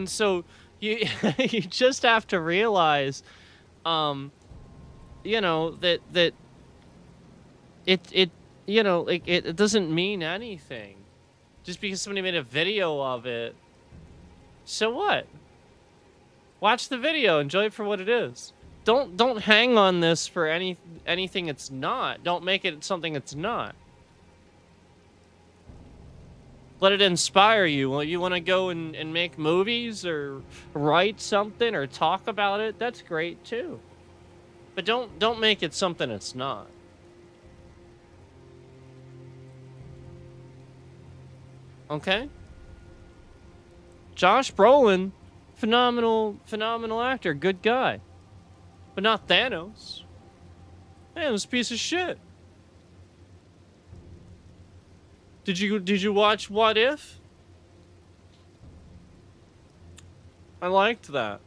so you you just have to realize, you know, that it you know, like it doesn't mean anything just because somebody made a video of it. So what? Watch the video, enjoy it for what it is. Don't hang on this for anything it's not. Don't make it something it's not. Let it inspire you. Well, you want to go and make movies or write something or talk about it, that's great too. But don't make it something it's not. Okay? Josh Brolin, phenomenal actor, good guy. But not Thanos. Thanos, a piece of shit. Did you watch What If? I liked that.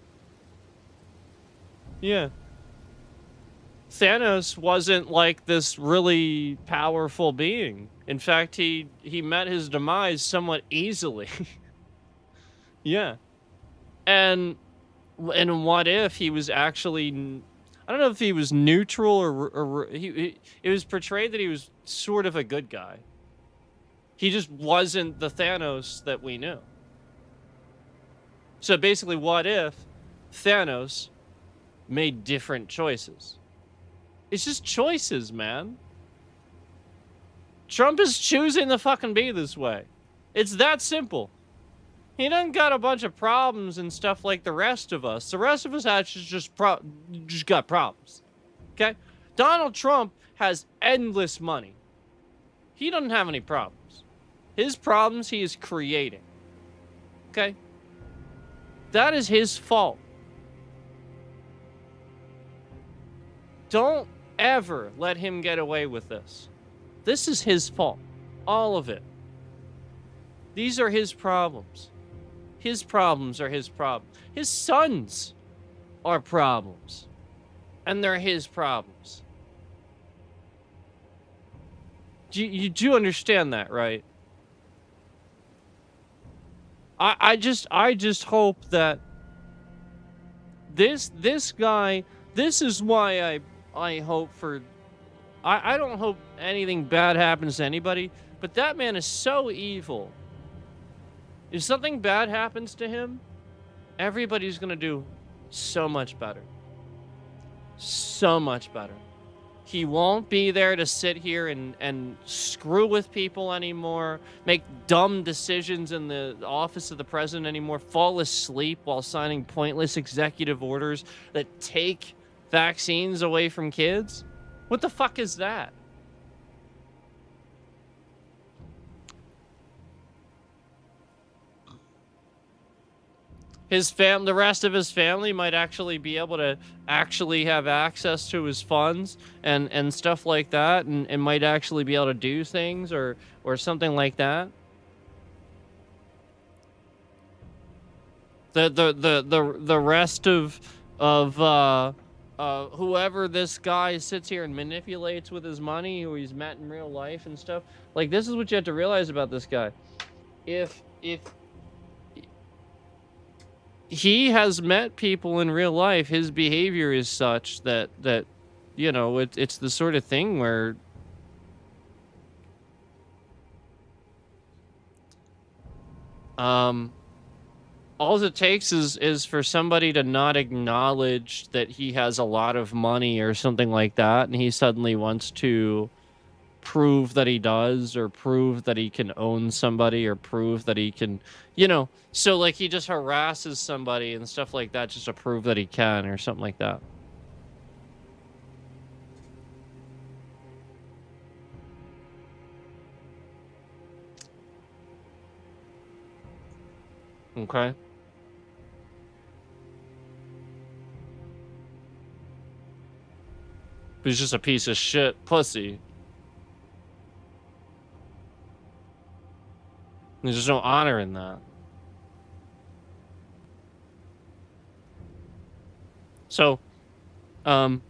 Yeah. Thanos wasn't like this really powerful being. In fact, he met his demise somewhat easily. Yeah. And in What If, he was actually, I don't know if he was neutral or it was portrayed that he was sort of a good guy. He just wasn't the Thanos that we knew. So basically, what if Thanos made different choices? It's just choices, man. Trump is choosing to fucking be this way. It's that simple. He doesn't got a bunch of problems and stuff like the rest of us. The rest of us actually just got problems. Okay? Donald Trump has endless money. He doesn't have any problems. His problems he is creating. Okay? That is his fault. Don't ever let him get away with this. This is his fault. All of it. These are his problems. His problems are his problems. His sons are problems. And they're his problems. You do understand that, right? I just hope that this guy, this is why I hope for, I don't hope anything bad happens to anybody, but that man is so evil. If something bad happens to him, everybody's gonna do so much better. So much better. He won't be there to sit here and screw with people anymore, make dumb decisions in the office of the president anymore, fall asleep while signing pointless executive orders that take vaccines away from kids. What the fuck is that? The rest of his family might actually be able to actually have access to his funds and stuff like that, and might actually be able to do things or something like that. The rest of whoever this guy sits here and manipulates with his money, who he's met in real life and stuff. Like, this is what you have to realize about this guy. If he has met people in real life, his behavior is such that you know, it's the sort of thing where all it takes is for somebody to not acknowledge that he has a lot of money or something like that, and he suddenly wants to prove that he does, or prove that he can own somebody, or prove that he can, you know, so like he just harasses somebody and stuff like that just to prove that he can, or something like that. Okay? He's just a piece of shit pussy. There's just no honor in that. So, you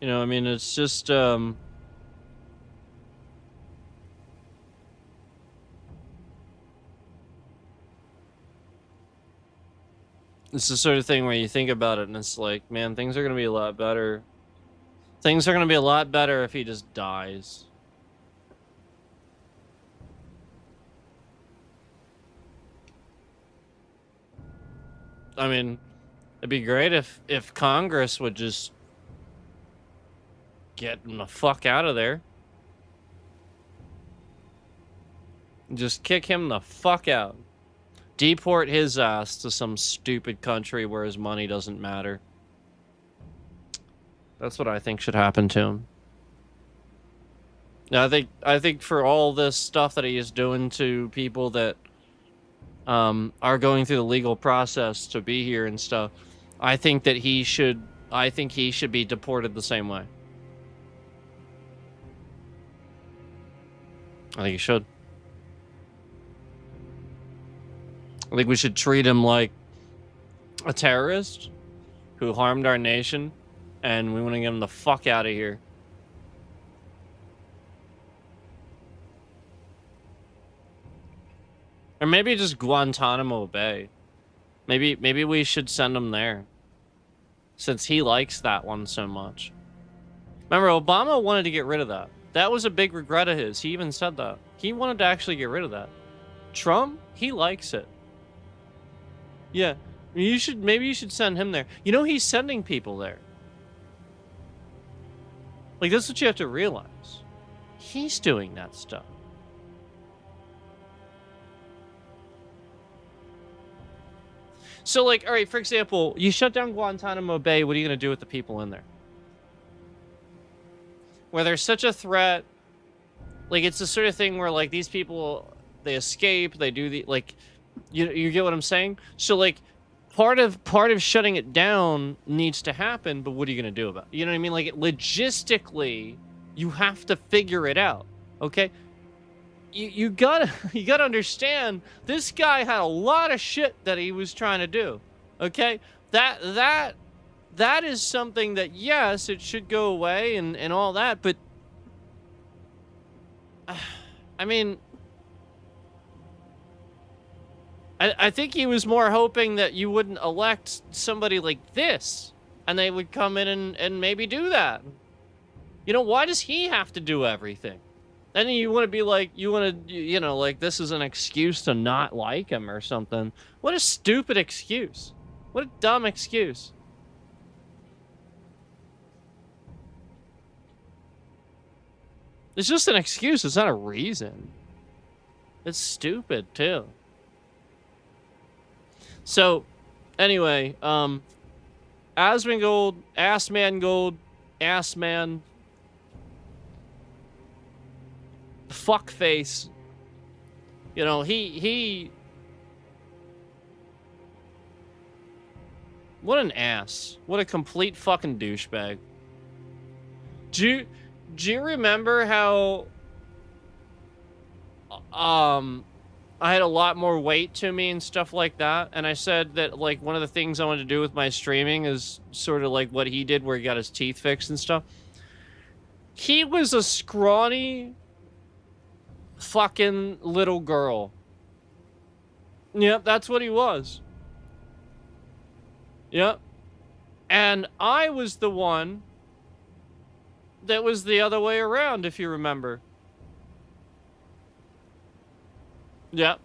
know, I mean, it's just, it's the sort of thing where you think about it and it's like, man, things are going to be a lot better. Things are going to be a lot better if he just dies. I mean, it'd be great if Congress would just get him the fuck out of there. Just kick him the fuck out. Deport his ass to some stupid country where his money doesn't matter. That's what I think should happen to him. I think for all this stuff that he is doing to people that are going through the legal process to be here and stuff, I think he should be deported the same way. I think he should. I think we should treat him like a terrorist who harmed our nation, and we want to get him the fuck out of here. Or maybe just Guantanamo Bay. Maybe we should send him there, since he likes that one so much. Remember, Obama wanted to get rid of that. That was a big regret of his. He even said that. He wanted to actually get rid of that. Trump, he likes it. Yeah, maybe you should send him there. You know, he's sending people there. Like, that's what you have to realize. He's doing that stuff. So, like, all right, for example, you shut down Guantanamo Bay, what are you going to do with the people in there? Where there's such a threat, like, it's the sort of thing where, like, these people, they escape, they do the, like, you get what I'm saying? So, like, part of shutting it down needs to happen, but what are you going to do about it? You know what I mean? Like, logistically, you have to figure it out, okay? You gotta understand, this guy had a lot of shit that he was trying to do, okay? That is something that, yes, it should go away and all that, but I mean, I think he was more hoping that you wouldn't elect somebody like this, and they would come in and maybe do that. You know, why does he have to do everything? And you want to be like, you know, like, this is an excuse to not like him or something. What a stupid excuse. What a dumb excuse. It's just an excuse. It's not a reason. It's stupid, too. So, anyway, Asmongold, Assman, fuckface, you know, he, what an ass. What a complete fucking douchebag. Do you remember how, I had a lot more weight to me and stuff like that, and I said that, like, one of the things I wanted to do with my streaming is sort of like what he did where he got his teeth fixed and stuff. He was a scrawny fucking little girl. Yep, that's what he was. Yep. And I was the one that was the other way around, if you remember. Yep.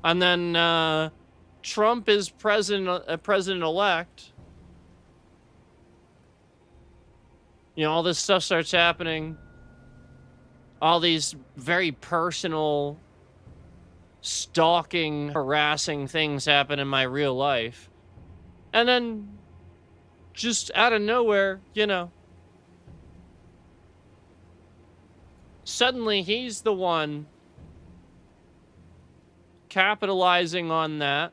And then Trump is president-elect. You know, all this stuff starts happening. All these very personal, stalking, harassing things happen in my real life. And then, just out of nowhere, you know, Suddenly, he's the one capitalizing on that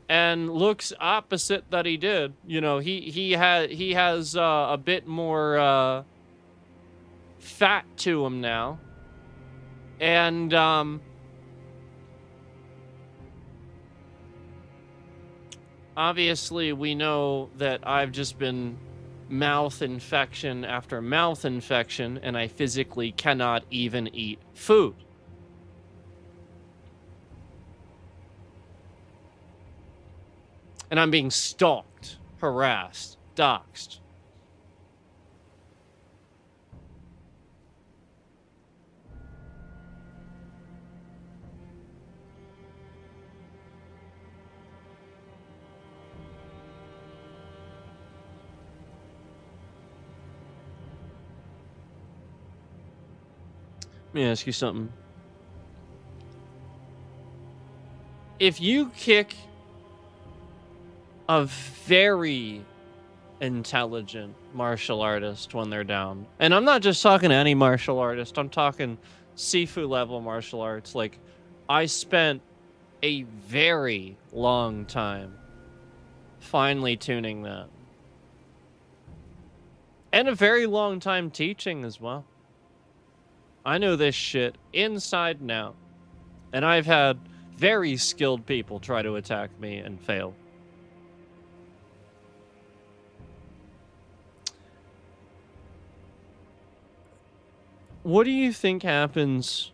and looks opposite that he did. You know, he has a bit more fat to him now. And obviously we know that I've just been mouth infection after mouth infection, and I physically cannot even eat food. And I'm being stalked, harassed, doxxed. Let me ask you something. If you kick a very intelligent martial artist when they're down, and I'm not just talking to any martial artist, I'm talking Sifu level martial arts. Like, I spent a very long time finely tuning that, and a very long time teaching as well. I know this shit inside and out, and I've had very skilled people try to attack me and fail. What do you think happens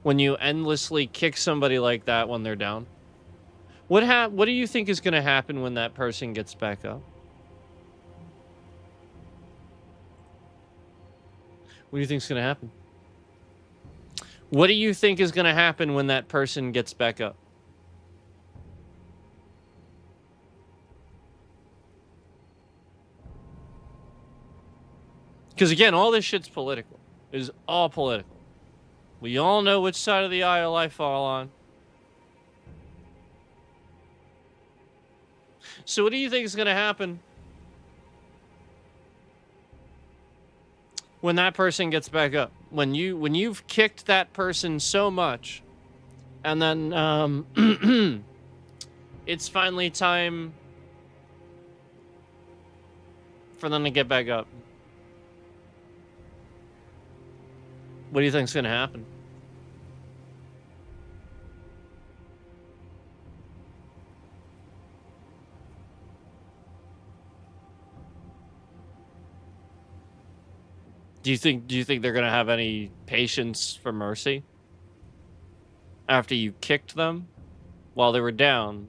when you endlessly kick somebody like that when they're down? What do you think is going to happen when that person gets back up? What do you think is going to happen? What do you think is going to happen when that person gets back up? Because again, all this shit's political. It is all political. We all know which side of the aisle I fall on. So what do you think is going to happen when that person gets back up? When you've kicked that person so much, and then it's finally time for them to get back up. What do you think is going to happen? Do you think they're going to have any patience for mercy after you kicked them while they were down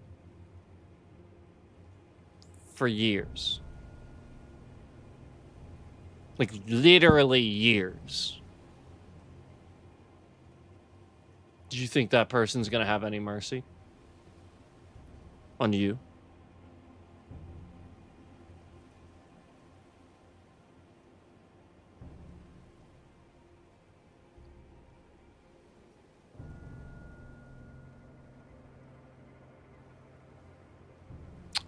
for years? Like, literally years. Do you think that person's going to have any mercy on you?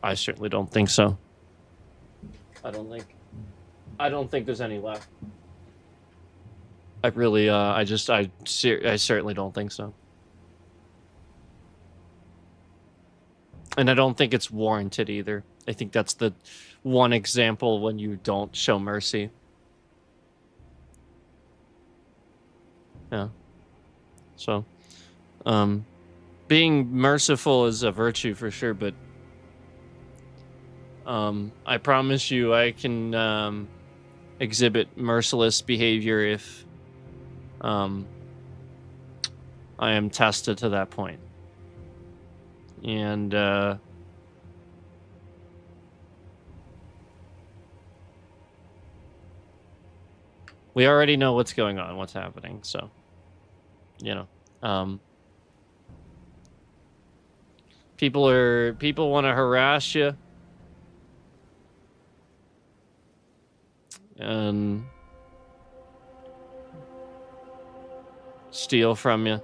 I certainly don't think so. I don't think there's any left. I really, I certainly don't think so. And I don't think it's warranted either. I think that's the one example when you don't show mercy. Yeah. So, being merciful is a virtue for sure, but I promise you I can exhibit merciless behavior if I am tested to that point. And we already know what's going on, what's happening, so you know. People want to harass you and steal from you.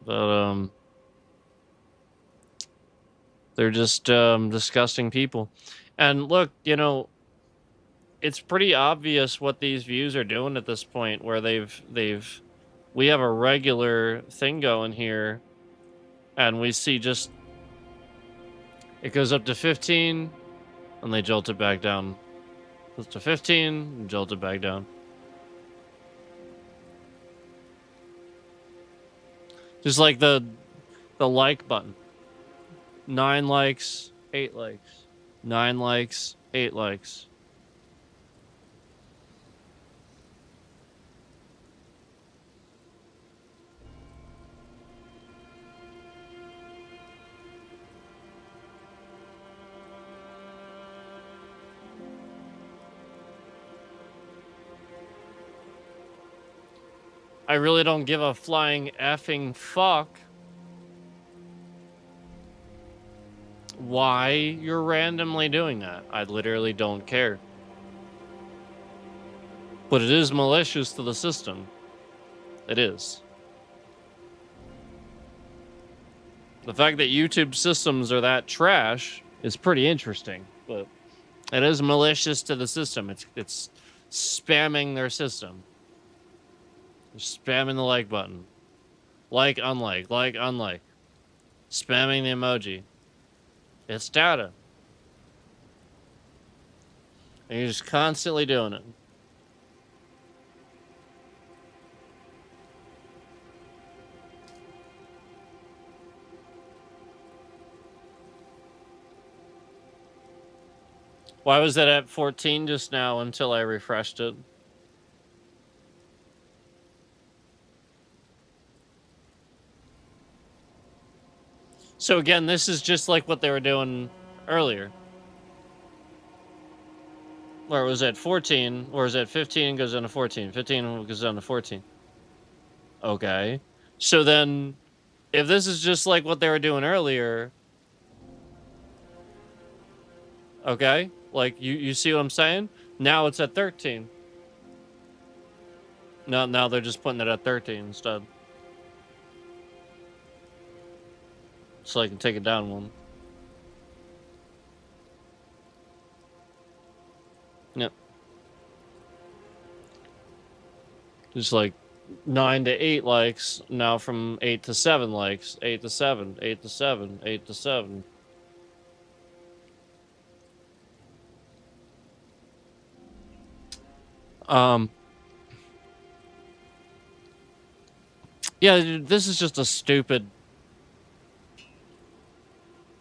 But They're just disgusting people. And look, you know, it's pretty obvious what these views are doing at this point, where we have a regular thing going here, and we see just it goes up to 15, and they jolt it back down. Goes to 15, and jolt it back down. Just like the like button. 9 likes, 8 likes. 9 likes, 8 likes. I really don't give a flying effing fuck why you're randomly doing that. I literally don't care. But it is malicious to the system. It is. The fact that YouTube systems are that trash is pretty interesting, but it is malicious to the system. It's spamming their system. They're spamming the like button. Like, unlike, like, unlike. Spamming the emoji. It's data. And you're just constantly doing it. Why was that at 14 just now until I refreshed it? So again, this is just like what they were doing earlier. Where it was at 14, or is it 15 goes down to 14? 15 goes down to 14. Okay. So then, if this is just like what they were doing earlier, okay, like you see what I'm saying? Now it's at 13. Now they're just putting it at 13 instead. So I can take it down one. Yep. Just like 9 to 8 likes, now from 8 to 7 likes. 8 to 7, 8 to 7, 8 to 7. Yeah, this is just a stupid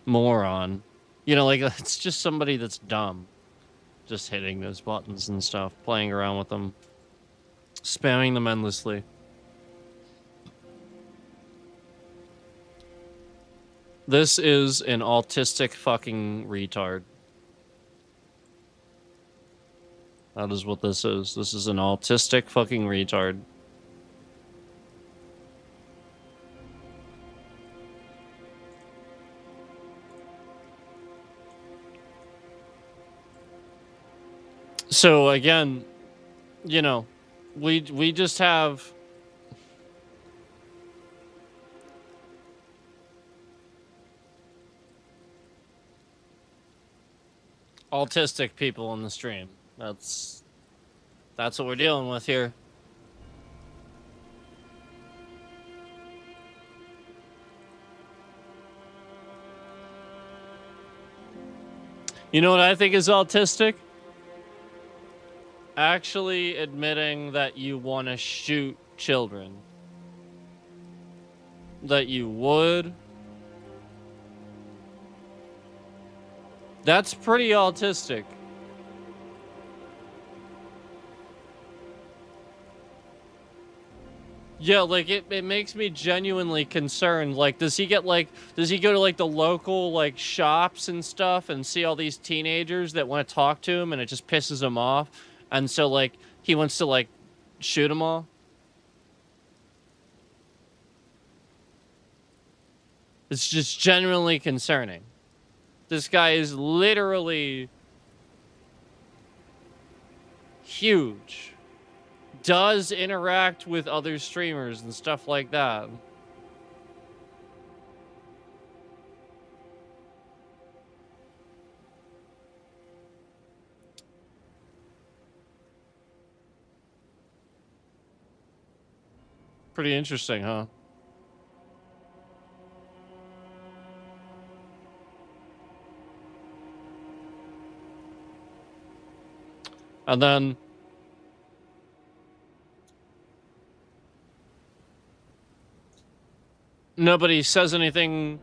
moron. You know, like, it's just somebody that's dumb. Just hitting those buttons and stuff, playing around with them, spamming them endlessly. This is an autistic fucking retard. That is what this is. This is an autistic fucking retard. So again, you know, we just have autistic people on the stream. That's what we're dealing with here. You know what I think is autistic? Actually admitting that you want to shoot children. That you would. That's pretty autistic. Yeah, like it makes me genuinely concerned. Like, does he go to like the local like shops and stuff and see all these teenagers that want to talk to him and it just pisses him off? And so like he wants to like shoot them all? It's just genuinely concerning. This guy is literally huge. Does interact with other streamers and stuff like that. Pretty interesting, huh? And then nobody says anything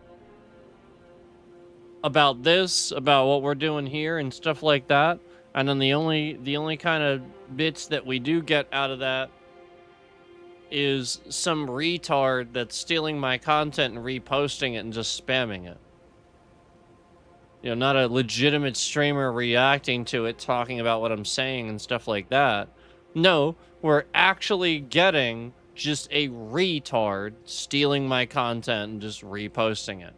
about this, about what we're doing here and stuff like that. And then the only kind of bits that we do get out of that is some retard that's stealing my content and reposting it and just spamming it. You know, not a legitimate streamer reacting to it, talking about what I'm saying and stuff like that. No, we're actually getting just a retard stealing my content and just reposting it.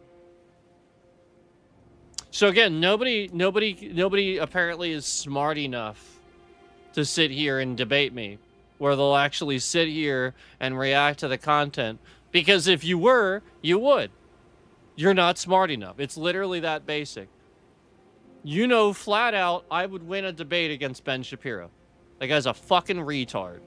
So again, nobody apparently is smart enough to sit here and debate me, where they'll actually sit here and react to the content. Because if you were, you would. You're not smart enough. It's literally that basic. You know, flat out, I would win a debate against Ben Shapiro. That guy's a fucking retard.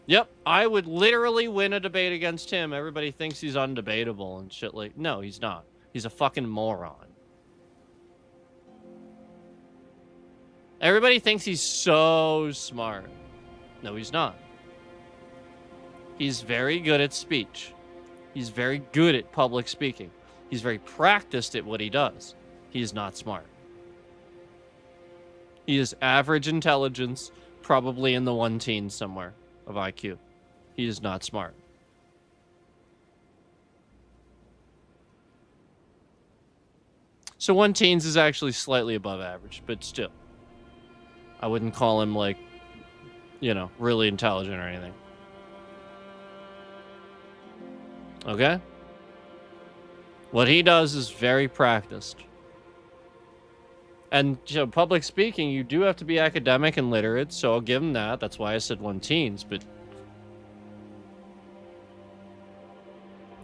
Yep, I would literally win a debate against him. Everybody thinks he's undebatable and shit like... No, he's not. He's a fucking moron. Everybody thinks he's so smart. No, he's not. He's very good at speech. He's very good at public speaking. He's very practiced at what he does. He is not smart. He is average intelligence, probably in the 1 teen somewhere of IQ. He is not smart. So 1 teens is actually slightly above average, but still. I wouldn't call him, like, you know, really intelligent or anything. Okay? What he does is very practiced. And, you know, public speaking, you do have to be academic and literate, so I'll give him that. That's why I said 1 teens, but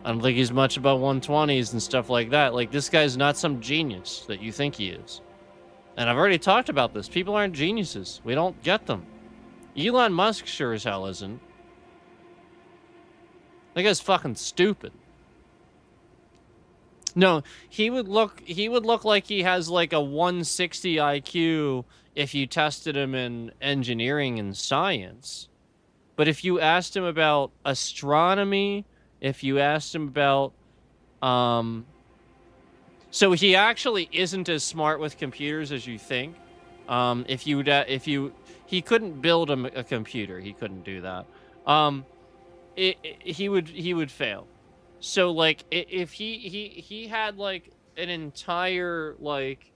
I don't think he's much above 120s and stuff like that. Like, this guy's not some genius that you think he is. And I've already talked about this. People aren't geniuses. We don't get them. Elon Musk sure as hell isn't. That guy's fucking stupid. No, he would look like he has like a 160 IQ if you tested him in engineering and science. But if you asked him about astronomy, if you asked him about so he actually isn't as smart with computers as you think. He couldn't build a computer, he couldn't do that. He would fail. So, like, if he had, like, an entire, like,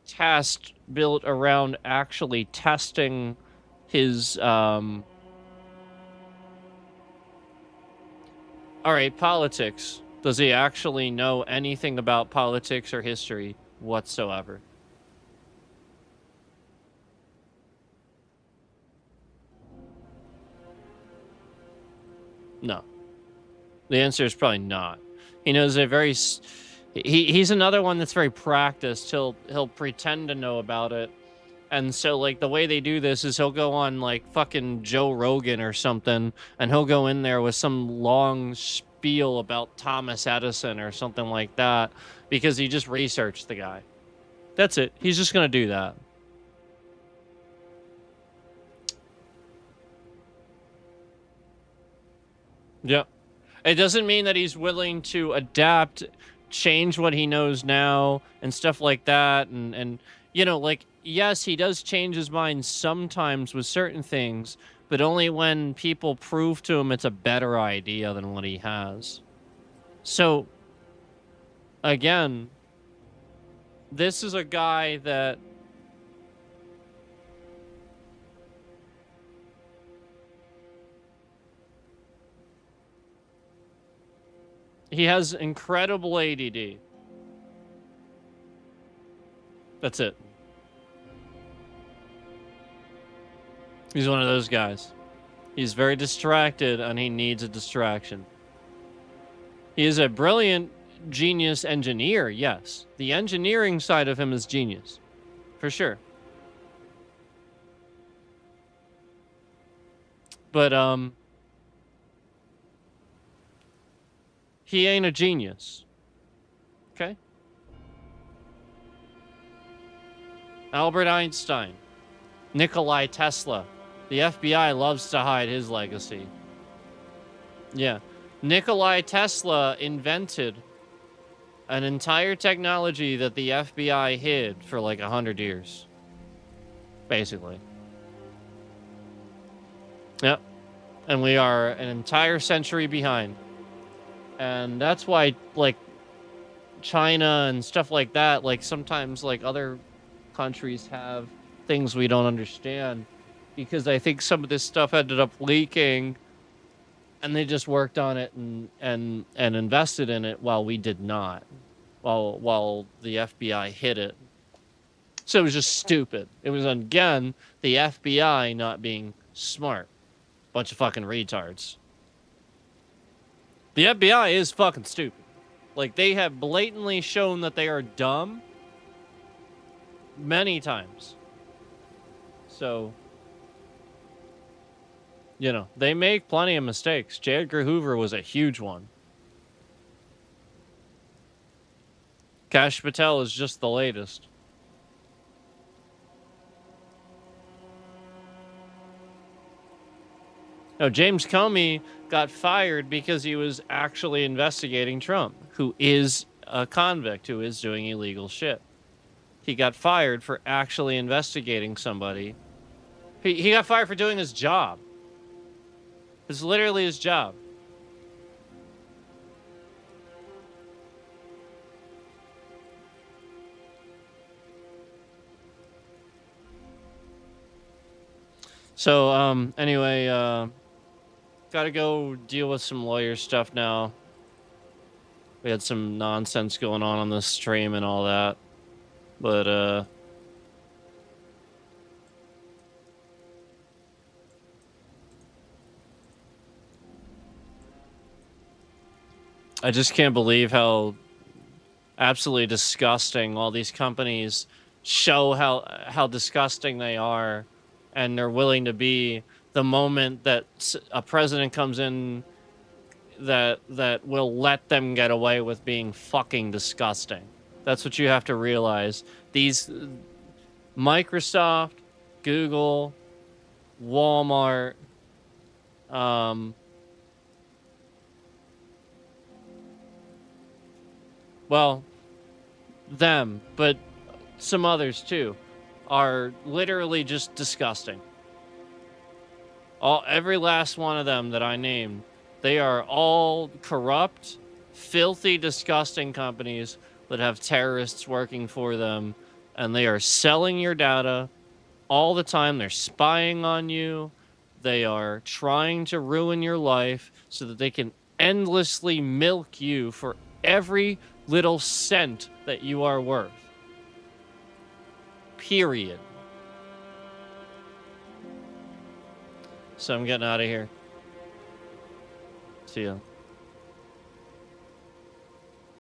test built around actually testing his, all right, politics. Does he actually know anything about politics or history whatsoever? No. The answer is probably not. He knows a very... He's another one that's very practiced. He'll pretend to know about it. And so, like, the way they do this is he'll go on, like, fucking Joe Rogan or something, and he'll go in there with some long spiel about Thomas Edison or something like that, because he just researched the guy. That's it. He's just gonna do that. Yep. It doesn't mean that he's willing to adapt, change what he knows now, and stuff like that. And you know, like, yes, he does change his mind sometimes with certain things, but only when people prove to him it's a better idea than what he has. So, again, this is a guy that... He has incredible ADD. That's it. He's one of those guys. He's very distracted and he needs a distraction. He is a brilliant, genius engineer, yes. The engineering side of him is genius. For sure. But he ain't a genius. Okay? Albert Einstein, Nikolai Tesla. The FBI loves to hide his legacy. Yeah. Nikolai Tesla invented an entire technology that the FBI hid for like 100 years. Basically. Yep. And we are an entire century behind. And that's why, like, China and stuff like that, like, sometimes, like, other countries have things we don't understand. Because I think some of this stuff ended up leaking, and they just worked on it and invested in it while we did not. While the FBI hid it. So it was just stupid. It was, again, the FBI not being smart. Bunch of fucking retards. The FBI is fucking stupid. Like, they have blatantly shown that they are dumb many times. So, you know, they make plenty of mistakes. J. Edgar Hoover was a huge one. Kash Patel is just the latest. No, James Comey got fired because he was actually investigating Trump, who is a convict, who is doing illegal shit. He got fired for actually investigating somebody. He got fired for doing his job. It's literally his job. So, anyway, gotta go deal with some lawyer stuff now. We had some nonsense going on this stream and all that. But, I just can't believe how absolutely disgusting all these companies show how disgusting they are, and they're willing to be the moment that a president comes in that will let them get away with being fucking disgusting. That's what you have to realize. These Microsoft, Google, Walmart, well, them, but some others too, are literally just disgusting. Every last one of them that I named, they are all corrupt, filthy, disgusting companies that have terrorists working for them, and they are selling your data all the time. They're spying on you. They are trying to ruin your life so that they can endlessly milk you for every little cent that you are worth. Period. So I'm getting out of here. See ya.